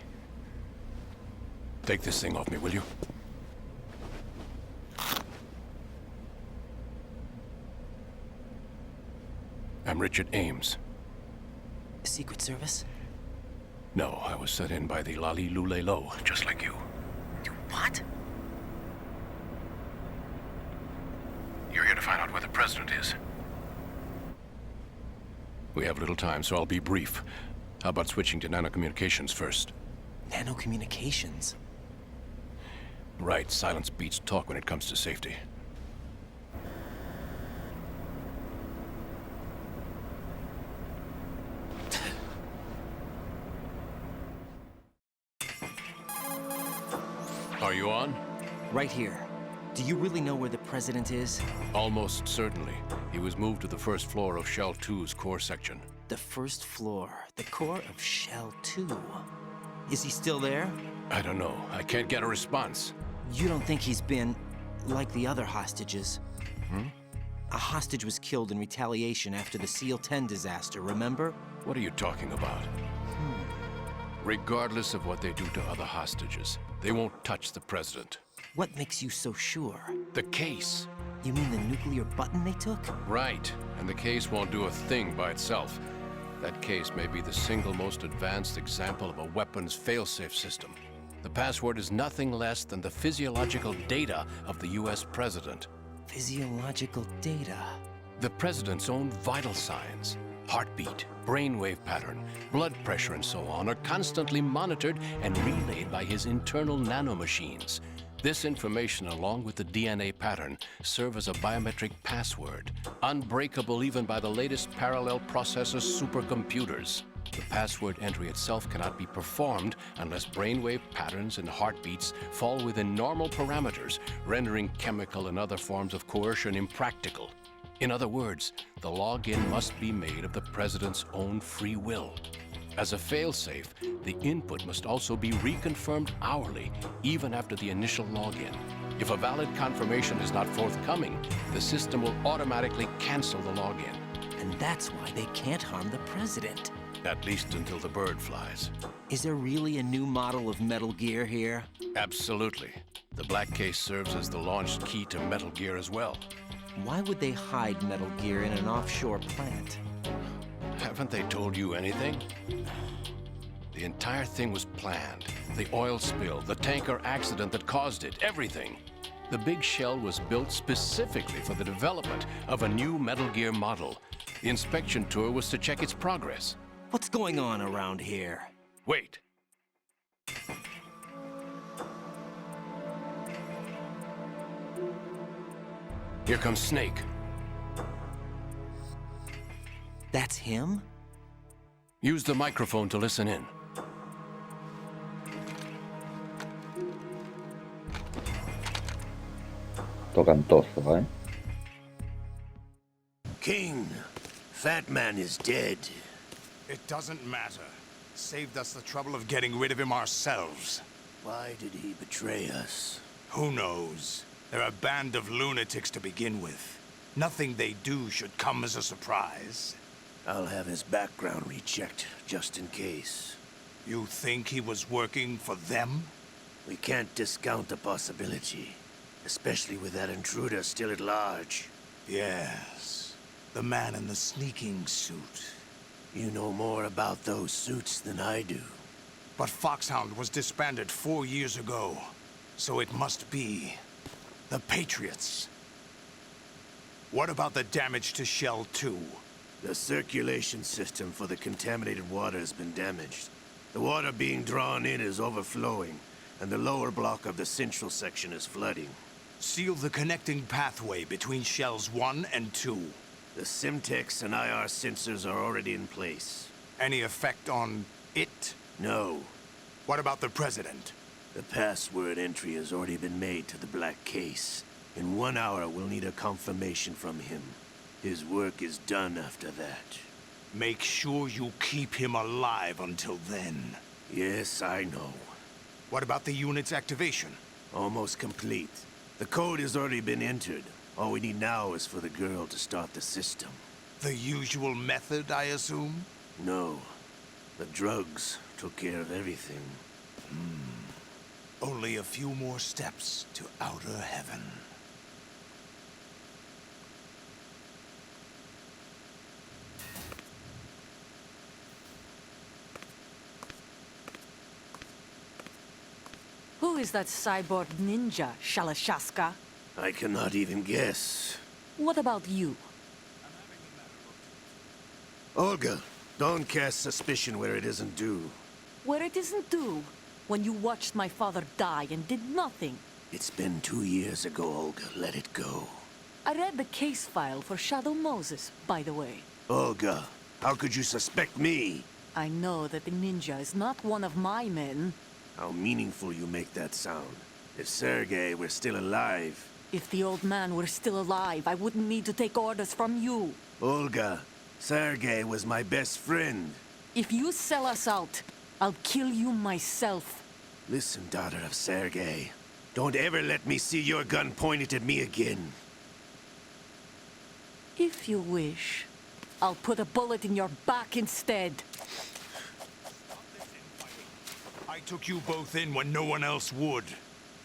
Take this thing off me, will you? I'm Richard Ames. Secret Service? No, I was set in by the Lali Lule Lo, just like you. You what? You're here to find out where the president is. We have little time, so I'll be brief. How about switching to nanocommunications first? Nanocommunications? Right, silence beats talk when it comes to safety. Are you on? Right here. Do you really know where the president is? Almost certainly. He was moved to the first floor of Shell 2's core section. The first floor. The core of Shell 2. Is he still there? I don't know. I can't get a response. You don't think he's been like the other hostages? Hmm? A hostage was killed in retaliation after the SEAL 10 disaster, remember? What are you talking about? Regardless of what they do to other hostages, they won't touch the president. What makes you so sure? The case. You mean the nuclear button they took? Right. And the case won't do a thing by itself. That case may be the single most advanced example of a weapons failsafe system. The password is nothing less than the physiological data of the US president. Physiological data? The president's own vital signs. Heartbeat, brainwave pattern, blood pressure and so on are constantly monitored and relayed by his internal nanomachines. This information, along with the DNA pattern, serve as a biometric password, unbreakable even by the latest parallel processor supercomputers. The password entry itself cannot be performed unless brainwave patterns and heartbeats fall within normal parameters, rendering chemical and other forms of coercion impractical. In other words, the login must be made of the President's own free will. As a failsafe, the input must also be reconfirmed hourly, even after the initial login. If a valid confirmation is not forthcoming, the system will automatically cancel the login. And that's why they can't harm the President. At least until the bird flies. Is there really a new model of Metal Gear here? Absolutely. The black case serves as the launch key to Metal Gear as well. Why would they hide Metal Gear in an offshore plant? Haven't they told you anything? The entire thing was planned. The oil spill, the tanker accident that caused it, everything. The big shell was built specifically for the development of a new Metal Gear model. The inspection tour was to check its progress. What's going on around here? Wait. Here comes Snake. That's him? Use the microphone to listen in. Tocantoso, ¿eh? King, Fatman is dead. It doesn't matter. Saved us the trouble of getting rid of him ourselves. Why did he betray us? Who knows? They're a band of lunatics to begin with. Nothing they do should come as a surprise. I'll have his background rechecked, just in case. You think he was working for them? We can't discount the possibility. Especially with that intruder still at large. Yes. The man in the sneaking suit. You know more about those suits than I do. But Foxhound was disbanded 4 years ago. So it must be the Patriots. What about the damage to Shell 2? The circulation system for the contaminated water has been damaged. The water being drawn in is overflowing, and the lower block of the central section is flooding. Seal the connecting pathway between Shells 1 and 2. The Simtex and IR sensors are already in place. Any effect on it? No. What about the President? The password entry has already been made to the black case. In 1 hour, we'll need a confirmation from him. His work is done after that. Make sure you keep him alive until then. Yes, I know. What about the unit's activation? Almost complete. The code has already been entered. All we need now is for the girl to start the system. The usual method, I assume? No. The drugs took care of everything. Only a few more steps to outer heaven. Who is that cyborg ninja, Shalashaska? I cannot even guess. What about you? Olga, don't cast suspicion where it isn't due. Where it isn't due? When you watched my father die and did nothing. It's been 2 years ago, Olga. Let it go. I read the case file for Shadow Moses, by the way. Olga, how could you suspect me? I know that the ninja is not one of my men. How meaningful you make that sound. If Sergei were still alive... If the old man were still alive, I wouldn't need to take orders from you. Olga, Sergei was my best friend. If you sell us out, I'll kill you myself. Listen, daughter of Sergei. Don't ever let me see your gun pointed at me again. If you wish, I'll put a bullet in your back instead. I took you both in when no one else would.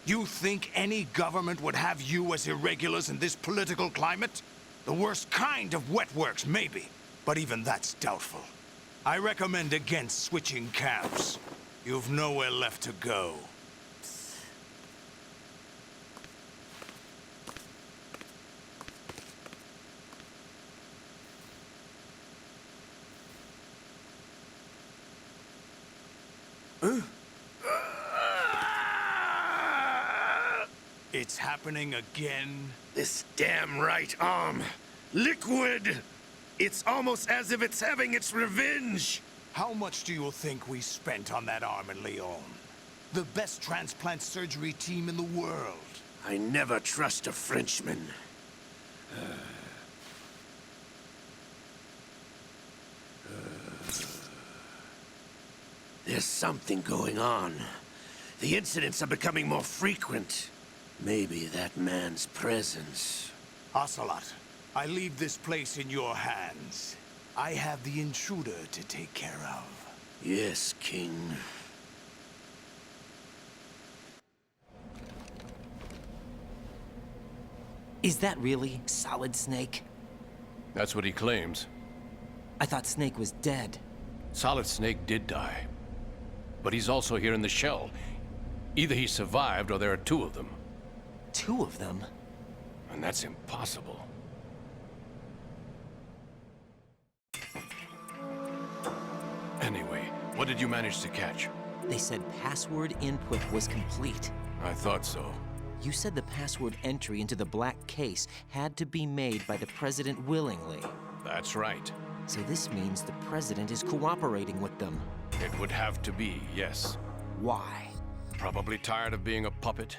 You think any government would have you as irregulars in this political climate? The worst kind of wet works, maybe. But even that's doubtful. I recommend against switching camps. You've nowhere left to go. It's happening again? This damn right arm. Liquid! It's almost as if it's having its revenge! How much do you think we spent on that arm in Lyon? The best transplant surgery team in the world. I never trust a Frenchman. There's something going on. The incidents are becoming more frequent. Maybe that man's presence. Ocelot, I leave this place in your hands. I have the intruder to take care of. Yes, King. Is that really Solid Snake? That's what he claims. I thought Snake was dead. Solid Snake did die. But he's also here in the shell. Either he survived or there are two of them. Two of them? And that's impossible. Anyway, what did you manage to catch? They said password input was complete. I thought so. You said the password entry into the black case had to be made by the President willingly. That's right. So this means the President is cooperating with them. It would have to be, yes. Why? Probably tired of being a puppet,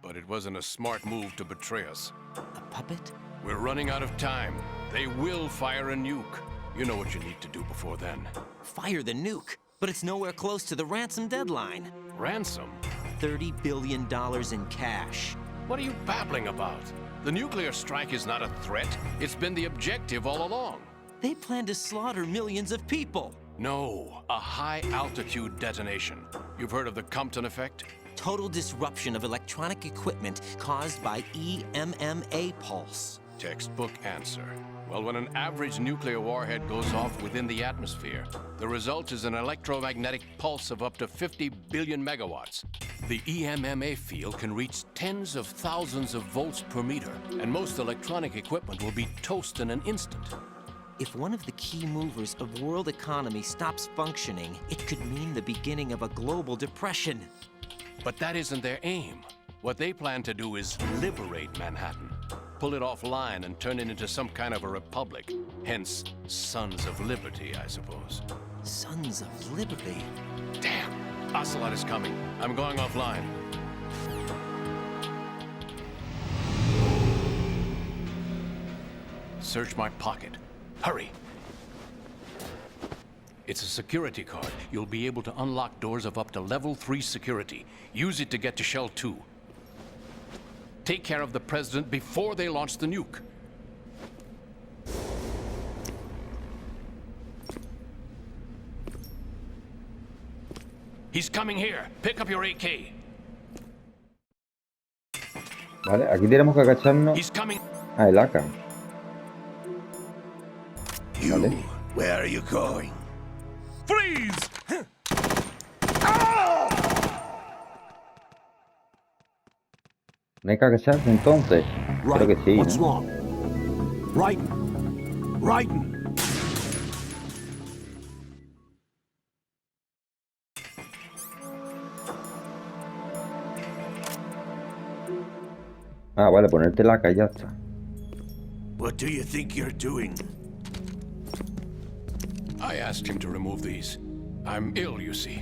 but it wasn't a smart move to betray us. A puppet? We're running out of time. They will fire a nuke. You know what you need to do before then. Fire the nuke? But it's nowhere close to the ransom deadline. Ransom? $30 billion in cash. What are you babbling about? The nuclear strike is not a threat. It's been the objective all along. They plan to slaughter millions of people. No, a high-altitude detonation. You've heard of the Compton effect? Total disruption of electronic equipment caused by EMMA pulse. Textbook answer. Well, when an average nuclear warhead goes off within the atmosphere, the result is an electromagnetic pulse of up to 50 billion megawatts. The EMMA field can reach tens of thousands of volts per meter, and most electronic equipment will be toast in an instant. If one of the key movers of world economy stops functioning, it could mean the beginning of a global depression. But that isn't their aim. What they plan to do is liberate Manhattan. Pull it offline and turn it into some kind of a republic. Hence, Sons of Liberty, I suppose. Sons of Liberty? Damn! Ocelot is coming. I'm going offline. Search my pocket. Hurry! It's a security card. You'll be able to unlock doors of up to level 3 security. Use it to get to Shell 2. Take care of the President before they launch the nuke. He's coming here. Pick up your AK. Vale, aquí tenemos que agacharnos. He's coming. Ah, el AK. You, where are you going? Freeze! ¿No hay que agacharse entonces? Creo que sí, What's ¿no? wrong? Raiden! Raiden! Ah, vale, ponerte la AK y ya está. What do you think you're doing? I asked him to remove these. I'm ill, you see.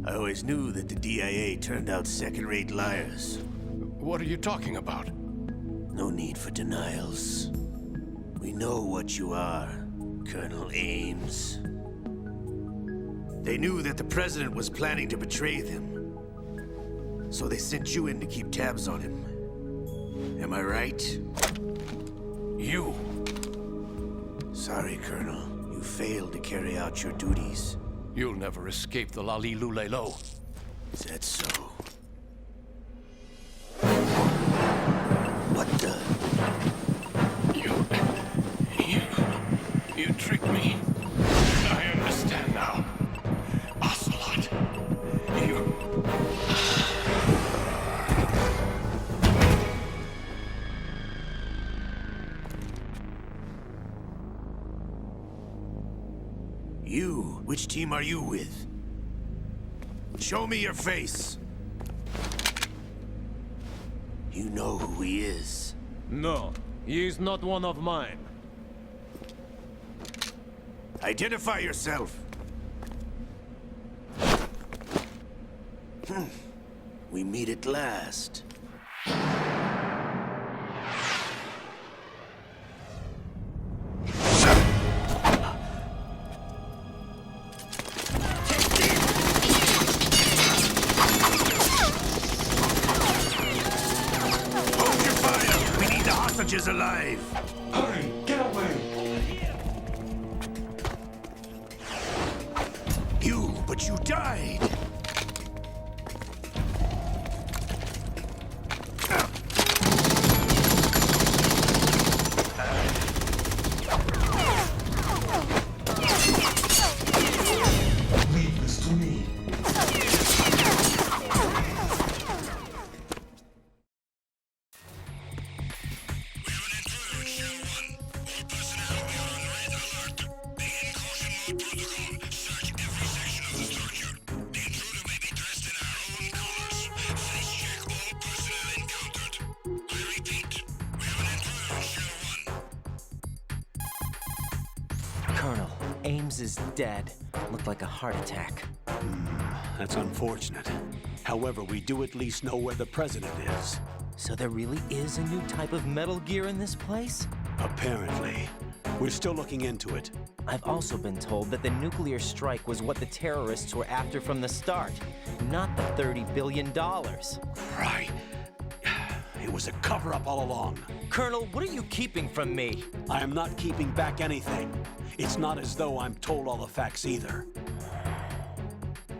I always knew that the DIA turned out second-rate liars. What are you talking about? No need for denials. We know what you are, Colonel Ames. They knew that the President was planning to betray them. So they sent you in to keep tabs on him. Am I right? You! Sorry, Colonel. You failed to carry out your duties. You'll never escape the Lali-Lulelo. Is that so? What the? You tricked me. I understand now. Ocelot, you... You? Which team are you with? Show me your face. You know who he is. No, he is not one of mine. Identify yourself. We meet at last. Is alive. Hurry, get away. But you died. Leave this to me. Colonel, Ames is dead. Looked like a heart attack. That's unfortunate. However, we do at least know where the president is. So there really is a new type of Metal Gear in this place? Apparently. We're still looking into it. I've also been told that the nuclear strike was what the terrorists were after from the start, not the $30 billion. Right. It was a cover-up all along. Colonel, what are you keeping from me? I am not keeping back anything. It's not as though I'm told all the facts either.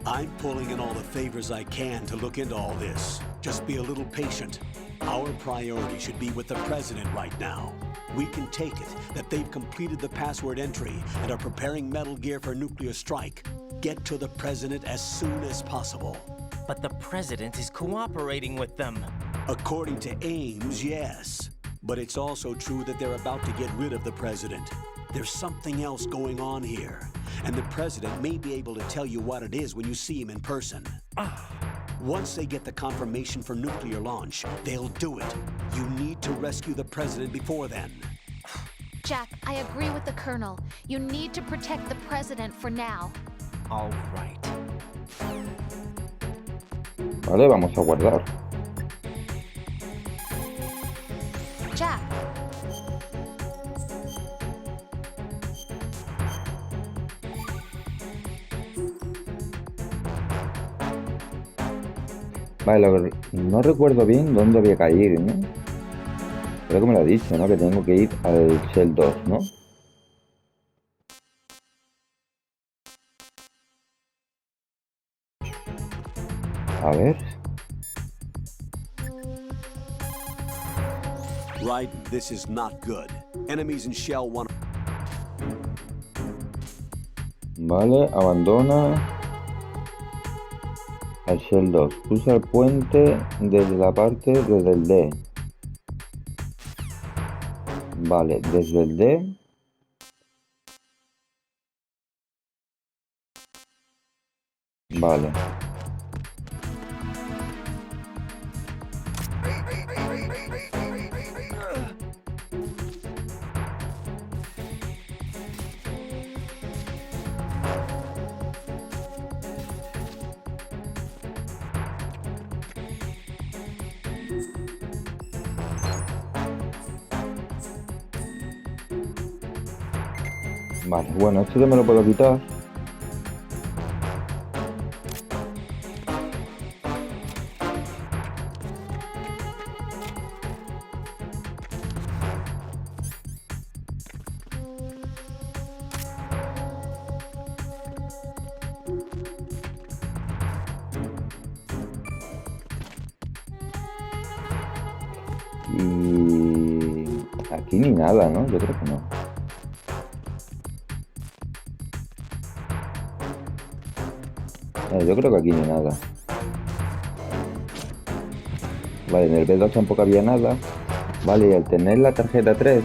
I'm pulling in all the favors I can to look into all this. Just be a little patient. Our priority should be with the president right now. We can take it that they've completed the password entry and are preparing Metal Gear for nuclear strike. Get to the president as soon as possible. But the president is cooperating with them. According to Ames, yes. But it's also true that they're about to get rid of the president. There's something else going on here, and the president may be able to tell you what it is when you see him in person. Once they get the confirmation for nuclear launch, they'll do it. You need to rescue the president before then. Jack, I agree with the Colonel. You need to protect the president for now. All right. Vale, vamos a guardar. Jack. Vale, no recuerdo bien dónde había que ir, ¿no? Creo que me lo ha dicho, ¿no? Que tengo que ir al Shell 2, ¿no? A ver. Right, this is not good. Enemies in Shell 1. Vale, abandona al Shell 2. Usa el puente desde la parte desde el D. Vale, desde el D. Vale. Vale, bueno, esto ya me lo puedo quitar. Y aquí ni nada, ¿no? Yo creo que no. Yo creo que aquí ni nada. Vale, en el B2 tampoco había nada. Vale, y al tener la tarjeta 3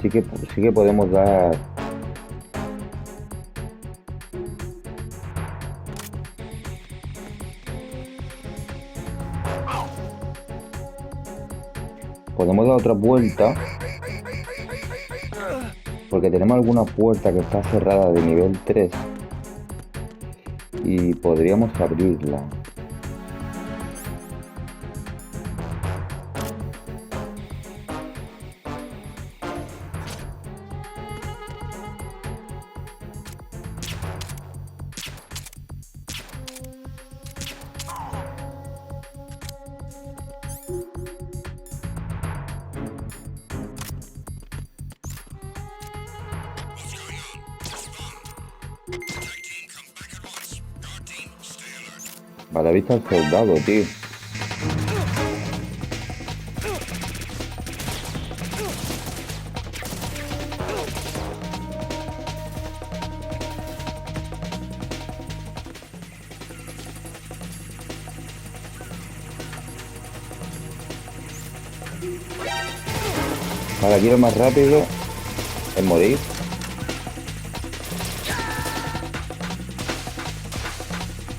sí que podemos dar... Podemos dar otra vuelta Porque tenemos alguna puerta que está cerrada de nivel 3 y podríamos abrirla. Vale, ha visto al soldado, tío. Vale, aquí lo más rápido es morir.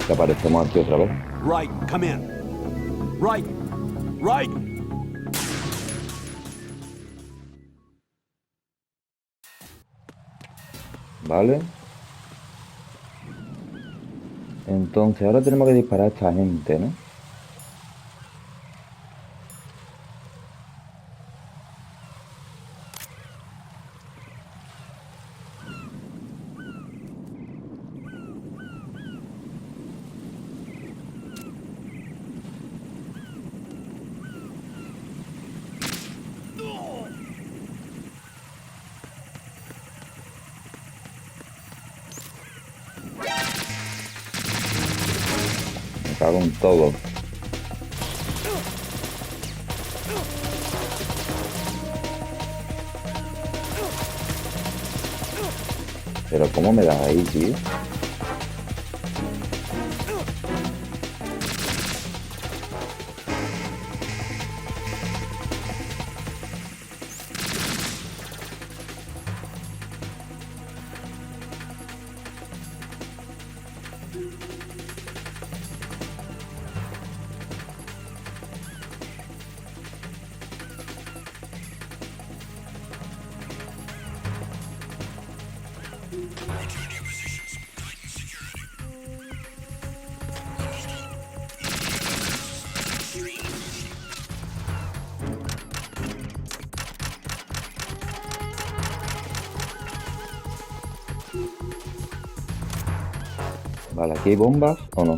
Que aparecemos aquí otra vez. Right, come in. Right, right. Vale. Entonces ahora tenemos que disparar a esta gente, ¿no? Me cago en todo. Pero ¿cómo me das ahí, tío? Vale, ¿aquí hay bombas o no?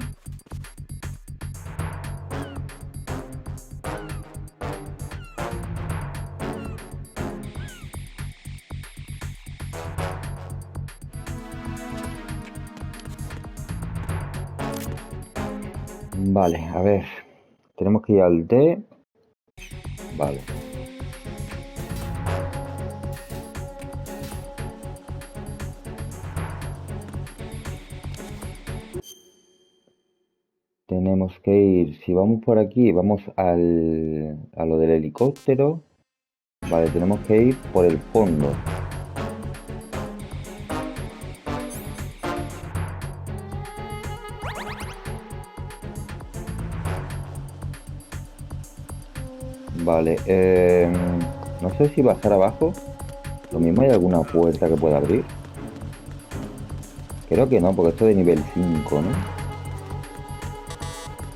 Vale, a ver. Tenemos que ir al D. Vale. Tenemos que ir, si vamos por aquí, vamos a lo del helicóptero. Vale, tenemos que ir por el fondo. Vale, no sé si bajar abajo. Lo mismo hay alguna puerta que pueda abrir. Creo que no, porque esto es de nivel 5, ¿no?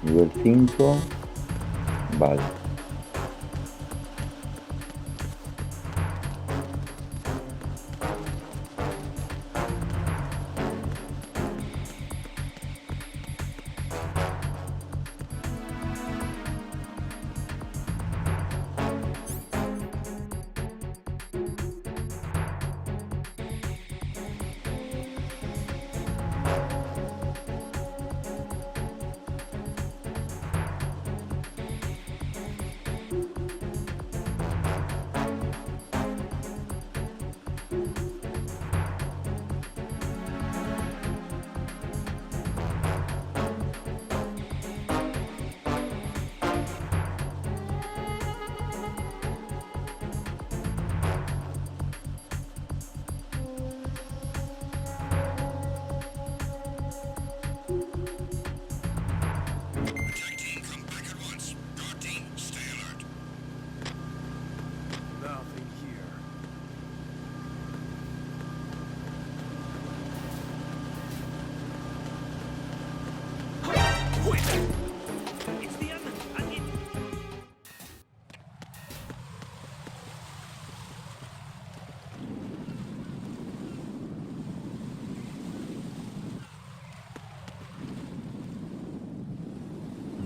Nivel 5. Vale.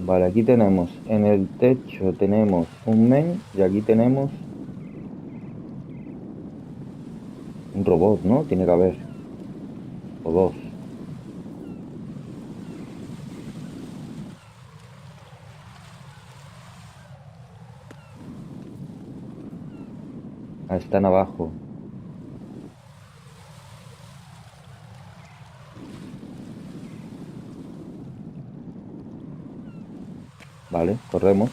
Vale, aquí tenemos, en el techo tenemos un men y aquí tenemos un robot, ¿no? Tiene que haber. O dos. Ah, están abajo. Vale, corremos.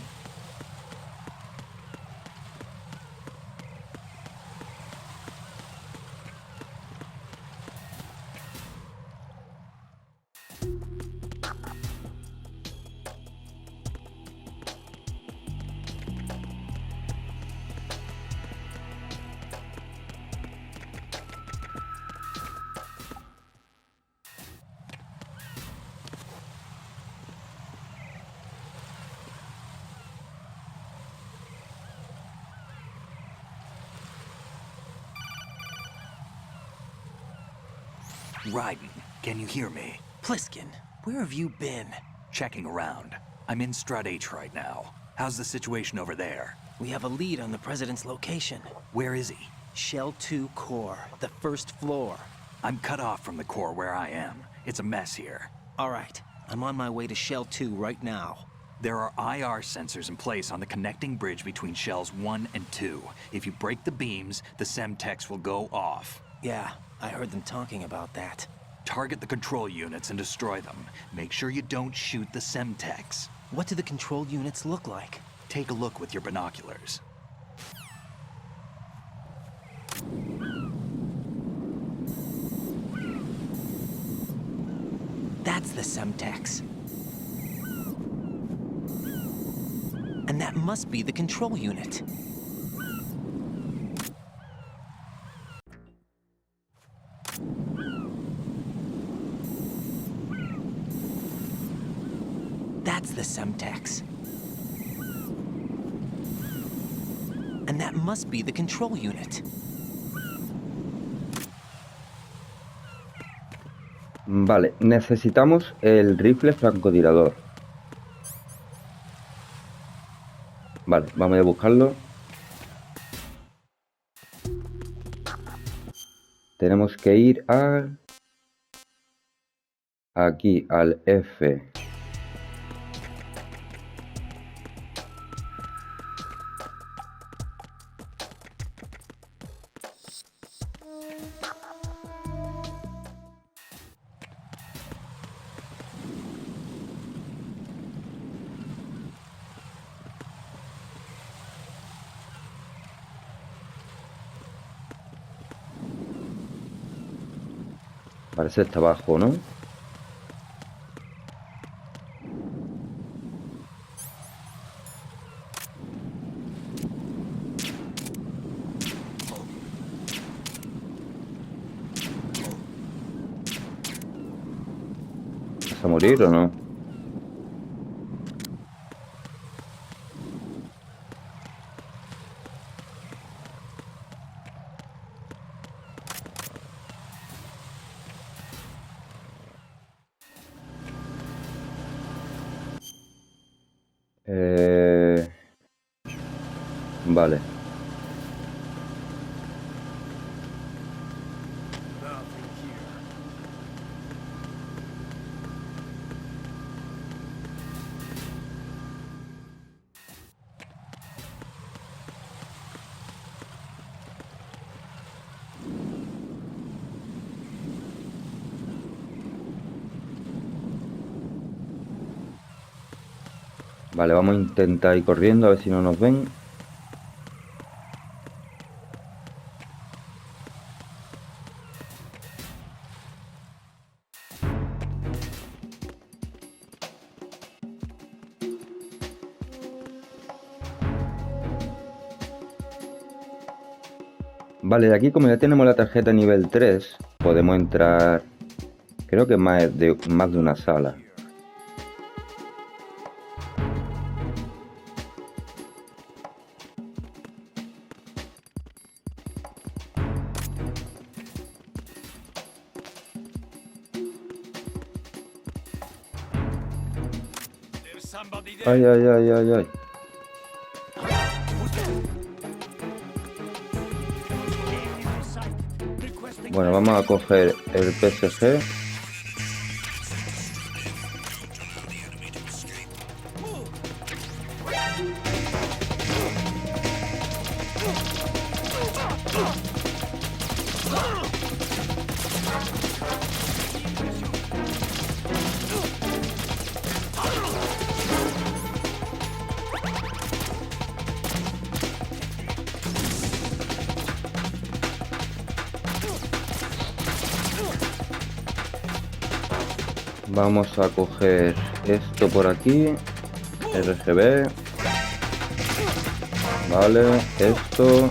Raiden, can you hear me? Pliskin, where have you been? Checking around. I'm in Strut H right now. How's the situation over there? We have a lead on the President's location. Where is he? Shell 2 core, the first floor. I'm cut off from the core where I am. It's a mess here. All right, I'm on my way to Shell 2 right now. There are IR sensors in place on the connecting bridge between Shells 1 and 2. If you break the beams, the Semtex will go off. Yeah, I heard them talking about that. Target the control units and destroy them. Make sure you don't shoot the Semtex. What do the control units look like? Take a look with your binoculars. That's the Semtex. And that must be the control unit. That's the Semtex. And that must be the control unit. Vale, necesitamos el rifle francotirador. Vale, vamos a buscarlo. Tenemos que ir al... aquí, al F. Parece está abajo, ¿no? ¿Vas a morir o no? Vale. Vale, vamos a intentar ir corriendo a ver si no nos ven. Vale, de aquí como ya tenemos la tarjeta nivel 3, podemos entrar, creo que más de una sala. Ay, ay, ay, ay, ay. Bueno, vamos a coger el PSG. Vamos a coger esto por aquí, RGB, vale, esto,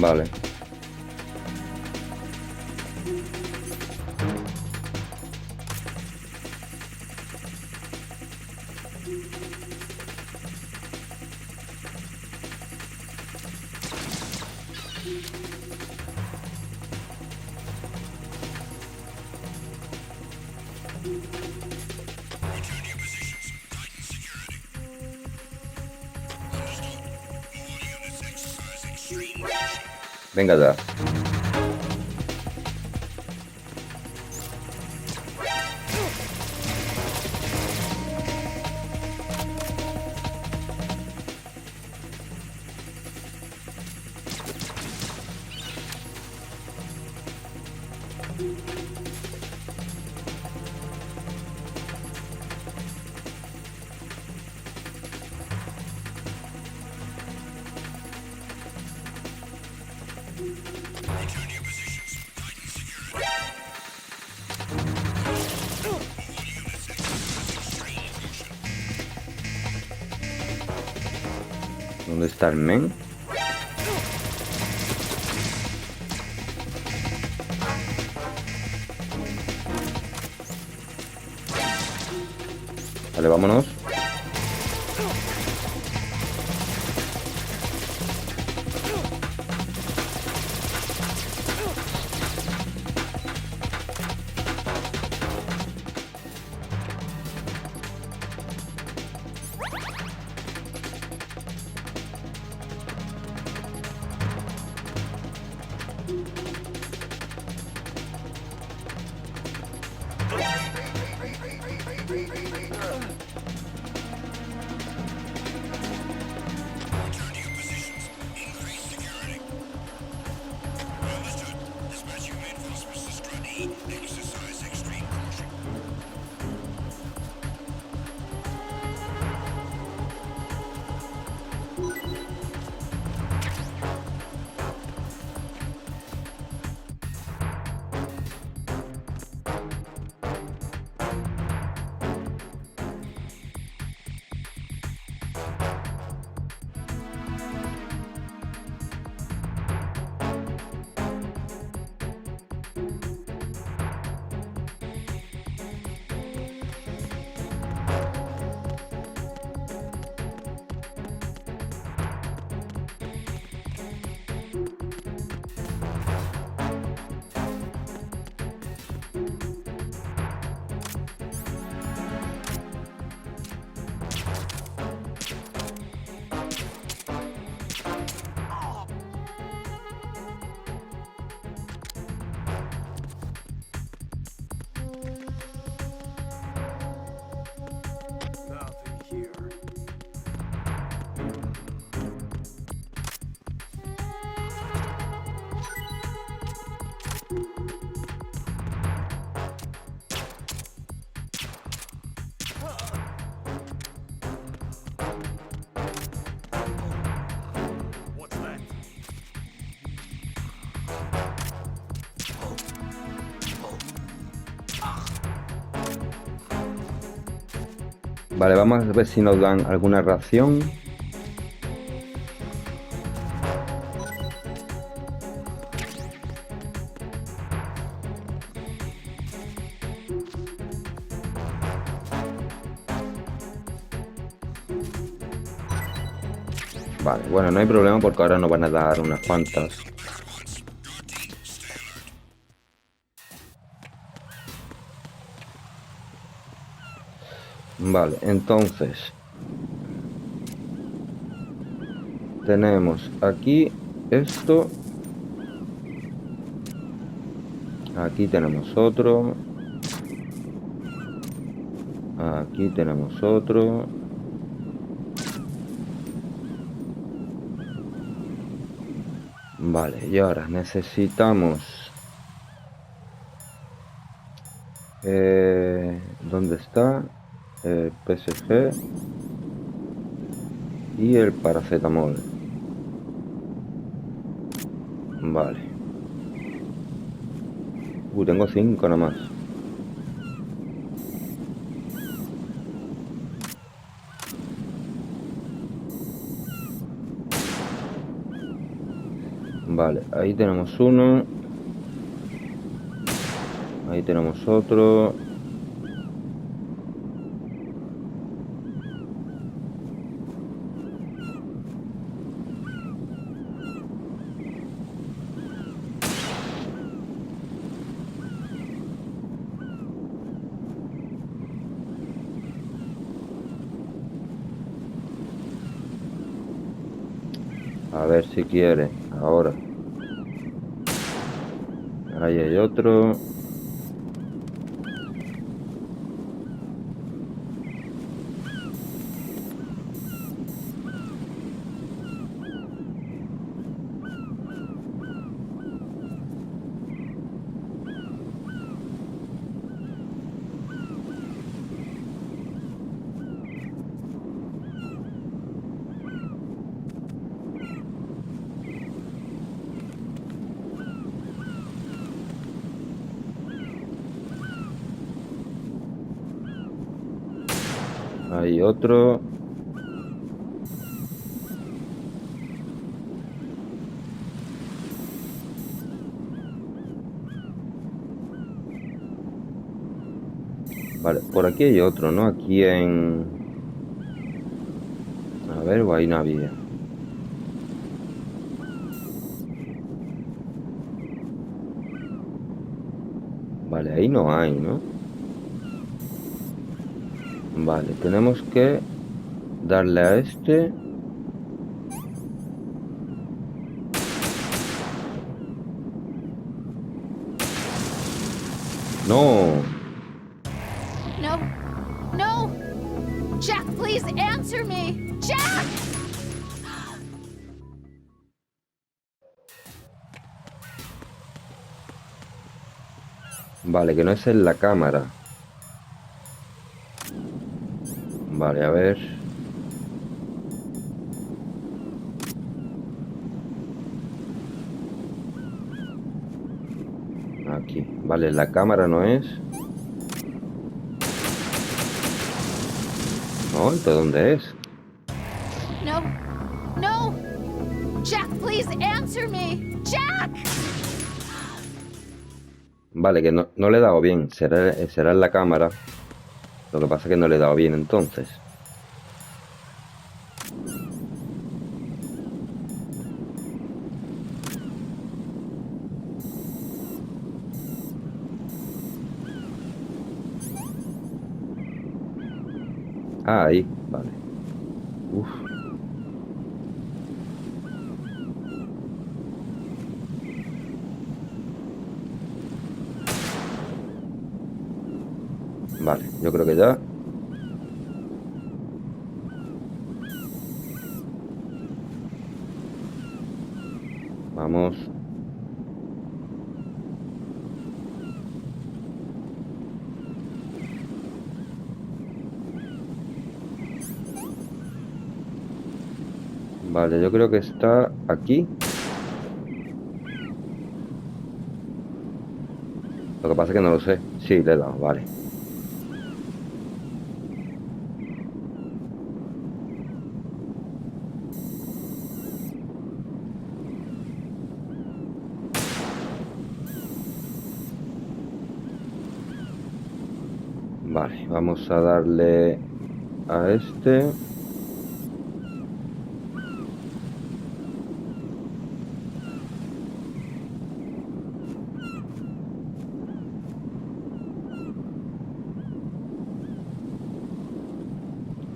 vale. Venga ya. ¿Dónde está el men? Vale, vámonos. Vale, vamos a ver si nos dan alguna ración. Vale, bueno, no hay problema porque ahora nos van a dar unas cuantas. Vale, entonces tenemos aquí esto. Aquí tenemos otro. Aquí tenemos otro. Vale, y ahora necesitamos... ¿dónde está? El PSG y el paracetamol. Vale. Tengo 5 nada más. Vale, ahí tenemos uno. Ahí tenemos otro. A ver si quiere. Ahora. Ahí hay otro. Hay otro. Vale, por aquí hay otro, ¿no? Aquí en... A ver, o ahí no había. Vale, ahí no hay, ¿no? Vale, tenemos que darle a este. No. No. No. Jack, please answer me. Jack! Vale, que no es en la cámara. Vale, a ver. Aquí. Vale, la cámara no es. No, ¿de dónde es? No. No. Jack, please answer me. Jack! Vale, que no le he dado bien. Será en la cámara. Lo que pasa es que no le he dado bien entonces. Ah, ahí, vale. Uf. Vale, yo creo que ya. Vamos. Vale, yo creo que está aquí. Lo que pasa es que no lo sé. Sí, le he dado, vale. Vale, vamos a darle a este.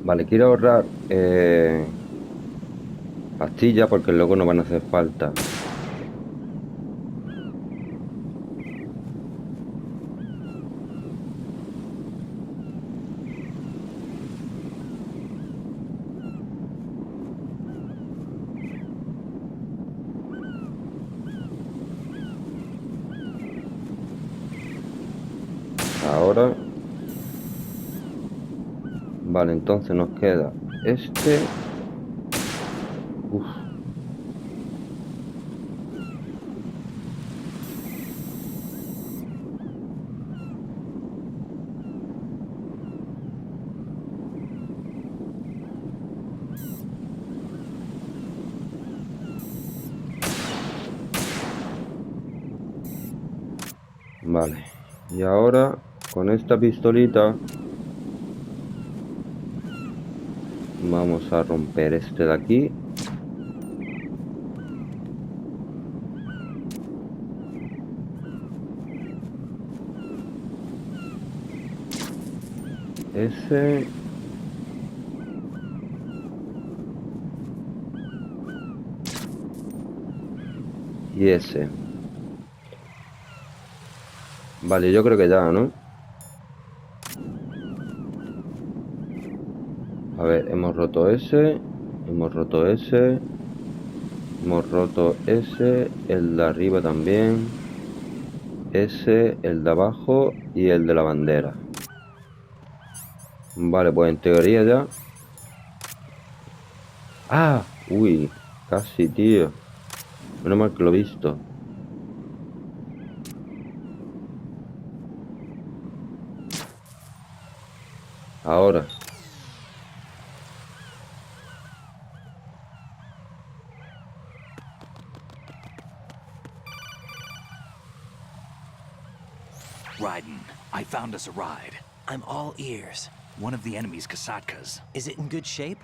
Vale, quiero ahorrar pastillas porque luego no van a hacer falta. Ahora. Vale, entonces nos queda este. Uf. Vale, y ahora con esta pistolita vamos a romper este de aquí. Ese. Y ese. Vale, yo creo que ya, ¿no? A ver, hemos roto ese. Hemos roto ese. Hemos roto ese. El de arriba también. Ese, el de abajo y el de la bandera. Vale, pues en teoría ya. ¡Ah! Uy, casi, tío. Menos mal que lo he visto. Ahora. Raiden, I found us a ride. I'm all ears. One of the enemy's Kasatkas. Is it in good shape?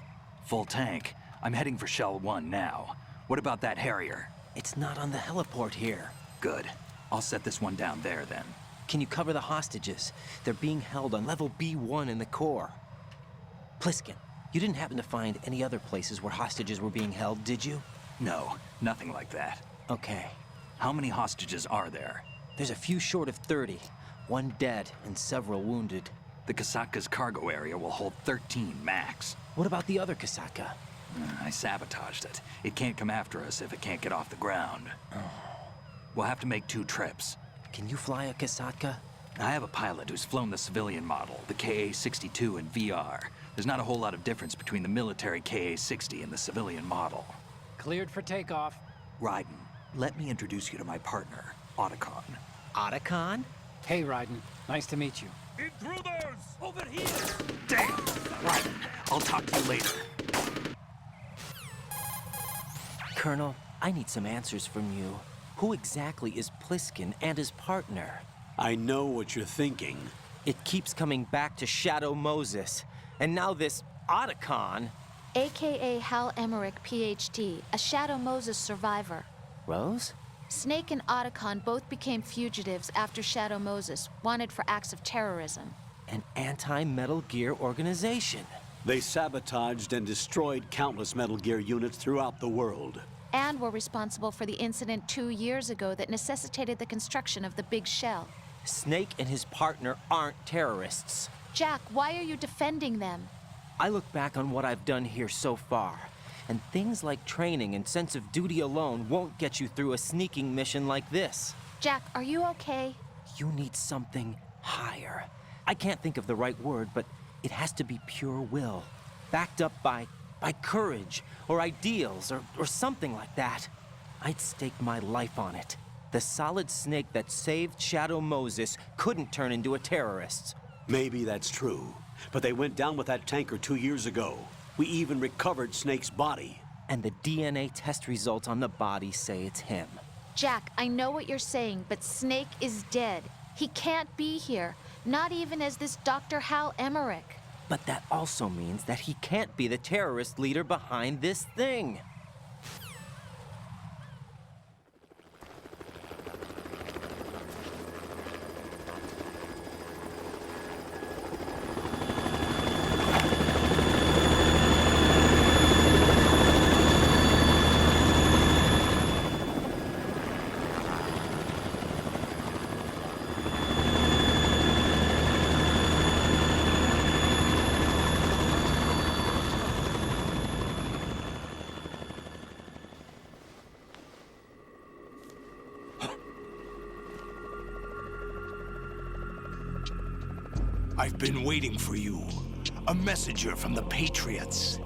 Full tank. I'm heading for Shell 1 now. What about that Harrier? It's not on the heliport here. Good. I'll set this one down there then. Can you cover the hostages? They're being held on level B1 in the core. Pliskin, you didn't happen to find any other places where hostages were being held, did you? No, nothing like that. Okay. How many hostages are there? There's a few short of 30. One dead and several wounded. The Kasatka's cargo area will hold 13 max. What about the other Kasaka? I sabotaged it. It can't come after us if it can't get off the ground. We'll have to make 2 trips. Can you fly a Kasaka? I have a pilot who's flown the civilian model, the KA-62 in VR. There's not a whole lot of difference between the military KA-60 and the civilian model. Cleared for takeoff. Raiden, let me introduce you to my partner, Otacon. Otacon? Hey, Raiden. Nice to meet you. Intruders! Over here! Damn! Raiden, I'll talk to you later. Colonel, I need some answers from you. Who exactly is Pliskin and his partner? I know what you're thinking. It keeps coming back to Shadow Moses. And now this Otacon. AKA Hal Emmerich, PhD, a Shadow Moses survivor. Rose? Snake and Otacon both became fugitives after Shadow Moses, wanted for acts of terrorism. An anti-Metal Gear organization. They sabotaged and destroyed countless Metal Gear units throughout the world. And were responsible for the incident 2 years ago that necessitated the construction of the Big Shell. Snake and his partner aren't terrorists. Jack, why are you defending them? I look back on what I've done here so far, and things like training and sense of duty alone won't get you through a sneaking mission like this. Jack, are you okay? You need something higher. I can't think of the right word, but it has to be pure will, backed up by courage, or ideals, or something like that. I'd stake my life on it. The solid snake that saved Shadow Moses couldn't turn into a terrorist. Maybe that's true, but they went down with that tanker 2 years ago. We even recovered Snake's body. And the DNA test results on the body say it's him. Jack, I know what you're saying, but Snake is dead. He can't be here. Not even as this Dr. Hal Emmerich. But that also means that he can't be the terrorist leader behind this thing. I've been waiting for you. A messenger from the Patriots.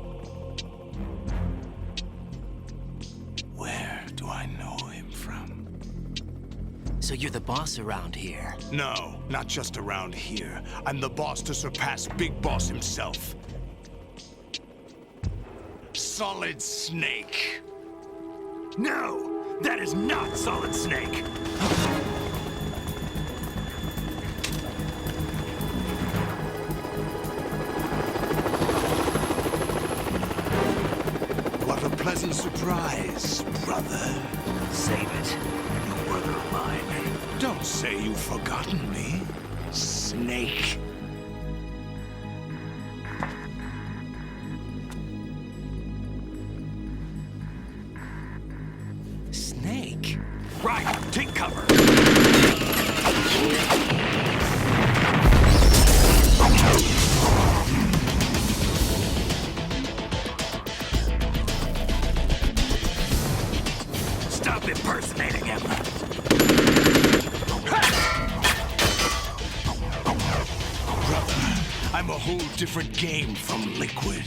Where do I know him from? So you're the boss around here? No, not just around here. I'm the boss to surpass Big Boss himself. Solid Snake. No! That is not Solid Snake! What a pleasant surprise, brother. Save it. You brother of mine. Don't say you've forgotten me, Snake. Snake? Right, take cover. Stop impersonating him. Brother, I'm a whole different game from Liquid.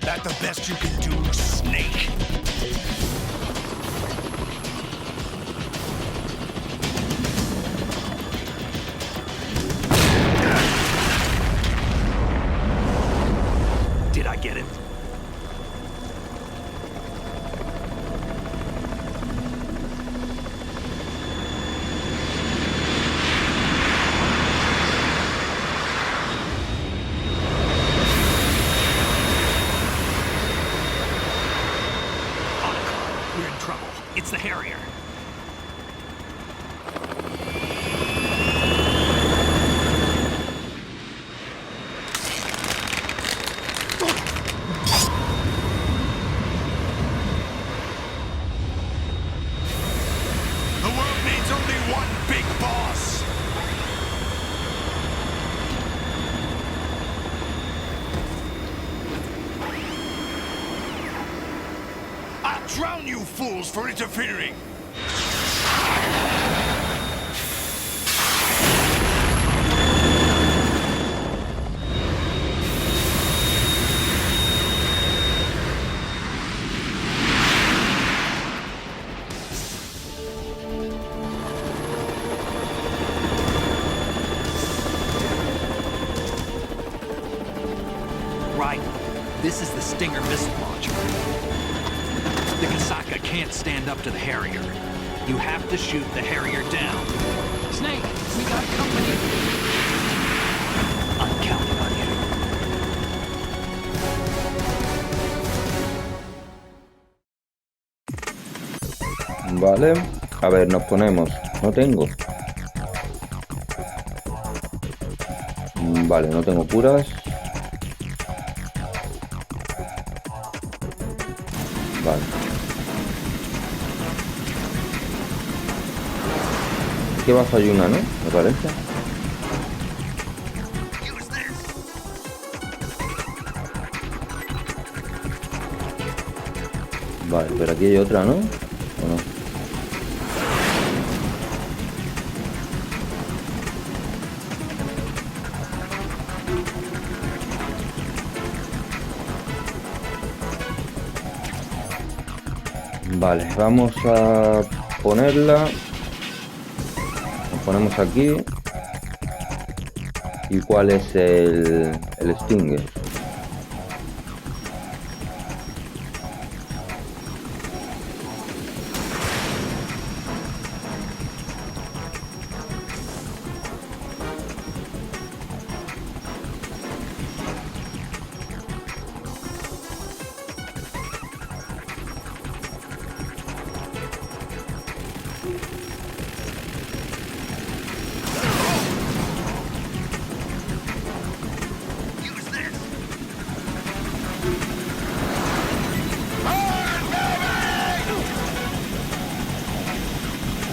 That the best you can do, Snake? Did I get it? We're in trouble. It's the Harrier. The world needs only one big boss. I'll drown you fools for interfering. Right. This is the Stinger missile launcher. The Kasaka can't stand up to the Harrier. You have to shoot the Harrier down. Snake, we got company. I'm counting on you. Vale, a ver, nos ponemos. No tengo. Vale, no tengo curas. Vale. ¿Qué va a fallar una, no? Me parece. Vale, pero aquí hay otra, ¿no? ¿O no? Vale, vamos a ponerla. Nos ponemos aquí. ¿Y cuál es el Stinger?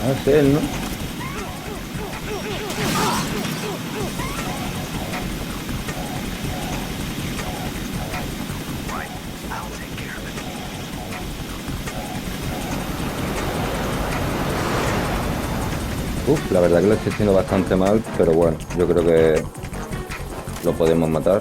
Es él, ¿no? Uf, la verdad que lo estoy haciendo bastante mal, pero bueno, yo creo que lo podemos matar.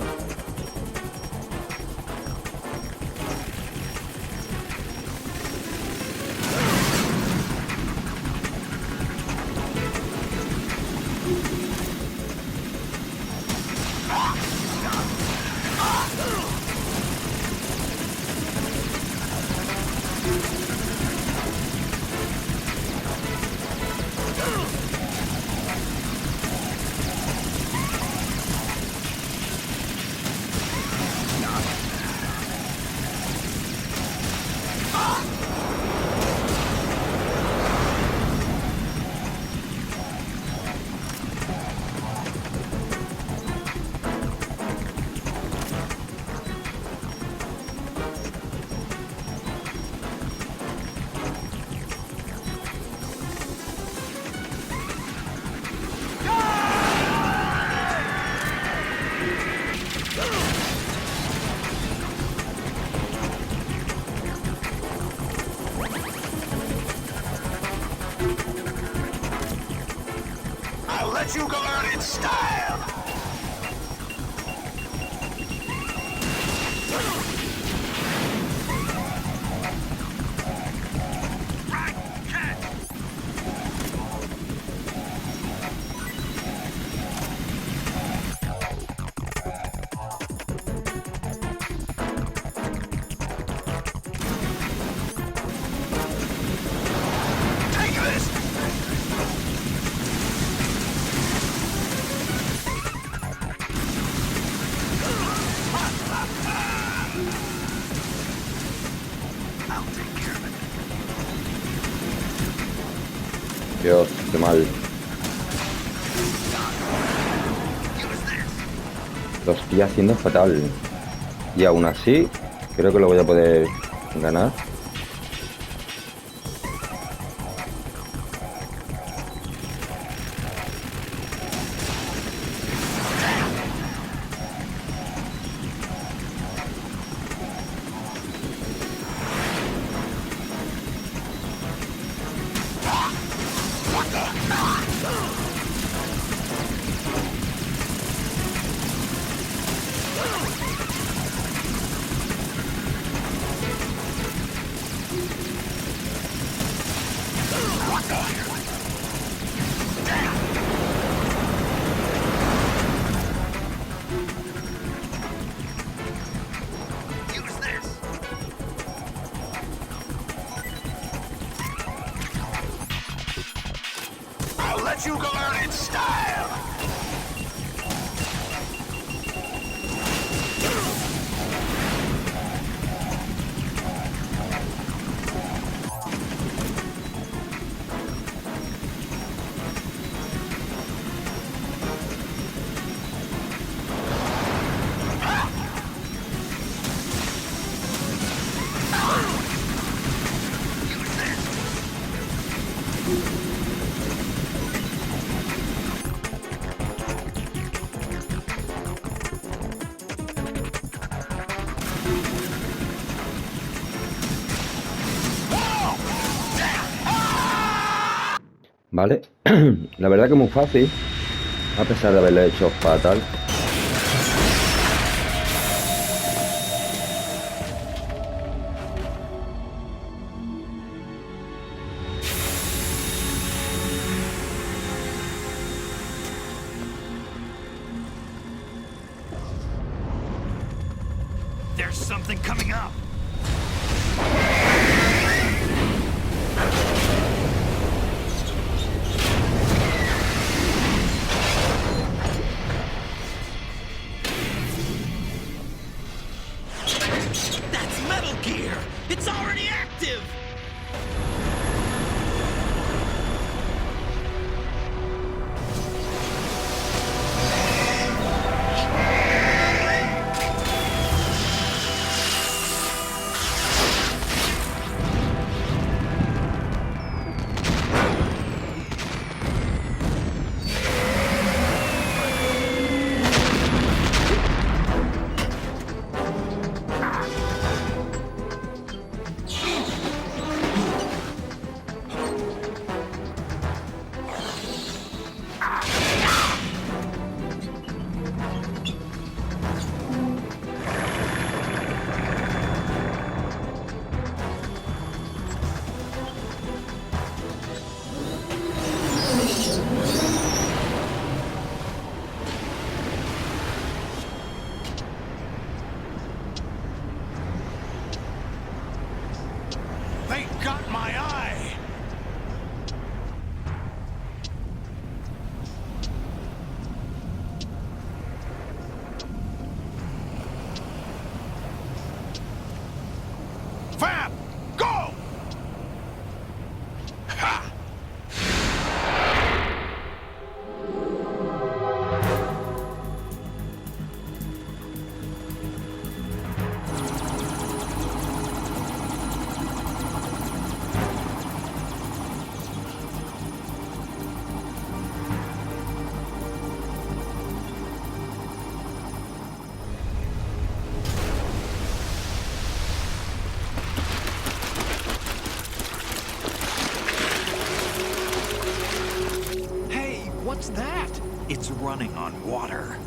let you go out in style! Dios, qué mal. Lo estoy haciendo fatal. Y aún así, creo que lo voy a poder ganar. Let you go out in style! Vale. La verdad que muy fácil. A pesar de haberlo hecho fatal. There's something coming up. That's Metal Gear! It's already active! They got my eye! Vamp! Go! Ha! Hey, what's that? It's running on water.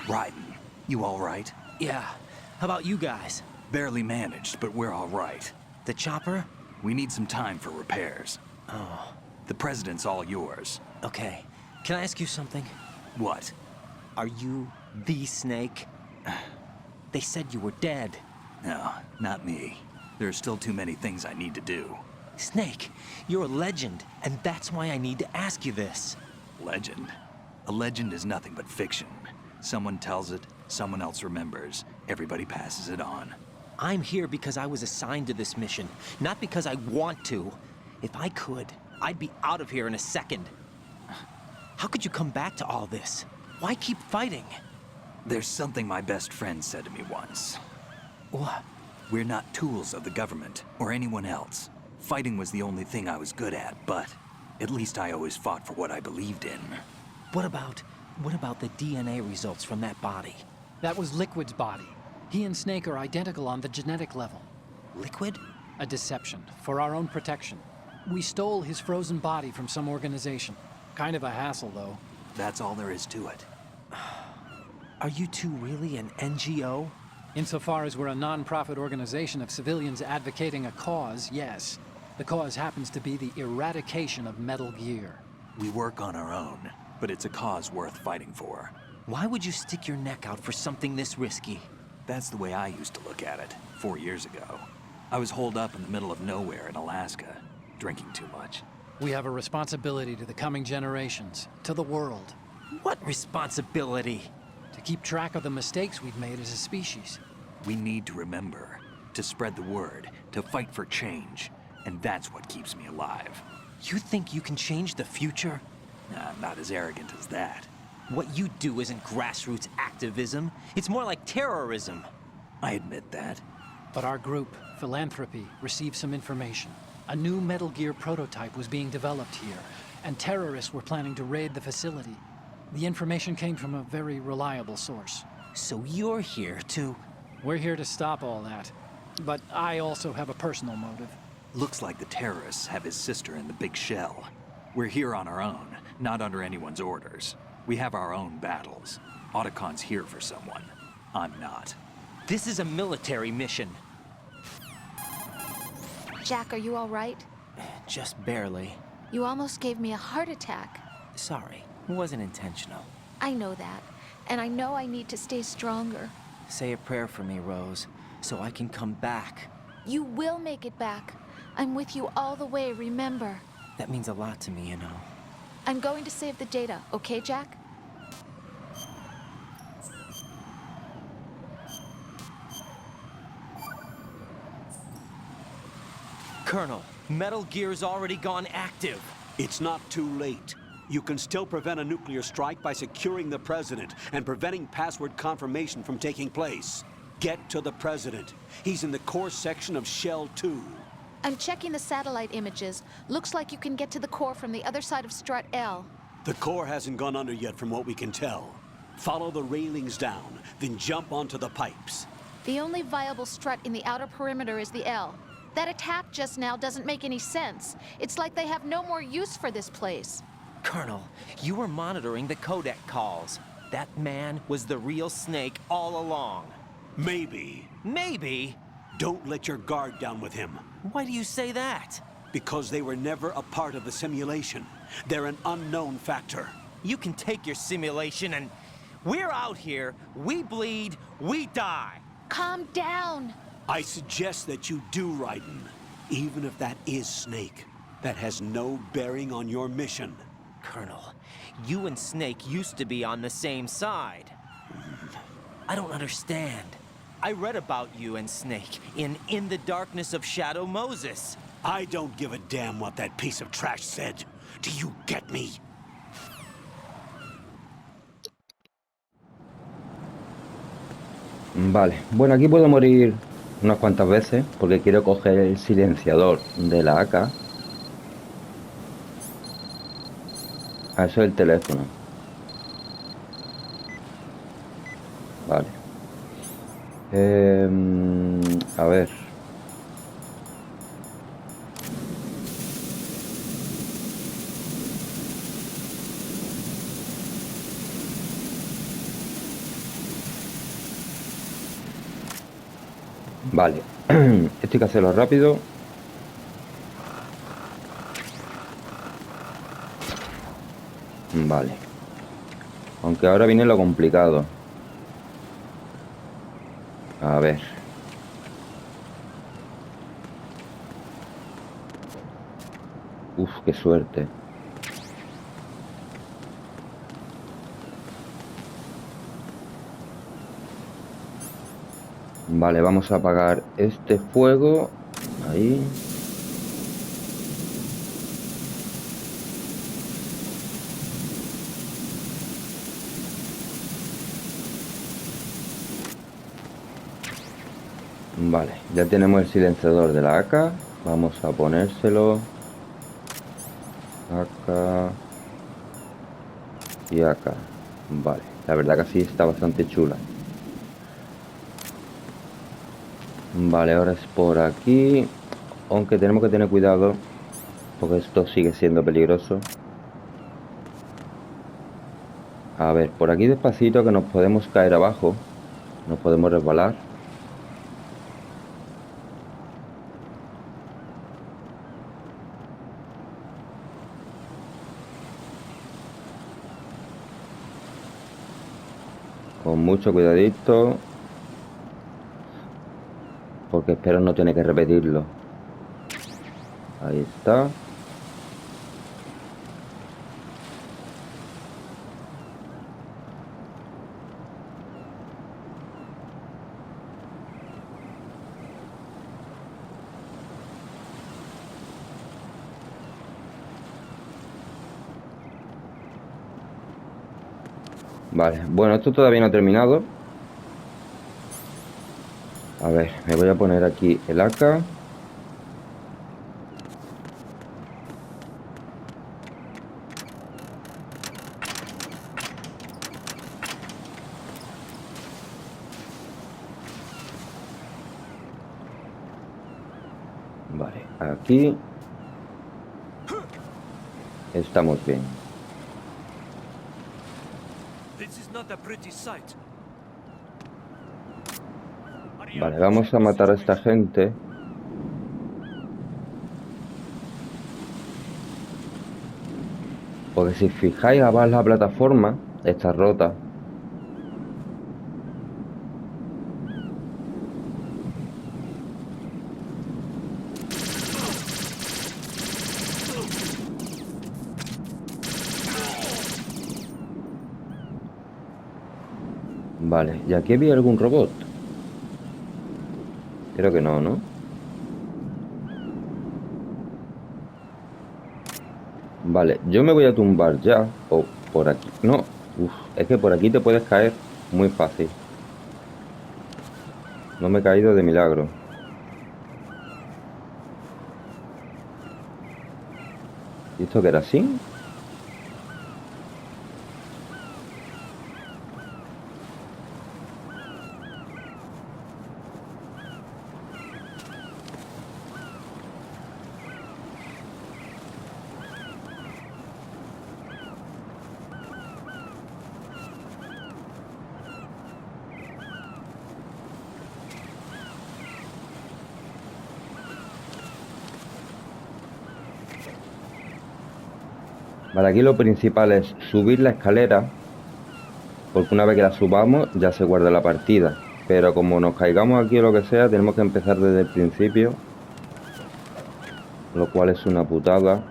Raiden, you all right? Yeah. How about you guys? Barely managed, but we're all right. The chopper? We need some time for repairs. Oh. The President's all yours. Okay. Can I ask you something? What? Are you the Snake? They said you were dead. No, not me. There are still too many things I need to do. Snake, you're a legend, and that's why I need to ask you this. Legend? A legend is nothing but fiction. Someone tells it, someone else remembers, everybody passes it on. I'm here because I was assigned to this mission, not because I want to. If I could, I'd be out of here in a second. How could you come back to all this? Why keep fighting? There's something my best friend said to me once. What? We're not tools of the government, or anyone else. Fighting was the only thing I was good at, but at least I always fought for what I believed in. What about the DNA results from that body? That was Liquid's body. He and Snake are identical on the genetic level. Liquid? A deception, for our own protection. We stole his frozen body from some organization. Kind of a hassle, though. That's all there is to it. Are you two really an NGO? Insofar as we're a non-profit organization of civilians advocating a cause, yes. The cause happens to be the eradication of Metal Gear. We work on our own, but it's a cause worth fighting for. Why would you stick your neck out for something this risky? That's the way I used to look at it, 4 years ago. I was holed up in the middle of nowhere in Alaska, drinking too much. We have a responsibility to the coming generations, to the world. What responsibility? To keep track of the mistakes we've made as a species. We need to remember, to spread the word, to fight for change, and that's what keeps me alive. You think you can change the future? I'm not as arrogant as that. What you do isn't grassroots activism. It's more like terrorism. I admit that. But our group, Philanthropy, received some information. A new Metal Gear prototype was being developed here, and terrorists were planning to raid the facility. The information came from a very reliable source. So you're here to... We're here to stop all that. But I also have a personal motive. Looks like the terrorists have his sister in the big shell. We're here on our own, not under anyone's orders. We have our own battles. Otacon's here for someone. I'm not. This is a military mission. Jack, are you all right? Just barely. You almost gave me a heart attack. Sorry, it wasn't intentional. I know that, and I know I need to stay stronger. Say a prayer for me, Rose, so I can come back. You will make it back. I'm with you all the way, remember? That means a lot to me, you know. I'm going to save the data, okay, Jack? Colonel, Metal Gear's already gone active. It's not too late. You can still prevent a nuclear strike by securing the President and preventing password confirmation from taking place. Get to the President. He's in the core section of Shell 2. I'm checking the satellite images. Looks like you can get to the core from the other side of Strut L. The core hasn't gone under yet from what we can tell. Follow the railings down, then jump onto the pipes. The only viable strut in the outer perimeter is the L. That attack just now doesn't make any sense. It's like they have no more use for this place. Colonel, you were monitoring the codec calls. That man was the real Snake all along. Maybe. Maybe? Don't let your guard down with him. Why do you say that? Because they were never a part of the simulation. They're an unknown factor. You can take your simulation and... We're out here, we bleed, we die. Calm down. I suggest that you do, Raiden. Even if that is Snake. That has no bearing on your mission. Colonel, you and Snake used to be on the same side. I don't understand. I read about you and Snake in the Darkness of Shadow Moses. I don't give a damn what that piece of trash said. Do you get me? Vale, bueno, aquí puedo morir unas cuantas veces porque quiero coger el silenciador de la AK. Ah, eso es el teléfono. Vale. A ver. Vale. Esto hay que hacerlo rápido. Vale. Aunque ahora viene lo complicado. A ver. Uf, qué suerte. Vale, vamos a apagar este fuego. Ahí. Vale, ya tenemos el silenciador de la AK. Vamos a ponérselo. AK y AK. Vale, la verdad que así está bastante chula. Vale, ahora es por aquí. Aunque tenemos que tener cuidado porque esto sigue siendo peligroso. A ver, por aquí despacito que nos podemos caer abajo. Nos podemos resbalar. Con mucho cuidadito. Porque espero no tener que repetirlo. Ahí está. Vale, bueno, esto todavía no ha terminado. A ver, me voy a poner aquí el AK. Vale, aquí estamos bien. Vale, vamos a matar a esta gente. Porque si fijáis, abajo la plataforma está rota. Vale, ¿y aquí había algún robot? Creo que no, ¿no? Vale, yo me voy a tumbar ya. O por aquí. No, es que por aquí te puedes caer muy fácil. No me he caído de milagro. ¿Y esto qué era así? Vale, aquí lo principal es subir la escalera, porque una vez que la subamos ya se guarda la partida. Pero como nos caigamos aquí o lo que sea, tenemos que empezar desde el principio, lo cual es una putada.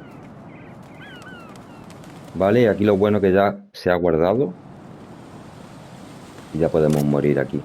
Vale, y aquí lo bueno que ya se ha guardado y ya podemos morir aquí.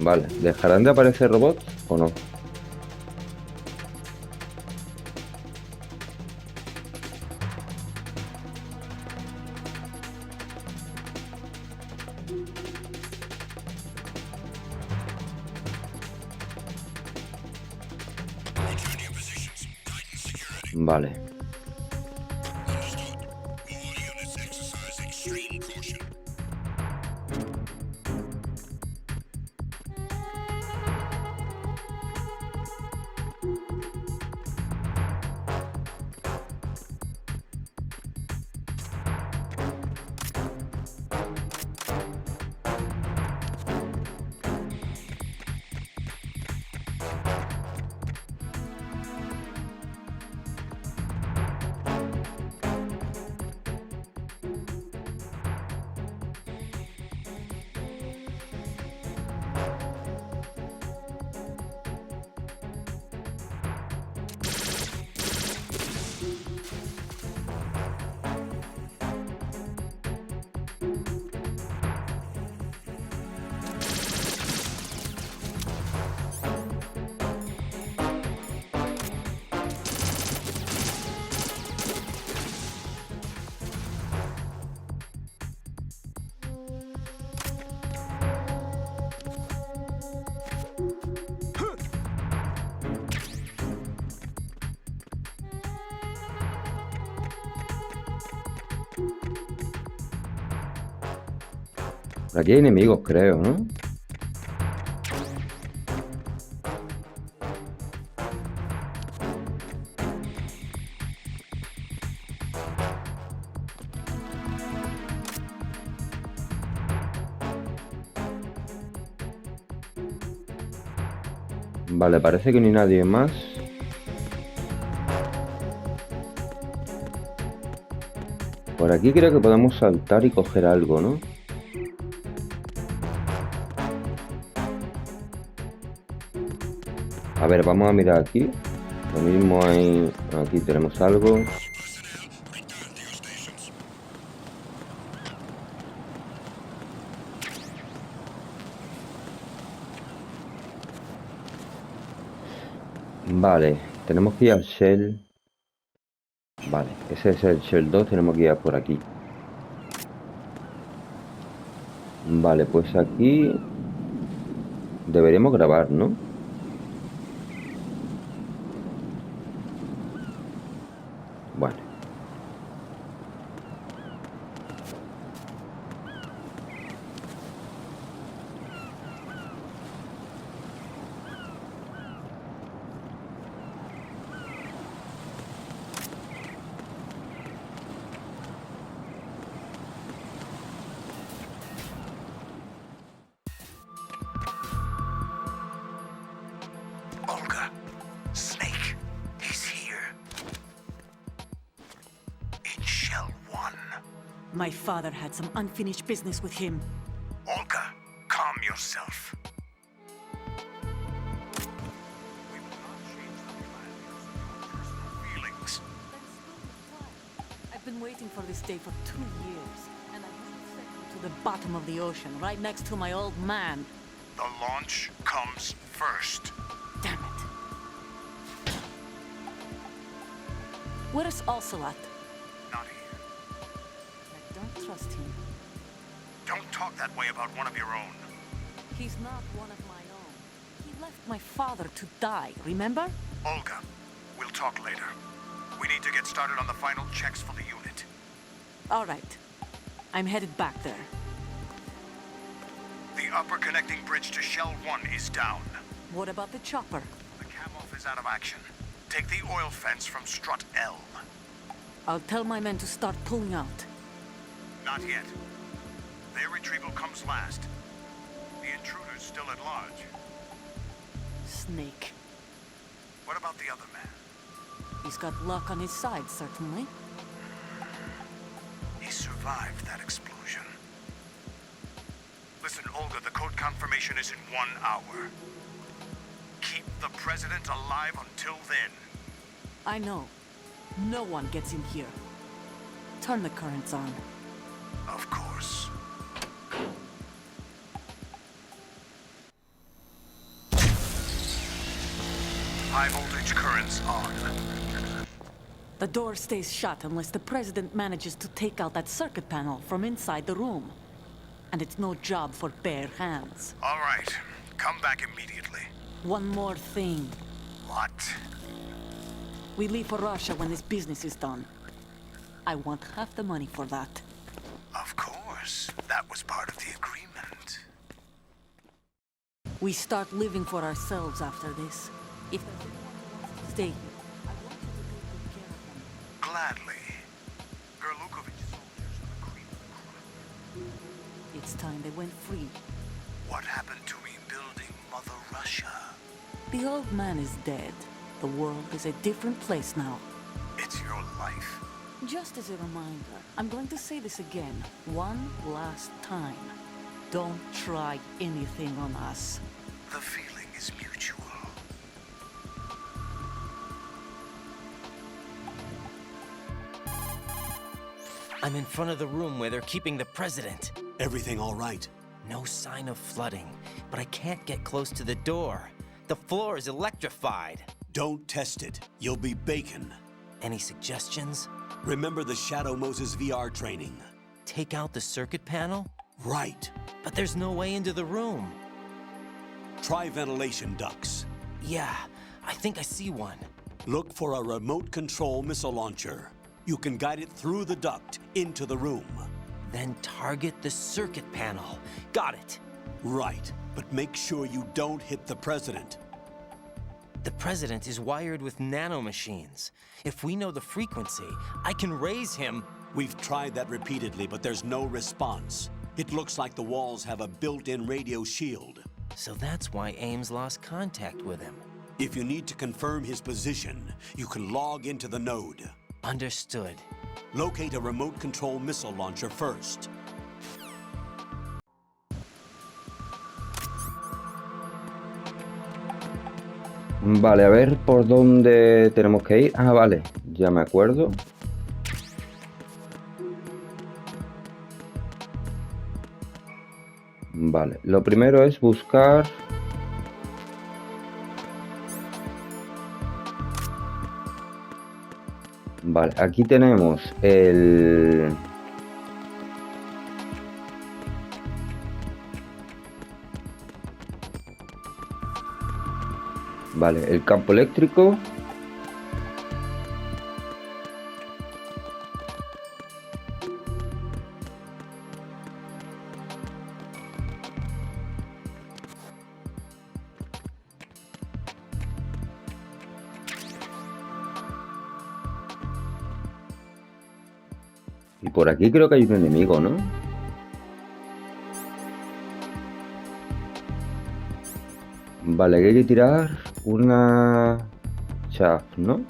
Vale, ¿dejarán de aparecer robots o no? Vale. Aquí hay enemigos, creo, ¿no? Vale, parece que no hay nadie más. Por aquí creo que podemos saltar y coger algo, ¿no? A ver, vamos a mirar aquí. Lo mismo hay... Aquí tenemos algo. Vale, tenemos que ir al Shell. Vale, ese es el Shell 2, tenemos que ir por aquí. Vale, pues aquí deberíamos grabar, ¿no? Bueno. Snake, he's here. In Shell 1. My father had some unfinished business with him. Olga, calm yourself. Feelings. I've been waiting for this day for 2 years, and I was to the bottom of the ocean, right next to my old man. The launch comes first. Damn it. Where's Ocelot? Not here. I don't trust him. Don't talk that way about one of your own. He's not one of my own. He left my father to die, remember? Olga, we'll talk later. We need to get started on the final checks for the unit. All right. I'm headed back there. The upper connecting bridge to Shell 1 is down. What about the chopper? The cam-off is out of action. Take the oil fence from strut L. I'll tell my men to start pulling out. Not yet. Their retrieval comes last. The intruder's still at large. Snake. What about the other man? He's got luck on his side, certainly. He survived that explosion. Listen, Olga, the code confirmation is in 1 hour. Keep the President alive until then. I know. No one gets in here. Turn the currents on. Of course. High voltage currents on. The door stays shut unless the President manages to take out that circuit panel from inside the room. And it's no job for bare hands. All right. Come back immediately. One more thing. What? We leave for Russia when this business is done. I want half the money for that. Of course. That was part of the agreement. We start living for ourselves after this. If there's anyone who wants to stay here, I want you to take good care of them. Gladly. Gerlukovich's soldiers are the cream of the crop. It's time they went free. What happened to rebuilding Mother Russia? The old man is dead. The world is a different place now. It's your life. Just as a reminder, I'm going to say this again, one last time. Don't try anything on us. The feeling is mutual. I'm in front of the room where they're keeping the President. Everything all right? No sign of flooding, but I can't get close to the door. The floor is electrified. Don't test it. You'll be bacon. Any suggestions? Remember the Shadow Moses VR training. Take out the circuit panel? Right. But there's no way into the room. Try ventilation ducts. Yeah, I think I see one. Look for a remote control missile launcher. You can guide it through the duct into the room. Then target the circuit panel. Got it. Right, but make sure you don't hit the President. The President is wired with nanomachines. If we know the frequency, I can raise him. We've tried that repeatedly, but there's no response. It looks like the walls have a built-in radio shield. So that's why Ames lost contact with him. If you need to confirm his position, you can log into the node. Understood. Locate a remote control missile launcher first. Vale, a ver por dónde tenemos que ir. Ah, vale, ya me acuerdo. Vale, lo primero es buscar... Vale, aquí tenemos el... Vale, el campo eléctrico. Y por aquí creo que hay un enemigo, ¿no? Vale, hay que tirar una chaff, ¿no?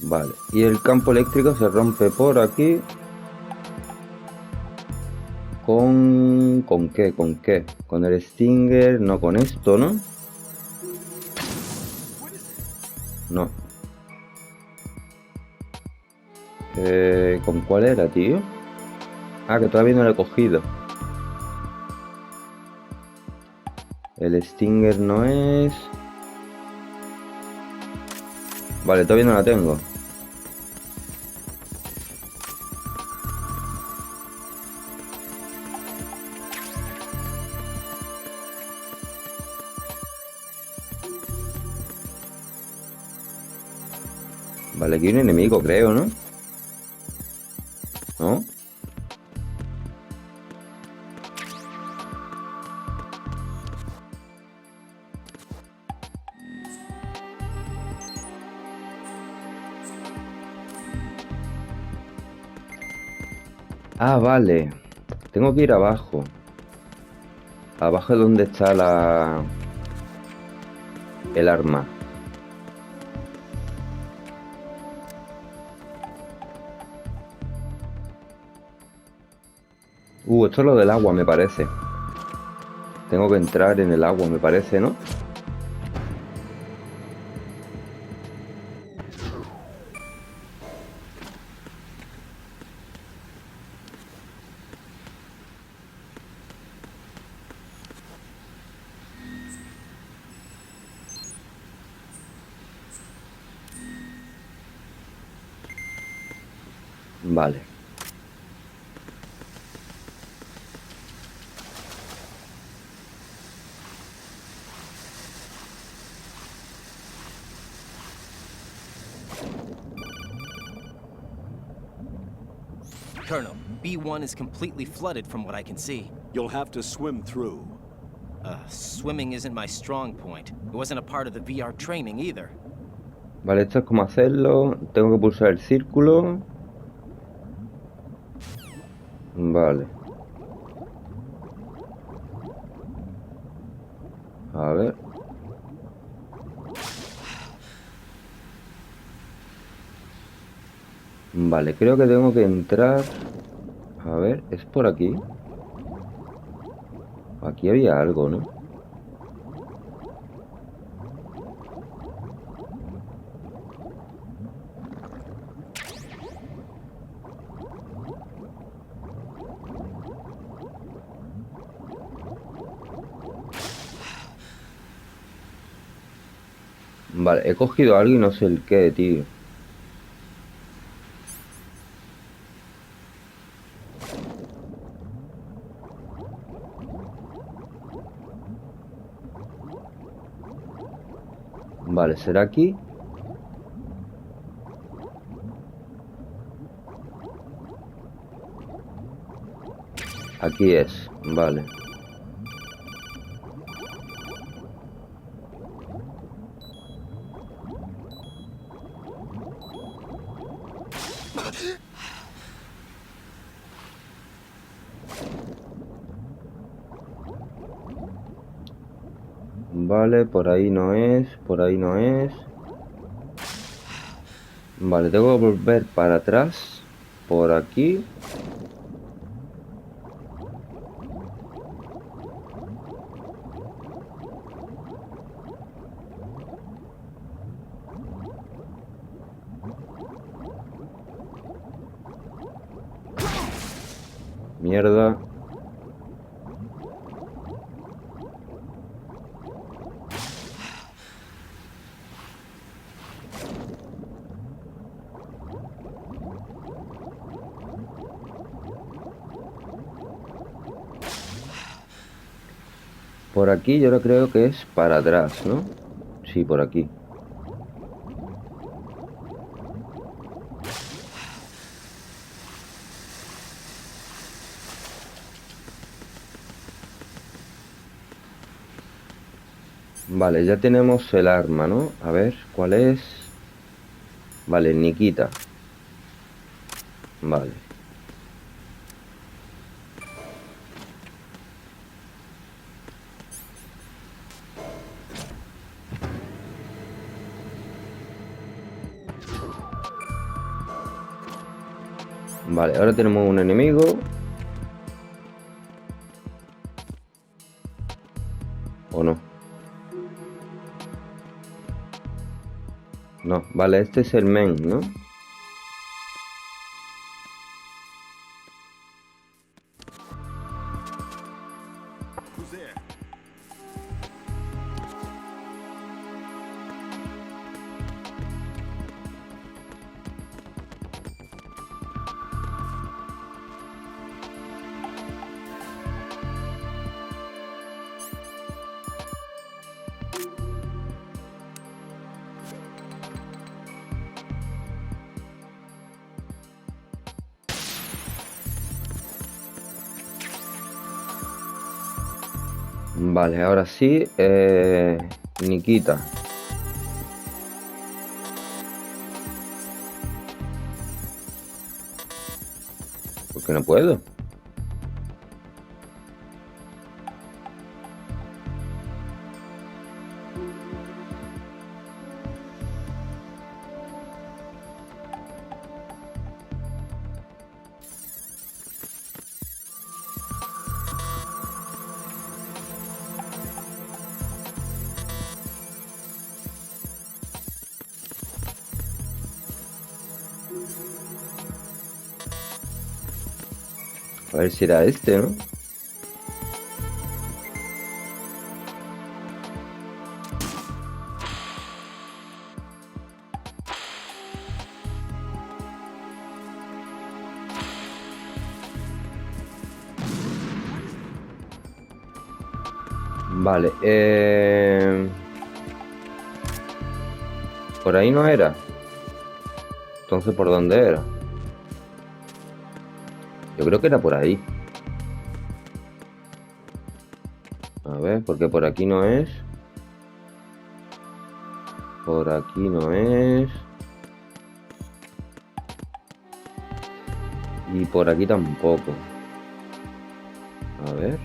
Vale, y el campo eléctrico se rompe por aquí. ¿Con qué? ¿Con qué? Con el Stinger, no con esto, ¿no? No. ¿Con cuál era, tío? Ah, que todavía no lo he cogido. El Stinger no es... Vale, todavía no la tengo. Vale, aquí hay un enemigo, creo, ¿no? ¿No? Ah, vale. Tengo que ir abajo. Abajo es donde está el arma. Esto es lo del agua, me parece. Tengo que entrar en el agua, me parece, ¿no? Vale. Colonel, B1 is completely flooded from what I can see. You'll have to swim through. Swimming isn't my strong point. It wasn't a part of the VR training either. Vale, esto es como hacerlo. Tengo que pulsar el círculo. Vale. A ver. Vale, creo que tengo que entrar. A ver, ¿es por aquí? Aquí había algo, ¿no? Vale, he cogido algo y no sé el qué, tío. Vale, ¿será aquí? Aquí es, vale. Vale, por ahí no es, por ahí no es. Vale, tengo que volver para atrás. Por aquí. Mierda. Por aquí yo ahora creo que es para atrás, ¿no? Sí, por aquí. Vale, ya tenemos el arma, ¿no? A ver, ¿cuál es? Vale, Nikita. Vale. Vale, ahora tenemos un enemigo. ¿O no? No, vale, este es el men, ¿no? Vale, ahora sí, Nikita. ¿Por qué no puedo? A ver si era este, ¿no? Vale, por ahí no era. Entonces, ¿por dónde era? Yo creo que era por ahí. A ver, porque por aquí no es. Por aquí no es. Y por aquí tampoco. A ver.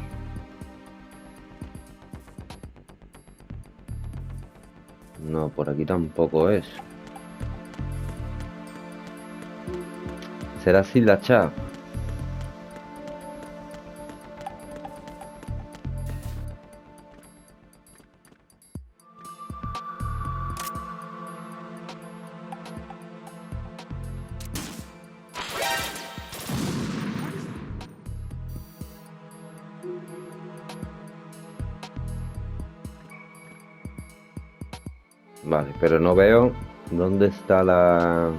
No, por aquí tampoco es. ¿Será así la chava? Vale, pero no veo dónde está la...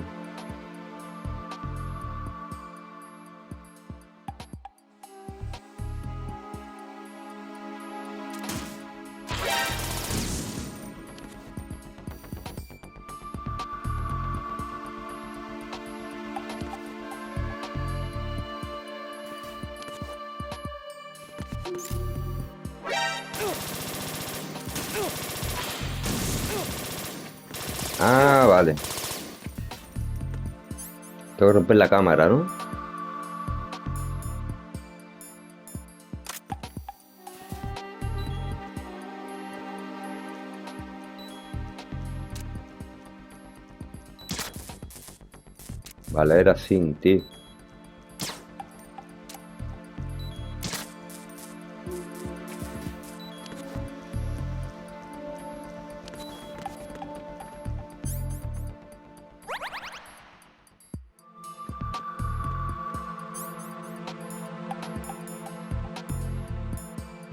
Ah, vale. Tengo que romper la cámara, ¿no? Vale, era sin, tío.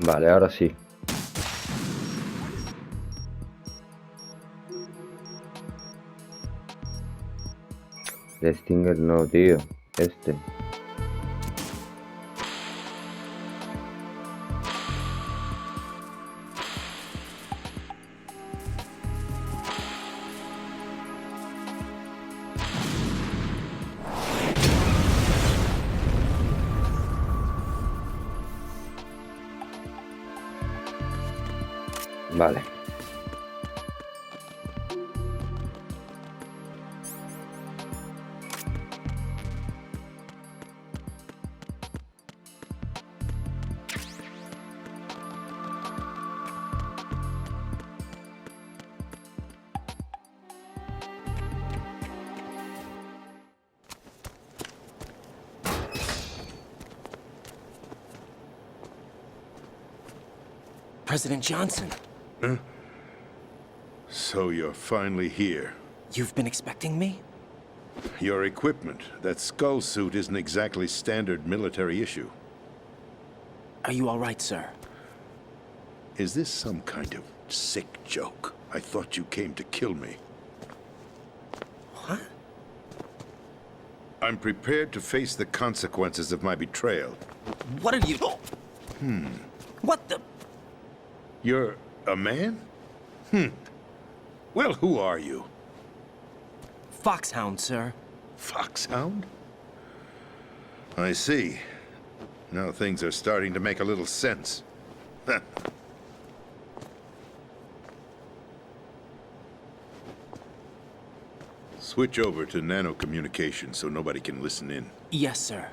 Vale, ahora sí. De Stinger no, tío. Este. Vale. President Johnson. Huh? So you're finally here. You've been expecting me? Your equipment, that skull suit, isn't exactly standard military issue. Are you all right, sir? Is this some kind of sick joke? I thought you came to kill me. What? I'm prepared to face the consequences of my betrayal. What are you... What the... You're a man? Well, who are you? Foxhound, sir. Foxhound? I see. Now things are starting to make a little sense. Switch over to nano communication so nobody can listen in. Yes, sir.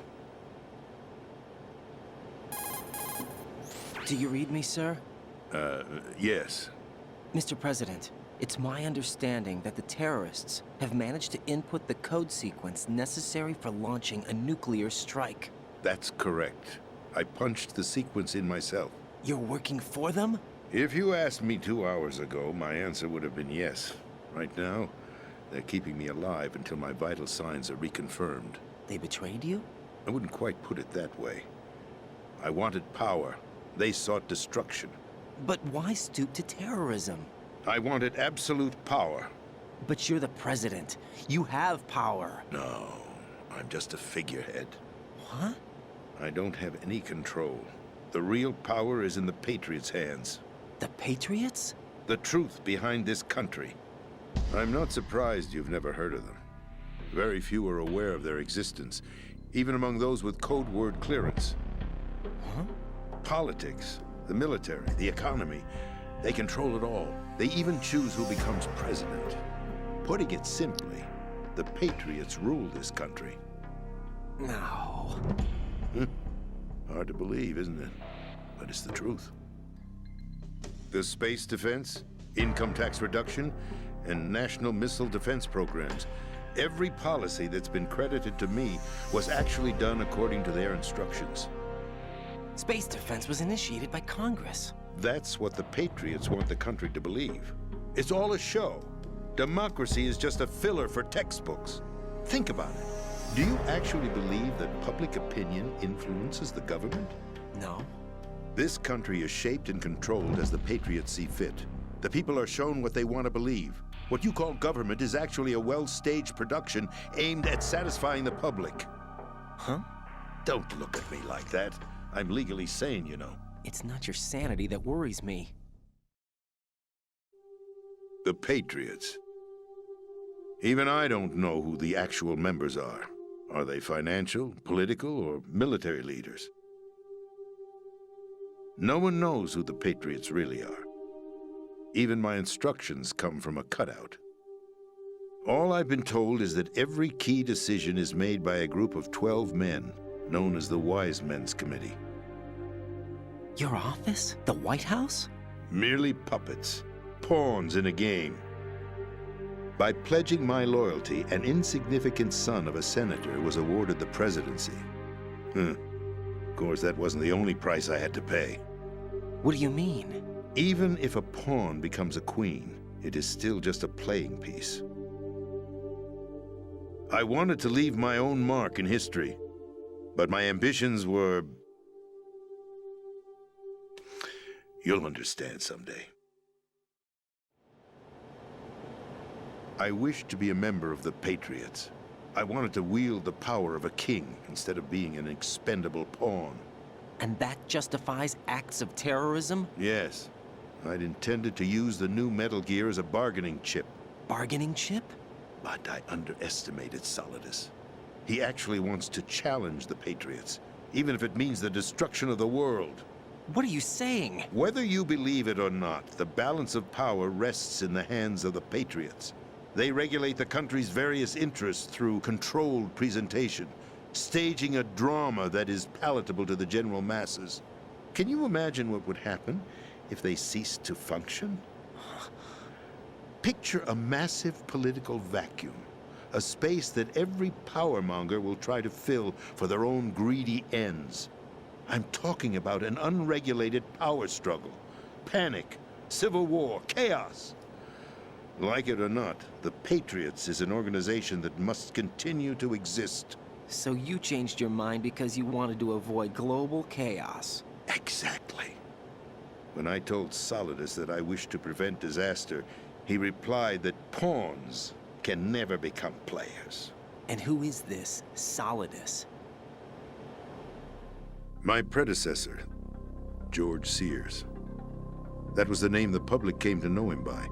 Do you read me, sir? Yes. Mr. President, it's my understanding that the terrorists have managed to input the code sequence necessary for launching a nuclear strike. That's correct. I punched the sequence in myself. You're working for them? If you asked me 2 hours ago, my answer would have been yes. Right now, they're keeping me alive until my vital signs are reconfirmed. They betrayed you? I wouldn't quite put it that way. I wanted power. They sought destruction. But why stoop to terrorism? I wanted absolute power. But you're the president. You have power. No, I'm just a figurehead. What? I don't have any control. The real power is in the Patriots' hands. The Patriots? The truth behind this country. I'm not surprised you've never heard of them. Very few are aware of their existence, even among those with code word clearance. Huh? Politics, the military, the economy, they control it all. They even choose who becomes president. Putting it simply, the Patriots rule this country. No. Hard to believe, isn't it? But it's the truth. The space defense, income tax reduction, and national missile defense programs. Every policy that's been credited to me was actually done according to their instructions. Space defense was initiated by Congress. That's what the Patriots want the country to believe. It's all a show. Democracy is just a filler for textbooks. Think about it. Do you actually believe that public opinion influences the government? No. This country is shaped and controlled as the Patriots see fit. The people are shown what they want to believe. What you call government is actually a well-staged production aimed at satisfying the public. Huh? Don't look at me like that. I'm legally sane, you know. It's not your sanity that worries me. The Patriots. Even I don't know who the actual members are. Are they financial, political, or military leaders? No one knows who the Patriots really are. Even my instructions come from a cutout. All I've been told is that every key decision is made by a group of 12 men, known as the Wise Men's Committee. Your office? The White House? Merely puppets, pawns in a game. By pledging my loyalty, an insignificant son of a senator was awarded the presidency. Of course, that wasn't the only price I had to pay. What do you mean? Even if a pawn becomes a queen, it is still just a playing piece. I wanted to leave my own mark in history, but my ambitions were... You'll understand someday. I wished to be a member of the Patriots. I wanted to wield the power of a king instead of being an expendable pawn. And that justifies acts of terrorism? Yes. I'd intended to use the new Metal Gear as a bargaining chip. Bargaining chip? But I underestimated Solidus. He actually wants to challenge the Patriots, even if it means the destruction of the world. What are you saying? Whether you believe it or not, the balance of power rests in the hands of the Patriots. They regulate the country's various interests through controlled presentation, staging a drama that is palatable to the general masses. Can you imagine what would happen if they ceased to function? Picture a massive political vacuum, a space that every powermonger will try to fill for their own greedy ends. I'm talking about an unregulated power struggle, panic, civil war, chaos. Like it or not, the Patriots is an organization that must continue to exist. So you changed your mind because you wanted to avoid global chaos. Exactly. When I told Solidus that I wished to prevent disaster, he replied that pawns can never become players. And who is this Solidus? My predecessor, George Sears. That was the name the public came to know him by.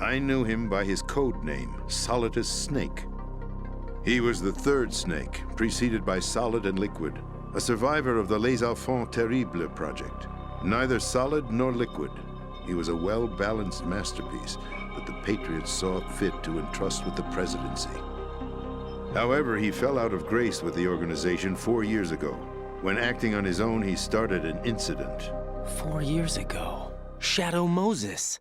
I knew him by his code name, Solidus Snake. He was the third Snake, preceded by Solid and Liquid, a survivor of the Les Enfants Terribles project. Neither solid nor liquid, he was a well-balanced masterpiece that the Patriots saw fit to entrust with the presidency. However, he fell out of grace with the organization 4 years ago. When acting on his own, he started an incident. 4 years ago? Shadow Moses.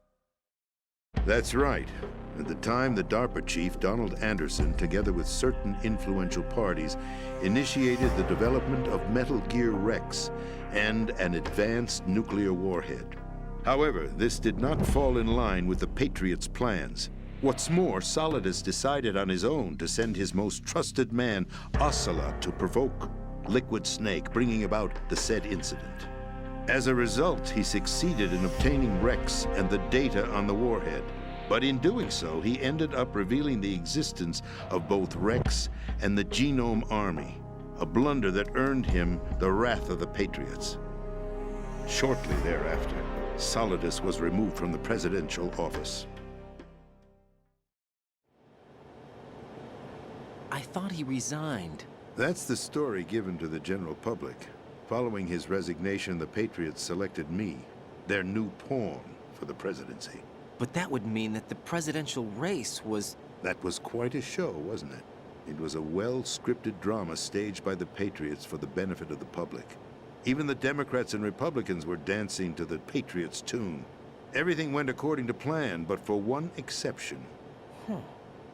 That's right. At the time, the DARPA chief, Donald Anderson, together with certain influential parties, initiated the development of Metal Gear Rex and an advanced nuclear warhead. However, this did not fall in line with the Patriots' plans. What's more, Solidus decided on his own to send his most trusted man, Ocelot, to provoke Liquid Snake, bringing about the said incident. As a result, he succeeded in obtaining Rex and the data on the warhead. But in doing so, he ended up revealing the existence of both Rex and the Genome Army, a blunder that earned him the wrath of the Patriots. Shortly thereafter, Solidus was removed from the presidential office. I thought he resigned. That's the story given to the general public. Following his resignation, the Patriots selected me, their new pawn, for the presidency. But that would mean that the presidential race was... That was quite a show, wasn't it? It was a well-scripted drama staged by the Patriots for the benefit of the public. Even the Democrats and Republicans were dancing to the Patriots' tune. Everything went according to plan, but for one exception.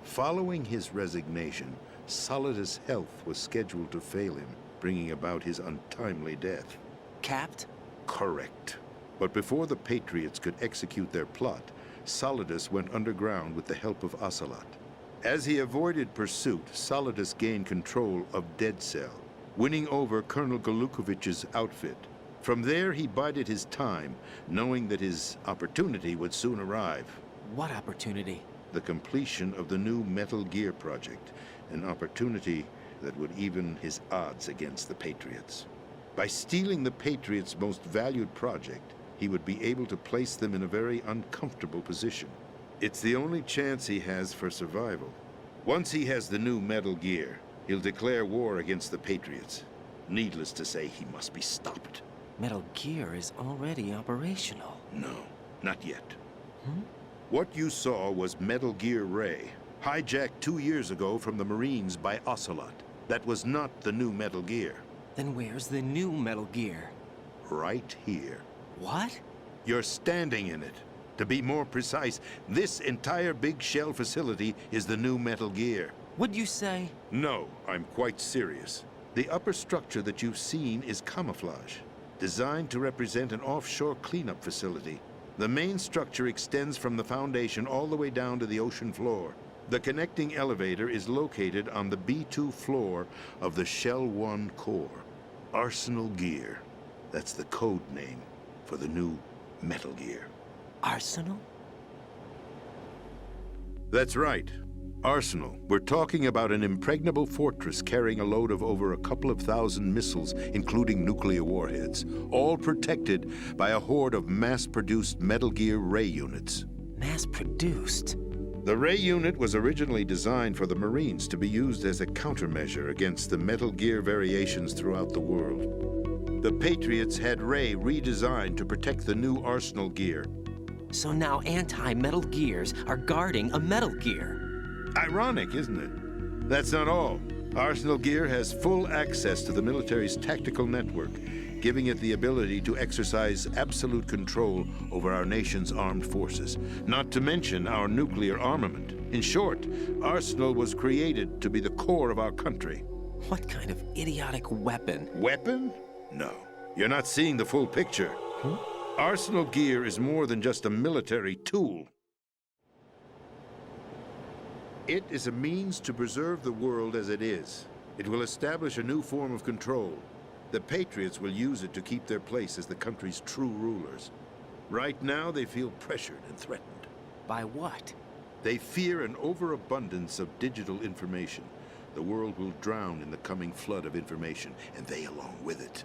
Following his resignation, Solidus' health was scheduled to fail him, bringing about his untimely death. Capped? Correct. But before the Patriots could execute their plot, Solidus went underground with the help of Ocelot. As he avoided pursuit, Solidus gained control of Dead Cell, winning over Colonel Golukovich's outfit. From there, he bided his time, knowing that his opportunity would soon arrive. What opportunity? The completion of the new Metal Gear project, an opportunity that would even his odds against the Patriots. By stealing the Patriots' most valued project, he would be able to place them in a very uncomfortable position. It's the only chance he has for survival. Once he has the new Metal Gear, he'll declare war against the Patriots. Needless to say, he must be stopped. Metal Gear is already operational. No, not yet. What you saw was Metal Gear Ray, hijacked 2 years ago from the Marines by Ocelot. That was not the new Metal Gear. Then where's the new Metal Gear? Right here. What? You're standing in it. To be more precise, this entire big shell facility is the new Metal Gear. Would you say? No, I'm quite serious. The upper structure that you've seen is camouflage, designed to represent an offshore cleanup facility. The main structure extends from the foundation all the way down to the ocean floor. The connecting elevator is located on the B2 floor of the Shell 1 core. Arsenal Gear. That's the code name for the new Metal Gear. Arsenal? That's right. Arsenal. We're talking about an impregnable fortress carrying a load of over a couple of thousand missiles, including nuclear warheads, all protected by a horde of mass-produced Metal Gear Ray units. Mass-produced? The Ray unit was originally designed for the Marines to be used as a countermeasure against the Metal Gear variations throughout the world. The Patriots had Ray redesigned to protect the new Arsenal Gear. So now anti-Metal Gears are guarding a Metal Gear. Ironic, isn't it? That's not all. Arsenal Gear has full access to the military's tactical network, giving it the ability to exercise absolute control over our nation's armed forces, not to mention our nuclear armament. In short, Arsenal was created to be the core of our country. What kind of idiotic weapon? Weapon? No. You're not seeing the full picture. Huh? Arsenal Gear is more than just a military tool. It is a means to preserve the world as it is. It will establish a new form of control. The Patriots will use it to keep their place as the country's true rulers. Right now, they feel pressured and threatened. By what? They fear an overabundance of digital information. The world will drown in the coming flood of information, and they along with it.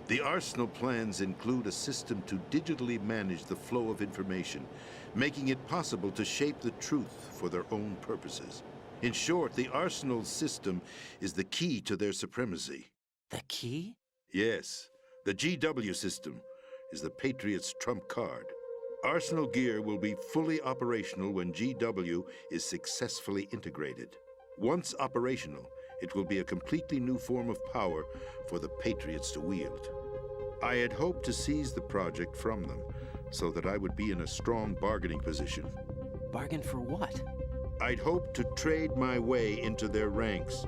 The Arsenal plans include a system to digitally manage the flow of information, making it possible to shape the truth for their own purposes. In short, the Arsenal system is the key to their supremacy. The key? Yes. The GW system is the Patriots' trump card. Arsenal Gear will be fully operational when GW is successfully integrated. Once operational, it will be a completely new form of power for the Patriots to wield. I had hoped to seize the project from them, so that I would be in a strong bargaining position. Bargain for what? I'd hoped to trade my way into their ranks,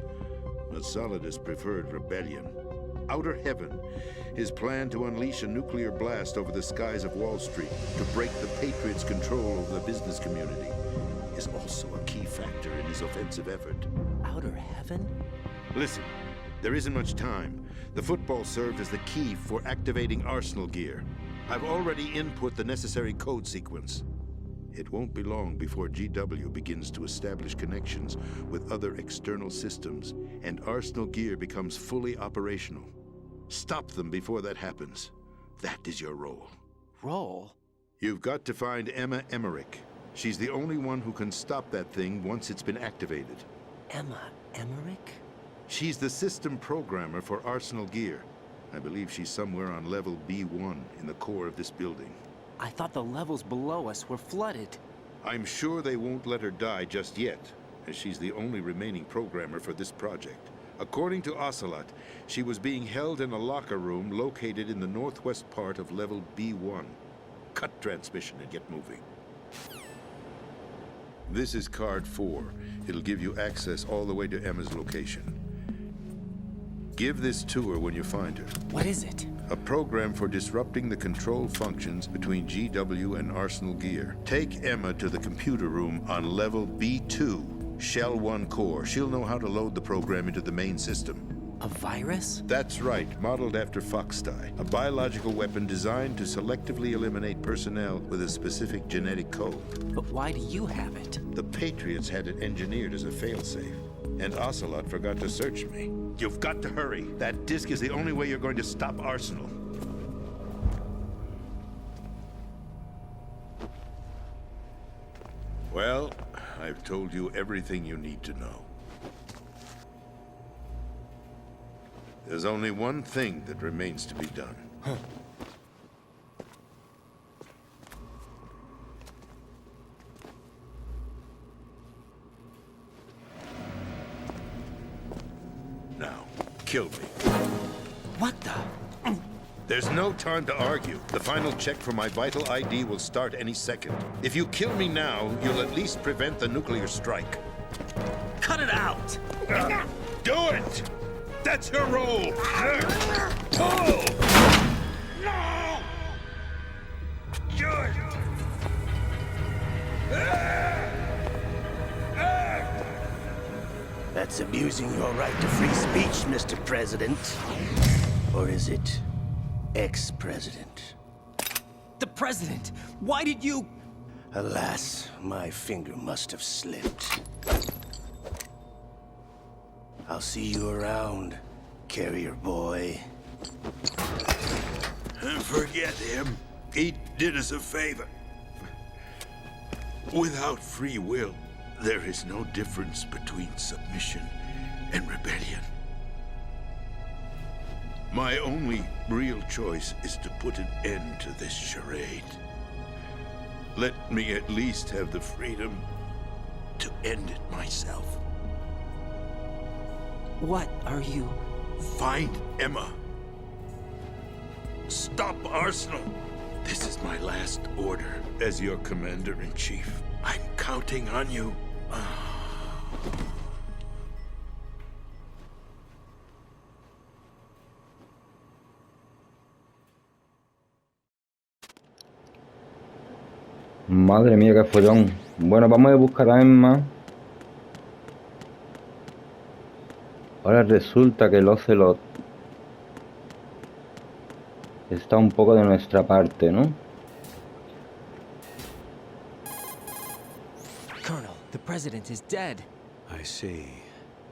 but Solidus preferred rebellion. Outer Heaven, his plan to unleash a nuclear blast over the skies of Wall Street to break the Patriots' control over the business community, is also a key factor in his offensive effort. Outer Heaven? Listen, there isn't much time. The football served as the key for activating Arsenal Gear. I've already input the necessary code sequence. It won't be long before GW begins to establish connections with other external systems, and Arsenal Gear becomes fully operational. Stop them before that happens. That is your role. Role? You've got to find Emma Emmerich. She's the only one who can stop that thing once it's been activated. Emma Emmerich? She's the system programmer for Arsenal Gear. I believe she's somewhere on level B1 in the core of this building. I thought the levels below us were flooded. I'm sure they won't let her die just yet, as she's the only remaining programmer for this project. According to Ocelot, she was being held in a locker room located in the northwest part of level B1. Cut transmission and get moving. This is card 4. It'll give you access all the way to Emma's location. Give this to her when you find her. What is it? A program for disrupting the control functions between GW and Arsenal Gear. Take Emma to the computer room on level B2, Shell 1 core. She'll know how to load the program into the main system. A virus? That's right, modeled after Foxdie. A biological weapon designed to selectively eliminate personnel with a specific genetic code. But why do you have it? The Patriots had it engineered as a failsafe, and Ocelot forgot to search me. You've got to hurry. That disk is the only way you're going to stop Arsenal. Well, I've told you everything you need to know. There's only one thing that remains to be done. Now, kill me. What the? There's no time to argue. The final check for my vital ID will start any second. If you kill me now, you'll at least prevent the nuclear strike. Cut it out! Do it! That's your role! Pull! No! Good! That's abusing your right to free speech, Mr. President. Or is it ex-president? The president! Why did you... Alas, my finger must have slipped. I'll see you around, carrier boy. Forget him. He did us a favor. Without free will, there is no difference between submission and rebellion. My only real choice is to put an end to this charade. Let me at least have the freedom to end it myself. What are you... Find Enma. Stop Arsenal. This is my last order as your commander-in-chief. I'm counting on you. Madre mía, qué follón. Bueno, vamos a buscar a Enma. Ahora resulta que el Ocelot está un poco de nuestra parte, ¿no? Colonel, the president is dead. I see.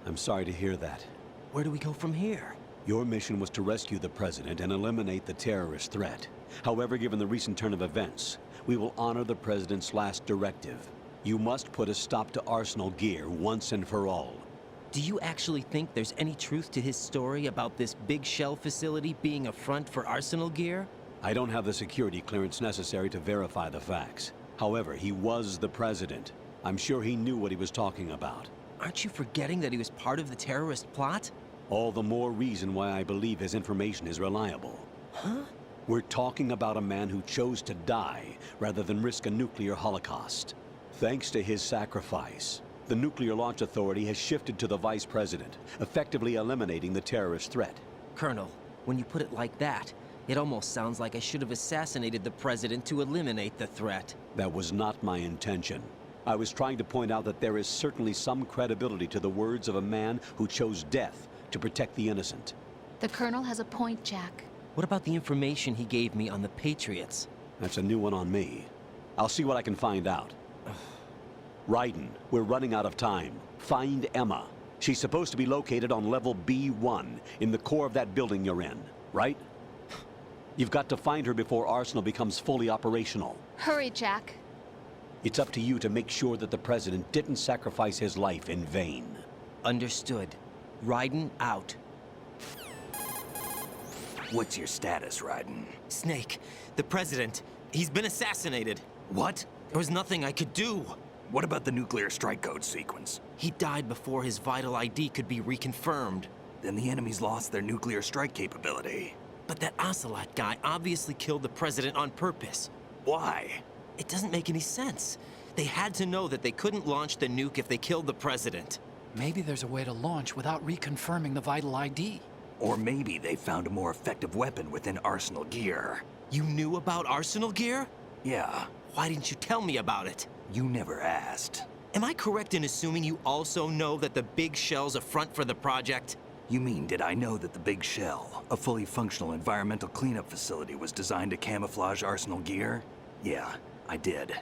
I'm sorry to hear that. Where do we go from here? Your mission was to rescue the president and eliminate the terrorist threat. However, given the recent turn of events, we will honor the president's last directive. You must put a stop to Arsenal gear once and for all. Do you actually think there's any truth to his story about this big shell facility being a front for Arsenal gear? I don't have the security clearance necessary to verify the facts. However, he was the president. I'm sure he knew what he was talking about. Aren't you forgetting that he was part of the terrorist plot? All the more reason why I believe his information is reliable. Huh? We're talking about a man who chose to die rather than risk a nuclear holocaust. Thanks to his sacrifice, the Nuclear Launch Authority has shifted to the Vice President, effectively eliminating the terrorist threat. Colonel, when you put it like that, it almost sounds like I should have assassinated the President to eliminate the threat. That was not my intention. I was trying to point out that there is certainly some credibility to the words of a man who chose death to protect the innocent. The Colonel has a point, Jack. What about the information he gave me on the Patriots? That's a new one on me. I'll see what I can find out. Raiden, we're running out of time. Find Enma. She's supposed to be located on level B1, in the core of that building you're in, right? You've got to find her before Arsenal becomes fully operational. Hurry, Jack. It's up to you to make sure that the President didn't sacrifice his life in vain. Understood. Raiden out. What's your status, Raiden? Snake, the President, he's been assassinated. What? There was nothing I could do. What about the nuclear strike code sequence? He died before his vital ID could be reconfirmed. Then the enemy's lost their nuclear strike capability. But that Ocelot guy obviously killed the President on purpose. Why? It doesn't make any sense. They had to know that they couldn't launch the nuke if they killed the President. Maybe there's a way to launch without reconfirming the vital ID. Or maybe they found a more effective weapon within Arsenal gear. You knew about Arsenal gear? Yeah. Why didn't you tell me about it? You never asked. Am I correct in assuming you also know that the Big Shell's a front for the project? You mean, did I know that the Big Shell, a fully functional environmental cleanup facility, was designed to camouflage Arsenal gear? Yeah, I did.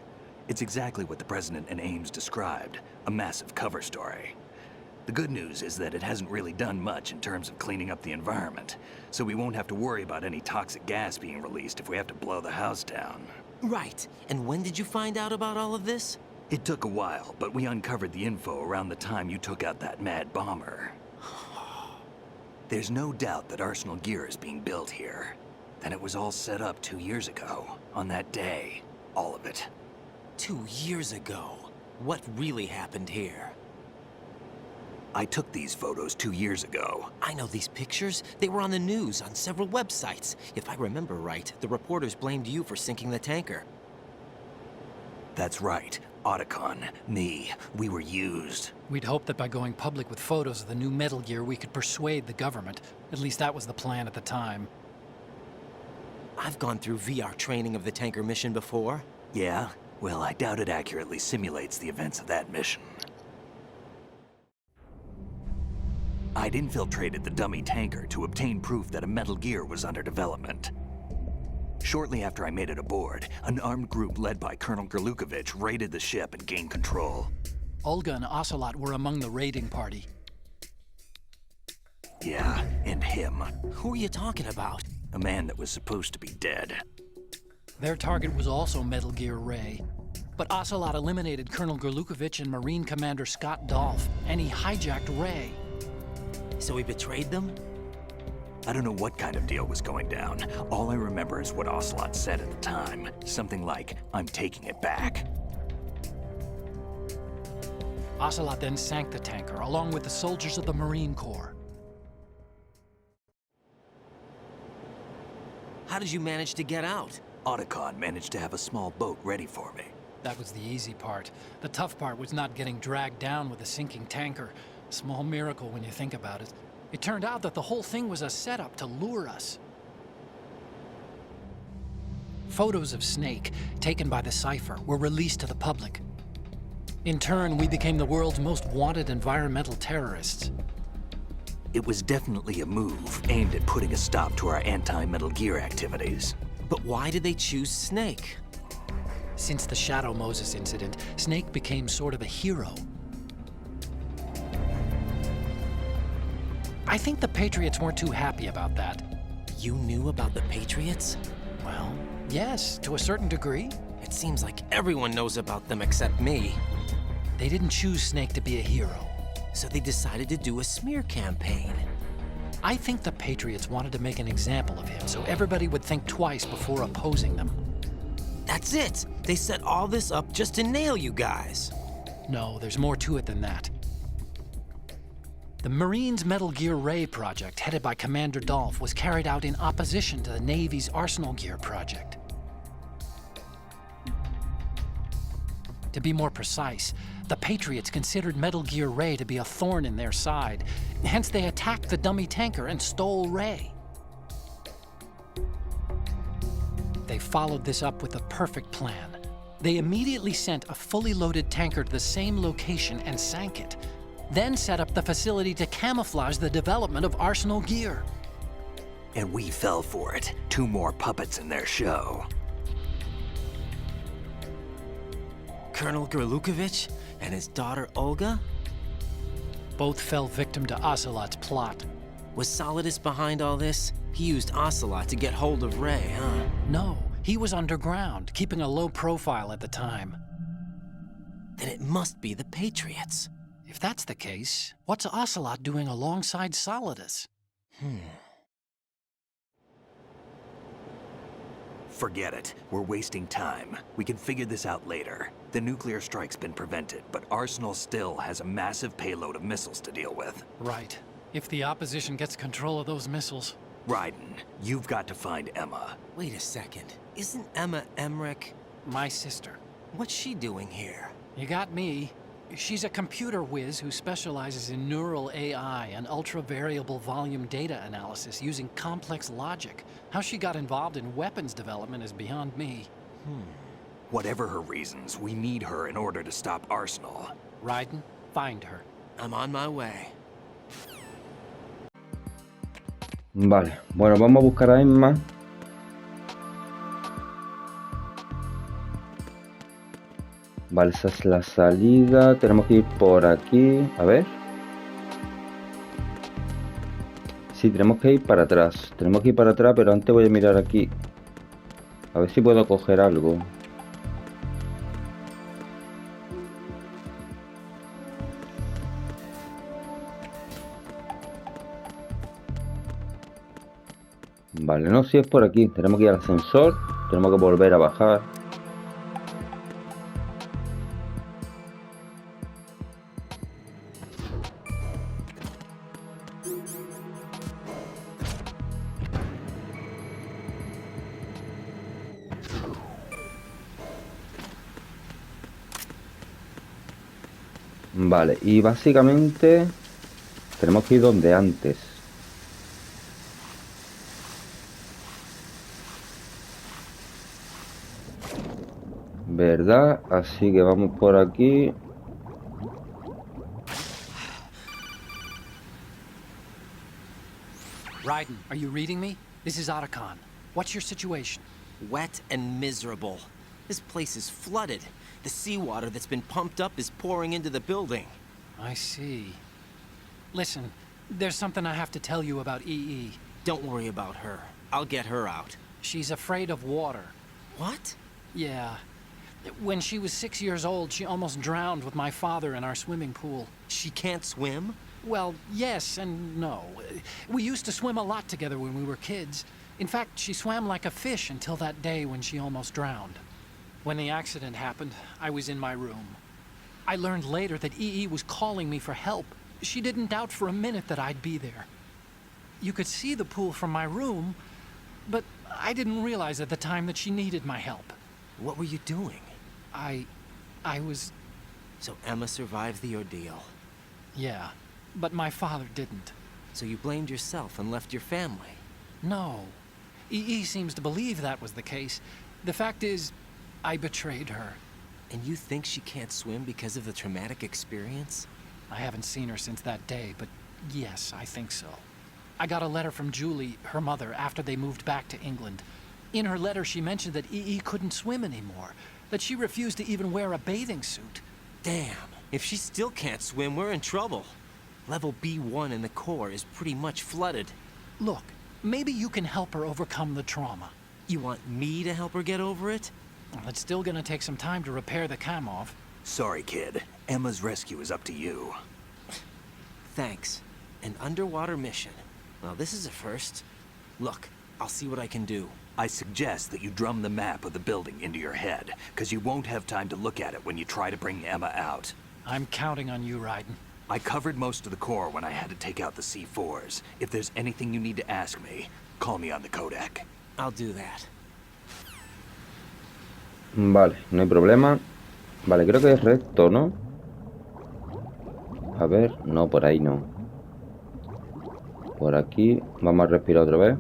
It's exactly what the President and Ames described, a massive cover story. The good news is that it hasn't really done much in terms of cleaning up the environment, so we won't have to worry about any toxic gas being released if we have to blow the house down. Right. And when did you find out about all of this? It took a while, but we uncovered the info around the time you took out that mad bomber. There's no doubt that Arsenal gear is being built here. Then it was all set up 2 years ago, on that day. All of it. 2 years ago? What really happened here? I took these photos 2 years ago. I know these pictures. They were on the news, on several websites. If I remember right, the reporters blamed you for sinking the tanker. That's right. Otacon, me, we were used. We'd hoped that by going public with photos of the new Metal Gear, we could persuade the government. At least that was the plan at the time. I've gone through VR training of the tanker mission before. Yeah? Well, I doubt it accurately simulates the events of that mission. I'd infiltrated the dummy tanker to obtain proof that a Metal Gear was under development. Shortly after I made it aboard, an armed group led by Colonel Gerlukovich raided the ship and gained control. Olga and Ocelot were among the raiding party. Yeah, and him. Who are you talking about? A man that was supposed to be dead. Their target was also Metal Gear Ray. But Ocelot eliminated Colonel Gerlukovich and Marine Commander Scott Dolph, and he hijacked Ray. So he betrayed them? I don't know what kind of deal was going down. All I remember is what Ocelot said at the time. Something like, "I'm taking it back." Ocelot then sank the tanker, along with the soldiers of the Marine Corps. How did you manage to get out? Otacon managed to have a small boat ready for me. That was the easy part. The tough part was not getting dragged down with a sinking tanker. A small miracle when you think about it. It turned out that the whole thing was a setup to lure us. Photos of Snake, taken by the Cypher, were released to the public. In turn, we became the world's most wanted environmental terrorists. It was definitely a move aimed at putting a stop to our anti-Metal Gear activities. But why did they choose Snake? Since the Shadow Moses incident, Snake became sort of a hero. I think the Patriots weren't too happy about that. You knew about the Patriots? Well, yes, to a certain degree. It seems like everyone knows about them except me. They didn't choose Snake to be a hero. So they decided to do a smear campaign. I think the Patriots wanted to make an example of him so everybody would think twice before opposing them. That's it! They set all this up just to nail you guys. No, there's more to it than that. The Marines' Metal Gear Ray project, headed by Commander Dolph, was carried out in opposition to the Navy's Arsenal Gear project. To be more precise, the Patriots considered Metal Gear Ray to be a thorn in their side. Hence, they attacked the dummy tanker and stole Ray. They followed this up with a perfect plan. They immediately sent a fully loaded tanker to the same location and sank it. Then set up the facility to camouflage the development of Arsenal Gear. And we fell for it. 2 more puppets in their show. Colonel Gerlukovich and his daughter Olga? Both fell victim to Ocelot's plot. Was Solidus behind all this? He used Ocelot to get hold of Ray, huh? No, he was underground, keeping a low profile at the time. Then it must be the Patriots. If that's the case, what's Ocelot doing alongside Solidus? Forget it. We're wasting time. We can figure this out later. The nuclear strike's been prevented, but Arsenal still has a massive payload of missiles to deal with. Right. If the opposition gets control of those missiles... Raiden, you've got to find Enma. Wait a second. Isn't Enma Emmerich my sister? What's she doing here? You got me. She's a computer whiz who specializes in neural AI and ultra-variable volume data analysis using complex logic. How she got involved in weapons development is beyond me. Whatever her reasons, we need her in order to stop Arsenal. Raiden, find her. I'm on my way. Vale, bueno, vamos a buscar a Enma. Vale, esa es la salida. Tenemos que ir por aquí. A ver. Sí, tenemos que ir para atrás. Tenemos que ir para atrás, pero antes voy a mirar aquí. A ver si puedo coger algo. Vale, no, si es por aquí. Tenemos que ir al ascensor. Tenemos que volver a bajar. Vale, y básicamente tenemos que ir donde antes. ¿Verdad? Así que vamos por aquí. Raiden, are you reading me? This is Otacon. What's your situation? Wet and miserable. This place is flooded. The seawater that's been pumped up is pouring into the building. I see. Listen, there's something I have to tell you about EE. Don't worry about her. I'll get her out. She's afraid of water. What? Yeah. When she was 6 years old, she almost drowned with my father in our swimming pool. She can't swim? Well, yes and no. We used to swim a lot together when we were kids. In fact, she swam like a fish until that day when she almost drowned. When the accident happened, I was in my room. I learned later that EE was calling me for help. She didn't doubt for a minute that I'd be there. You could see the pool from my room, but I didn't realize at the time that she needed my help. What were you doing? I was... So Emma survived the ordeal. Yeah, but my father didn't. So you blamed yourself and left your family? No. EE seems to believe that was the case. The fact is, I betrayed her. And you think she can't swim because of the traumatic experience? I haven't seen her since that day, but yes, I think so. I got a letter from Julie, her mother, after they moved back to England. In her letter, she mentioned that EE couldn't swim anymore, that she refused to even wear a bathing suit. Damn, if she still can't swim, we're in trouble. Level B1 in the core is pretty much flooded. Look, maybe you can help her overcome the trauma. You want me to help her get over it? Well, it's still gonna take some time to repair the Kamov. Sorry, kid. Emma's rescue is up to you. Thanks. An underwater mission. Well, this is a first. Look, I'll see what I can do. I suggest that you drum the map of the building into your head, because you won't have time to look at it when you try to bring Emma out. I'm counting on you, Raiden. I covered most of the core when I had to take out the C4s. If there's anything you need to ask me, call me on the codec. I'll do that. Vale, no hay problema. Vale, creo que es recto, ¿no? A ver, no, por ahí no. Por aquí, vamos a respirar otra vez.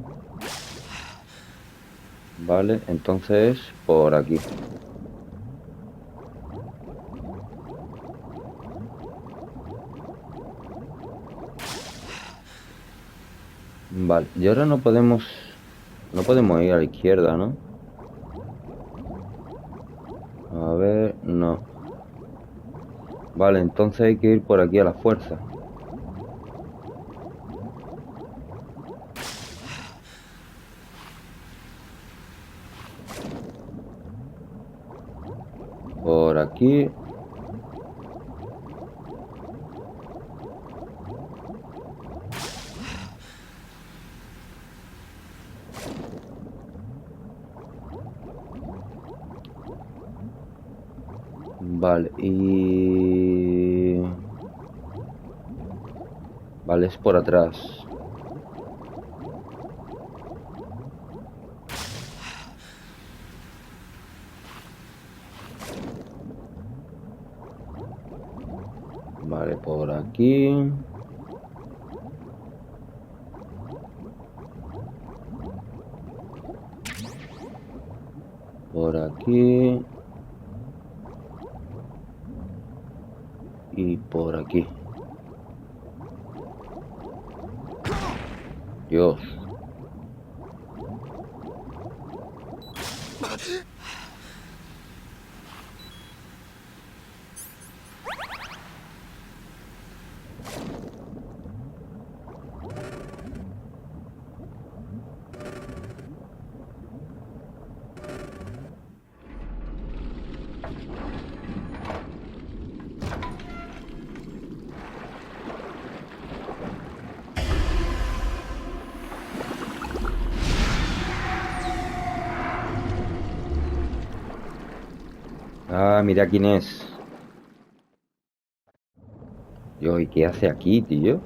Vale, entonces por aquí. Vale, y ahora no podemos ir a la izquierda, ¿no? A ver, no. Vale, entonces hay que ir por aquí a la fuerza. Por aquí. Vale, y... Vale, es por atrás. Vale, por aquí. Por aquí. Y por aquí. Dios. Ah, mira quién es. Yo, ¿y qué hace aquí, tío?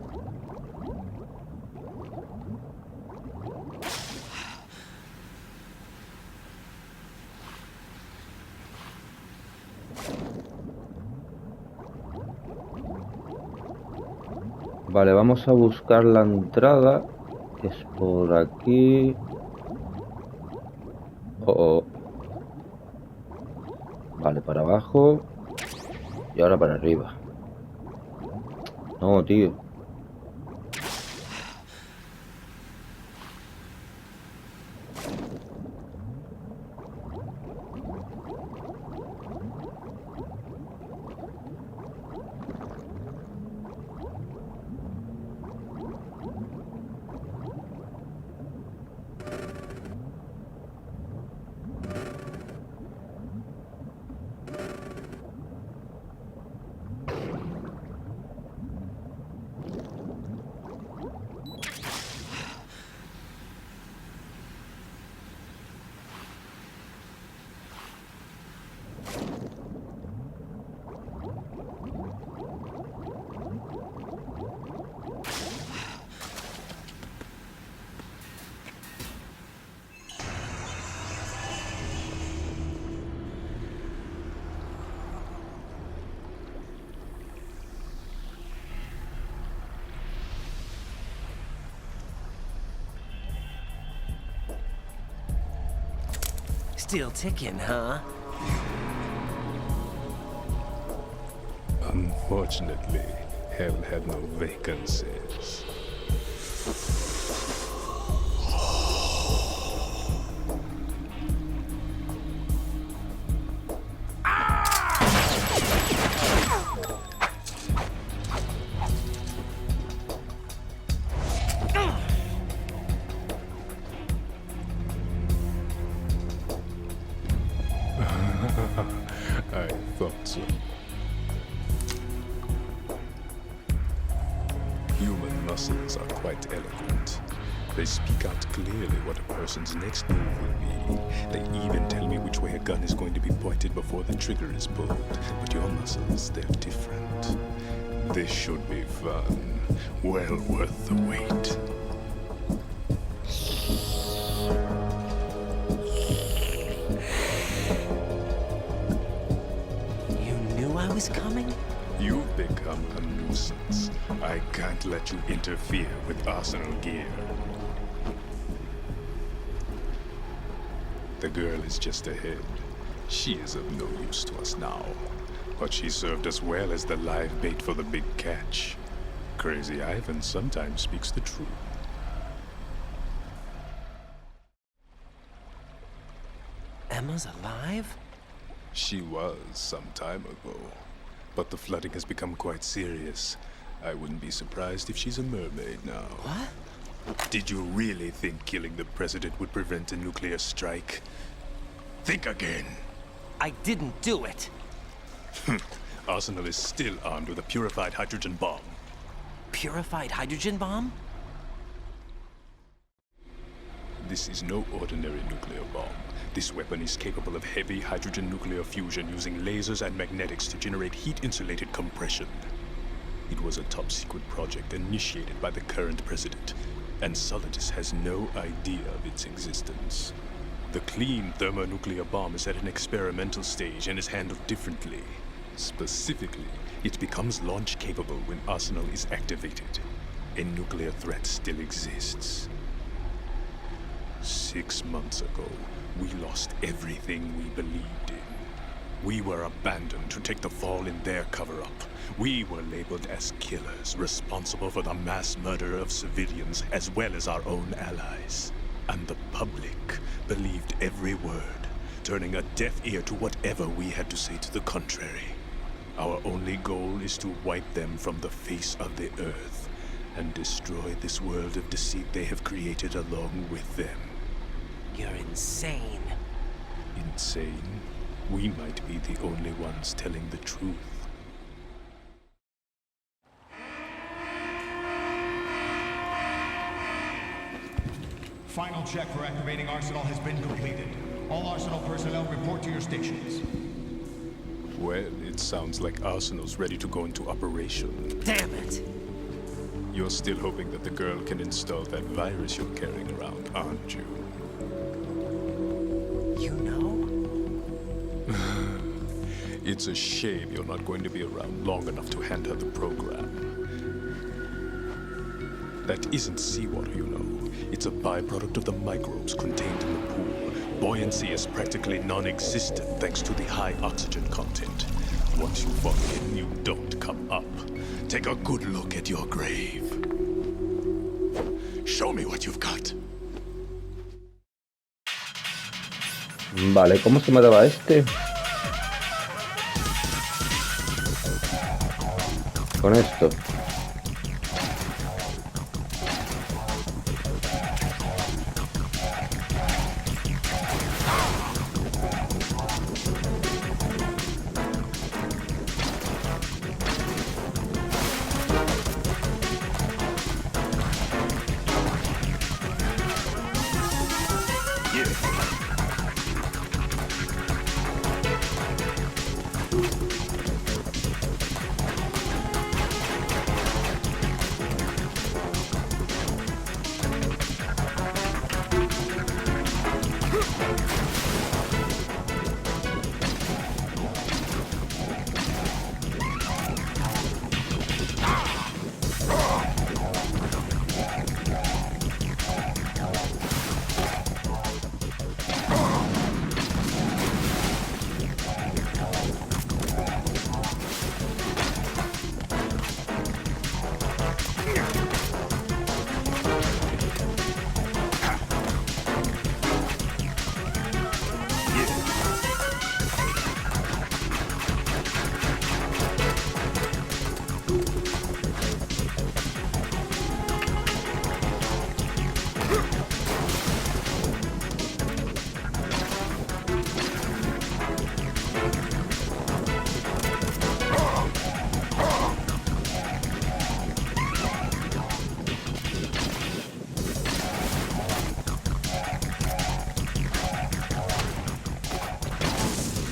Vale, vamos a buscar la entrada, que es por aquí. Vale, para abajo. Y ahora para arriba. No, tío. Still ticking, huh? Unfortunately, Hell had no vacancies. I thought so. Human muscles are quite eloquent. They speak out clearly what a person's next move will be. They even tell me which way a gun is going to be pointed before the trigger is pulled. But your muscles, they're different. This should be fun. Well worth the wait. I was coming? You've become a nuisance. I can't let you interfere with Arsenal gear. The girl is just ahead. She is of no use to us now. But she served us well as the live bait for the big catch. Crazy Ivan sometimes speaks the truth. Emma's alive? She was some time ago. But the flooding has become quite serious. I wouldn't be surprised if she's a mermaid now. What? Did you really think killing the president would prevent a nuclear strike? Think again. I didn't do it. Arsenal is still armed with a purified hydrogen bomb. Purified hydrogen bomb? This is no ordinary nuclear bomb. This weapon is capable of heavy hydrogen nuclear fusion using lasers and magnetics to generate heat-insulated compression. It was a top-secret project initiated by the current president, and Solidus has no idea of its existence. The clean thermonuclear bomb is at an experimental stage and is handled differently. Specifically, it becomes launch-capable when Arsenal is activated. A nuclear threat still exists. 6 months ago, we lost everything we believed in. We were abandoned to take the fall in their cover-up. We were labeled as killers, responsible for the mass murder of civilians as well as our own allies. And the public believed every word, turning a deaf ear to whatever we had to say to the contrary. Our only goal is to wipe them from the face of the earth and destroy this world of deceit they have created along with them. You're insane. Insane? We might be the only ones telling the truth. Final check for activating Arsenal has been completed. All Arsenal personnel report to your stations. Well, it sounds like Arsenal's ready to go into operation. Damn it! You're still hoping that the girl can install that virus you're carrying around, aren't you? You know? It's a shame you're not going to be around long enough to hand her the program. That isn't seawater, you know. It's a byproduct of the microbes contained in the pool. Buoyancy is practically non-existent thanks to the high oxygen content. Once you fall in, you don't come up. Take a good look at your grave. Show me what you've got. Vale, ¿cómo se me daba este? Con esto.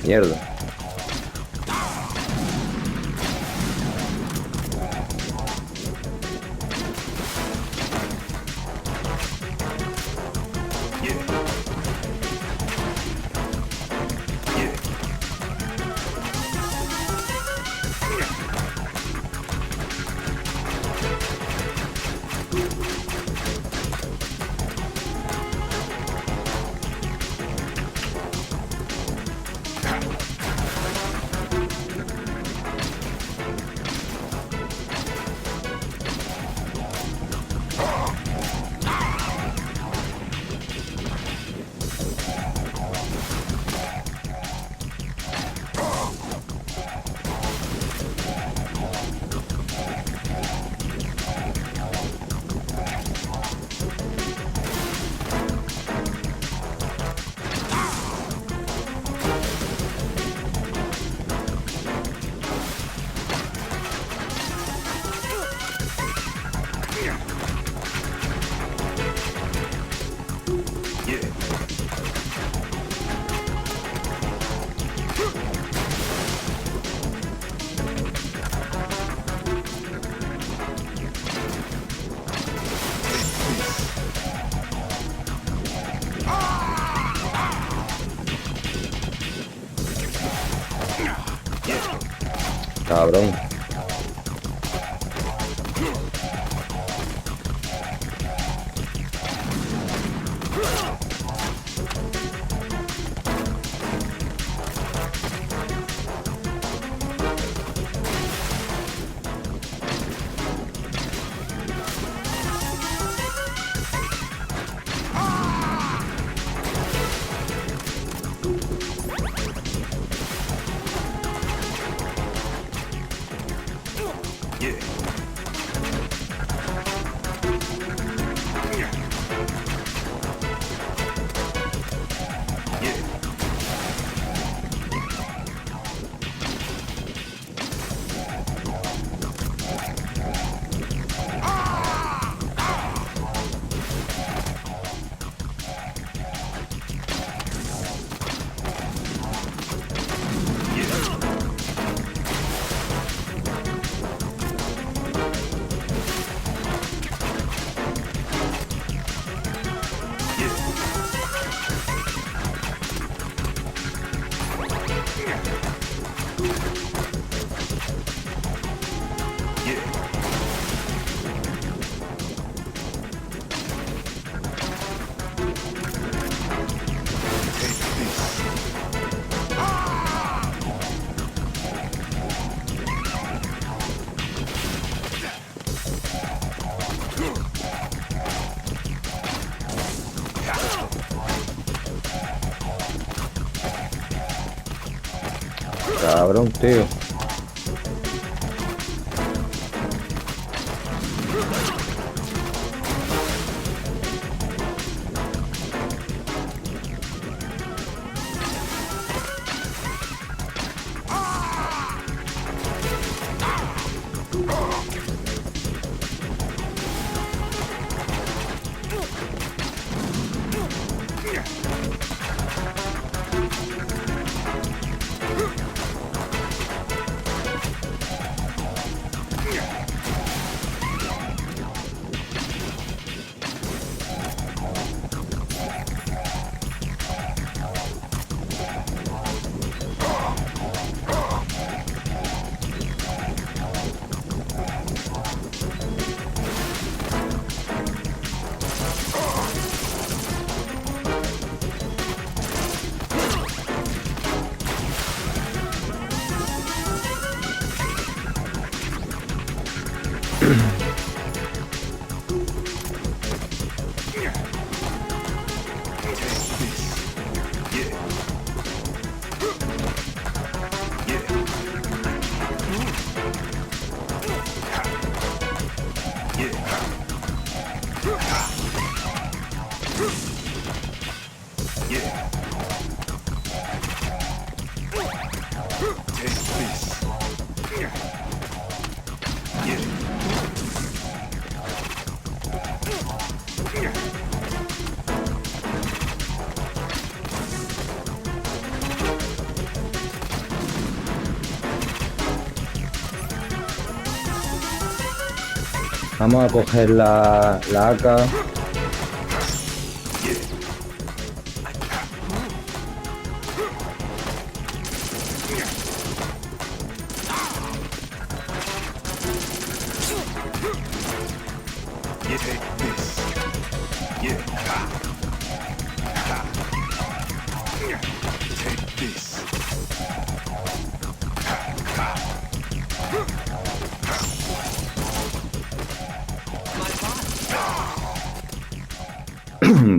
Mierda. Cabrón. Cabrón, tío. Vamos a coger la AK.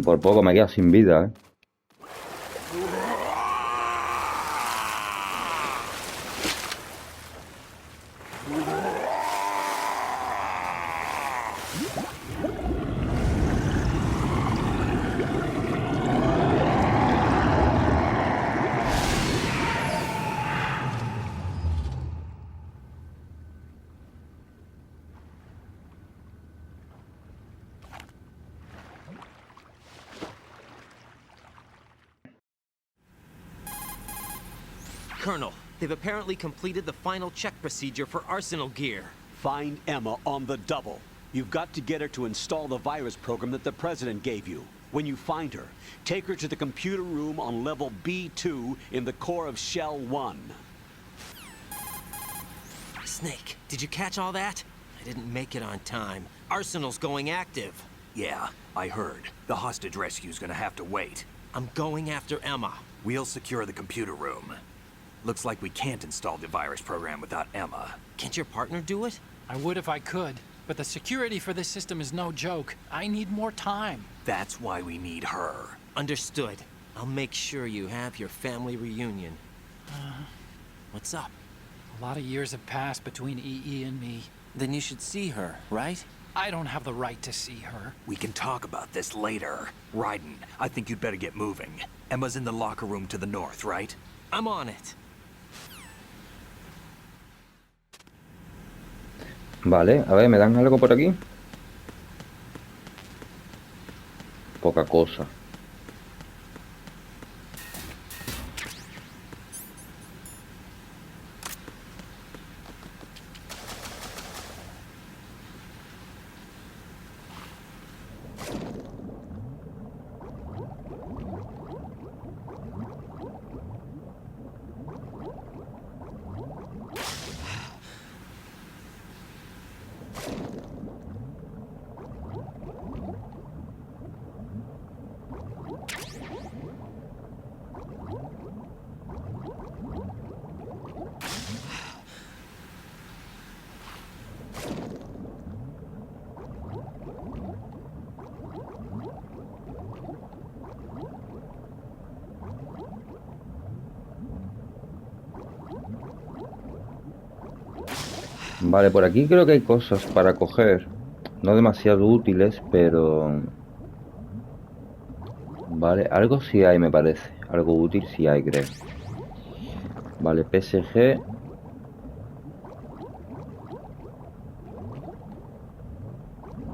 Por poco me quedo sin vida, ¿eh? Colonel, they've apparently completed the final check procedure for arsenal gear. Find Emma on the double. You've got to get her to install the virus program that the President gave you. When you find her, take her to the computer room on level B2 in the core of Shell 1. Snake, did you catch all that? I didn't make it on time. Arsenal's going active. Yeah, I heard. The hostage rescue's gonna have to wait. I'm going after Emma. We'll secure the computer room. Looks like we can't install the virus program without Emma. Can't your partner do it? I would if I could, but the security for this system is no joke. I need more time. That's why we need her. Understood. I'll make sure you have your family reunion. What's up? A lot of years have passed between EE and me. Then you should see her, right? I don't have the right to see her. We can talk about this later. Raiden, I think you'd better get moving. Emma's in the locker room to the north, right? I'm on it. Vale, a ver, ¿me dan algo por aquí? Poca cosa. Vale, por aquí creo que hay cosas para coger. No demasiado útiles, pero... Vale, algo sí hay, me parece. Algo útil sí hay, creo. Vale, PSG.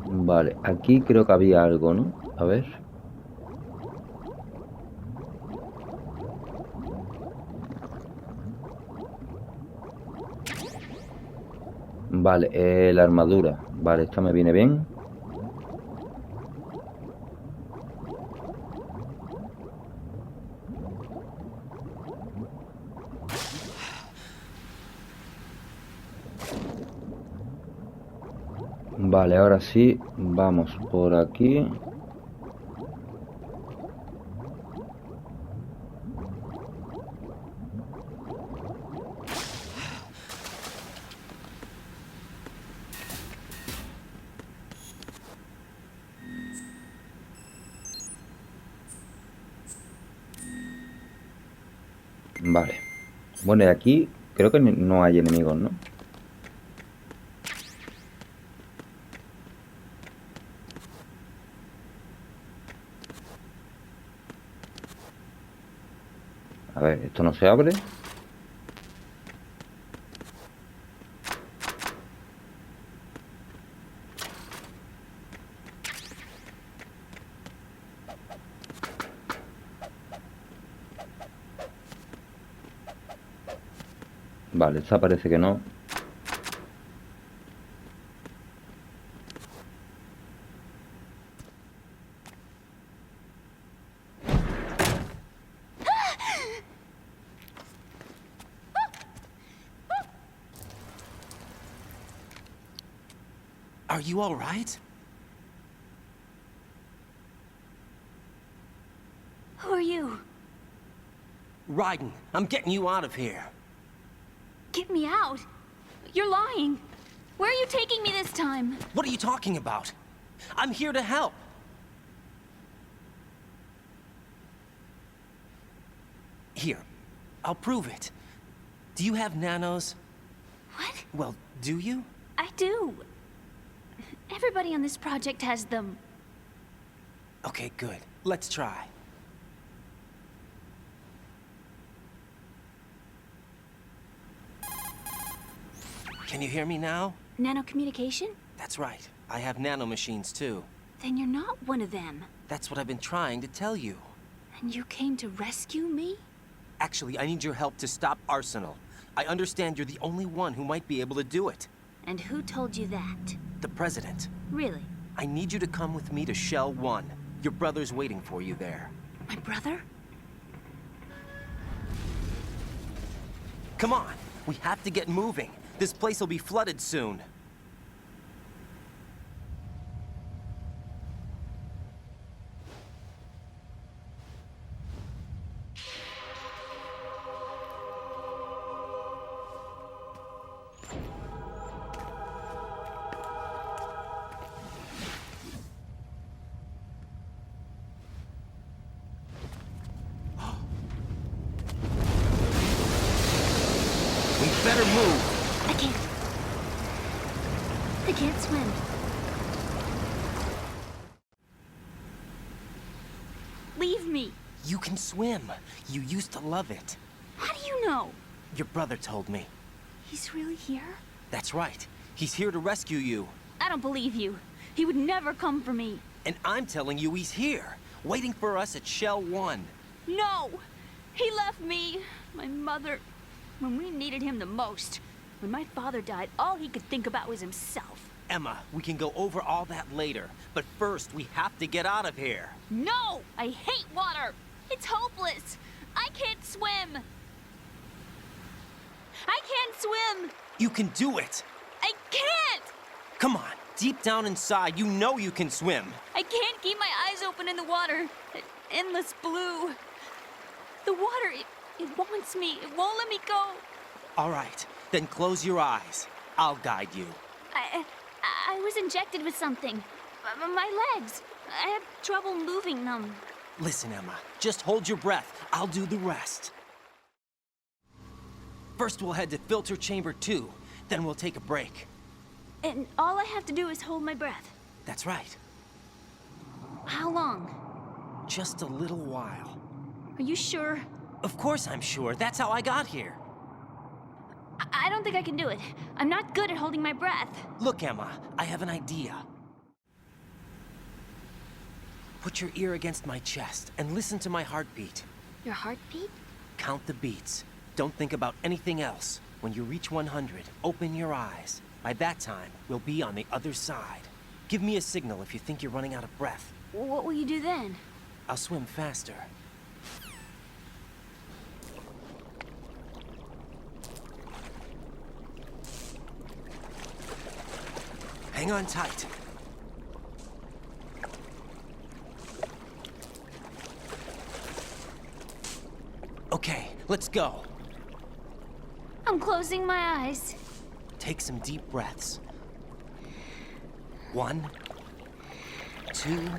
Vale, aquí creo que había algo, ¿no? A ver. Vale, la armadura. Vale, esta me viene bien. Vale, ahora sí, vamos por aquí. Vale. Bueno, y aquí creo que no hay enemigos, ¿no? A ver, esto no se abre. Vale, esta parece que no. Are you all right? Who are you? Raiden, I'm getting you out of here. Get me out? You're lying. Where are you taking me this time? What are you talking about? I'm here to help. Here, I'll prove it. Do you have nanos? What? Well, do you? I do. Everybody on this project has them. Okay, good. Let's try. Can you hear me now? Nanocommunication? That's right. I have nanomachines too. Then you're not one of them. That's what I've been trying to tell you. And you came to rescue me? Actually, I need your help to stop Arsenal. I understand you're the only one who might be able to do it. And who told you that? The President. Really? I need you to come with me to Shell 1. Your brother's waiting for you there. My brother? Come on, we have to get moving. This place will be flooded soon. Better move. I can't swim. Leave me. You can swim. You used to love it. How do you know? Your brother told me. He's really here? That's right. He's here to rescue you. I don't believe you. He would never come for me. And I'm telling you he's here, waiting for us at Shell 1. No! He left me, my mother, when we needed him the most. When my father died, all he could think about was himself. Emma, we can go over all that later. But first, we have to get out of here. No! I hate water! It's hopeless! I can't swim! I can't swim! You can do it! I can't! Come on, deep down inside, you know you can swim. I can't keep my eyes open in the water. Endless blue. The water, it wants me. It won't let me go. All right, then close your eyes. I'll guide you. I was injected with something. My legs. I have trouble moving them. Listen, Emma, just hold your breath. I'll do the rest. First, we'll head to filter chamber 2. Then we'll take a break. And all I have to do is hold my breath. That's right. How long? Just a little while. Are you sure? Of course I'm sure. That's how I got here. I don't think I can do it. I'm not good at holding my breath. Look, Emma, I have an idea. Put your ear against my chest and listen to my heartbeat. Your heartbeat? Count the beats. Don't think about anything else. When you reach 100, open your eyes. By that time, we'll be on the other side. Give me a signal if you think you're running out of breath. What will you do then? I'll swim faster. Hang on tight. Okay, let's go. I'm closing my eyes. Take some deep breaths. 1, 2,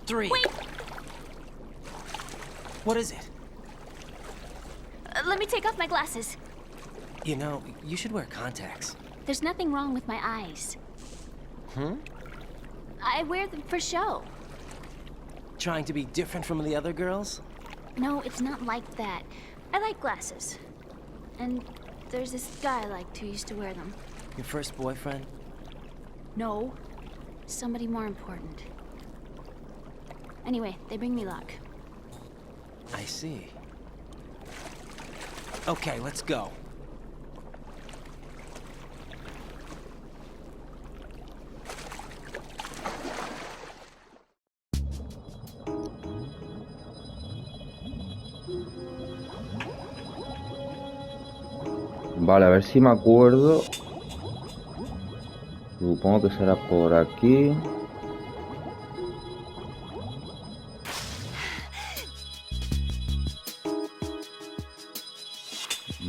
3. Wait! What is it? Let me take off my glasses. You know, you should wear contacts. There's nothing wrong with my eyes. I wear them for show. Trying to be different from the other girls? No, it's not like that. I like glasses. And there's this guy I liked who used to wear them. Your first boyfriend? No. Somebody more important. Anyway, they bring me luck. I see. Okay, let's go. Vale, a ver si me acuerdo. Supongo que será por aquí.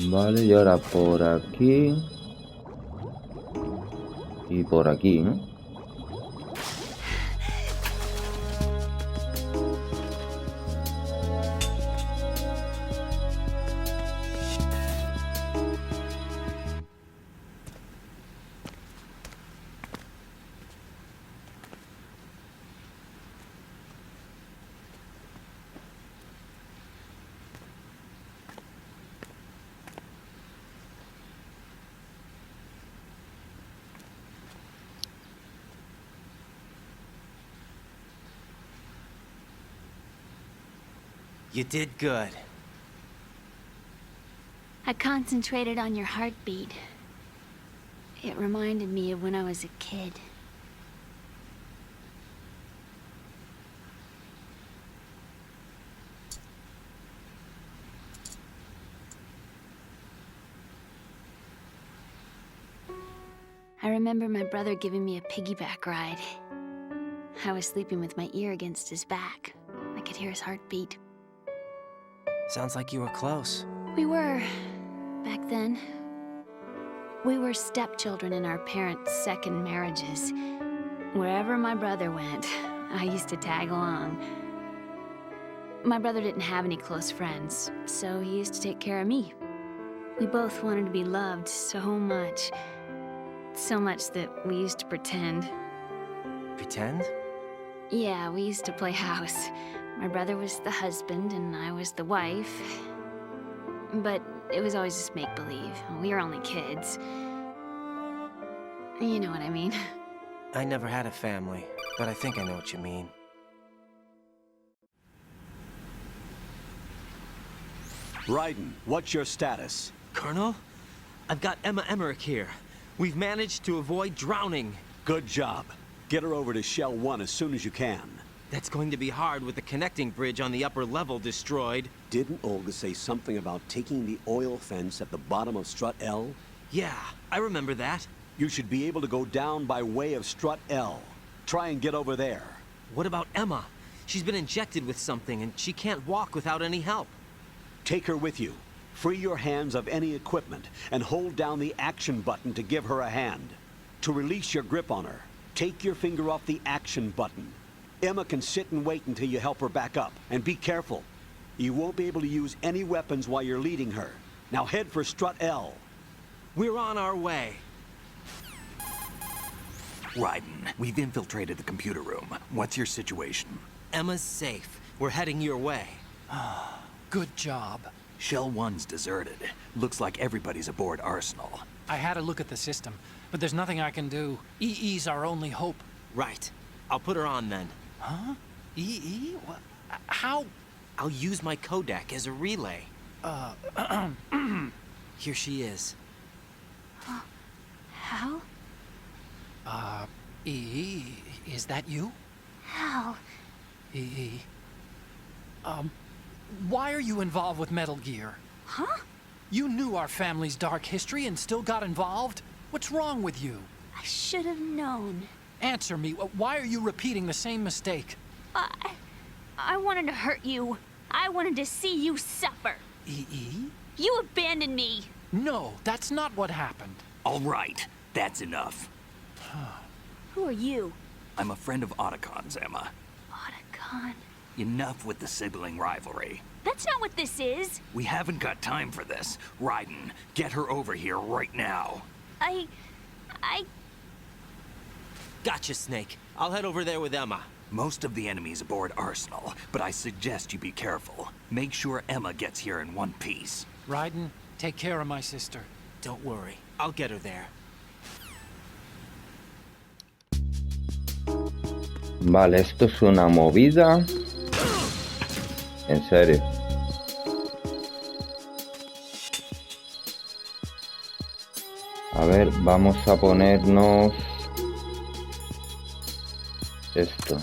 Vale, y ahora por aquí. Y por aquí, ¿no? You did good. I concentrated on your heartbeat. It reminded me of when I was a kid. I remember my brother giving me a piggyback ride. I was sleeping with my ear against his back. I could hear his heartbeat. Sounds like you were close. We were, back then. We were stepchildren in our parents' second marriages. Wherever my brother went, I used to tag along. My brother didn't have any close friends, so he used to take care of me. We both wanted to be loved so much. So much that we used to pretend. Pretend? Yeah, we used to play house. My brother was the husband and I was the wife. But it was always just make-believe. We were only kids. You know what I mean. I never had a family, but I think I know what you mean. Raiden, what's your status? Colonel? I've got Emma Emmerich here. We've managed to avoid drowning. Good job. Get her over to Shell 1 as soon as you can. That's going to be hard with the connecting bridge on the upper level destroyed. Didn't Olga say something about taking the oil fence at the bottom of Strut L? Yeah, I remember that. You should be able to go down by way of Strut L. Try and get over there. What about Emma? She's been injected with something and she can't walk without any help. Take her with you. Free your hands of any equipment and hold down the action button to give her a hand. To release your grip on her, take your finger off the action button. Emma can sit and wait until you help her back up. And be careful. You won't be able to use any weapons while you're leading her. Now head for Strut L. We're on our way. Raiden, we've infiltrated the computer room. What's your situation? Emma's safe. We're heading your way. Good job. Shell 1's deserted. Looks like everybody's aboard Arsenal. I had a look at the system, but there's nothing I can do. EE's our only hope. Right. I'll put her on then. Huh? EE? What? How? I'll use my Kodak as a relay. Here she is. Hal? EE, is that you? Hal. EE. Why are you involved with Metal Gear? Huh? You knew our family's dark history and still got involved? What's wrong with you? I should have known. Answer me. Why are you repeating the same mistake? I wanted to hurt you. I wanted to see you suffer. EE? You abandoned me. No, that's not what happened. All right, that's enough. Who are you? I'm a friend of Otacon's, Emma. Otacon? Enough with the sibling rivalry. That's not what this is. We haven't got time for this. Raiden, get her over here right now. I... Gotcha, Snake. I'll head over there with Emma. Most of the enemy's aboard Arsenal, but I suggest you be careful. Make sure Emma gets here in one piece. Raiden, take care of my sister. Don't worry. I'll get her there. Vale, esto es una movida. En serio. A ver, vamos a ponernos esto.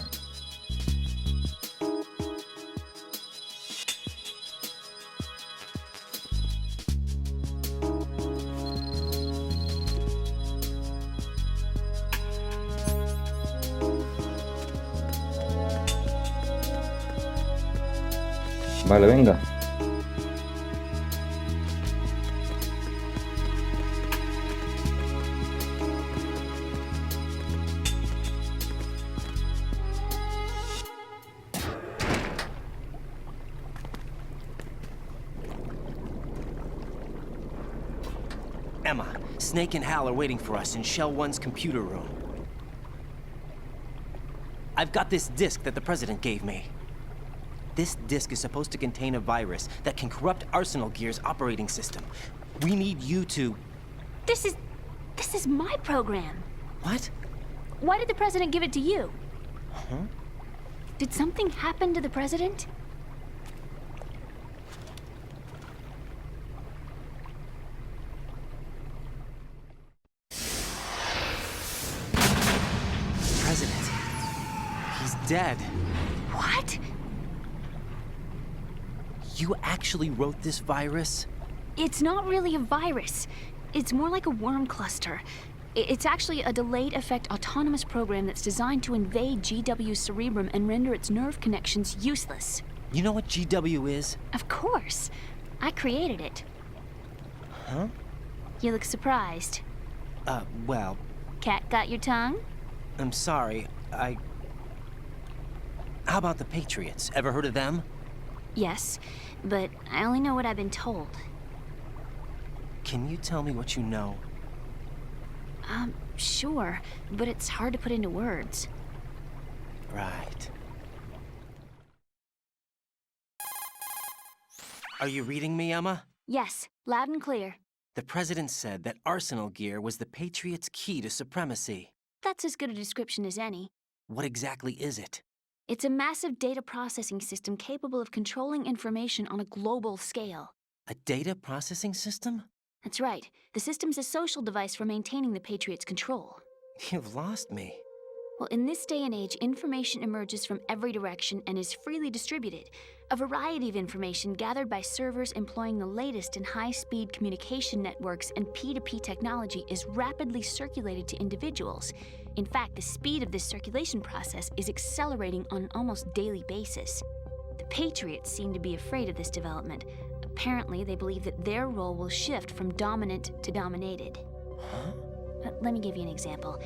Vale, venga. Emma, Snake and Hal are waiting for us in Shell 1's computer room. I've got this disk that the President gave me. This disk is supposed to contain a virus that can corrupt Arsenal Gear's operating system. We need you to... This is my program. What? Why did the President give it to you? Huh? Did something happen to the President? President. He's dead. What? You actually wrote this virus? It's not really a virus. It's more like a worm cluster. It's actually a delayed effect autonomous program that's designed to invade GW's cerebrum and render its nerve connections useless. You know what GW is? Of course. I created it. Huh? You look surprised. Well... Cat got your tongue? I'm sorry, How about the Patriots? Ever heard of them? Yes, but I only know what I've been told. Can you tell me what you know? Sure, but it's hard to put into words. Right. Are you reading me, Emma? Yes, loud and clear. The President said that Arsenal Gear was the Patriots' key to supremacy. That's as good a description as any. What exactly is it? It's a massive data processing system capable of controlling information on a global scale. A data processing system? That's right. The system's a social device for maintaining the Patriots' control. You've lost me. Well, in this day and age, information emerges from every direction and is freely distributed. A variety of information gathered by servers employing the latest in high-speed communication networks and P2P technology is rapidly circulated to individuals. In fact, the speed of this circulation process is accelerating on an almost daily basis. The Patriots seem to be afraid of this development. Apparently, they believe that their role will shift from dominant to dominated. Huh? Let me give you an example.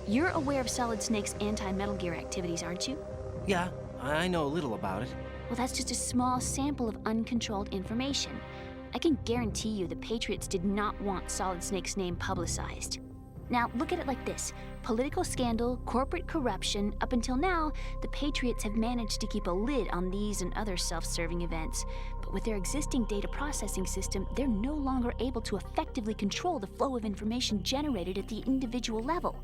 You're aware of Solid Snake's anti-Metal Gear activities, aren't you? Yeah, I know a little about it. Well, that's just a small sample of uncontrolled information. I can guarantee you the Patriots did not want Solid Snake's name publicized. Now, look at it like this. Political scandal, corporate corruption, up until now, the Patriots have managed to keep a lid on these and other self-serving events. But with their existing data processing system, they're no longer able to effectively control the flow of information generated at the individual level.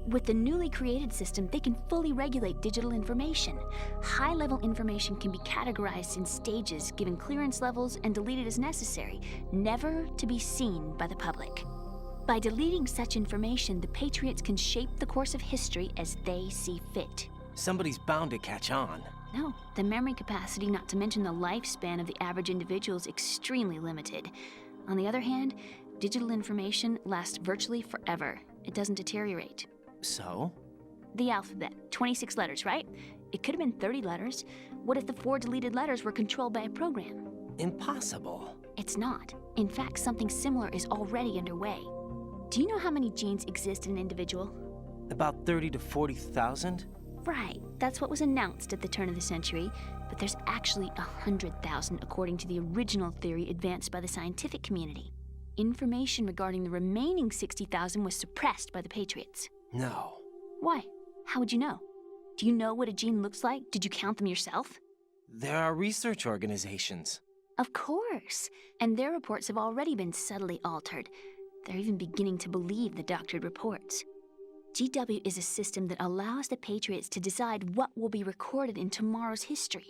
With the newly created system, they can fully regulate digital information. High-level information can be categorized in stages, given clearance levels, and deleted as necessary, never to be seen by the public. By deleting such information, the Patriots can shape the course of history as they see fit. Somebody's bound to catch on. No, the memory capacity, not to mention the lifespan of the average individual, is extremely limited. On the other hand, digital information lasts virtually forever. It doesn't deteriorate. So? The alphabet, 26 letters, right? It could have been 30 letters. What if the 4 deleted letters were controlled by a program? Impossible. It's not. In fact, something similar is already underway. Do you know how many genes exist in an individual? About 30 to 40,000? Right, that's what was announced at the turn of the century, but there's actually 100,000 according to the original theory advanced by the scientific community. Information regarding the remaining 60,000 was suppressed by the Patriots. No. Why? How would you know? Do you know what a gene looks like? Did you count them yourself? There are research organizations. Of course, and their reports have already been subtly altered. They're even beginning to believe the doctored reports. GW is a system that allows the Patriots to decide what will be recorded in tomorrow's history.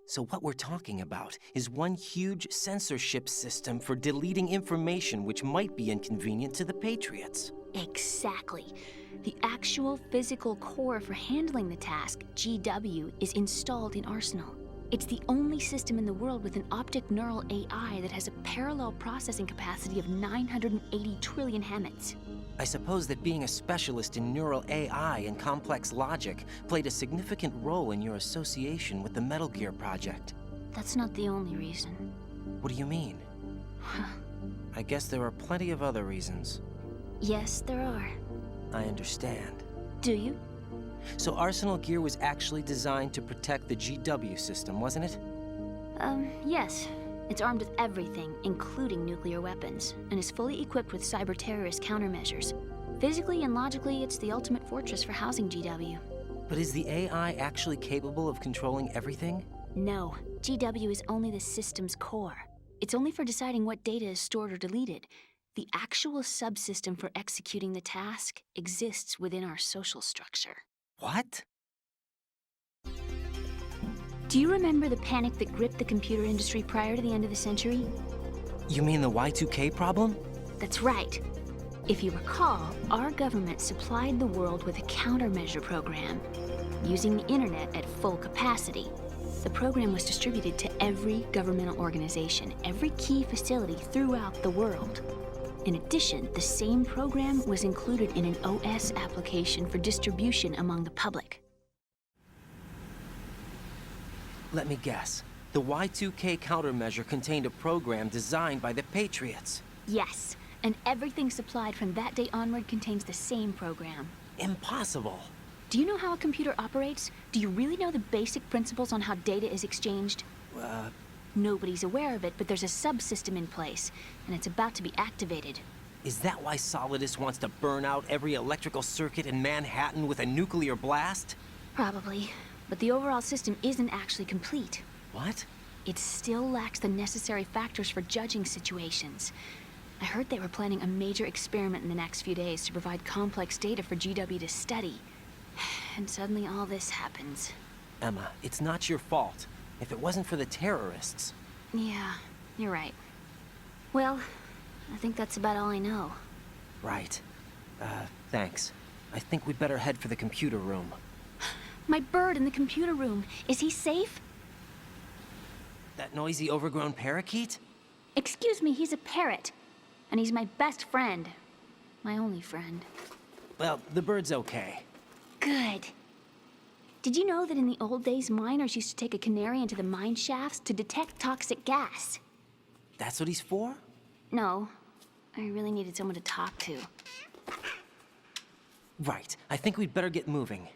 So what we're talking about is one huge censorship system for deleting information which might be inconvenient to the Patriots. Exactly. The actual physical core for handling the task, GW, is installed in Arsenal. It's the only system in the world with an optic neural AI that has a parallel processing capacity of 980 trillion Hammets. I suppose that being a specialist in neural AI and complex logic played a significant role in your association with the Metal Gear project. That's not the only reason. What do you mean? I guess there are plenty of other reasons. Yes, there are. I understand. Do you? So Arsenal Gear was actually designed to protect the GW system, wasn't it? Yes. It's armed with everything, including nuclear weapons, and is fully equipped with cyber-terrorist countermeasures. Physically and logically, it's the ultimate fortress for housing GW. But is the AI actually capable of controlling everything? No. GW is only the system's core. It's only for deciding what data is stored or deleted. The actual subsystem for executing the task exists within our social structure. What? Do you remember the panic that gripped the computer industry prior to the end of the century? You mean the Y2K problem? That's right. If you recall, our government supplied the world with a countermeasure program, using the internet at full capacity. The program was distributed to every governmental organization, every key facility throughout the world. In addition, the same program was included in an OS application for distribution among the public. Let me guess. The Y2K countermeasure contained a program designed by the Patriots. Yes, and everything supplied from that day onward contains the same program. Impossible. Do you know how a computer operates? Do you really know the basic principles on how data is exchanged? Nobody's aware of it, but there's a subsystem in place, and it's about to be activated. Is that why Solidus wants to burn out every electrical circuit in Manhattan with a nuclear blast? Probably, but the overall system isn't actually complete. What? It still lacks the necessary factors for judging situations. I heard they were planning a major experiment in the next few days to provide complex data for GW to study. And suddenly all this happens. Emma, it's not your fault. If it wasn't for the terrorists... Yeah, you're right. Well, I think that's about all I know. Right. Thanks. I think we'd better head for the computer room. My bird in the computer room. Is he safe? That noisy, overgrown parakeet? Excuse me, he's a parrot. And he's my best friend. My only friend. Well, the bird's okay. Good. Did you know that in the old days, miners used to take a canary into the mine shafts to detect toxic gas? That's what he's for? No. I really needed someone to talk to. Right. I think we'd better get moving.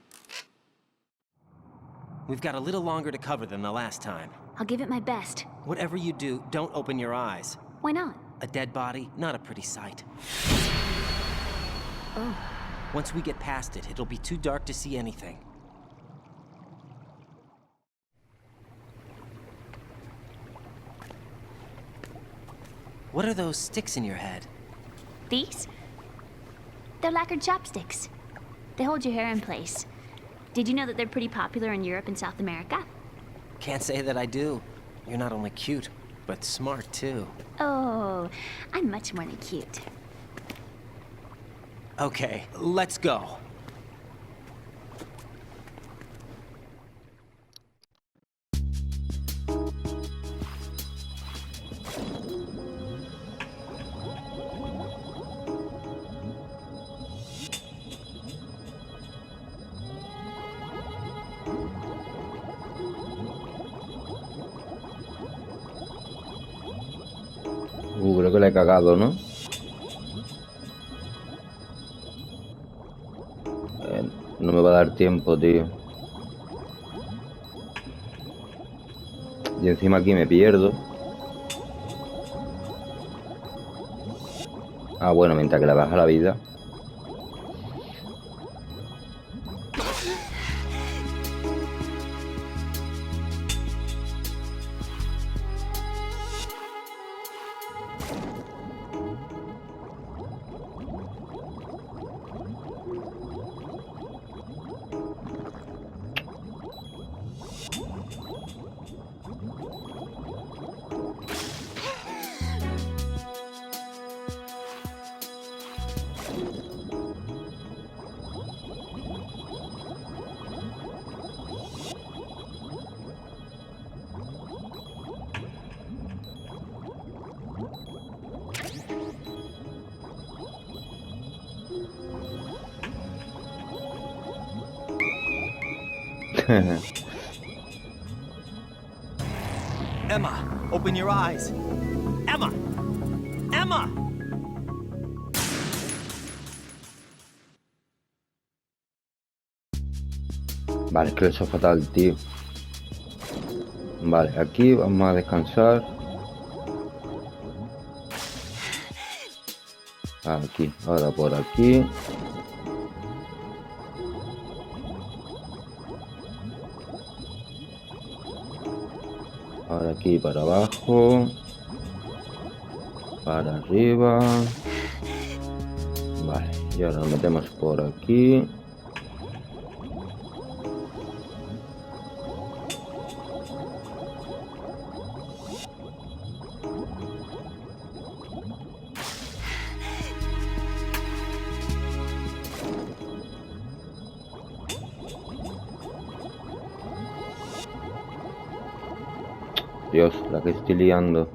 We've got a little longer to cover than the last time. I'll give it my best. Whatever you do, don't open your eyes. Why not? A dead body, not a pretty sight. Oh. Once we get past it, it'll be too dark to see anything. What are those sticks in your head? These? They're lacquered chopsticks. They hold your hair in place. Did you know that they're pretty popular in Europe and South America? Can't say that I do. You're not only cute, but smart too. Oh, I'm much more than cute. Okay, let's go. Creo que le he cagado, ¿no? No me va a dar tiempo, tío. Y encima aquí me pierdo. Ah, bueno, mientras que le baja la vida. Emma, open your eyes. Emma! Emma! Vale, es que lo he hecho fatal, tío. Vale, aquí vamos a descansar. Aquí, ahora por aquí. Ahora aquí para abajo. Para arriba. Vale, y ahora nos metemos por aquí. Dios, la que estoy liando.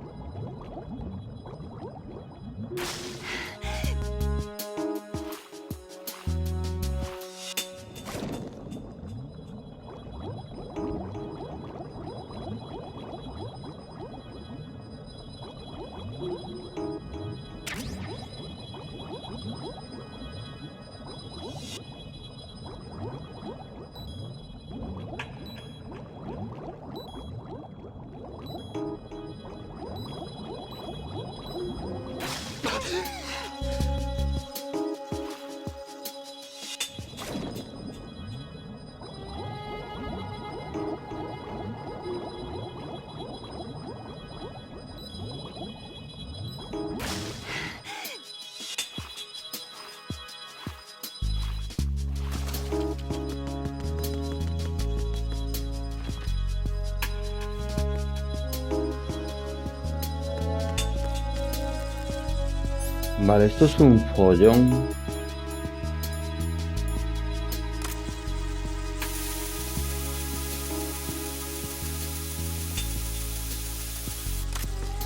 Vale, esto es un follón.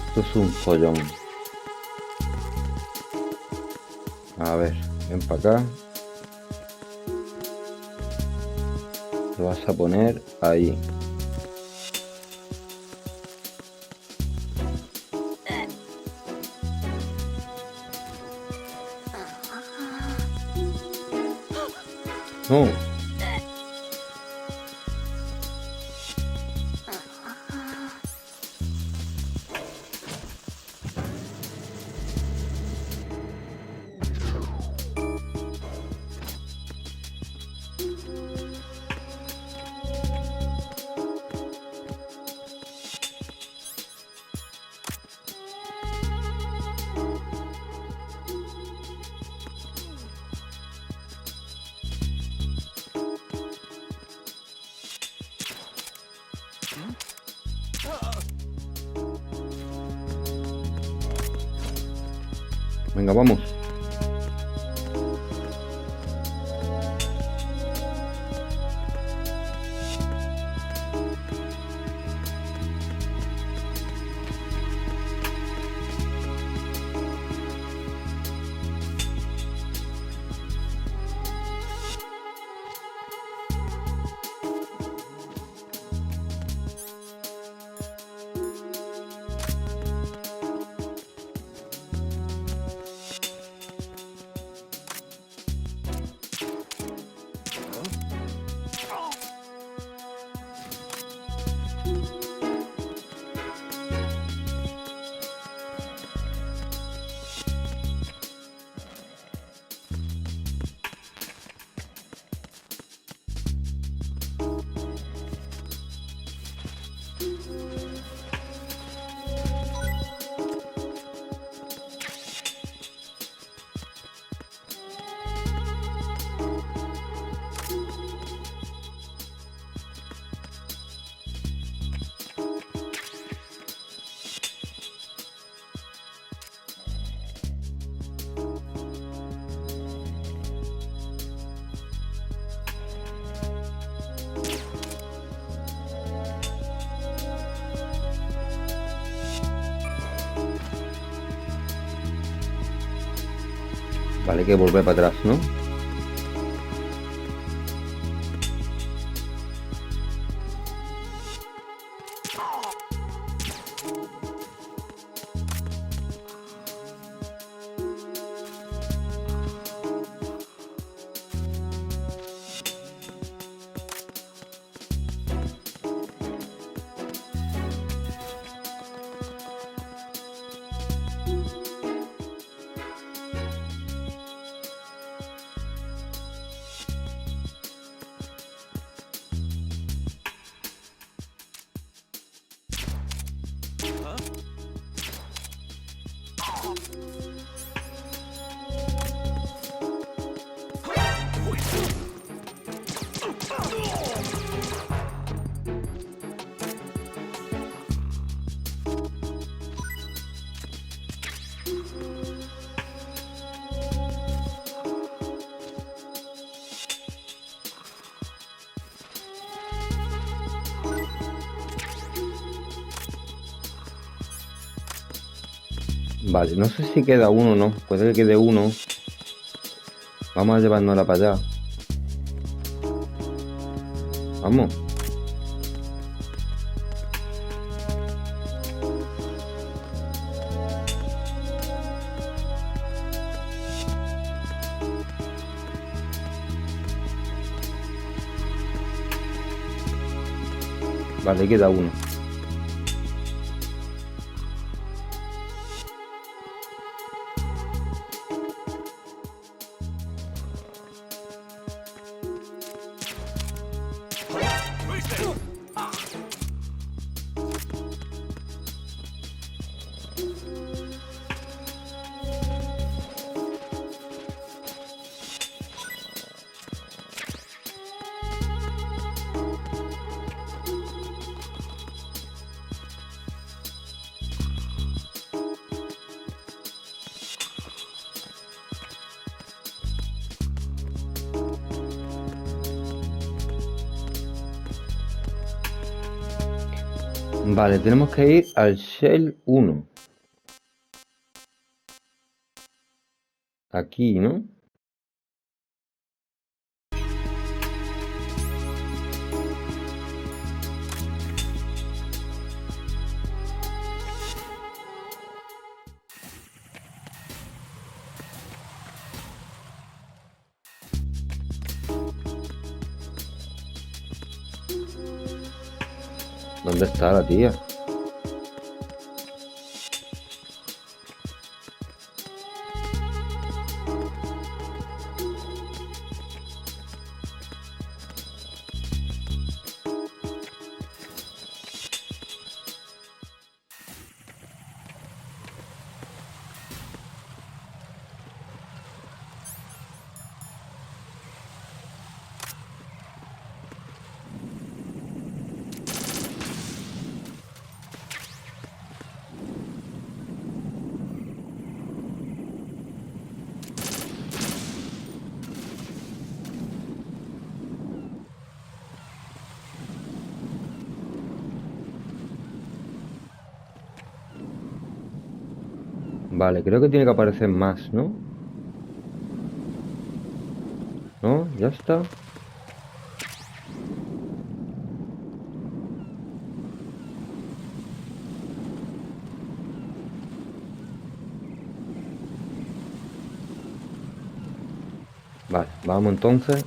Esto es un follón. A ver, ven para acá. Lo vas a poner ahí. No. Venga, vamos. Vale, hay que volver para atrás, ¿no? Vale, no sé si queda uno o no. Puede que quede uno. Vamos a llevárnosla para allá. Vamos. Vale, queda uno. Vale, tenemos que ir al Shell 1. Aquí, ¿no? ¿Dónde está la tía? Vale, creo que tiene que aparecer más, ¿no? ¿No? Ya está. Vale, vamos entonces.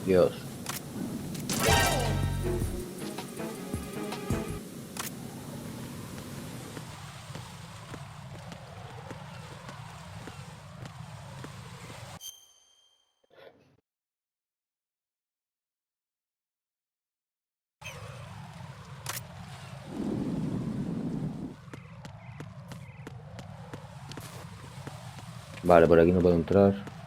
Dios. Vale, por aquí no puedo entrar.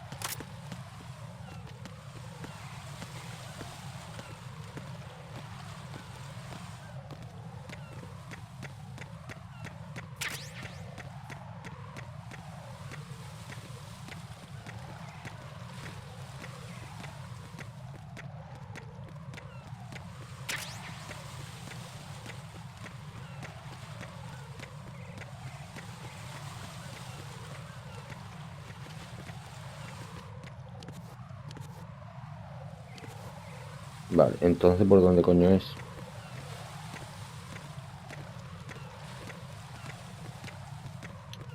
Vale, entonces ¿por dónde coño es?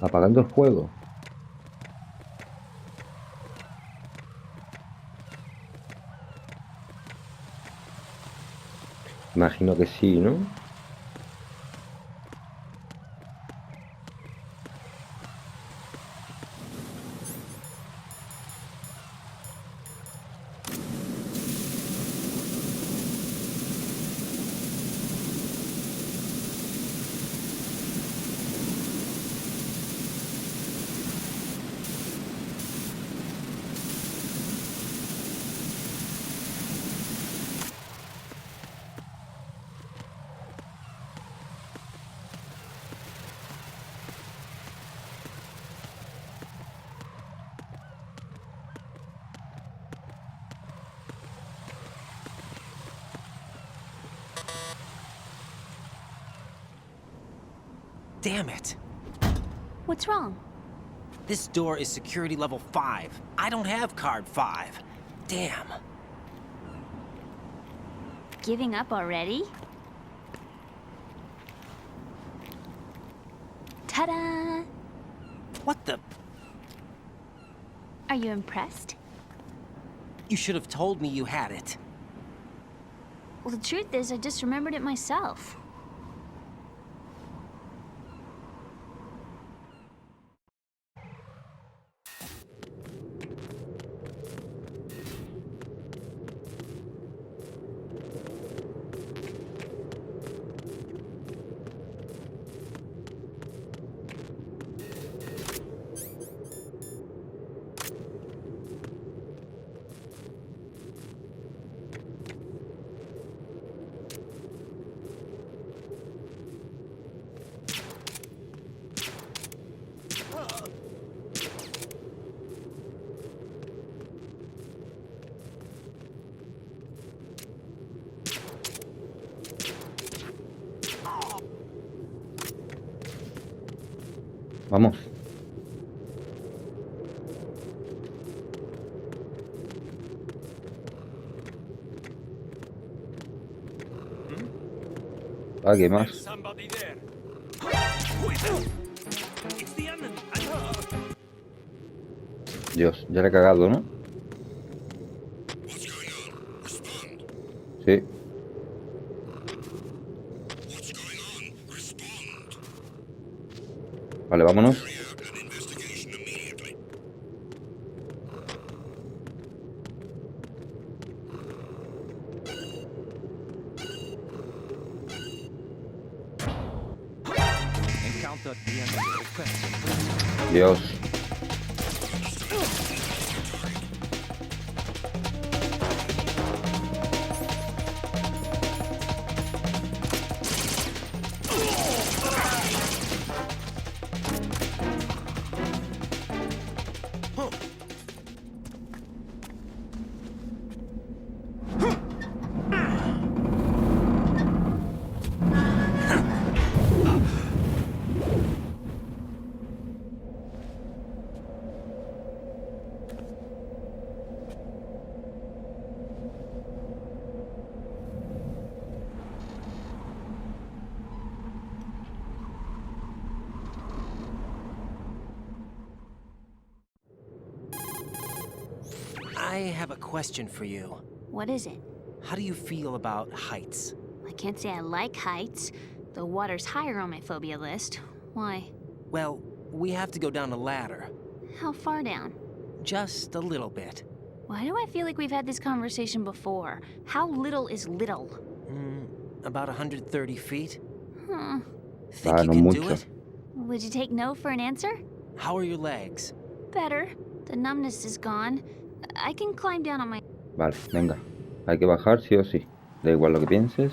Apagando el juego. Imagino que sí, ¿no? Damn it! What's wrong? This door is security level 5. I don't have card 5. Damn. Giving up already? Ta-da! What the? Are you impressed? You should have told me you had it. Well, the truth is, I just remembered it myself. Vamos. Ah, ¿qué más? Dios, ya le he cagado, ¿no? Sí. Vale, vámonos. Dios. I have a question for you. What is it? How do you feel about heights? I can't say I like heights. The water's higher on my phobia list. Why? Well, we have to go down a ladder. How far down? Just a little bit. Why do I feel like we've had this conversation before? How little is little? About 130 feet. Huh. Think you can do it? Would you take no for an answer? How are your legs? Better. The numbness is gone. I can climb down on my... Vale, venga. Hay que bajar sí o sí. Da igual lo que pienses.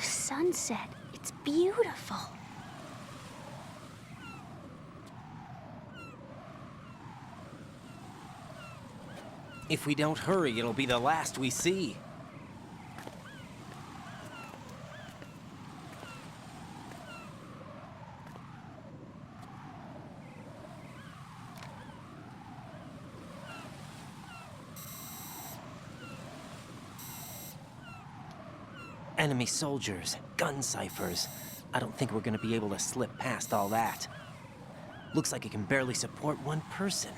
Sunset. It's beautiful. If we don't hurry, it'll be the last we see. Enemy soldiers, gun ciphers. I don't think we're gonna be able to slip past all that. Looks like it can barely support one person.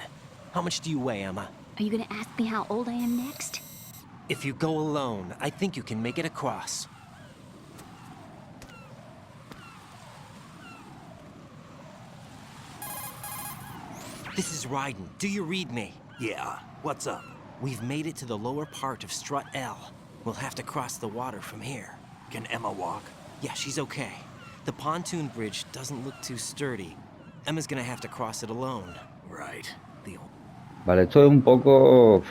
How much do you weigh, Emma? Are you gonna ask me how old I am next? If you go alone, I think you can make it across. This is Ryden. Do you read me? Yeah. What's up? We've made it to the lower part of Strut L. We'll have to cross the water from here. Can Emma walk? Yeah, she's okay. The pontoon bridge doesn't look too sturdy. Emma's gonna have to cross it alone. Right. Vale, esto es un poco...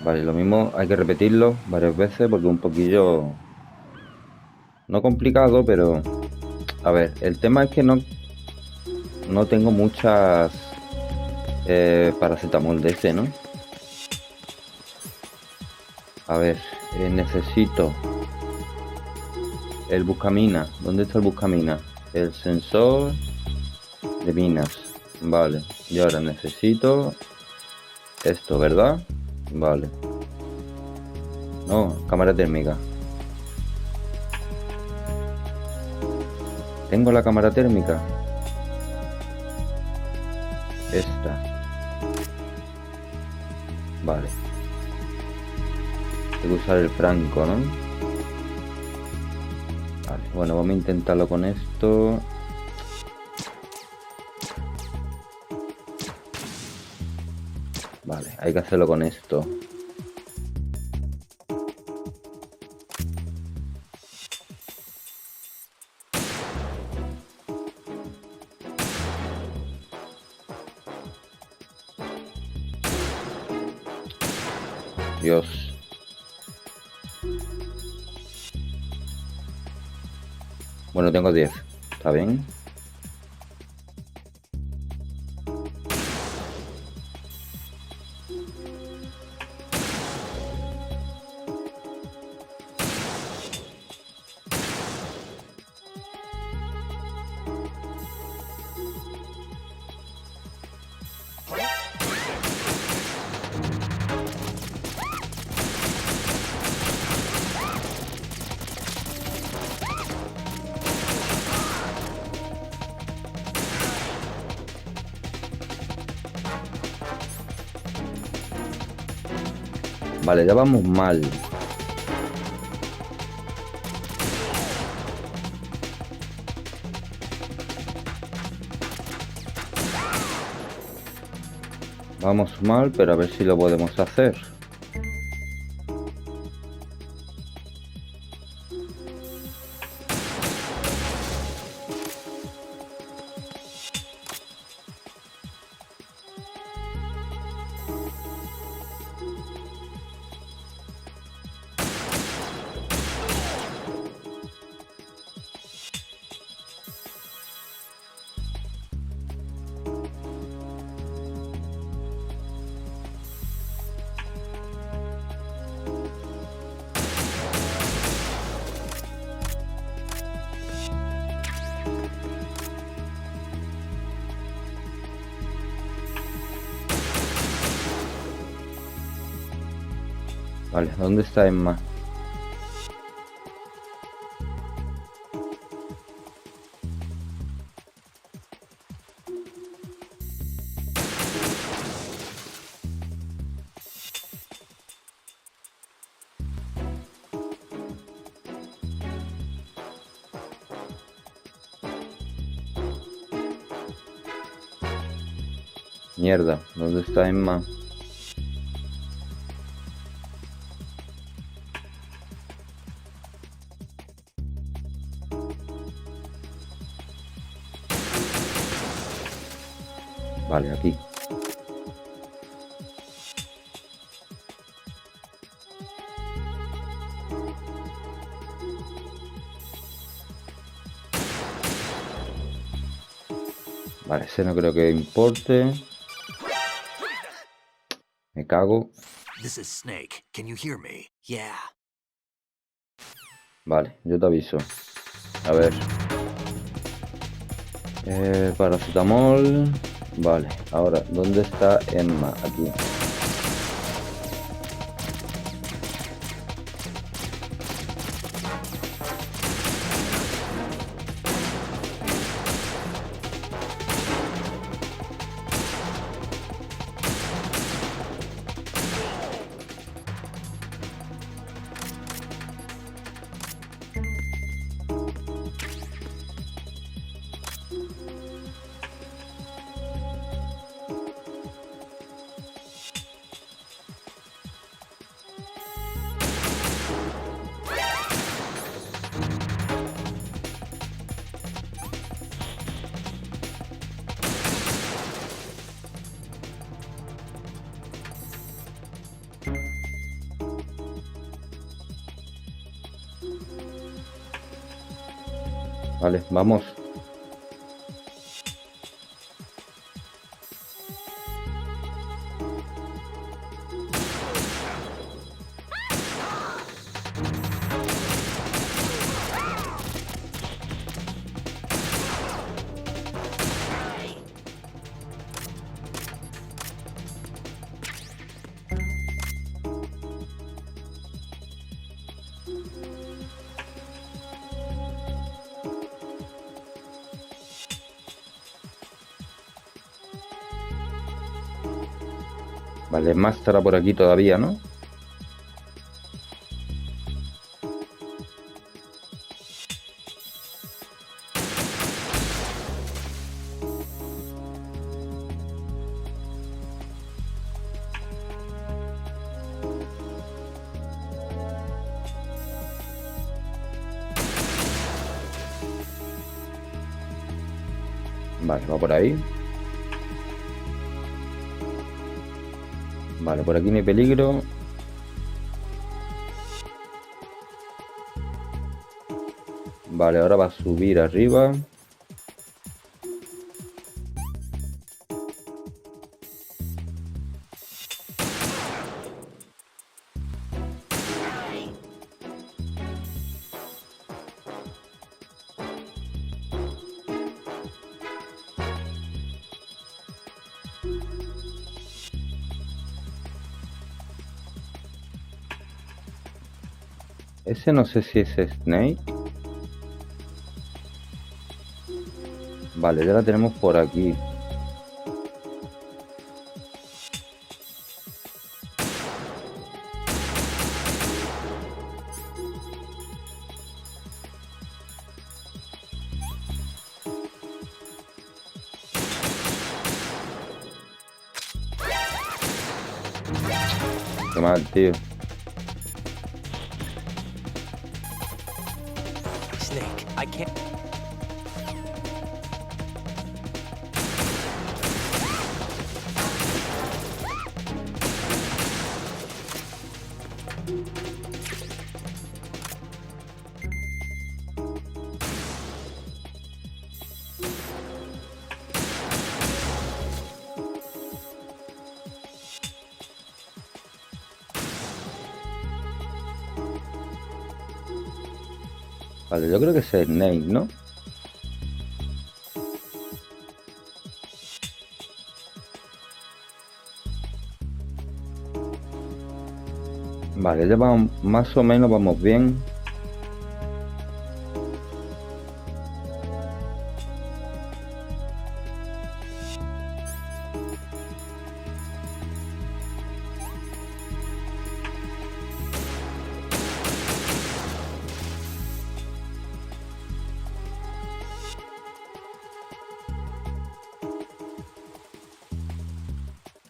Vale, lo mismo hay que repetirlo varias veces porque es un poquillo... No complicado, pero... A ver, el tema es que no tengo muchas... paracetamol de ese, ¿no? A ver, necesito el buscamina. ¿Dónde está el buscamina? El sensor de minas. Vale. Y ahora necesito esto, ¿verdad? Vale. No, cámara térmica. ¿Tengo la cámara térmica? Esta. Vale. Tengo que usar el franco, ¿no? Vale, bueno, vamos a intentarlo con esto. Vale, hay que hacerlo con esto. Dios. Bueno, tengo 10. ¿Está bien? Vale, ya vamos mal. Vamos mal, pero a ver si lo podemos hacer. Vale, ¿dónde está Enma? Mierda, ¿dónde está Enma? Vale, aquí. Vale, ese no creo que importe. Me cago. This is Snake. Can you hear me? Yeah. Vale, yo te aviso. A ver. Paracetamol. Vale, ahora, ¿dónde está Enma? Aquí. Vale, vamos. Vale, más estará por aquí todavía, ¿no? Vale, va por ahí. Vale, por aquí no hay peligro. Vale, ahora va a subir arriba. Ese no sé si es Snake. Vale, ya la tenemos por aquí. Qué mal, tío. Snake, I can't... Vale, yo creo que es Snake, ¿no? Vale, ya vamos, más o menos vamos bien.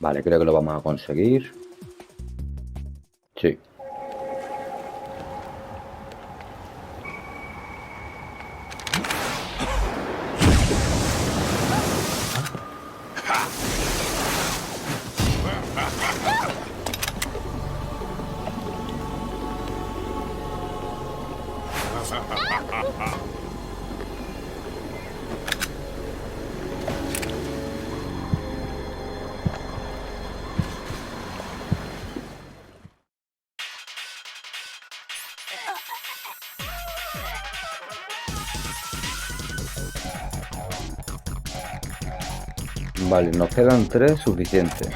Vale, creo que lo vamos a conseguir. Sí. Vale, nos quedan 3 suficientes.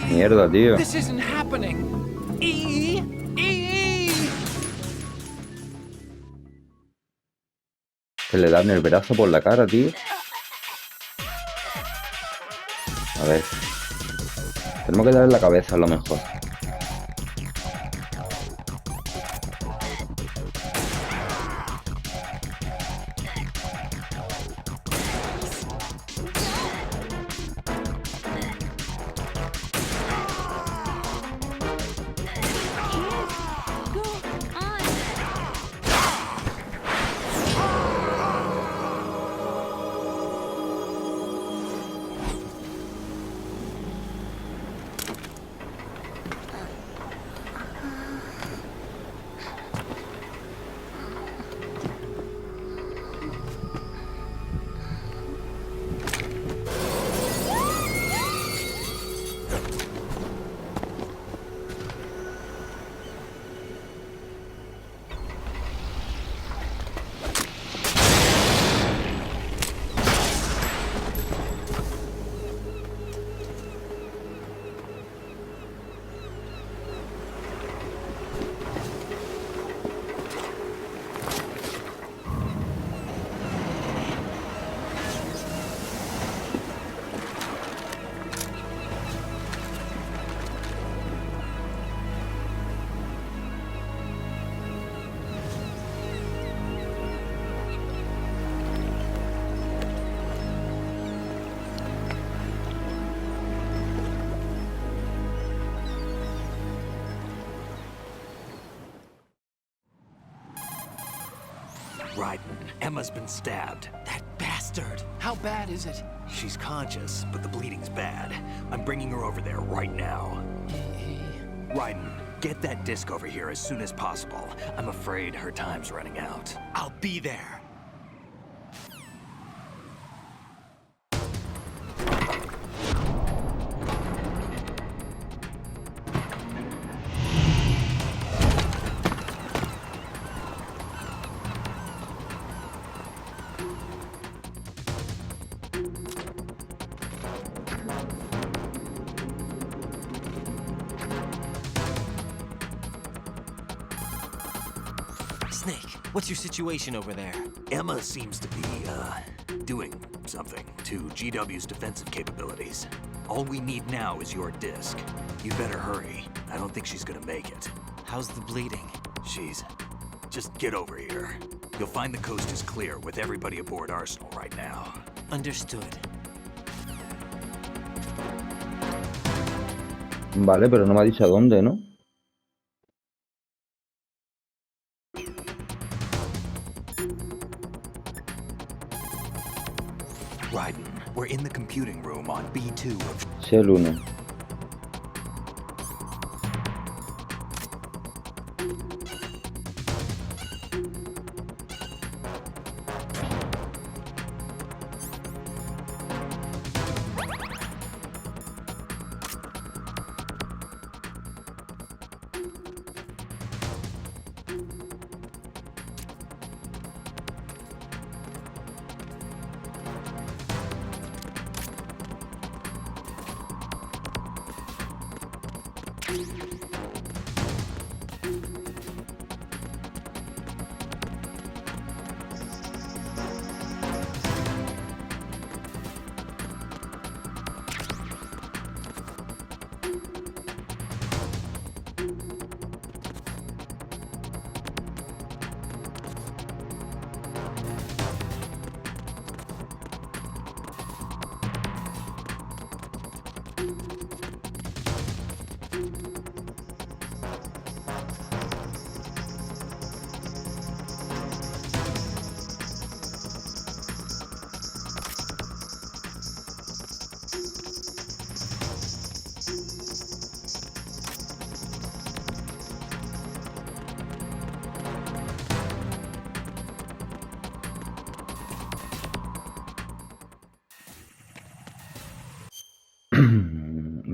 Mierda, tío. This isn't happening. Que le dan el brazo por la cara, tío. A ver. Tenemos que darle la cabeza a lo mejor. Emma's been stabbed. That bastard! How bad is it? She's conscious, but the bleeding's bad. I'm bringing her over there right now. Raiden, get that disc over here as soon as possible. I'm afraid her time's running out. I'll be there. Snake, what's your situation over there? Enma seems to be, doing something to GW's defensive capabilities. All we need now is your disc. You better hurry. I don't think she's gonna make it. How's the bleeding? Just get over here. You'll find the coast is clear with everybody aboard Arsenal right now. Understood. Vale, pero no me ha dicho a dónde, ¿no? Raiden, we're in the computing room on B2 of Shell 1.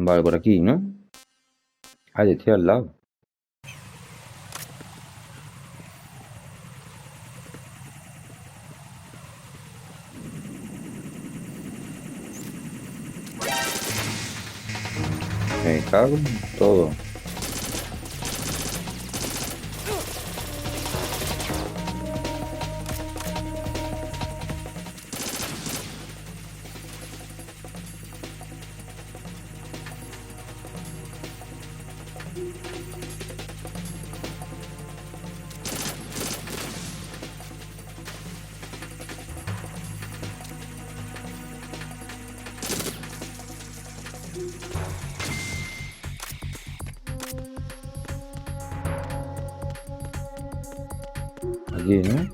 Vale, por aquí, ¿no? Ah, ya estoy al lado. Me cago en todo. Aquí, ¿no?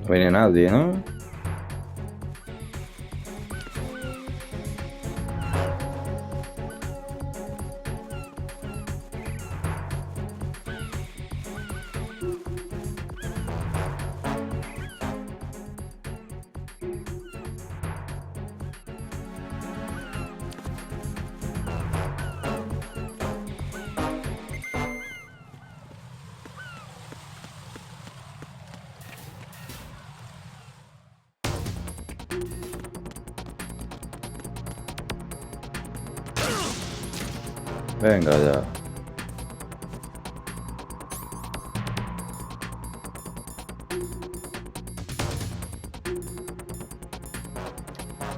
No viene nadie, ¿no? Venga ya.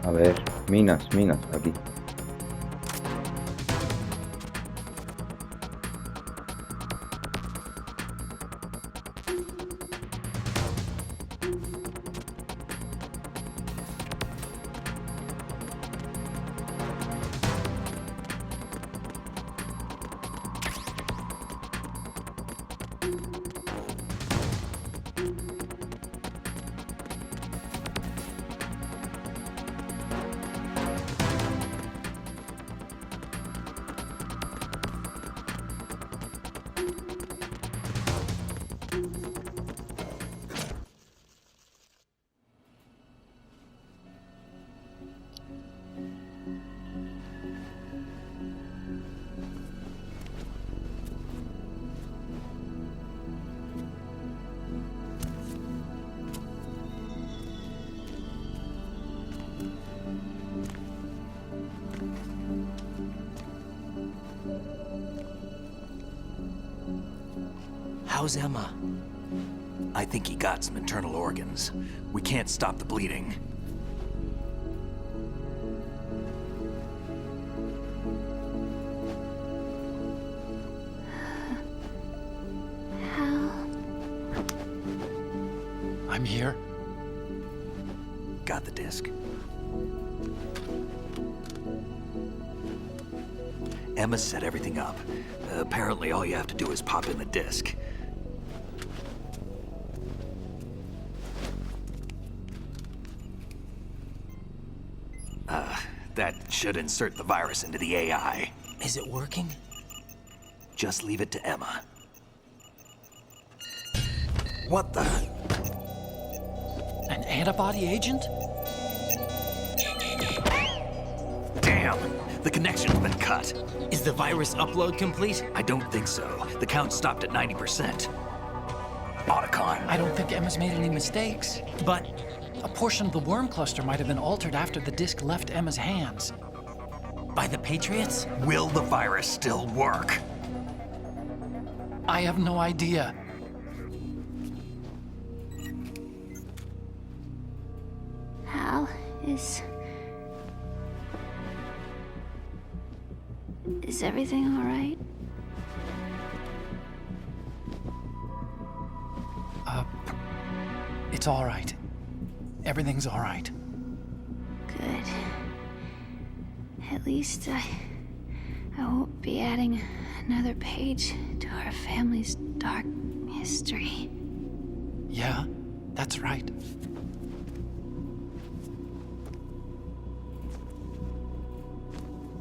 A ver, minas, aquí. How's Enma? I think he got some internal organs. We can't stop the bleeding. I'm here. Got the disc. Emma set everything up. Apparently all you have to do is pop in the disc. That should insert the virus into the AI. Is it working? Just leave it to Emma. What the? An antibody agent? Damn! The connection's been cut. Is the virus upload complete? I don't think so. The count stopped at 90%. Otacon. I don't think Emma's made any mistakes. But a portion of the worm cluster might have been altered after the disc left Emma's hands. By the Patriots? Will the virus still work? I have no idea. Hal, Is everything all right? It's all right. Everything's all right. Good. At least I won't be adding another page to our family's dark history. Yeah, that's right.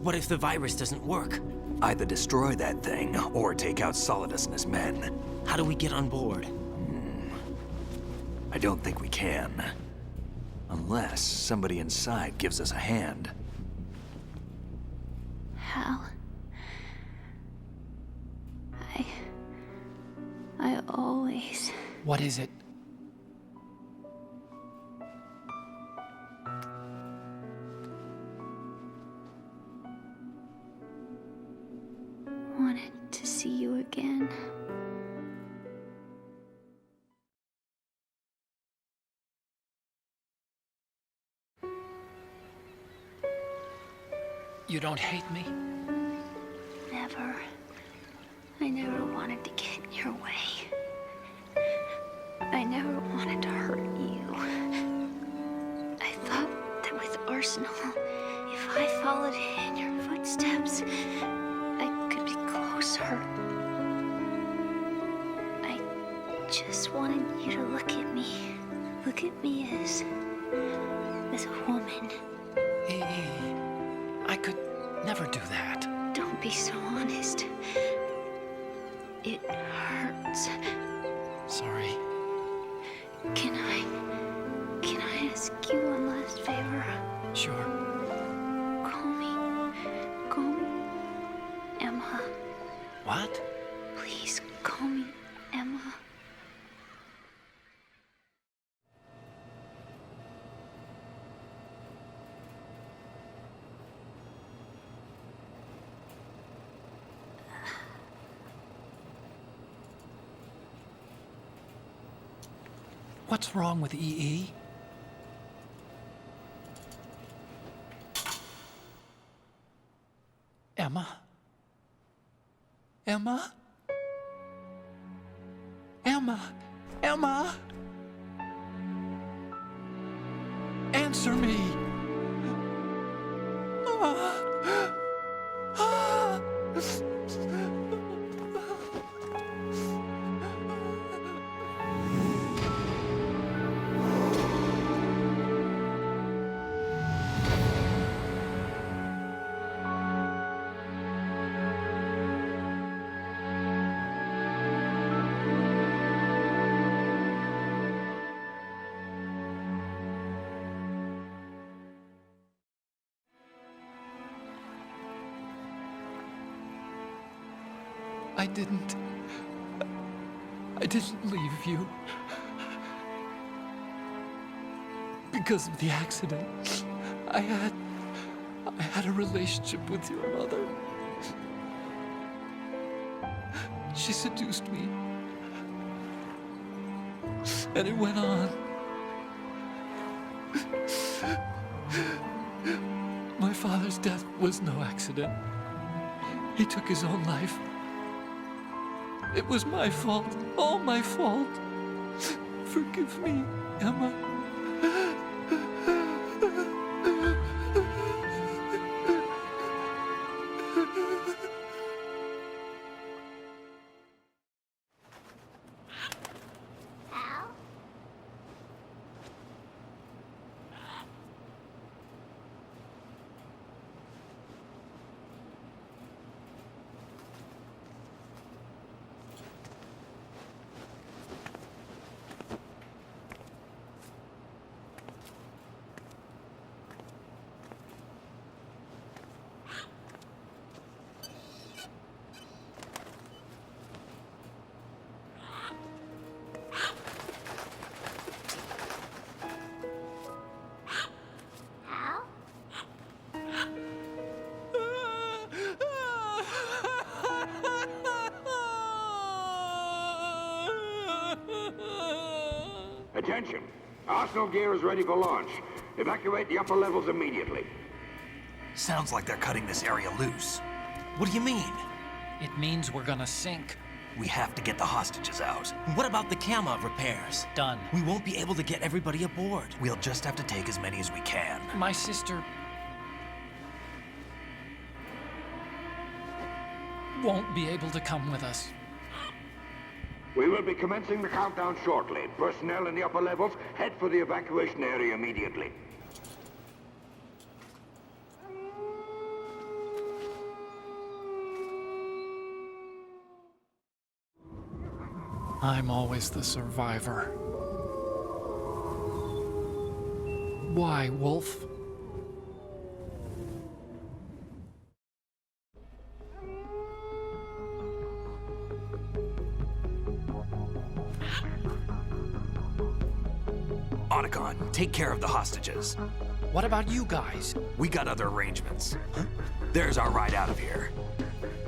What if the virus doesn't work? Either destroy that thing, or take out Solidus and his men. How do we get on board? I don't think we can. Unless somebody inside gives us a hand. Hal. I always... What is it? wanted to see you again. You don't hate me? Never. I never wanted to get in your way. I never wanted to hurt you. I thought that with Arsenal, if I followed in your footsteps, I could be closer. I just wanted you to look at me. Look at me as a woman. I could never do that. Don't be so honest. It hurts. Sorry. Can I ask you one last favor? Sure. Call me Enma. What? Please call me Enma. What's wrong with EE? Enma? Enma? Enma? Enma? Answer me! I didn't leave you. Because of the accident, I had a relationship with your mother. She seduced me, And it went on. My father's death was no accident. He took his own life. It was my fault, all my fault. Forgive me, Emma. Attention! Arsenal gear is ready for launch. Evacuate the upper levels immediately. Sounds like they're cutting this area loose. What do you mean? It means we're gonna sink. We have to get the hostages out. What about the camo repairs? Done. We won't be able to get everybody aboard. We'll just have to take as many as we can. My sister won't be able to come with us. We will be commencing the countdown shortly. Personnel in the upper levels, head for the evacuation area immediately. I'm always the survivor. Why, Wolf? Otacon, take care of the hostages. What about you guys? We got other arrangements. There's our ride out of here.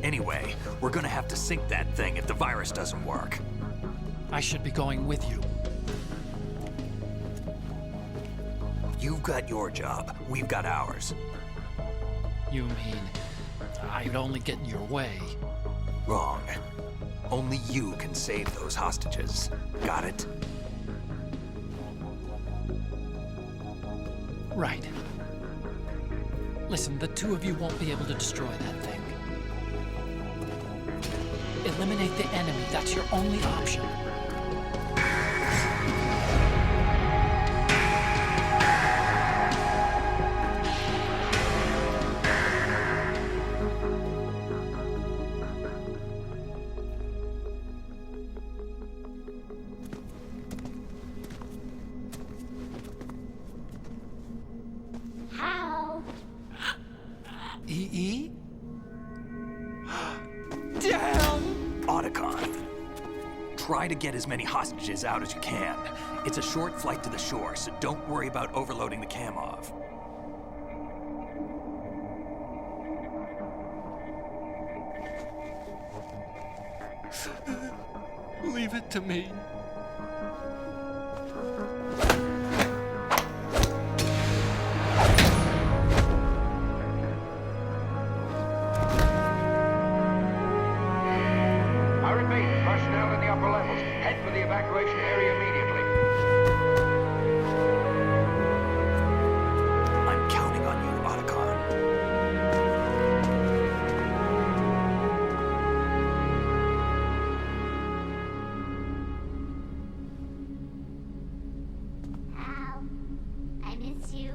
Anyway, we're gonna have to sink that thing if the virus doesn't work. I should be going with you. You've got your job, we've got ours. You mean I'd only get in your way? Wrong. Only you can save those hostages. Got it? Right. Listen, the two of you won't be able to destroy that thing. Eliminate the enemy. That's your only option. EE? Damn! Otacon, try to get as many hostages out as you can. It's a short flight to the shore, so don't worry about overloading the Kamov. Leave it to me. Personnel in the upper levels, head for the evacuation area immediately. I'm counting on you, Otacon. Hal, I miss you.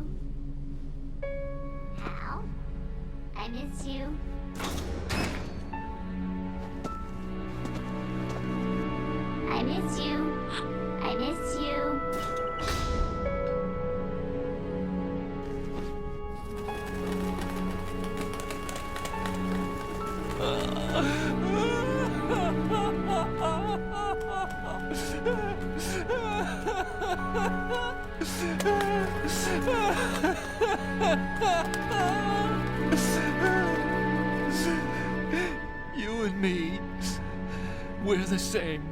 Hal, I miss you. I miss you. I miss you. You and me, we're the same.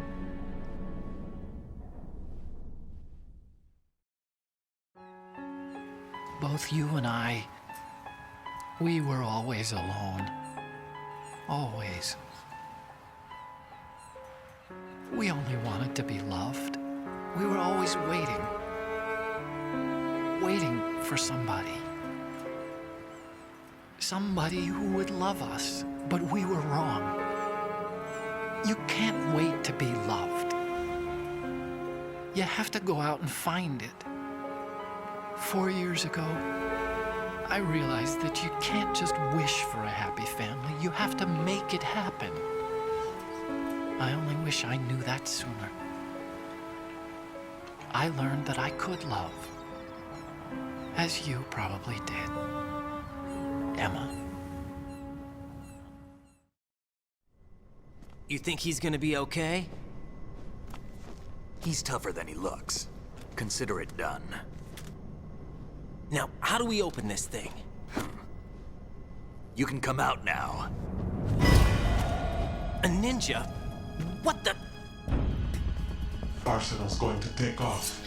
both you and I, we were always alone. Always. We only wanted to be loved. We were always waiting. Waiting for somebody. Somebody who would love us, but we were wrong. You can't wait to be loved. You have to go out and find it. 4 years ago, I realized that you can't just wish for a happy family. You have to make it happen. I only wish I knew that sooner. I learned that I could love, as you probably did, Emma. You think he's gonna be okay? He's tougher than he looks. Consider it done. Now, how do we open this thing? You can come out now. A ninja? What the? Arsenal's going to take off.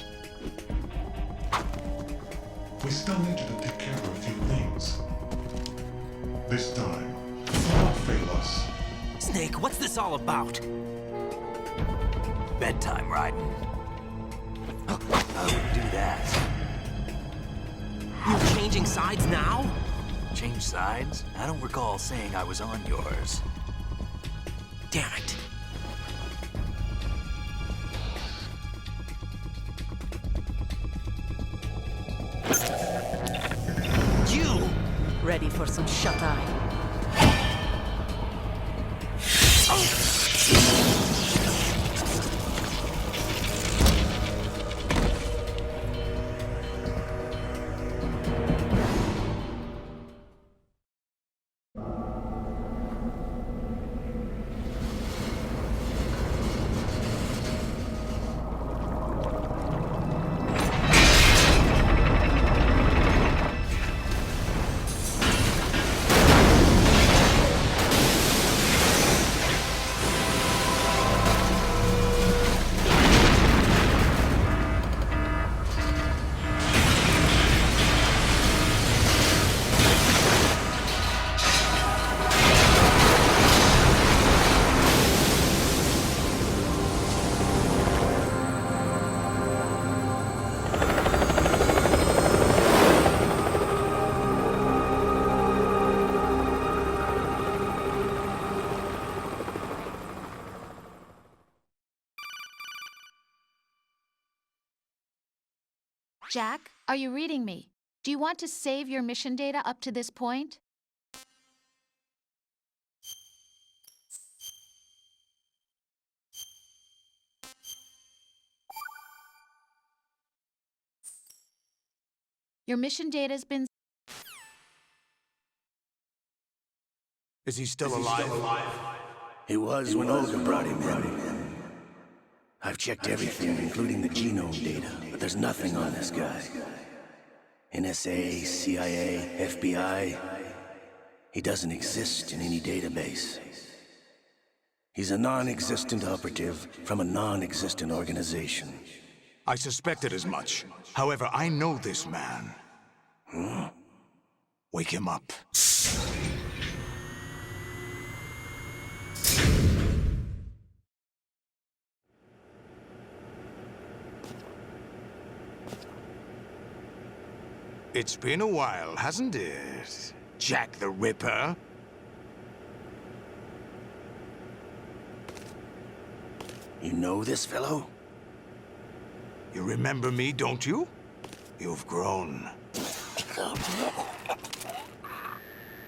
We still need you to take care of a few things. This time, do not fail us. Snake, what's this all about? Bedtime, Raiden. I wouldn't do that. You're changing sides now? Change sides? I don't recall saying I was on yours. Damn it. You! Ready for some shut-eye? Jack, are you reading me? Do you want to save your mission data up to this point? Your mission data's been... Is he still alive? He was when Olga brought him in. I've checked everything, including the genome data, but there's nothing on this guy. NSA, CIA, FBI. He doesn't exist in any database. He's a non-existent operative from a non-existent organization. I suspected as much. However, I know this man. Wake him up. It's been a while, hasn't it? Jack the Ripper? You know this fellow? You remember me, don't you? You've grown.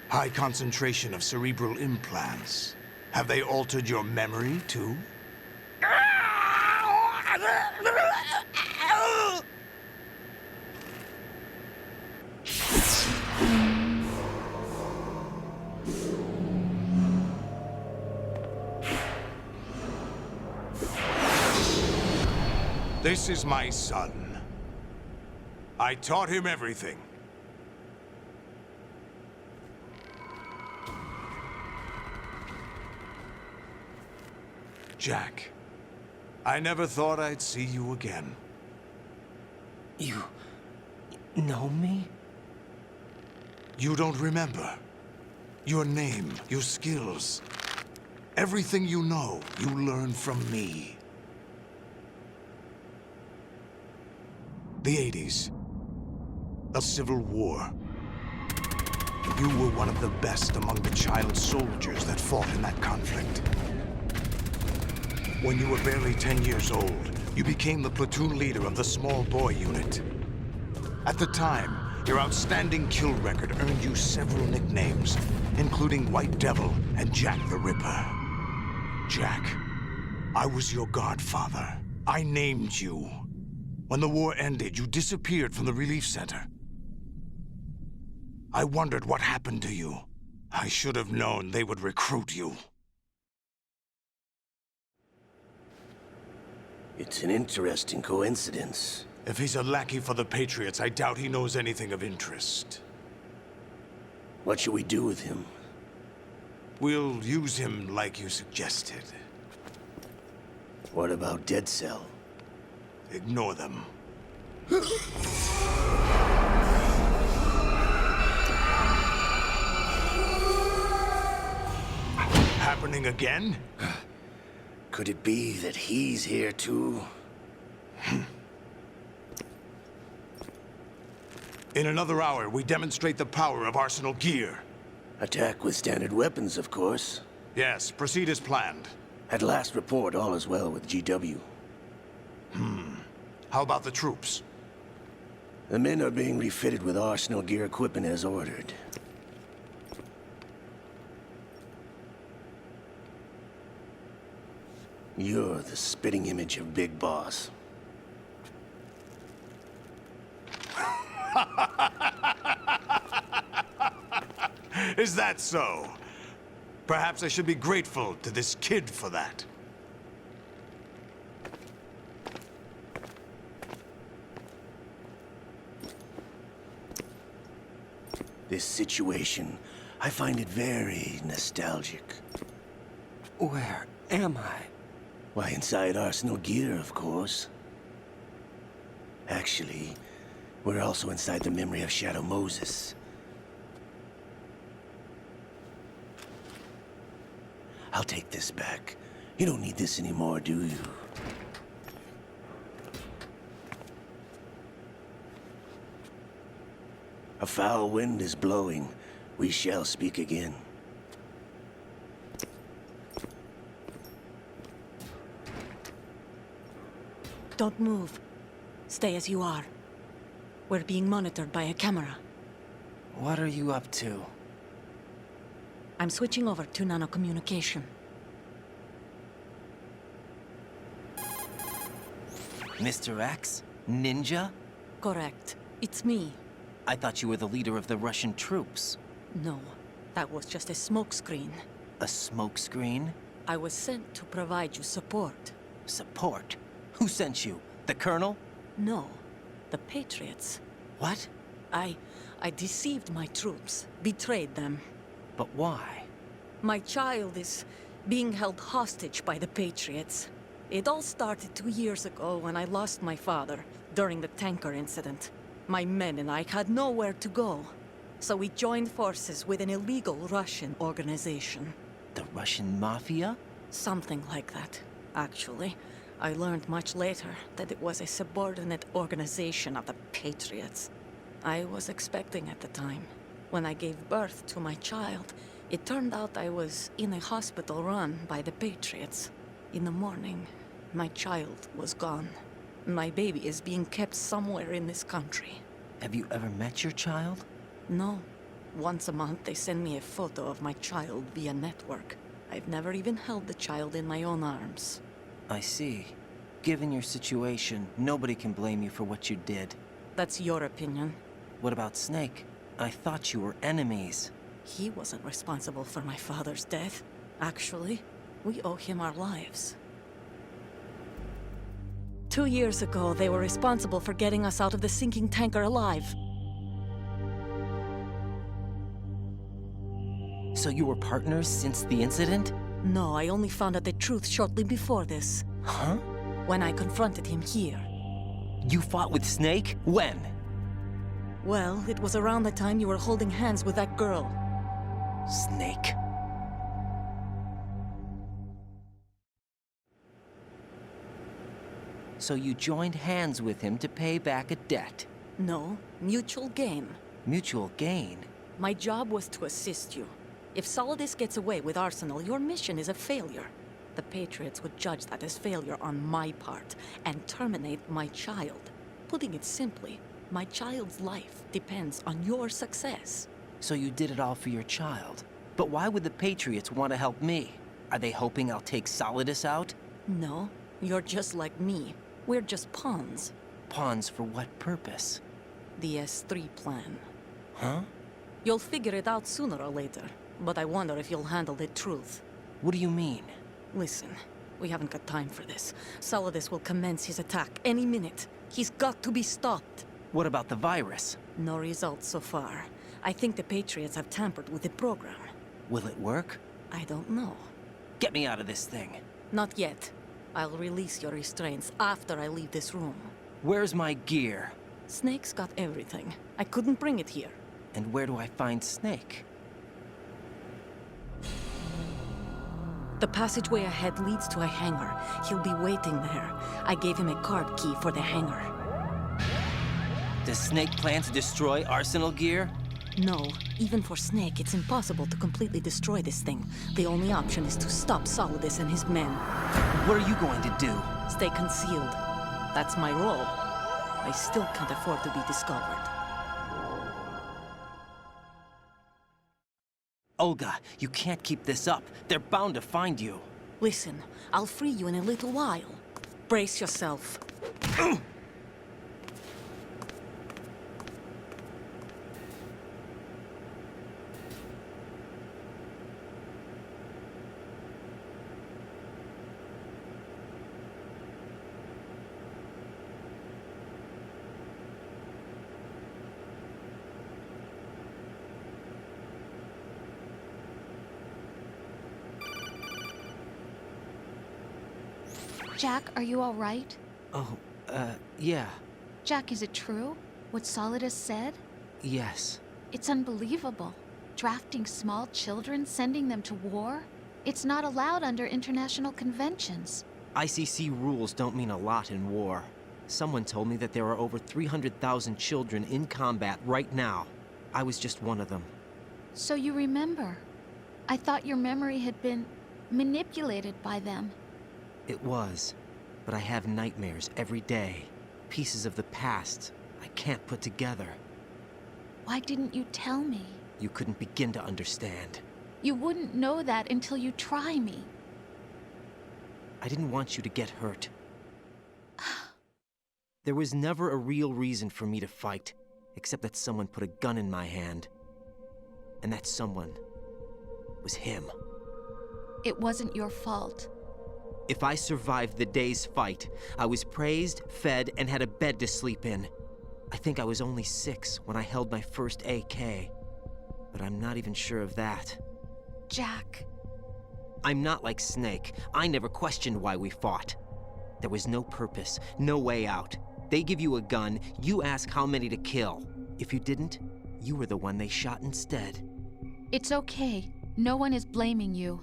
High concentration of cerebral implants. Have they altered your memory, too? This is my son. I taught him everything. Jack, I never thought I'd see you again. You know me? You don't remember. Your name, your skills. Everything you know, you learned from me. The 80s. A civil war. You were one of the best among the child soldiers that fought in that conflict. When you were barely 10 years old, you became the platoon leader of the small boy unit. At the time, your outstanding kill record earned you several nicknames, including White Devil and Jack the Ripper. Jack, I was your godfather. I named you. When the war ended, you disappeared from the relief center. I wondered what happened to you. I should have known they would recruit you. It's an interesting coincidence. If he's a lackey for the Patriots, I doubt he knows anything of interest. What should we do with him? We'll use him like you suggested. What about Dead Cell? Ignore them. Happening again? Could it be that he's here too? In another hour, we demonstrate the power of Arsenal gear. Attack with standard weapons, of course. Yes, proceed as planned. At last report, all is well with GW. How about the troops? The men are being refitted with Arsenal gear equipment as ordered. You're the spitting image of Big Boss. Is that so? Perhaps I should be grateful to this kid for that. This situation, I find it very nostalgic. Where am I? Why, inside Arsenal gear, of course. Actually, we're also inside the memory of Shadow Moses. I'll take this back. You don't need this anymore, do you? A foul wind is blowing. We shall speak again. Don't move. Stay as you are. We're being monitored by a camera. What are you up to? I'm switching over to nanocommunication. Mr. X? Ninja? Correct. It's me. I thought you were the leader of the Russian troops. No, that was just a smokescreen. A smokescreen? I was sent to provide you support. Support? Who sent you? The Colonel? No, the Patriots. What? I deceived my troops, betrayed them. But why? My child is being held hostage by the Patriots. It all started 2 years ago when I lost my father during the tanker incident. My men and I had nowhere to go, so we joined forces with an illegal Russian organization. The Russian Mafia? Something like that, actually. I learned much later that it was a subordinate organization of the Patriots. I was expecting at the time. When I gave birth to my child, it turned out I was in a hospital run by the Patriots. In the morning, my child was gone. My baby is being kept somewhere in this country. Have you ever met your child? No. Once a month, they send me a photo of my child via network. I've never even held the child in my own arms. I see. Given your situation, nobody can blame you for what you did. That's your opinion. What about Snake? I thought you were enemies. He wasn't responsible for my father's death. Actually, we owe him our lives. 2 years ago, they were responsible for getting us out of the sinking tanker alive. So you were partners since the incident? No, I only found out the truth shortly before this. Huh? When I confronted him here. You fought with Snake? When? Well, it was around the time you were holding hands with that girl. Snake. So you joined hands with him to pay back a debt? No, mutual gain. Mutual gain? My job was to assist you. If Solidus gets away with Arsenal, your mission is a failure. The Patriots would judge that as failure on my part and terminate my child. Putting it simply, my child's life depends on your success. So you did it all for your child. But why would the Patriots want to help me? Are they hoping I'll take Solidus out? No, you're just like me. We're just pawns. Pawns for what purpose? The S3 plan. Huh? You'll figure it out sooner or later, but I wonder if you'll handle the truth. What do you mean? Listen, we haven't got time for this. Solidus will commence his attack any minute. He's got to be stopped. What about the virus? No results so far. I think the Patriots have tampered with the program. Will it work? I don't know. Get me out of this thing. Not yet. I'll release your restraints after I leave this room. Where's my gear? Snake's got everything. I couldn't bring it here. And where do I find Snake? The passageway ahead leads to a hangar. He'll be waiting there. I gave him a card key for the hangar. Does Snake plan to destroy Arsenal gear? No. Even for Snake, it's impossible to completely destroy this thing. The only option is to stop Solidus and his men. What are you going to do? Stay concealed. That's my role. I still can't afford to be discovered. Olga, you can't keep this up. They're bound to find you. Listen, I'll free you in a little while. Brace yourself. Jack, are you all right? Oh, yeah. Jack, is it true? What Solidus said? Yes. It's unbelievable. Drafting small children, sending them to war? It's not allowed under international conventions. ICC rules don't mean a lot in war. Someone told me that there are over 300,000 children in combat right now. I was just one of them. So you remember? I thought your memory had been manipulated by them. It was, but I have nightmares every day. Pieces of the past I can't put together. Why didn't you tell me? You couldn't begin to understand. You wouldn't know that until you try me. I didn't want you to get hurt. There was never a real reason for me to fight, except that someone put a gun in my hand. And that someone was him. It wasn't your fault. If I survived the day's fight, I was praised, fed, and had a bed to sleep in. I think I was only 6 when I held my first AK. But I'm not even sure of that. Jack. I'm not like Snake. I never questioned why we fought. There was no purpose, no way out. They give you a gun, you ask how many to kill. If you didn't, you were the one they shot instead. It's okay. No one is blaming you.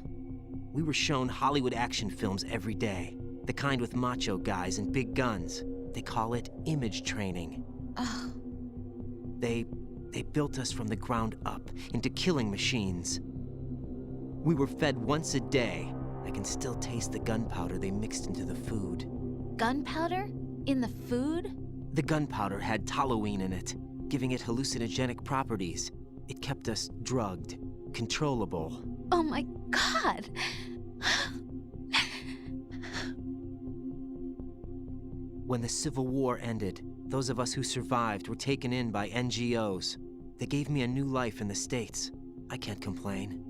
We were shown Hollywood action films every day. The kind with macho guys and big guns. They call it image training. They built us from the ground up into killing machines. We were fed once a day. I can still taste the gunpowder they mixed into the food. Gunpowder? In the food? The gunpowder had toluene in it, giving it hallucinogenic properties. It kept us drugged, controllable. Oh my God! When the Civil War ended, those of us who survived were taken in by NGOs. They gave me a new life in the States. I can't complain.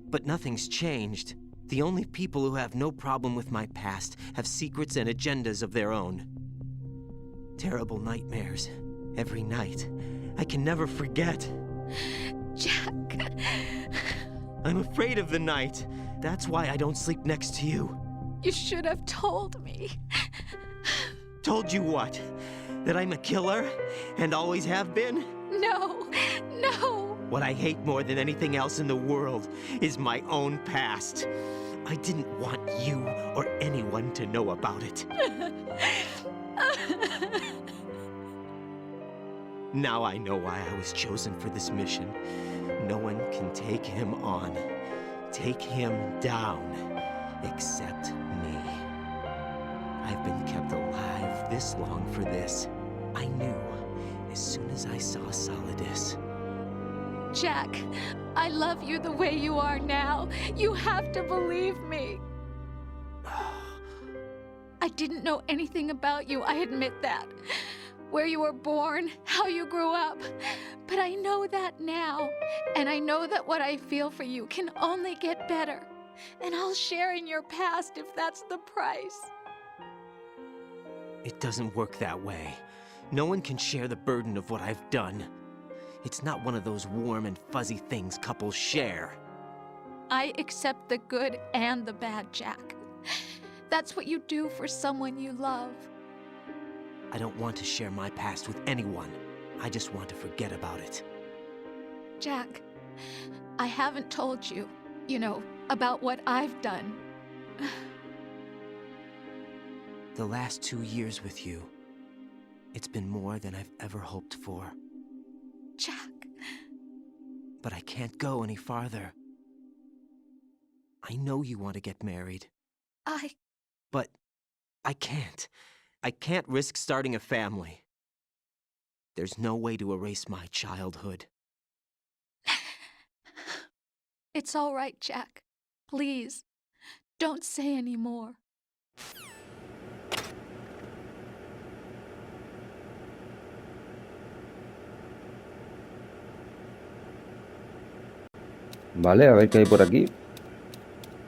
But nothing's changed. The only people who have no problem with my past have secrets and agendas of their own. Terrible nightmares. Every night. I can never forget. Jack. I'm afraid of the night. That's why I don't sleep next to you. You should have told me. Told you what? That I'm a killer and always have been? No, no! What I hate more than anything else in the world is my own past. I didn't want you or anyone to know about it. Now I know why I was chosen for this mission. No one can take him on, take him down, except me. I've been kept alive this long for this. I knew as soon as I saw Solidus. Jack, I love you the way you are now. You have to believe me. I didn't know anything about you, I admit that. Where you were born, how you grew up. But I know that now. And I know that what I feel for you can only get better. And I'll share in your past if that's the price. It doesn't work that way. No one can share the burden of what I've done. It's not one of those warm and fuzzy things couples share. I accept the good and the bad, Jack. That's what you do for someone you love. I don't want to share my past with anyone. I just want to forget about it. Jack, I haven't told you, about what I've done. The last 2 years with you, it's been more than I've ever hoped for. Jack. But I can't go any farther. I know you want to get married. But I can't. I can't risk starting a family. There's no way to erase my childhood. It's all right, Jack. Please, don't say any more. Vale, a ver qué hay por aquí.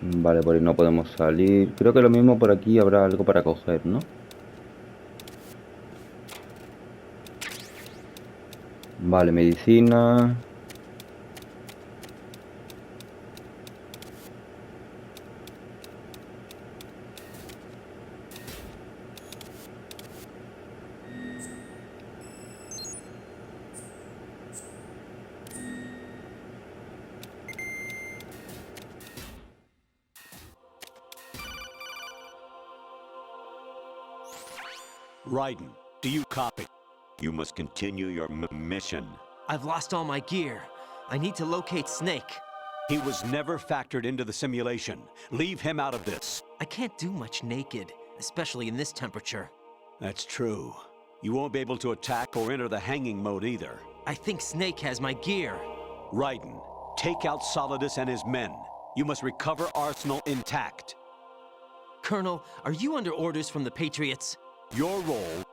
Vale, por ahí no podemos salir. Creo que lo mismo por aquí habrá algo para coger, ¿no? Vale, medicina. Raiden, do you copy? You must continue your mission. I've lost all my gear. I need to locate Snake. He was never factored into the simulation. Leave him out of this. I can't do much naked, especially in this temperature. That's true. You won't be able to attack or enter the hanging mode either. I think Snake has my gear. Raiden, take out Solidus and his men. You must recover Arsenal intact. Colonel, are you under orders from the Patriots? Your role,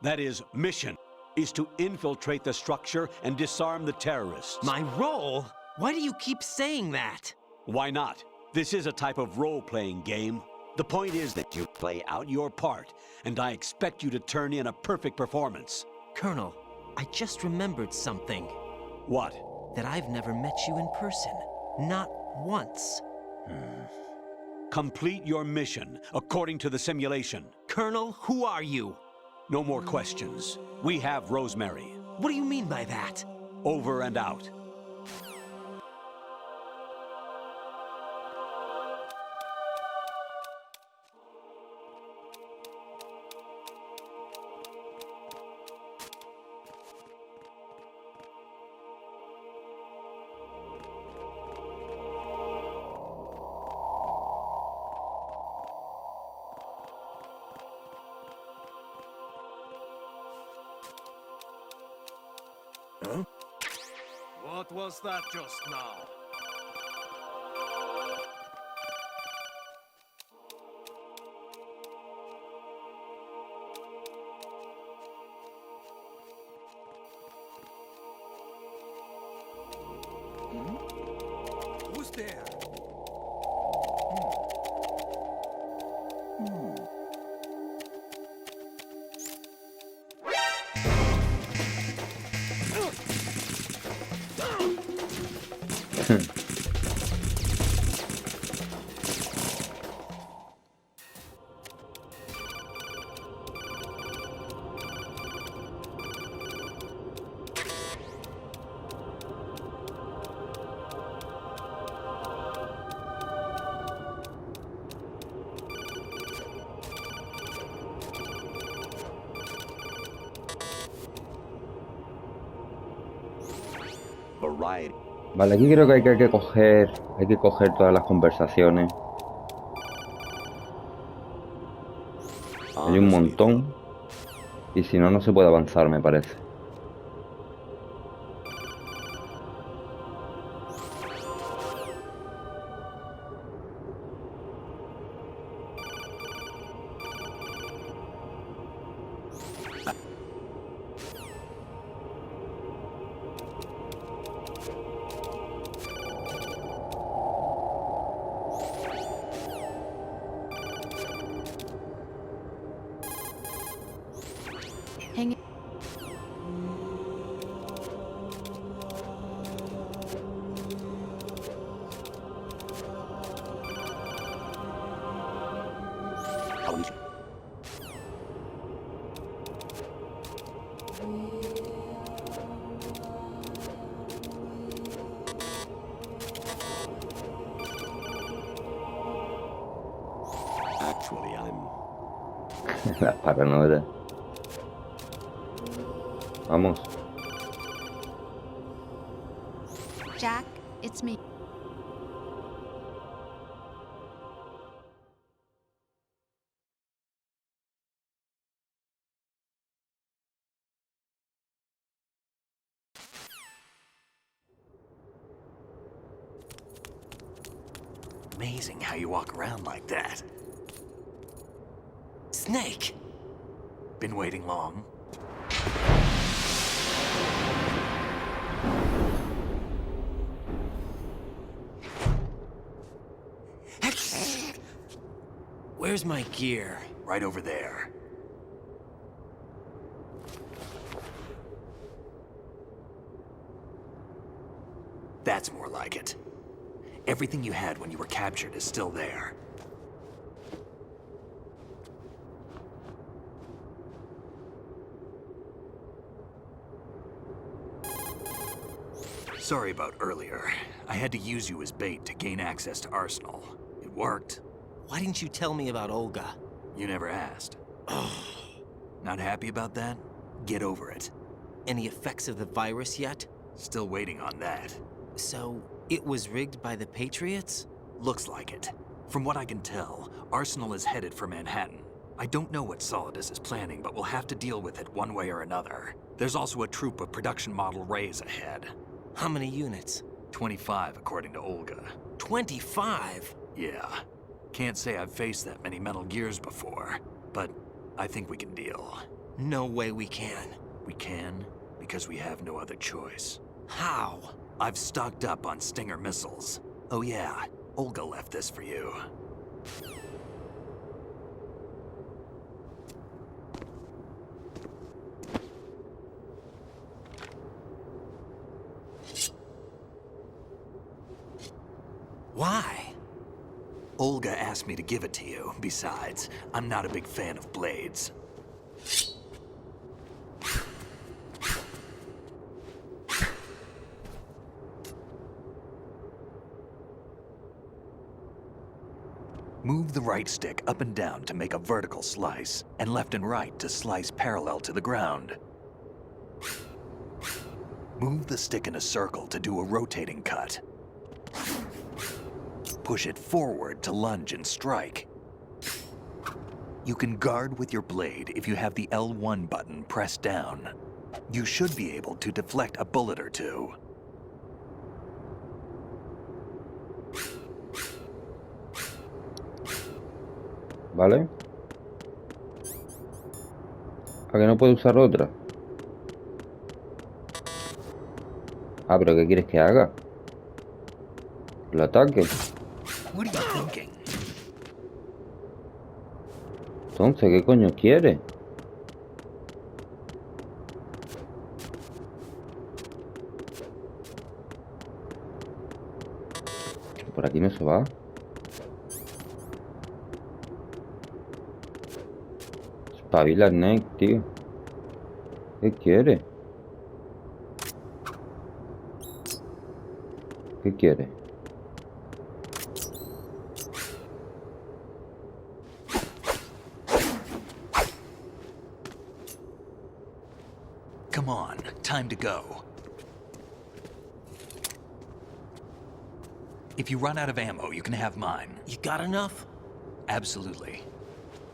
that is, mission, is to infiltrate the structure and disarm the terrorists. My role? Why do you keep saying that? Why not? This is a type of role-playing game. The point is that you play out your part, and I expect you to turn in a perfect performance. Colonel, I just remembered something. What? That I've never met you in person. Not once. Complete your mission, according to the simulation. Colonel, who are you? No more questions. We have Rosemary. What do you mean by that? Over and out. Huh? What was that just now? Who's there? variety. Vale, aquí creo que hay que coger todas las conversaciones. Hay un montón. Y si no, no se puede avanzar, me parece. Hang Actually, I'm... La paranoia. Vamos. Jack, it's me. Amazing how you walk around like that. Snake! Been waiting long? Where's my gear? Right over there. That's more like it. Everything you had when you were captured is still there. Sorry about earlier. I had to use you as bait to gain access to Arsenal. It worked. Why didn't you tell me about Olga? You never asked. Not happy about that? Get over it. Any effects of the virus yet? Still waiting on that. So, it was rigged by the Patriots? Looks like it. From what I can tell, Arsenal is headed for Manhattan. I don't know what Solidus is planning, but we'll have to deal with it one way or another. There's also a troop of production model Rays ahead. How many units? 25, according to Olga. 25? Yeah. Can't say I've faced that many Metal Gears before, but I think we can deal. No way we can. We can, because we have no other choice. How? I've stocked up on Stinger missiles. Oh yeah, Olga left this for you. Why? Olga asked me to give it to you. Besides, I'm not a big fan of blades. Move the right stick up and down to make a vertical slice, and left and right to slice parallel to the ground. Move the stick in a circle to do a rotating cut. Push it forward to lunge and strike. You can guard with your blade if you have the L1 button pressed down. You should be able to deflect a bullet or two. ¿Vale? ¿A que no puedo usar otra? Ah, pero ¿qué quieres que haga? ¿El ataque? What are you thinking? Entonces, ¿qué coño quiere? Por aquí no se va. Espabila Snake, tío. ¿Qué quiere? ¿Qué quiere? Come on, time to go. If you run out of ammo, you can have mine. You got enough? Absolutely.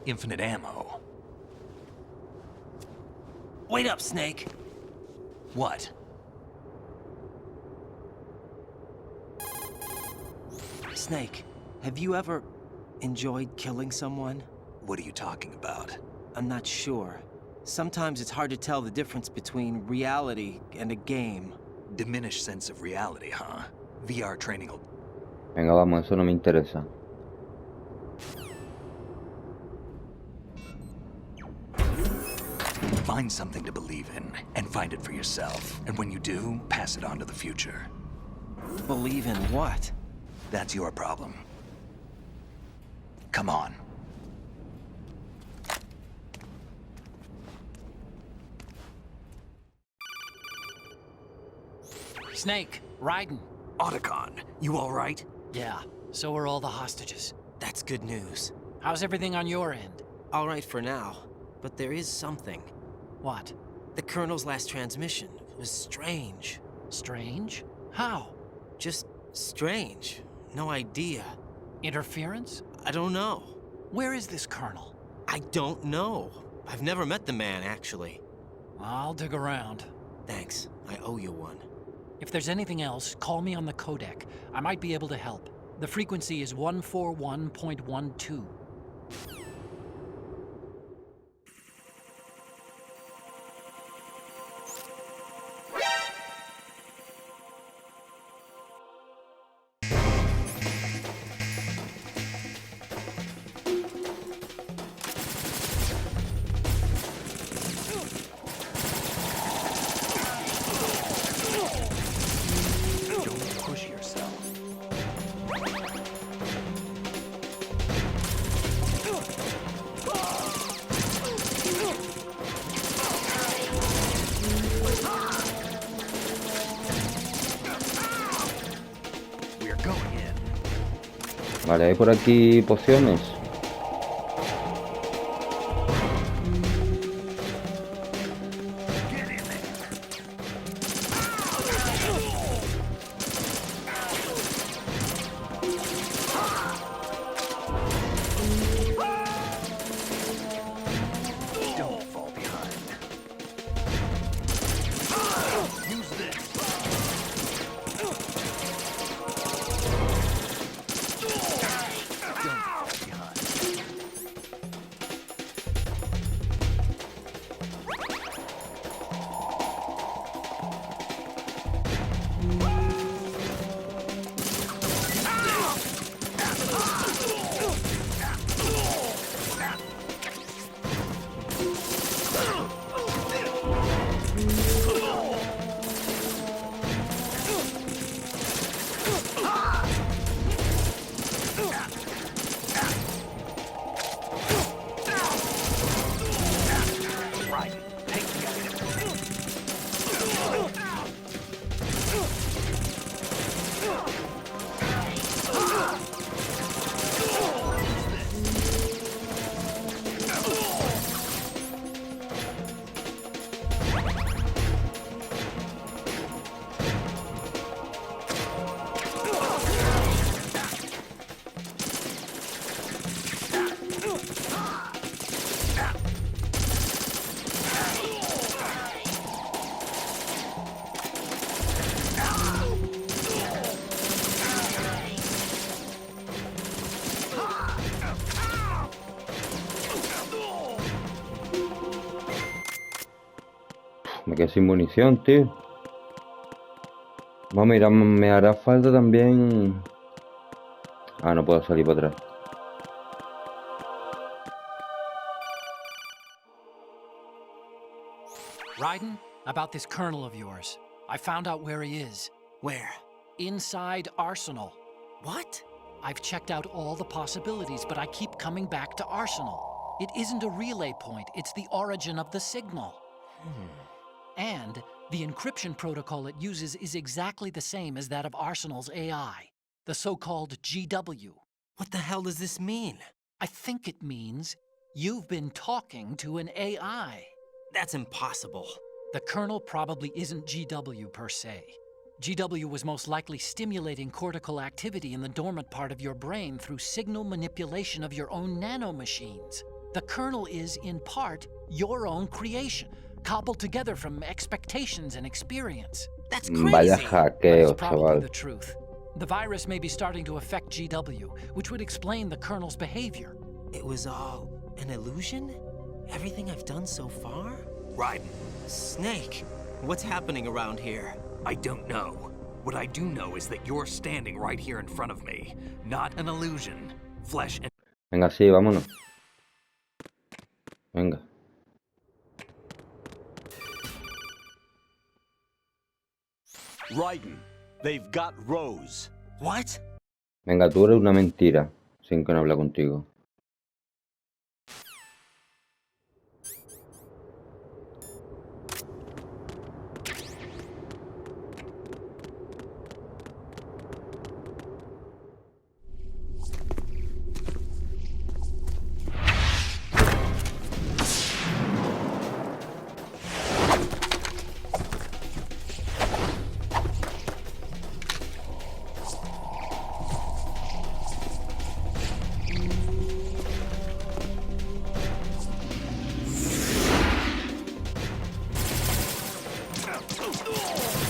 Infinite ammo. Wait up, Snake. What? Snake, have you ever enjoyed killing someone? What are you talking about? I'm not sure. Sometimes it's hard to tell the difference between reality and a game. Diminished sense of reality, huh? VR training will... Venga, vamos, eso no me interesa. Find something to believe in, and find it for yourself. And when you do, pass it on to the future. Believe in what? That's your problem. Come on. Snake, Raiden. Otacon, you all right? Yeah, so are all the hostages. That's good news. How's everything on your end? All right for now, but there is something. What? The Colonel's last transmission was strange. Strange? How? Just strange. No idea. Interference? I don't know. Where is this Colonel? I don't know. I've never met the man, actually. I'll dig around. Thanks. I owe you one. If there's anything else, call me on the codec. I might be able to help. The frequency is 141.12. Vale, hay por aquí pociones. Me quedé sin munición, tío. Vamos, mira, me hará falta también... Ah, no puedo salir para atrás. Raiden, about this colonel of yours. I found out where he is. Where? Inside Arsenal. What? I've checked out all the possibilities, but I keep coming back to Arsenal. It isn't a relay point, it's the origin of the signal. And the encryption protocol it uses is exactly the same as that of Arsenal's AI, the so-called GW. What the hell does this mean? I think it means you've been talking to an AI. That's impossible. The Colonel probably isn't GW per se. GW was most likely stimulating cortical activity in the dormant part of your brain through signal manipulation of your own nanomachines. The kernel is, in part, your own creation, cobbled together from expectations and experience. That's Vaya hackeo, That's probably chaval. the truth. The virus may be starting to affect GW, which would explain the kernel's behavior. It was all an illusion? Everything I've done so far? Raiden. Snake, what's happening around here? I don't know. What I do know is that you're standing right here in front of me. Not an illusion. Flesh and... Venga, sí, vámonos. Venga. Raiden, they've got Rose. What? Venga, tú eres una mentira, sin que no hable contigo.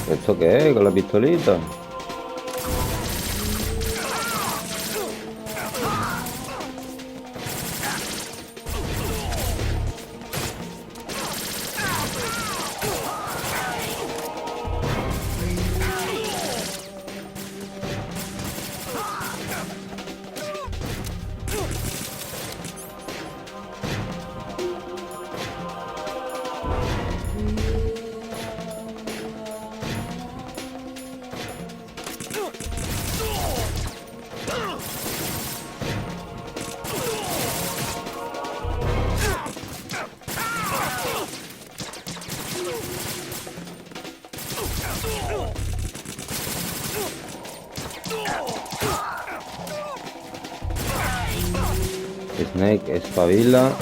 ¿Esto qué es? ¿Con la pistolita? Snake, espabila.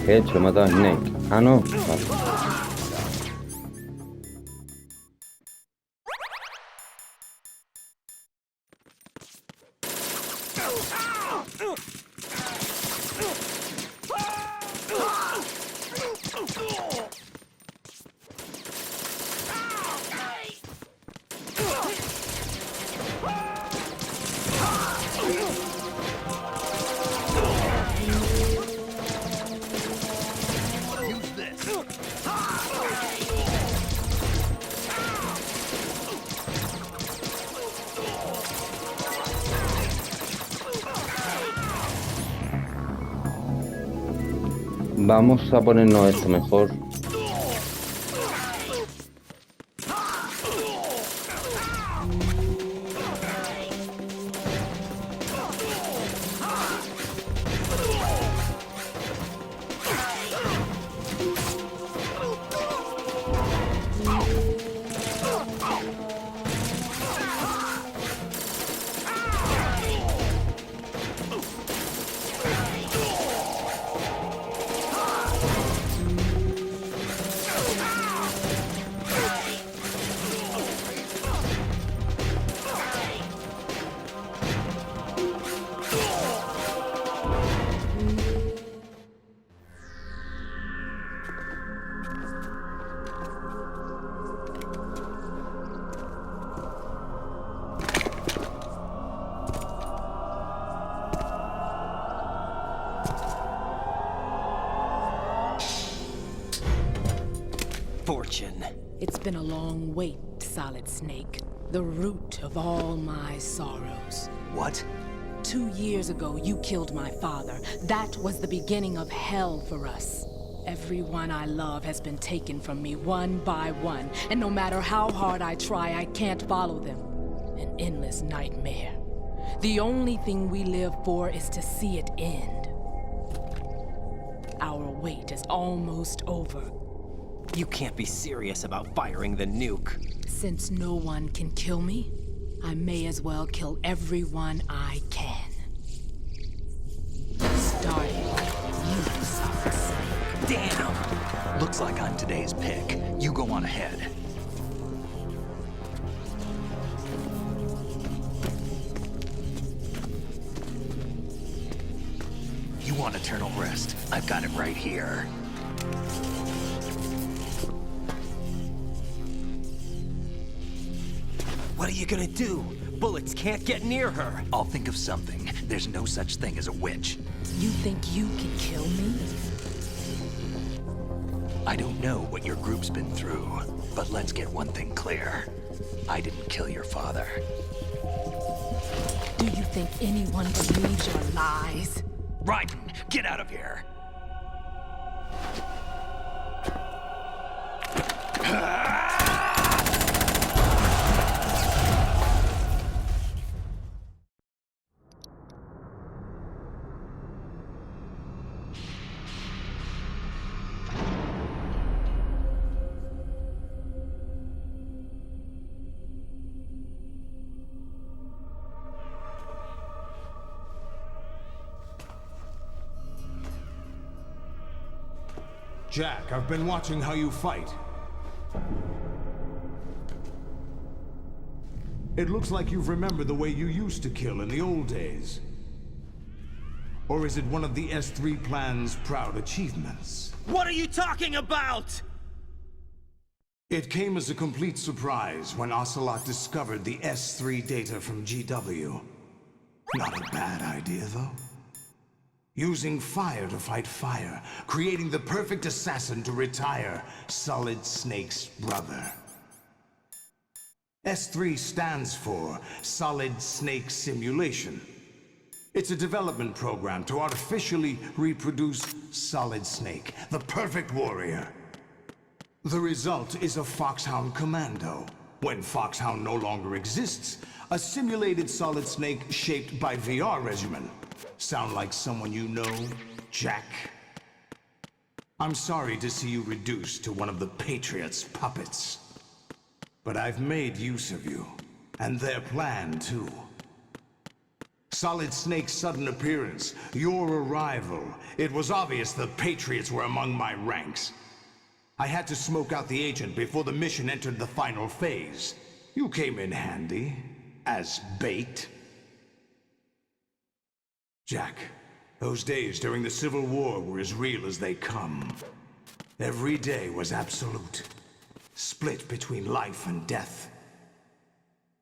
¿Qué he hecho? He matado a Snake. Ah, no. Vale. Vamos a ponernos esto mejor. Fortune. It's been a long wait, Solid Snake. The root of all my sorrows. What? 2 years ago, you killed my father. That was the beginning of hell for us. Everyone I love has been taken from me one by one, and no matter how hard I try, I can't follow them. An endless nightmare. The only thing we live for is to see it end. Our wait is almost over. You can't be serious about firing the nuke. Since no one can kill me, I may as well kill everyone I can. Starting with you, Solid Snake. Damn! Looks Looks like I'm today's pick. You go on ahead. You want eternal rest? I've got it right here. What are you gonna do? Bullets can't get near her. I'll think of something. There's no such thing as a witch. You think you can kill me? I don't know what your group's been through, but let's get one thing clear. I didn't kill your father. Do you think anyone believes your lies? Raiden, get out of here! Jack, I've been watching how you fight. It looks like you've remembered the way you used to kill in the old days. Or is it one of the S3 plan's proud achievements? What are you talking about? It came as a complete surprise when Ocelot discovered the S3 data from GW. Not a bad idea, though. Using fire to fight fire, creating the perfect assassin to retire Solid Snake's brother. S3 stands for Solid Snake Simulation. It's a development program to artificially reproduce Solid Snake, the perfect warrior. The result is a Foxhound Commando. When Foxhound no longer exists, a simulated Solid Snake shaped by VR regimen. Sound like someone you know, Jack? I'm sorry to see you reduced to one of the Patriots' puppets. But I've made use of you, and their plan too. Solid Snake's sudden appearance, your arrival, it was obvious the Patriots were among my ranks. I had to smoke out the agent before the mission entered the final phase. You came in handy, as bait. Jack, those days during the Civil War were as real as they come. Every day was absolute, split between life and death.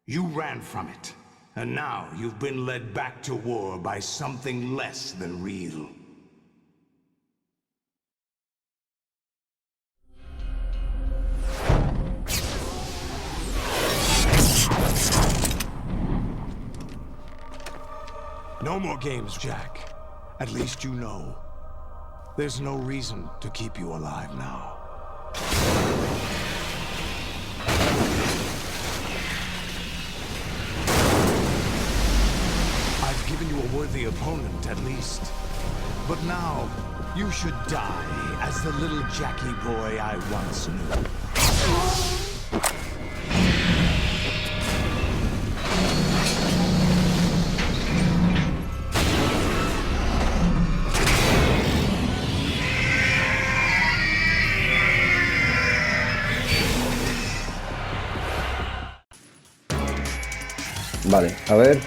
You ran from it, and now you've been led back to war by something less than real. No more games, Jack. At least you know. There's no reason to keep you alive now. I've given you a worthy opponent, at least. But now, you should die as the little Jackie boy I once knew. Vale, a ver.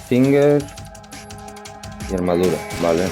Stinger y armadura, vale.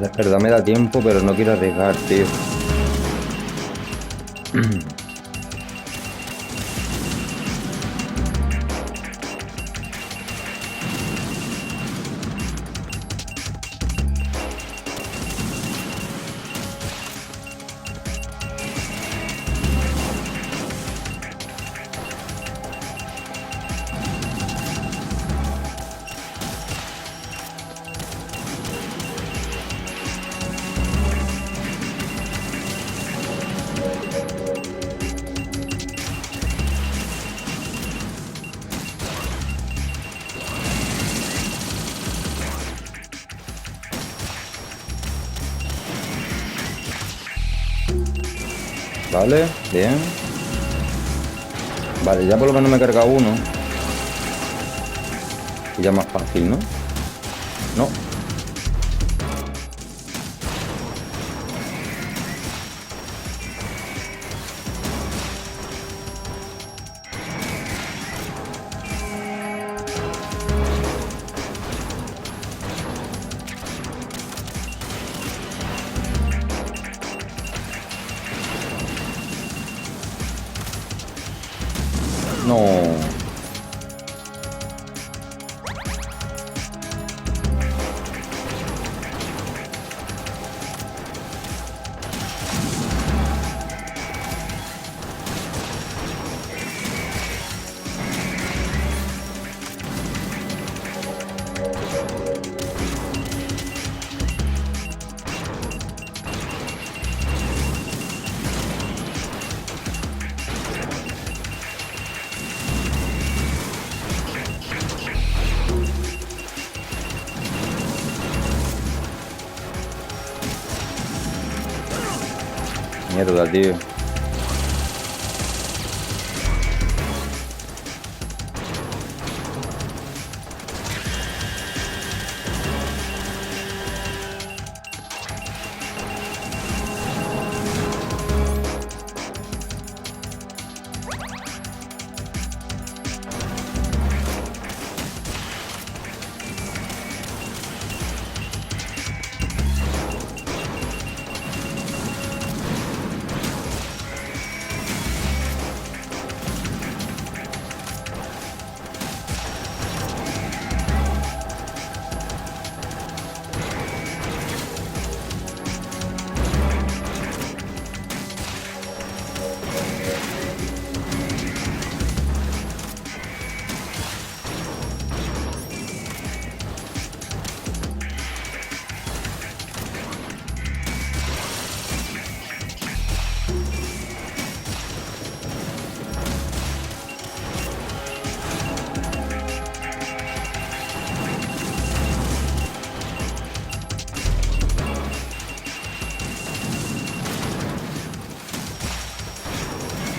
Vale, es verdad, me da tiempo, pero no quiero arriesgar, tío. Vale, bien. Vale, ya por lo menos me he cargado uno. Y ya más fácil, ¿no? No. No. Mierda, tío.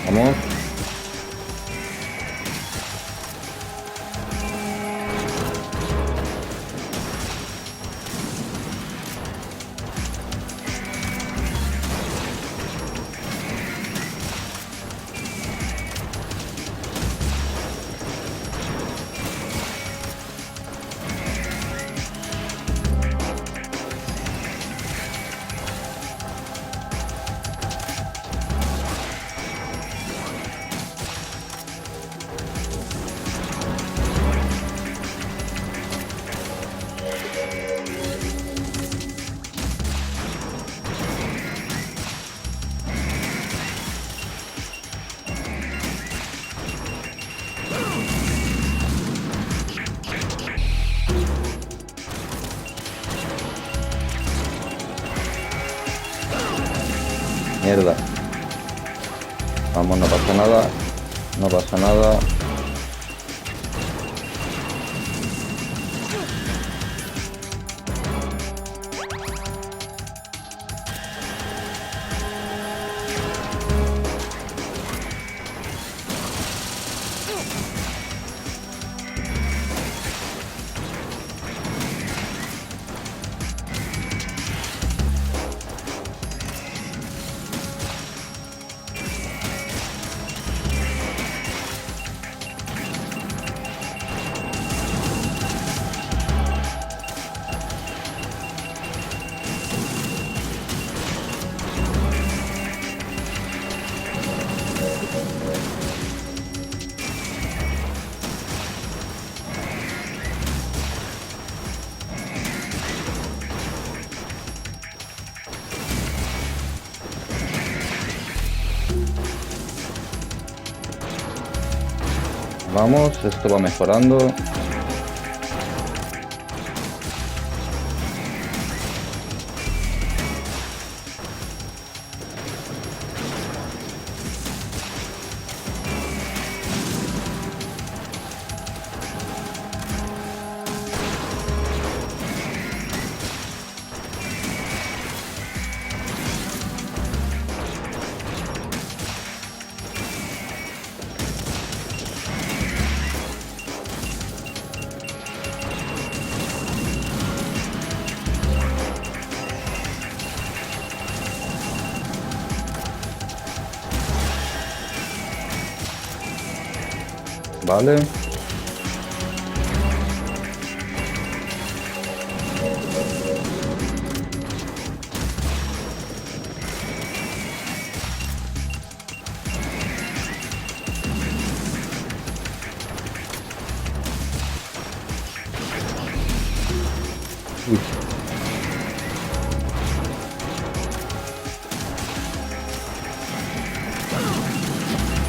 Vamos. Mierda. Vamos, no pasa nada. No pasa nada. Vamos, esto va mejorando. Vale. Uy.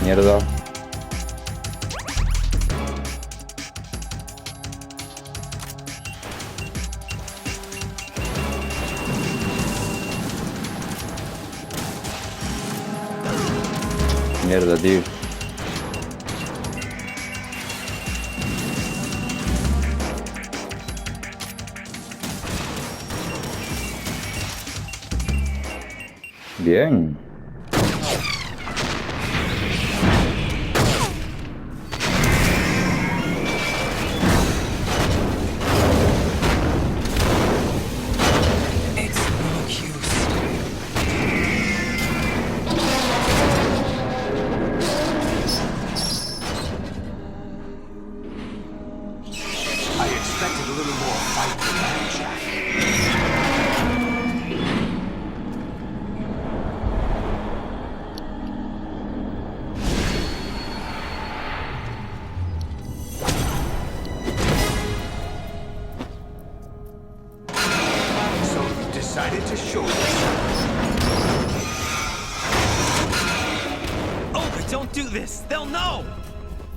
Mierda. Mierda, tío. Bien.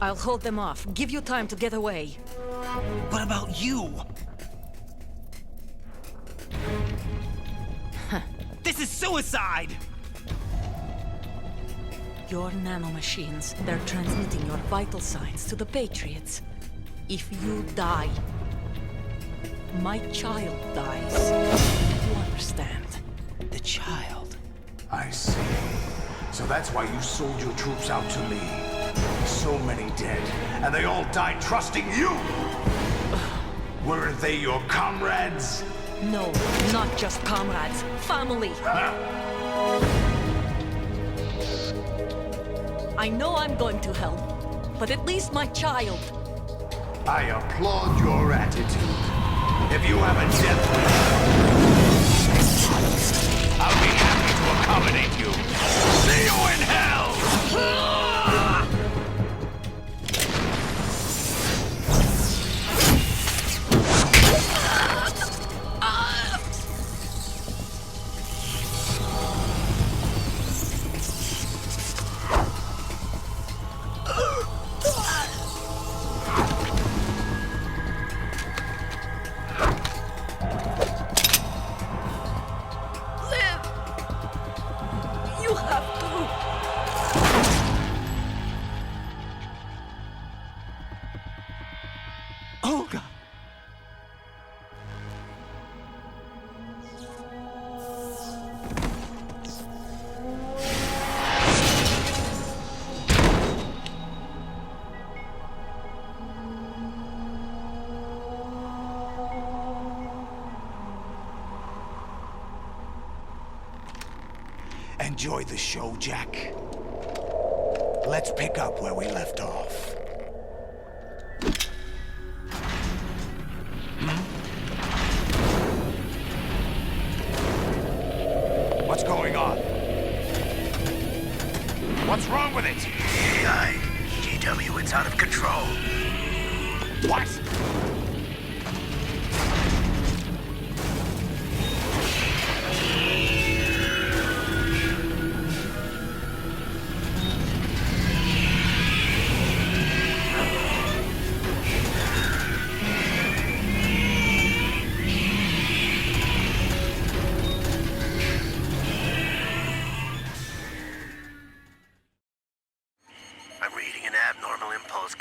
I'll hold them off. Give you time to get away. What about you? This is suicide! Your nanomachines, they're transmitting your vital signs to the Patriots. If you die, my child dies. You understand? The child. I see. So that's why you sold your troops out to me. So many dead, and they all died trusting you! Weren't they your comrades? No, not just comrades. Family! I know I'm going to hell, but at least my child. I applaud your attitude. If you have a death wish, I'll be happy to accommodate you. See you in hell! Enjoy the show, Jack. Let's pick up where we left off. What's going on? What's wrong with it? GW, it's out of control. What?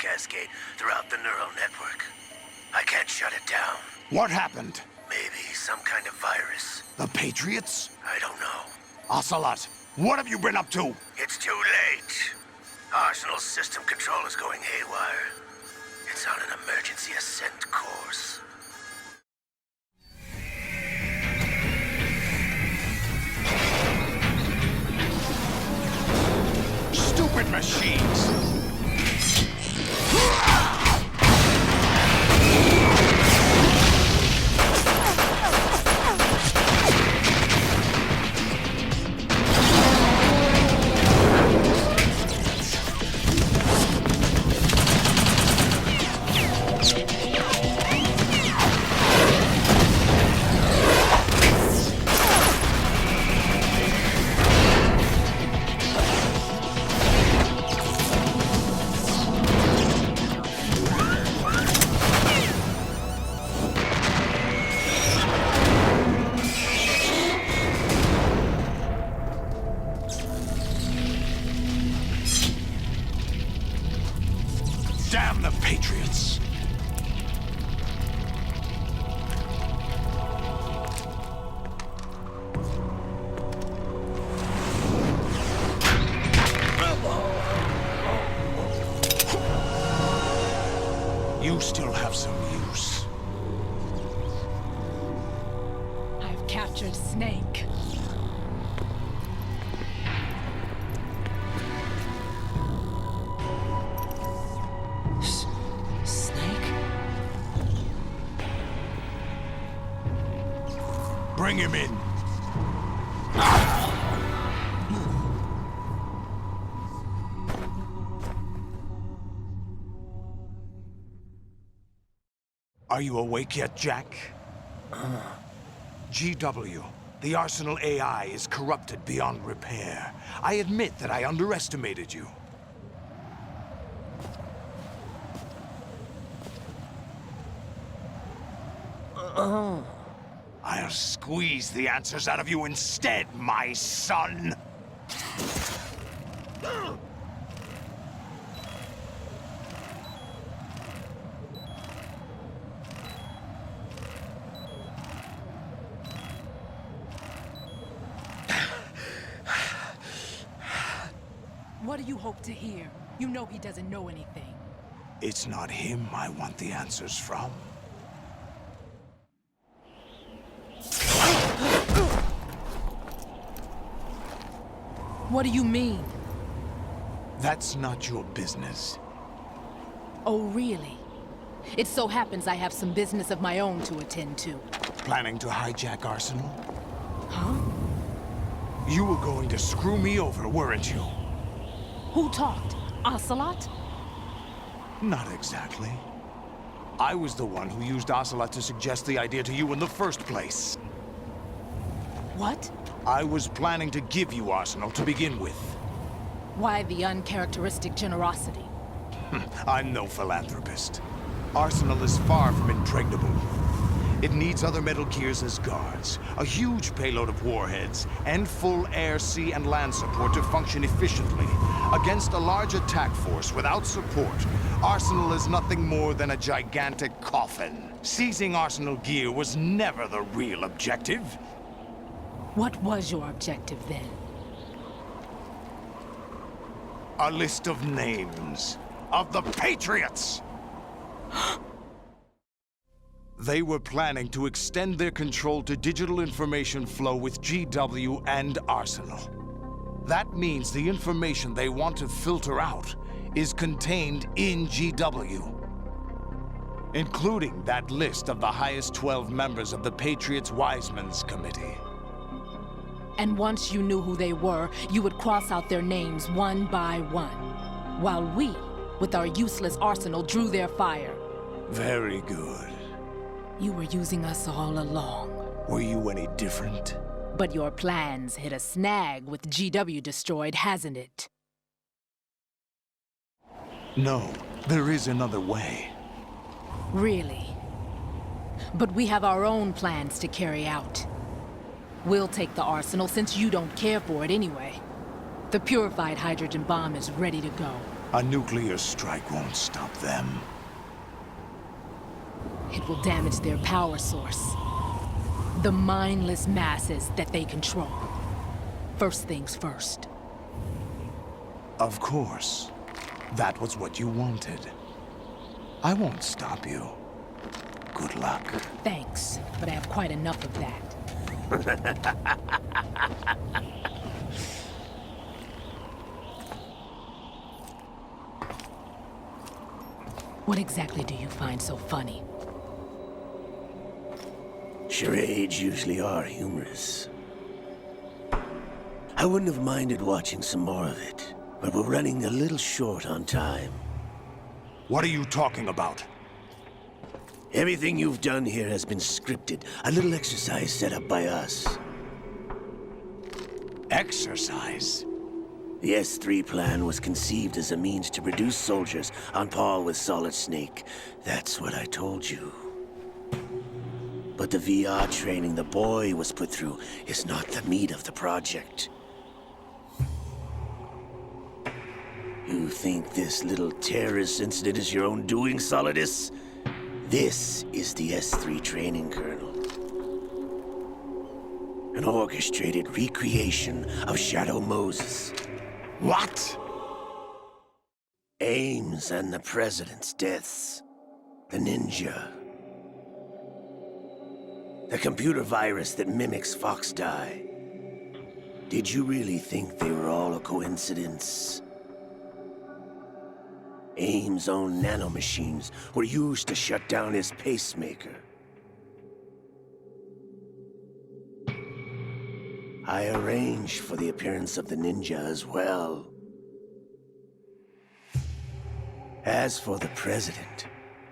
cascade throughout the neural network. I can't shut it down. What happened? Maybe some kind of virus. The Patriots? I don't know. Ocelot, what have you been up to? It's too late. Arsenal's system control is going haywire. It's on an emergency ascent course. Stupid machines! Damn the Patriots! You still have some use. I've captured Snake. Bring him in. Are you awake yet, Jack? GW, the Arsenal AI is corrupted beyond repair. I admit that I underestimated you. I'll squeeze the answers out of you instead, my son! What do you hope to hear? You know he doesn't know anything. It's not him I want the answers from. What do you mean? That's not your business. Oh, really? It so happens I have some business of my own to attend to. Planning to hijack Arsenal? Huh? You were going to screw me over, weren't you? Who talked? Ocelot? Not exactly. I was the one who used Ocelot to suggest the idea to you in the first place. What? I was planning to give you Arsenal to begin with. Why the uncharacteristic generosity? I'm no philanthropist. Arsenal is far from impregnable. It needs other Metal Gears as guards, a huge payload of warheads, and full air, sea, and land support to function efficiently. Against a large attack force without support, Arsenal is nothing more than a gigantic coffin. Seizing Arsenal gear was never the real objective. What was your objective then? A list of names of the Patriots! They were planning to extend their control to digital information flow with GW and Arsenal. That means the information they want to filter out is contained in GW, including that list of the highest 12 members of the Patriots' Wiseman's Committee. And once you knew who they were, you would cross out their names one by one, while we, with our useless arsenal, drew their fire. Very good. You were using us all along. Were you any different? But your plans hit a snag with GW destroyed, hasn't it? No, there is another way. Really? But we have our own plans to carry out. We'll take the arsenal since you don't care for it anyway. The purified hydrogen bomb is ready to go. A nuclear strike won't stop them. It will damage their power source. The mindless masses that they control. First things first. Of course. That was what you wanted. I won't stop you. Good luck. Thanks, but I have quite enough of that. What exactly do you find so funny? Charades usually are humorous. I wouldn't have minded watching some more of it, but we're running a little short on time. What are you talking about? Everything you've done here has been scripted. A little exercise set up by us. Exercise? The S3 plan was conceived as a means to produce soldiers on par with Solid Snake. That's what I told you. But the VR training the boy was put through is not the meat of the project. You think this little terrorist incident is your own doing, Solidus? This is the S3 training kernel. An orchestrated recreation of Shadow Moses. What? Ames and the President's deaths. The ninja. The computer virus that mimics Foxdie. Did you really think they were all a coincidence? Ames' own nanomachines were used to shut down his pacemaker. I arranged for the appearance of the ninja as well. As for the President,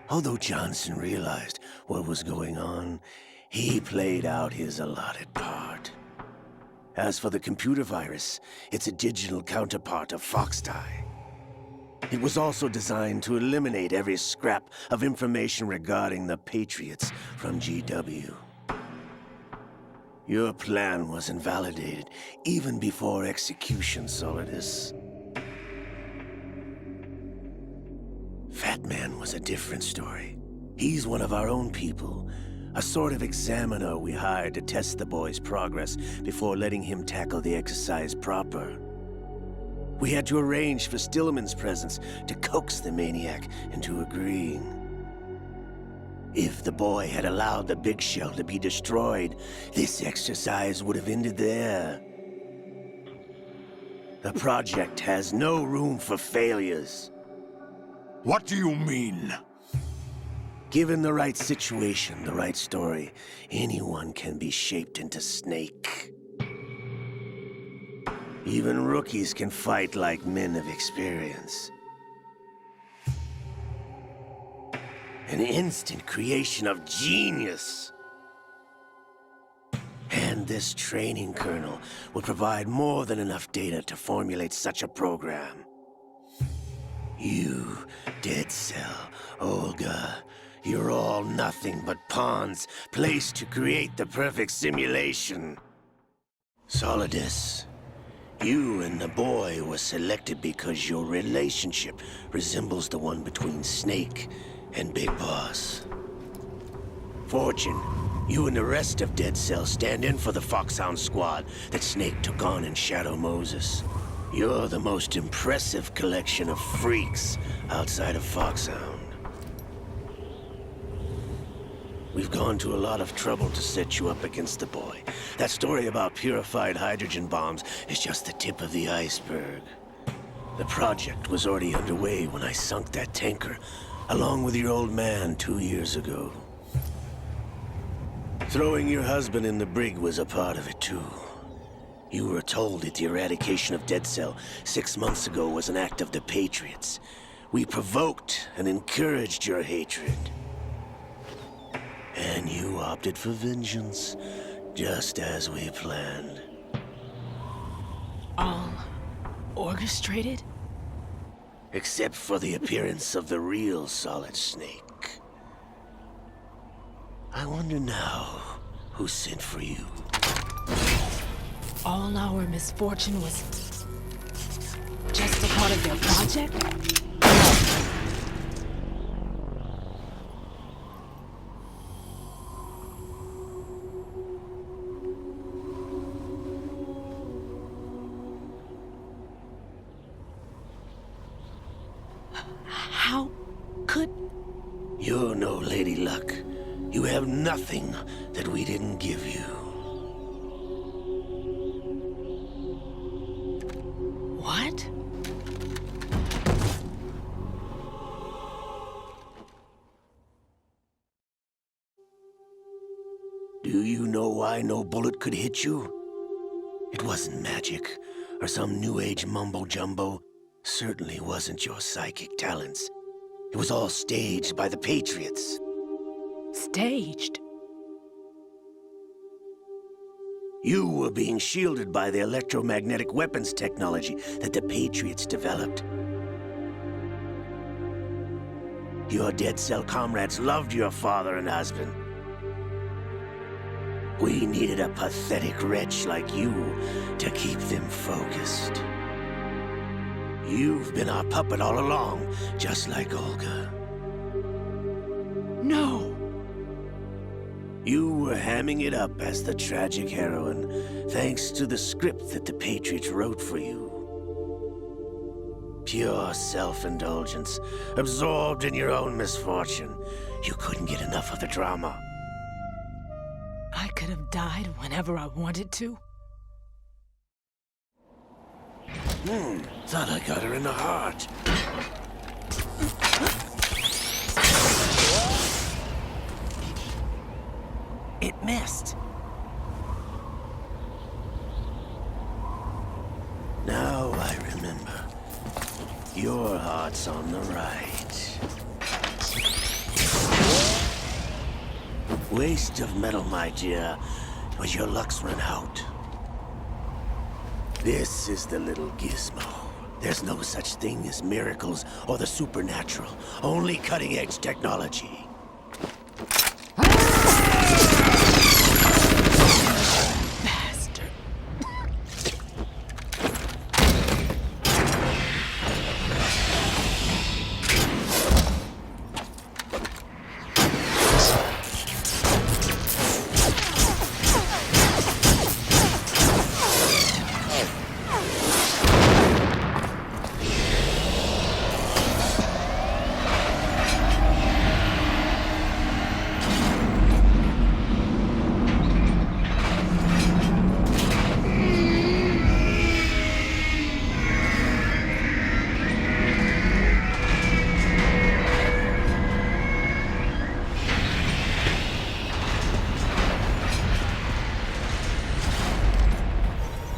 although Johnson realized what was going on, he played out his allotted part. As for the computer virus, it's a digital counterpart of Foxdie. It was also designed to eliminate every scrap of information regarding the Patriots from GW. Your plan was invalidated even before execution, Solidus. Fatman was a different story. He's one of our own people, a sort of examiner we hired to test the boy's progress before letting him tackle the exercise proper. We had to arrange for Stillman's presence to coax the maniac into agreeing. If the boy had allowed the big shell to be destroyed, this exercise would have ended there. The project has no room for failures. What do you mean? Given the right situation, the right story, anyone can be shaped into Snake. Even rookies can fight like men of experience. An instant creation of genius. And this training kernel will provide more than enough data to formulate such a program. You, Dead Cell, Olga, you're all nothing but pawns placed to create the perfect simulation. Solidus, you and the boy were selected because your relationship resembles the one between Snake and Big Boss. Fortune, you and the rest of Dead Cell stand in for the Foxhound squad that Snake took on in Shadow Moses. You're the most impressive collection of freaks outside of Foxhound. We've gone to a lot of trouble to set you up against the boy. That story about purified hydrogen bombs is just the tip of the iceberg. The project was already underway when I sunk that tanker, along with your old man 2 years ago. Throwing your husband in the brig was a part of it too. You were told that the eradication of Dead Cell 6 months ago was an act of the Patriots. We provoked and encouraged your hatred. And you opted for vengeance, just as we planned. All orchestrated? Except for the appearance of the real Solid Snake. I wonder now who sent for you. All our misfortune was just a part of of their project? How could... You're no Lady Luck. You have nothing that we didn't give you. What? Do you know why no bullet could hit you? It wasn't magic, or some new age mumbo-jumbo. Certainly wasn't your psychic talents. It was all staged by the Patriots. Staged? You were being shielded by the electromagnetic weapons technology that the Patriots developed. Your dead cell comrades loved your father and husband. We needed a pathetic wretch like you to keep them focused. You've been our puppet all along, just like Olga. No! You were hamming it up as the tragic heroine, thanks to the script that the Patriots wrote for you. Pure self-indulgence, absorbed in your own misfortune. You couldn't get enough of the drama. I could have died whenever I wanted to. Thought I got her in the heart. It missed. Now I remember. Your heart's on the right. Waste of metal, my dear, but your luck's run out. This is the little gizmo. There's no such thing as miracles or the supernatural, only cutting-edge technology. Bastard.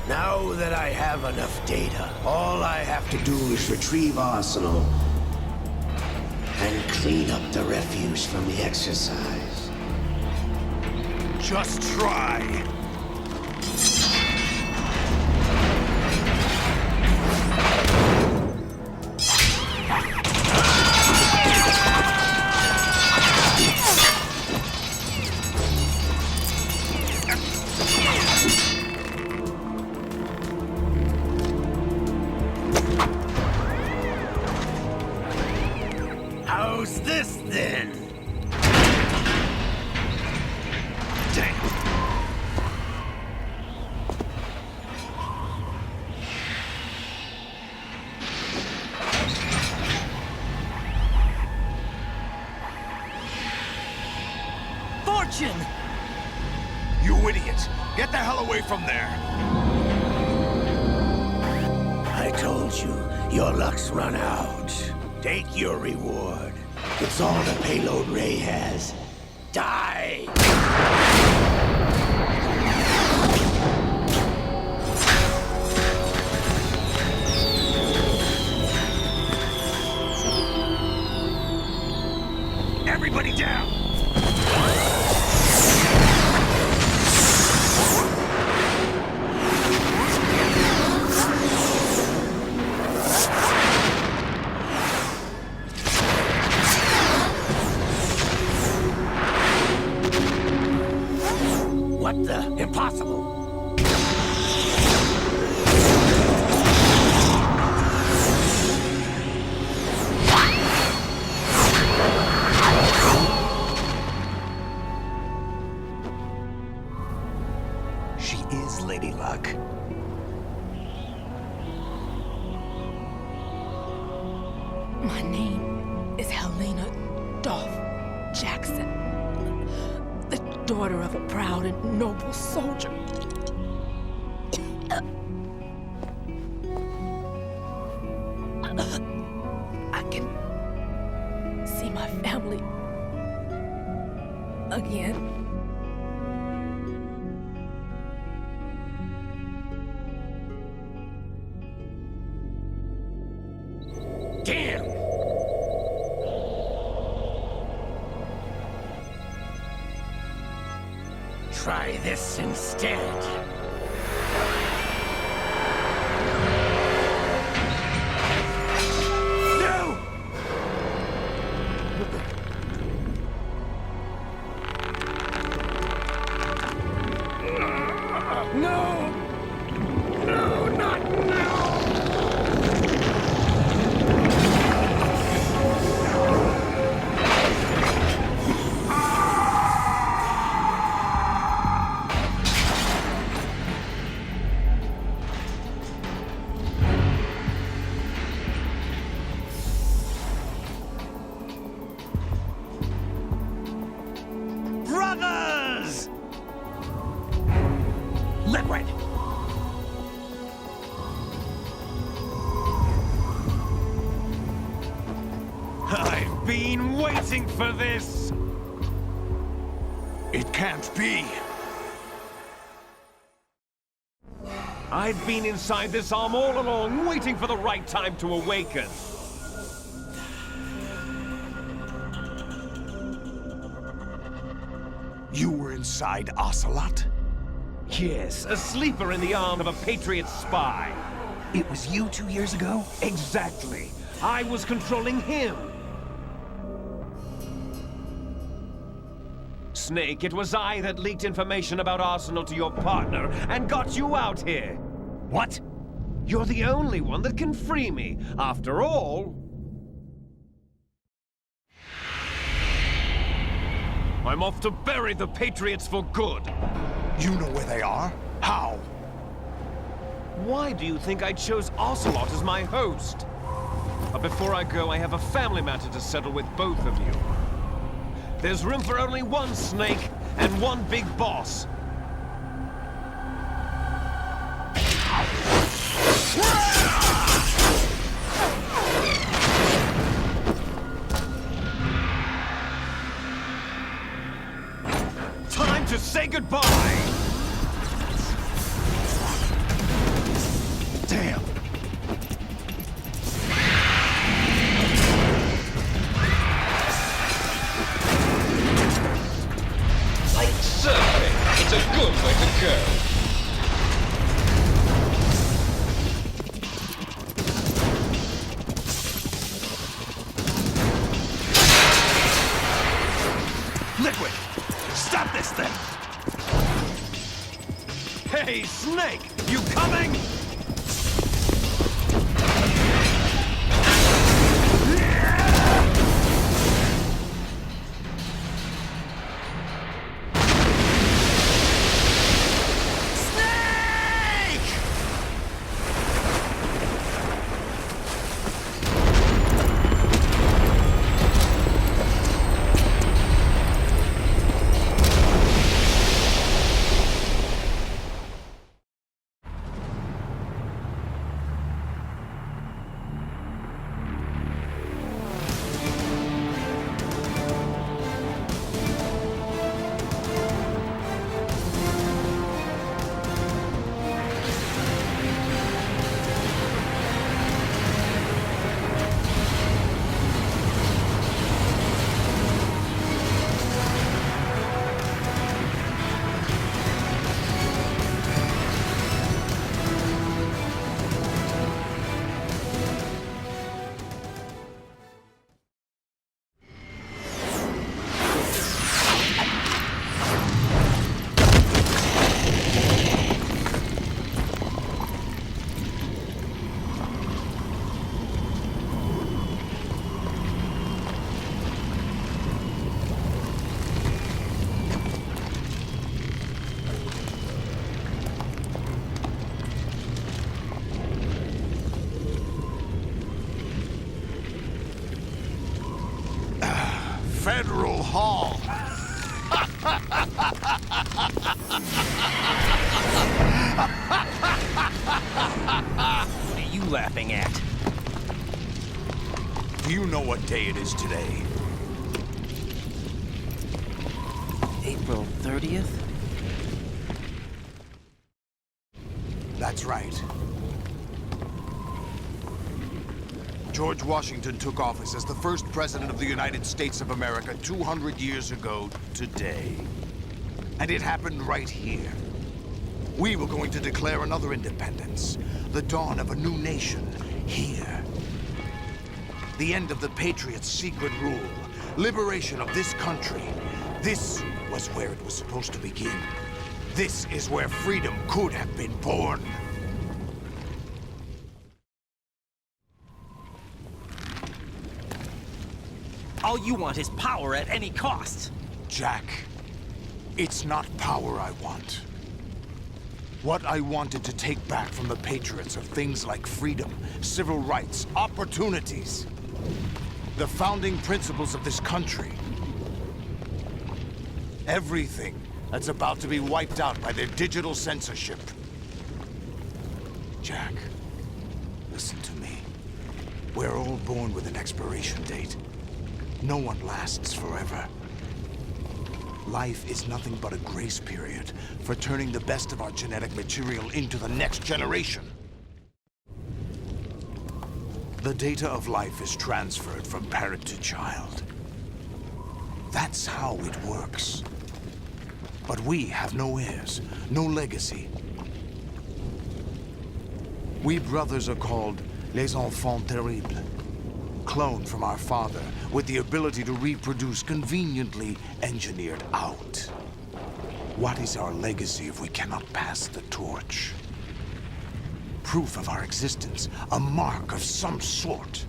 Now that I have enough data, all I have to do is retrieve Arsenal and clean up the refuse from the exercise. Just try. How's this then? Fortune! You idiot! Get the hell away from there! I told you, your luck's run out. Take your reward. It's all the payload Ray has. Die! Everybody down! My name is Helena Dolph Jackson, the daughter of a proud and noble soldier. I can see my family again. Damn! Try this instead. No! No! No, not now! Brothers! Liquid! I've been waiting for this! It can't be. I've been inside this arm all along, waiting for the right time to awaken. You were inside Ocelot? Yes, a sleeper in the arm of a Patriot spy. It was you 2 years ago? Exactly. I was controlling him. Snake, it was I that leaked information about Arsenal to your partner and got you out here. What? You're the only one that can free me. After all, I'm off to bury the Patriots for good. You know where they are? How? Why do you think I chose Ocelot as my host? But before I go, I have a family matter to settle with both of you. There's room for only one Snake and one big boss. Time to say goodbye! Damn! Like surfing, it's a good way to go. Liquid! Stop this thing! Hey, Snake! You coming? Federal Hall. What are you laughing at? Do you know what day it is today? April 30th? That's right. George Washington took office as the first president of the United States of America 200 years ago today. And it happened right here. We were going to declare another independence, the dawn of a new nation, here. The end of the Patriots' secret rule, liberation of this country. This was where it was supposed to begin. This is where freedom could have been born. All you want is power at any cost. Jack, it's not power I want. What I wanted to take back from the Patriots are things like freedom, civil rights, opportunities. The founding principles of this country. Everything that's about to be wiped out by their digital censorship. Jack, listen to me. We're all born with an expiration date. No one lasts forever. Life is nothing but a grace period for turning the best of our genetic material into the next generation. The data of life is transferred from parent to child. That's how it works. But we have no heirs, no legacy. We brothers are called les enfants terribles. Cloned from our father, with the ability to reproduce conveniently engineered out. What is our legacy if we cannot pass the torch? Proof of our existence, a mark of some sort.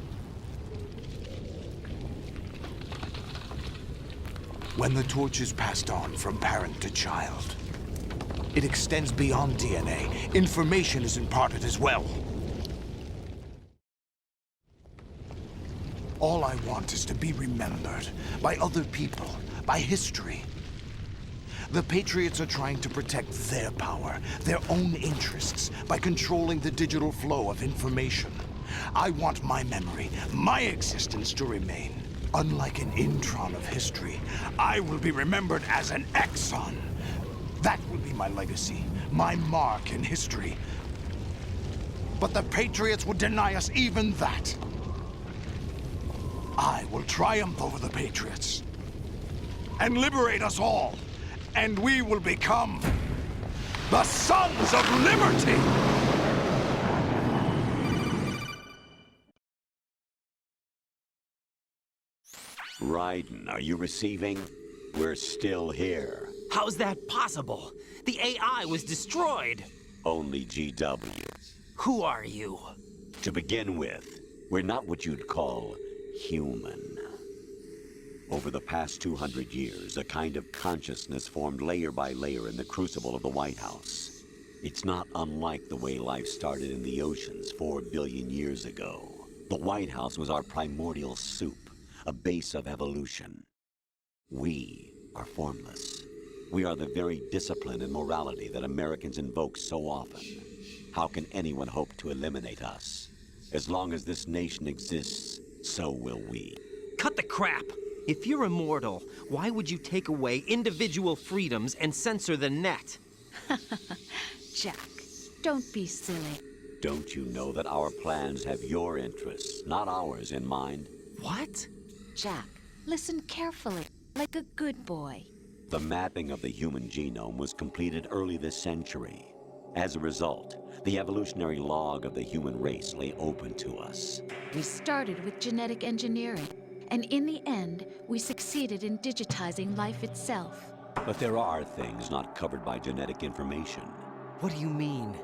When the torch is passed on from parent to child, it extends beyond DNA. Information is imparted as well. All I want is to be remembered by other people, by history. The Patriots are trying to protect their power, their own interests, by controlling the digital flow of information. I want my memory, my existence to remain. Unlike an intron of history, I will be remembered as an exon. That will be my legacy, my mark in history. But the Patriots would deny us even that. I will triumph over the Patriots and liberate us all, and we will become the Sons of Liberty! Raiden, are you receiving? We're still here. How's that possible? The AI was destroyed. Only GW. Who are you? To begin with, we're not what you'd call human. Over the past 200 years, a kind of consciousness formed layer by layer in the crucible of the White House. It's not unlike the way life started in the oceans 4 billion years ago. The White House was our primordial soup, a base of evolution. We are formless. We are the very discipline and morality that Americans invoke so often. How can anyone hope to eliminate us? As long as this nation exists, so will we. Cut the crap! If you're immortal, why would you take away individual freedoms and censor the net? Jack, don't be silly. Don't you know that our plans have your interests, not ours, in mind? What? Jack, listen carefully, like a good boy. The mapping of the human genome was completed early this century. As a result, the evolutionary log of the human race lay open to us. We started with genetic engineering, and in the end, we succeeded in digitizing life itself. But there are things not covered by genetic information. What do you mean?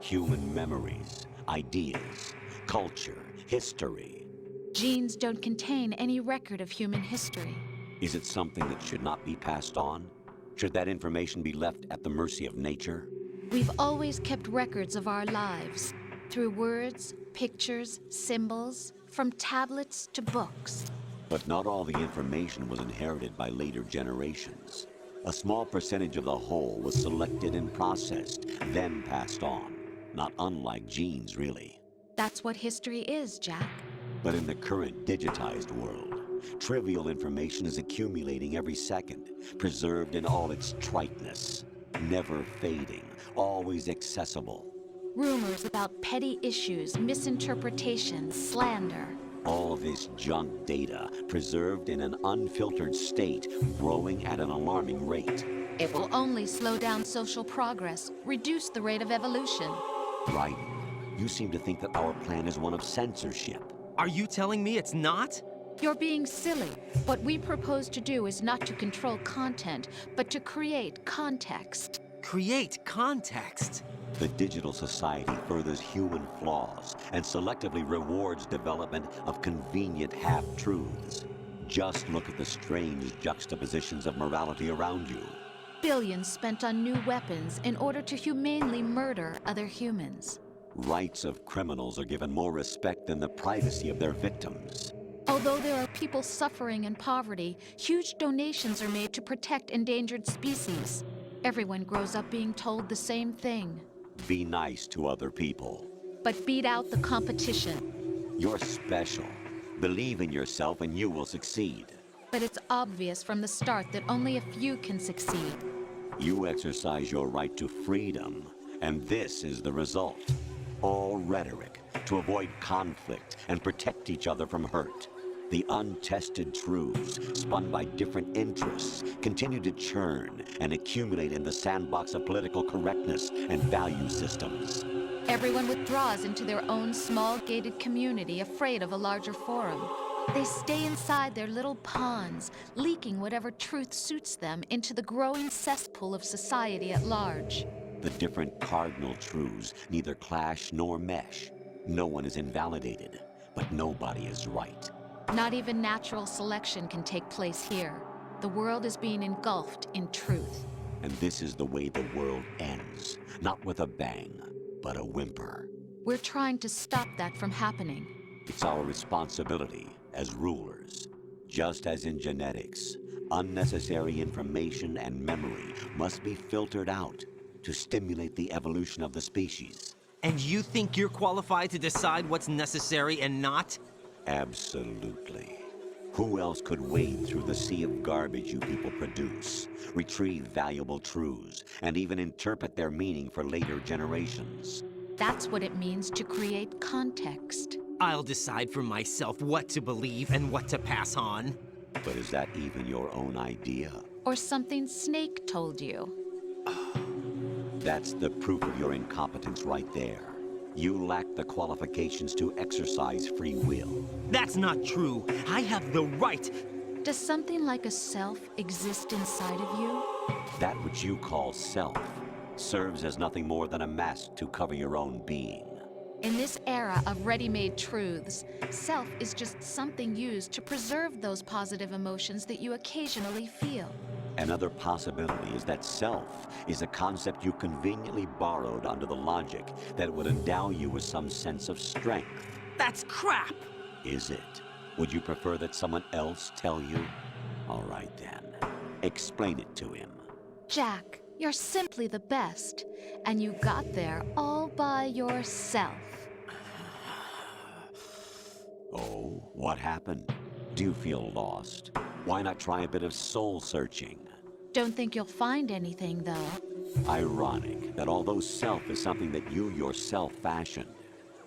Human memories, ideas, culture, history. Genes don't contain any record of human history. Is it something that should not be passed on? Should that information be left at the mercy of nature? We've always kept records of our lives, through words, pictures, symbols, from tablets to books. But not all the information was inherited by later generations. A small percentage of the whole was selected and processed, then passed on. Not unlike genes, really. That's what history is, Jack. But in the current digitized world, trivial information is accumulating every second, preserved in all its triteness, never fading, always accessible. Rumors about petty issues, misinterpretations, slander. All this junk data, preserved in an unfiltered state, growing at an alarming rate. It will only slow down social progress, reduce the rate of evolution. Right. You seem to think that our plan is one of censorship. Are you telling me it's not? You're being silly. What we propose to do is not to control content, but to create context. Create context? The digital society furthers human flaws and selectively rewards development of convenient half-truths. Just look at the strange juxtapositions of morality around you. Billions spent on new weapons in order to humanely murder other humans. Rights of criminals are given more respect than the privacy of their victims. Although there are people suffering in poverty, huge donations are made to protect endangered species. Everyone grows up being told the same thing. Be nice to other people. But beat out the competition. You're special. Believe in yourself and you will succeed. But it's obvious from the start that only a few can succeed. You exercise your right to freedom, and this is the result. All rhetoric to avoid conflict and protect each other from hurt. The untested truths, spun by different interests, continue to churn and accumulate in the sandbox of political correctness and value systems. Everyone withdraws into their own small gated community, afraid of a larger forum. They stay inside their little ponds, leaking whatever truth suits them into the growing cesspool of society at large. The different cardinal truths neither clash nor mesh. No one is invalidated, but nobody is right. Not even natural selection can take place here. The world is being engulfed in truth. And this is the way the world ends. Not with a bang, but a whimper. We're trying to stop that from happening. It's our responsibility as rulers. Just as in genetics, unnecessary information and memory must be filtered out to stimulate the evolution of the species. And you think you're qualified to decide what's necessary and not? Absolutely. Who else could wade through the sea of garbage you people produce, retrieve valuable truths, and even interpret their meaning for later generations? That's what it means to create context. I'll decide for myself what to believe and what to pass on. But is that even your own idea? Or something Snake told you? That's the proof of your incompetence right there. You lack the qualifications to exercise free will. That's not true. I have the right. Does something like a self exist inside of you? That which you call self serves as nothing more than a mask to cover your own being. In this era of ready-made truths, self is just something used to preserve those positive emotions that you occasionally feel. Another possibility is that self is a concept you conveniently borrowed under the logic that it would endow you with some sense of strength. That's crap! Is it? Would you prefer that someone else tell you? All right then. Explain it to him. Jack, you're simply the best. And you got there all by yourself. Oh, what happened? Do you feel lost? Why not try a bit of soul-searching? Don't think you'll find anything, though. Ironic that although self is something that you yourself fashioned,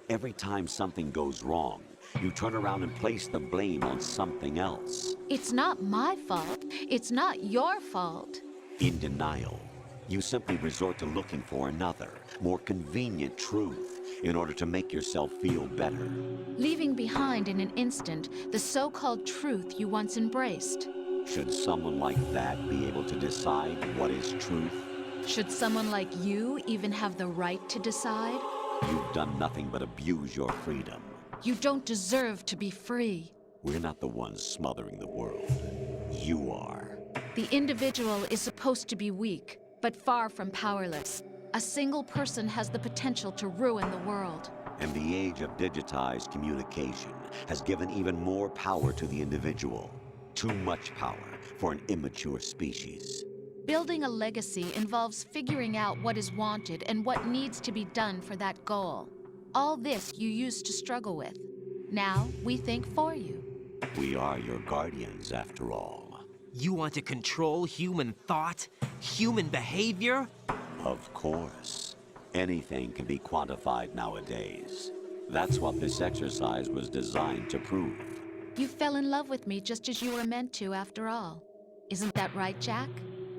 every time something goes wrong, you turn around and place the blame on something else. It's not my fault. It's not your fault. In denial, you simply resort to looking for another, more convenient truth in order to make yourself feel better. Leaving behind in an instant the so-called truth you once embraced. Should someone like that be able to decide what is truth? Should someone like you even have the right to decide? You've done nothing but abuse your freedom. You don't deserve to be free. We're not the ones smothering the world. You are. The individual is supposed to be weak, but far from powerless. A single person has the potential to ruin the world. And the age of digitized communication has given even more power to the individual. Too much power for an immature species. Building a legacy involves figuring out what is wanted and what needs to be done for that goal. All this you used to struggle with. Now, we think for you. We are your guardians, after all. You want to control human thought? Human behavior? Of course. Anything can be quantified nowadays. That's what this exercise was designed to prove. You fell in love with me just as you were meant to, after all. Isn't that right, Jack?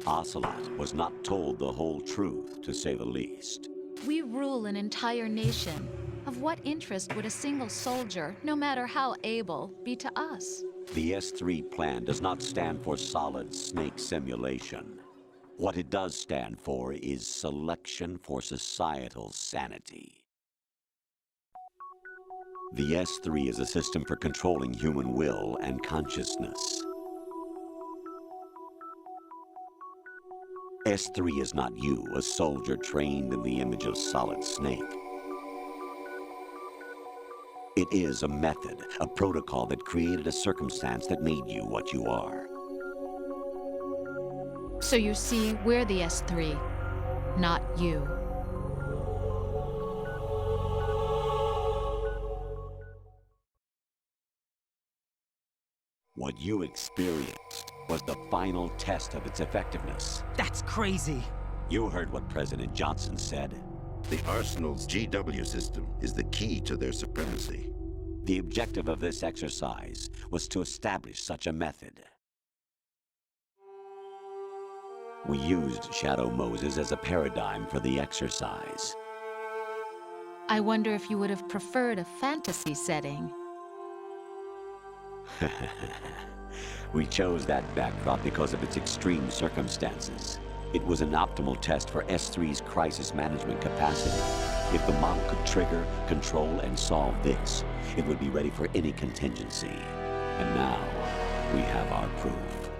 Ocelot was not told the whole truth, to say the least. We rule an entire nation. Of what interest would a single soldier, no matter how able, be to us? The S3 plan does not stand for Solid Snake Simulation. What it does stand for is selection for societal sanity. The S3 is a system for controlling human will and consciousness. S3 is not you, a soldier trained in the image of Solid Snake. It is a method, a protocol that created a circumstance that made you what you are. So you see, we're the S3, not you. What you experienced was the final test of its effectiveness. That's crazy. You heard what President Johnson said. The Arsenal's GW system is the key to their supremacy. The objective of this exercise was to establish such a method. We used Shadow Moses as a paradigm for the exercise. I wonder if you would have preferred a fantasy setting. We chose that backdrop because of its extreme circumstances. It was an optimal test for S3's crisis management capacity. If the model could trigger, control, and solve this, it would be ready for any contingency. And now, we have our proof.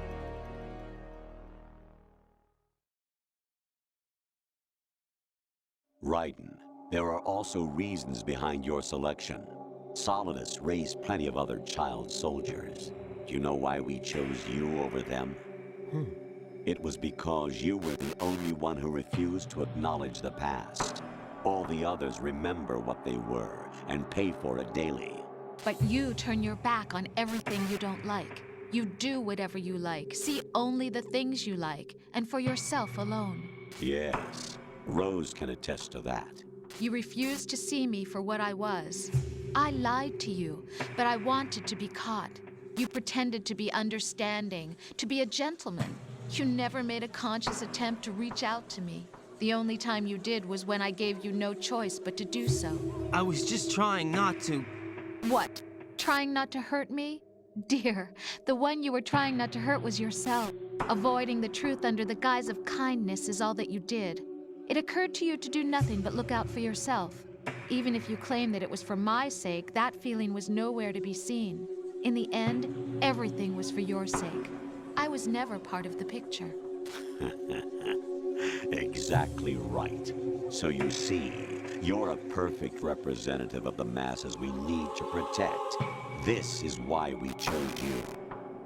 Raiden, there are also reasons behind your selection. Solidus raised plenty of other child soldiers. Do you know why we chose you over them? It was because you were the only one who refused to acknowledge the past. All the others remember what they were and pay for it daily. But you turn your back on everything you don't like. You do whatever you like, see only the things you like, and for yourself alone. Yes, Rose can attest to that. You refused to see me for what I was. I lied to you, but I wanted to be caught. You pretended to be understanding, to be a gentleman. You never made a conscious attempt to reach out to me. The only time you did was when I gave you no choice but to do so. I was just trying not to... What? Trying not to hurt me? Dear, the one you were trying not to hurt was yourself. Avoiding the truth under the guise of kindness is all that you did. It occurred to you to do nothing but look out for yourself. Even if you claim that it was for my sake, that feeling was nowhere to be seen. In the end, everything was for your sake. I was never part of the picture. Exactly right. So you see, you're a perfect representative of the masses we need to protect. This is why we chose you.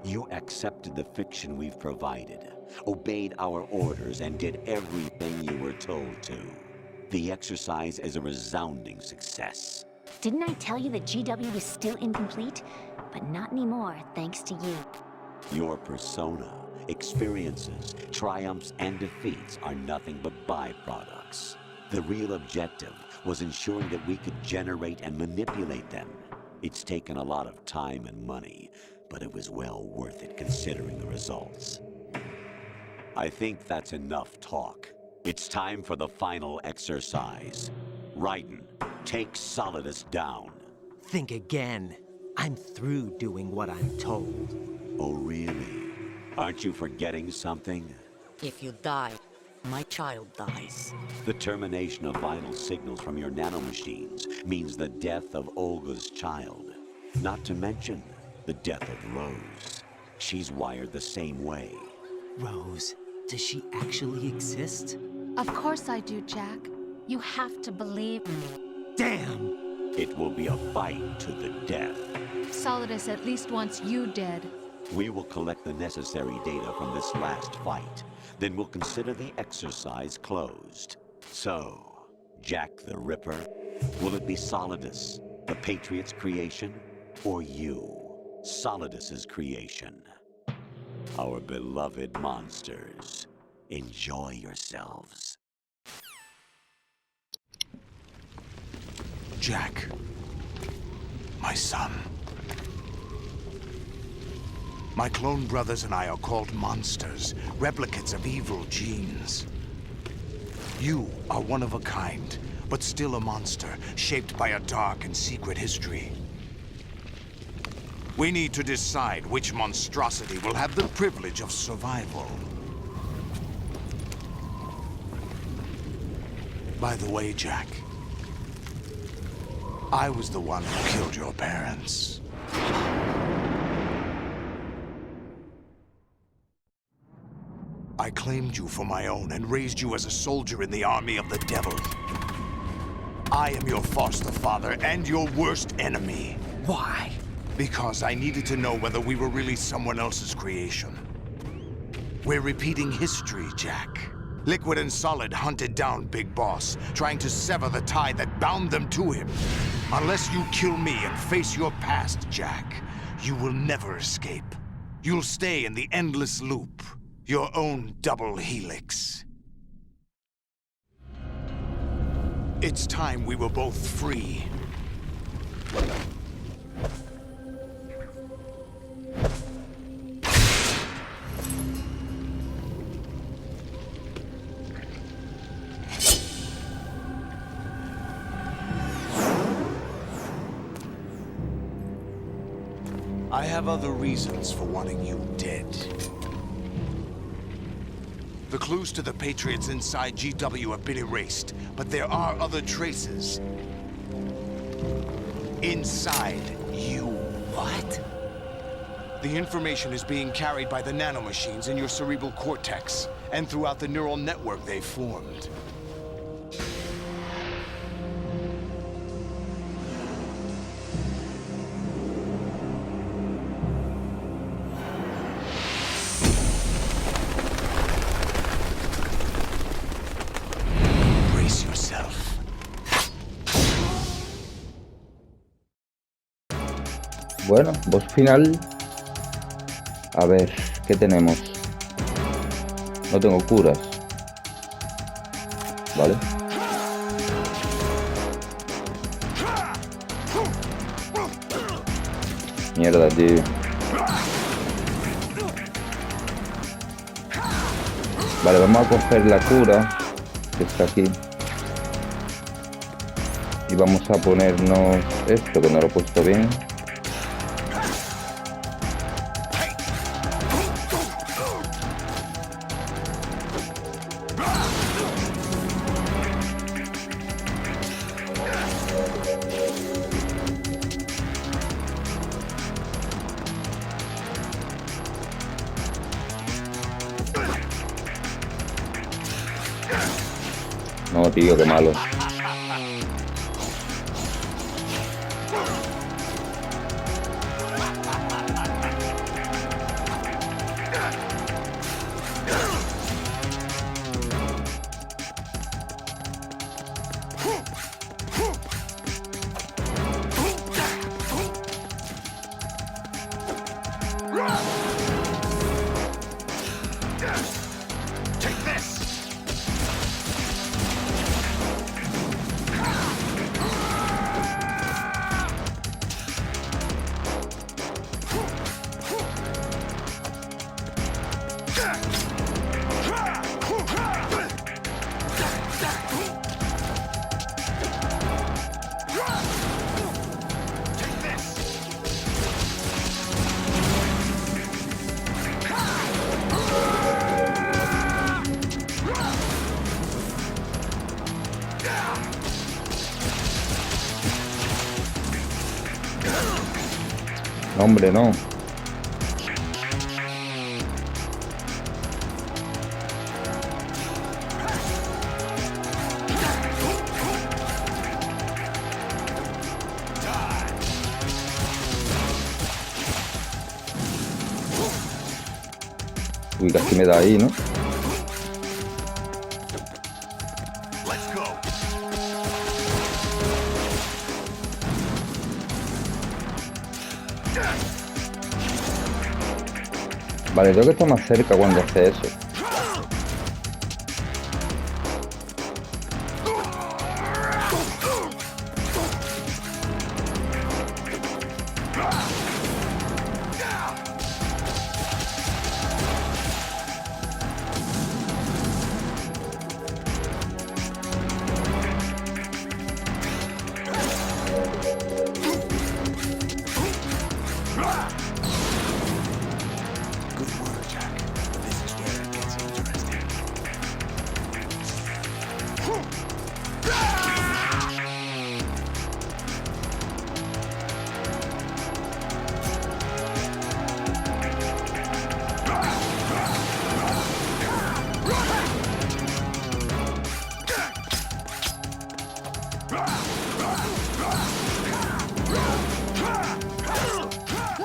You accepted the fiction we've provided, obeyed our orders, and did everything you were told to. The exercise is a resounding success. Didn't I tell you that GW was still incomplete? But not anymore, thanks to you. Your persona, experiences, triumphs, and defeats are nothing but byproducts. The real objective was ensuring that we could generate and manipulate them. It's taken a lot of time and money, but it was well worth it considering the results. I think that's enough talk. It's time for the final exercise. Raiden, take Solidus down. Think again. I'm through doing what I'm told. Oh, really? Aren't you forgetting something? If you die, my child dies. The termination of vital signals from your nanomachines means the death of Olga's child. Not to mention the death of Rose. She's wired the same way. Rose, does she actually exist? Of course I do, Jack. You have to believe me. Damn! It will be a fight to the death. Solidus at least wants you dead. We will collect the necessary data from this last fight. Then we'll consider the exercise closed. So, Jack the Ripper, will it be Solidus, the Patriot's creation, or you, Solidus's creation? Our beloved monsters, enjoy yourselves. Jack, my son. My clone brothers and I are called monsters, replicates of evil genes. You are one of a kind, but still a monster, shaped by a dark and secret history. We need to decide which monstrosity will have the privilege of survival. By the way, Jack, I was the one who killed your parents. I claimed you for my own and raised you as a soldier in the army of the devil. I am your foster father and your worst enemy. Why? Because I needed to know whether we were really someone else's creation. We're repeating history, Jack. Liquid and Solid hunted down Big Boss, trying to sever the tie that bound them to him. Unless you kill me and face your past, Jack, you will never escape. You'll stay in the endless loop, your own double helix. It's time we were both free. I have other reasons for wanting you dead. The clues to the Patriots inside GW have been erased, but there are other traces. Inside you. What? The information is being carried by the nanomachines in your cerebral cortex, and throughout the neural network they've formed. Bueno, boss final. A ver, ¿qué tenemos? No tengo curas. Vale. Mierda, tío. Vale, vamos a coger la cura que está aquí. Y vamos a ponernos esto, que no lo he puesto bien. No, tío, qué malo. Hombre, no. Uy, casi me da ahí, ¿no? Vale, tengo que estar más cerca cuando hace eso.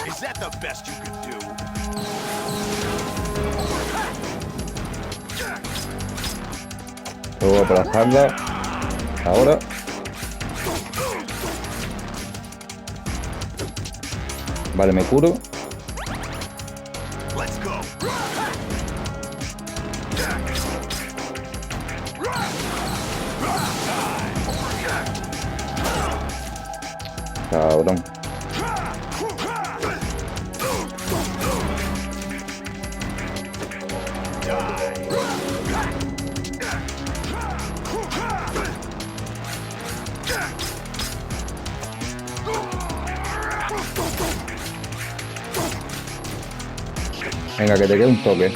Is that the best you could do? Luego aplazarla. Ahora. Vale, me curo. Let's go. Cabrón. Venga, que te quede un toque.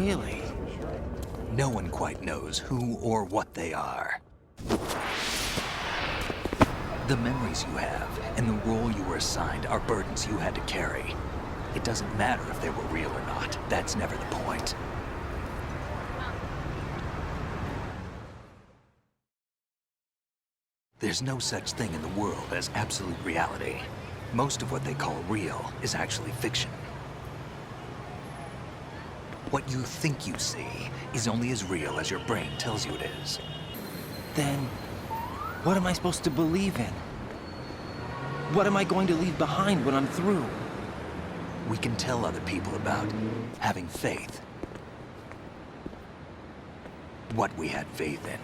Really? No one quite knows who or what they are. The memories you have and the role you were assigned are burdens you had to carry. It doesn't matter if they were real or not. That's never the point. There's no such thing in the world as absolute reality. Most of what they call real is actually fiction. What you think you see is only as real as your brain tells you it is. Then, what am I supposed to believe in? What am I going to leave behind when I'm through? We can tell other people about having faith. What we had faith in.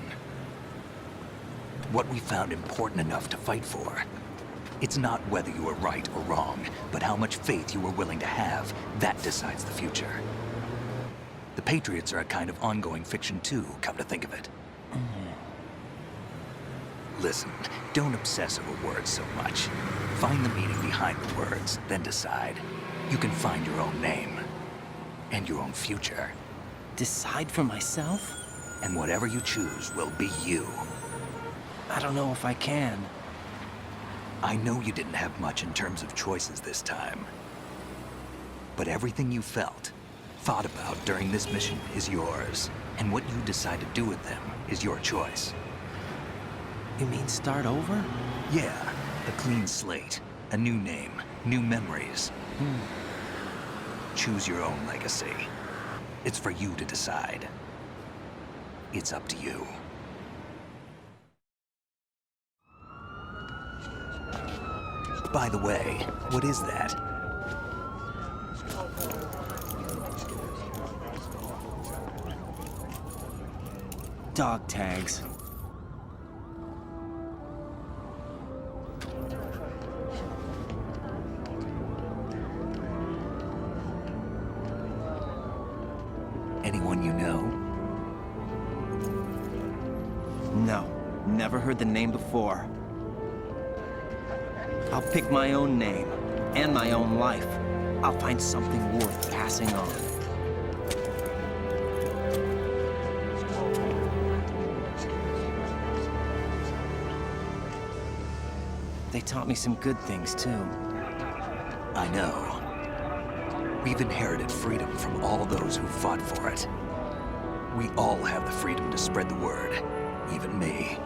What we found important enough to fight for. It's not whether you were right or wrong, but how much faith you were willing to have. That decides the future. The Patriots are a kind of ongoing fiction too, come to think of it. Listen, don't obsess over words so much. Find the meaning behind the words, then decide. You can find your own name. And your own future. Decide for myself? And whatever you choose will be you. I don't know if I can. I know you didn't have much in terms of choices this time. But everything you felt, thought about during this mission is yours. And what you decide to do with them is your choice. You mean start over? Yeah, a clean slate, a new name, new memories. Choose your own legacy. It's for you to decide. It's up to you. By the way, what is that? Dog tags. Anyone you know? No, never heard the name before. I'll pick my own name, and my own life. I'll find something worth passing on. They taught me some good things, too. I know. We've inherited freedom from all those who fought for it. We all have the freedom to spread the word, even me.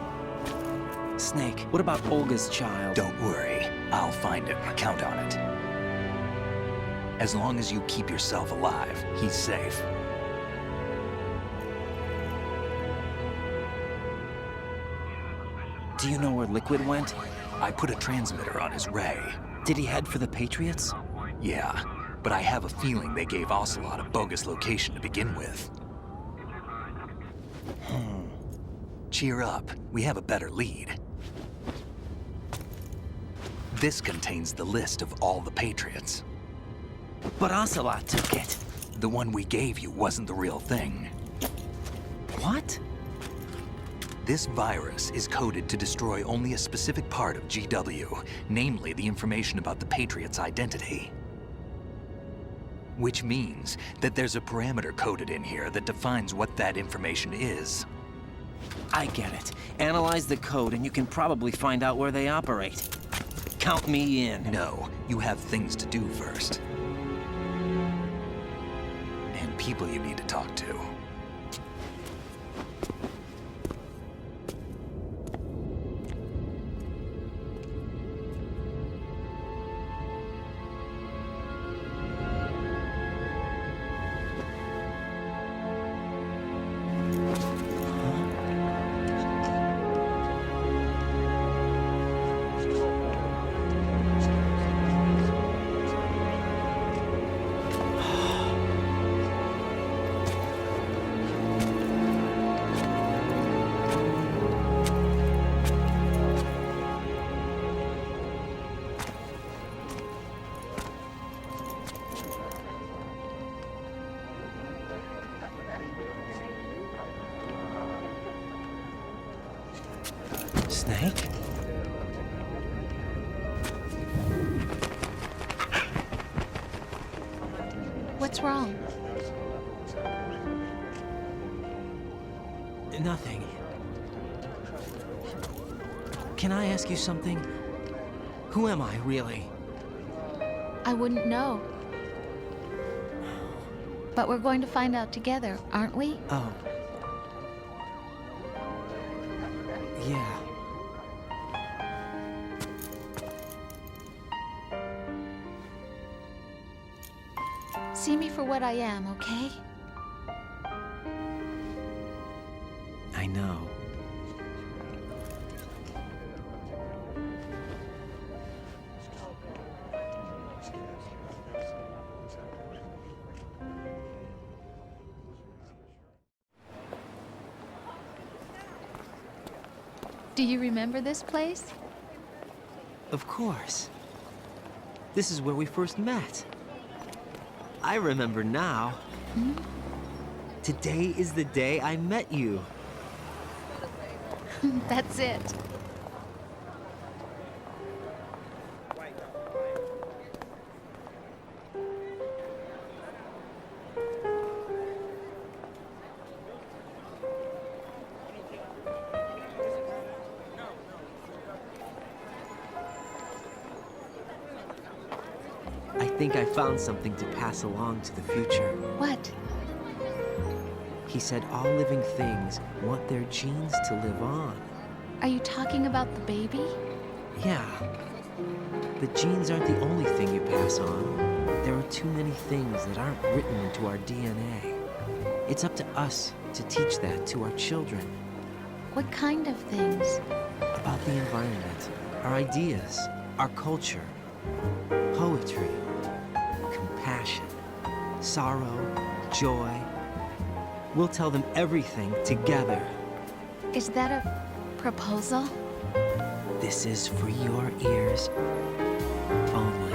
Snake, what about Olga's child? Don't worry, I'll find him. Count on it. As long as you keep yourself alive, he's safe. Do you know where Liquid went? I put a transmitter on his ray. Did he head for the Patriots? Yeah, but I have a feeling they gave Ocelot a bogus location to begin with. Cheer up, we have a better lead. This contains the list of all the Patriots. But Ocelot took it. The one we gave you wasn't the real thing. What? This virus is coded to destroy only a specific part of GW, namely the information about the Patriots' identity. Which means that there's a parameter coded in here that defines what that information is. I get it. Analyze the code and you can probably find out where they operate. Count me in. No, you have things to do first. And people you need to talk to. Snake? What's wrong? Nothing. Can I ask you something? Who am I, really? I wouldn't know. But we're going to find out together, aren't we? Oh. Yeah. See me for what I am, okay? I know. Do you remember this place? Of course. This is where we first met. I remember now. Hmm? Today is the day I met you. That's it. I think I found something to pass along to the future. What? He said all living things want their genes to live on. Are you talking about the baby? Yeah. The genes aren't the only thing you pass on. There are too many things that aren't written into our DNA. It's up to us to teach that to our children. What kind of things? About the environment, our ideas, our culture, poetry, compassion, sorrow, joy. We'll tell them everything together. Is that a proposal? This is for your ears only.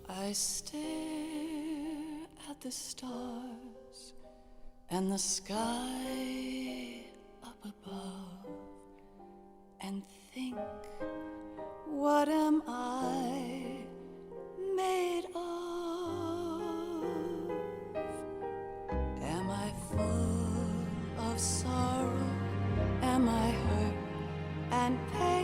I stare at the stars and the sky up above and think, what am I made of? Am I full of sorrow? Am I hurt and pain?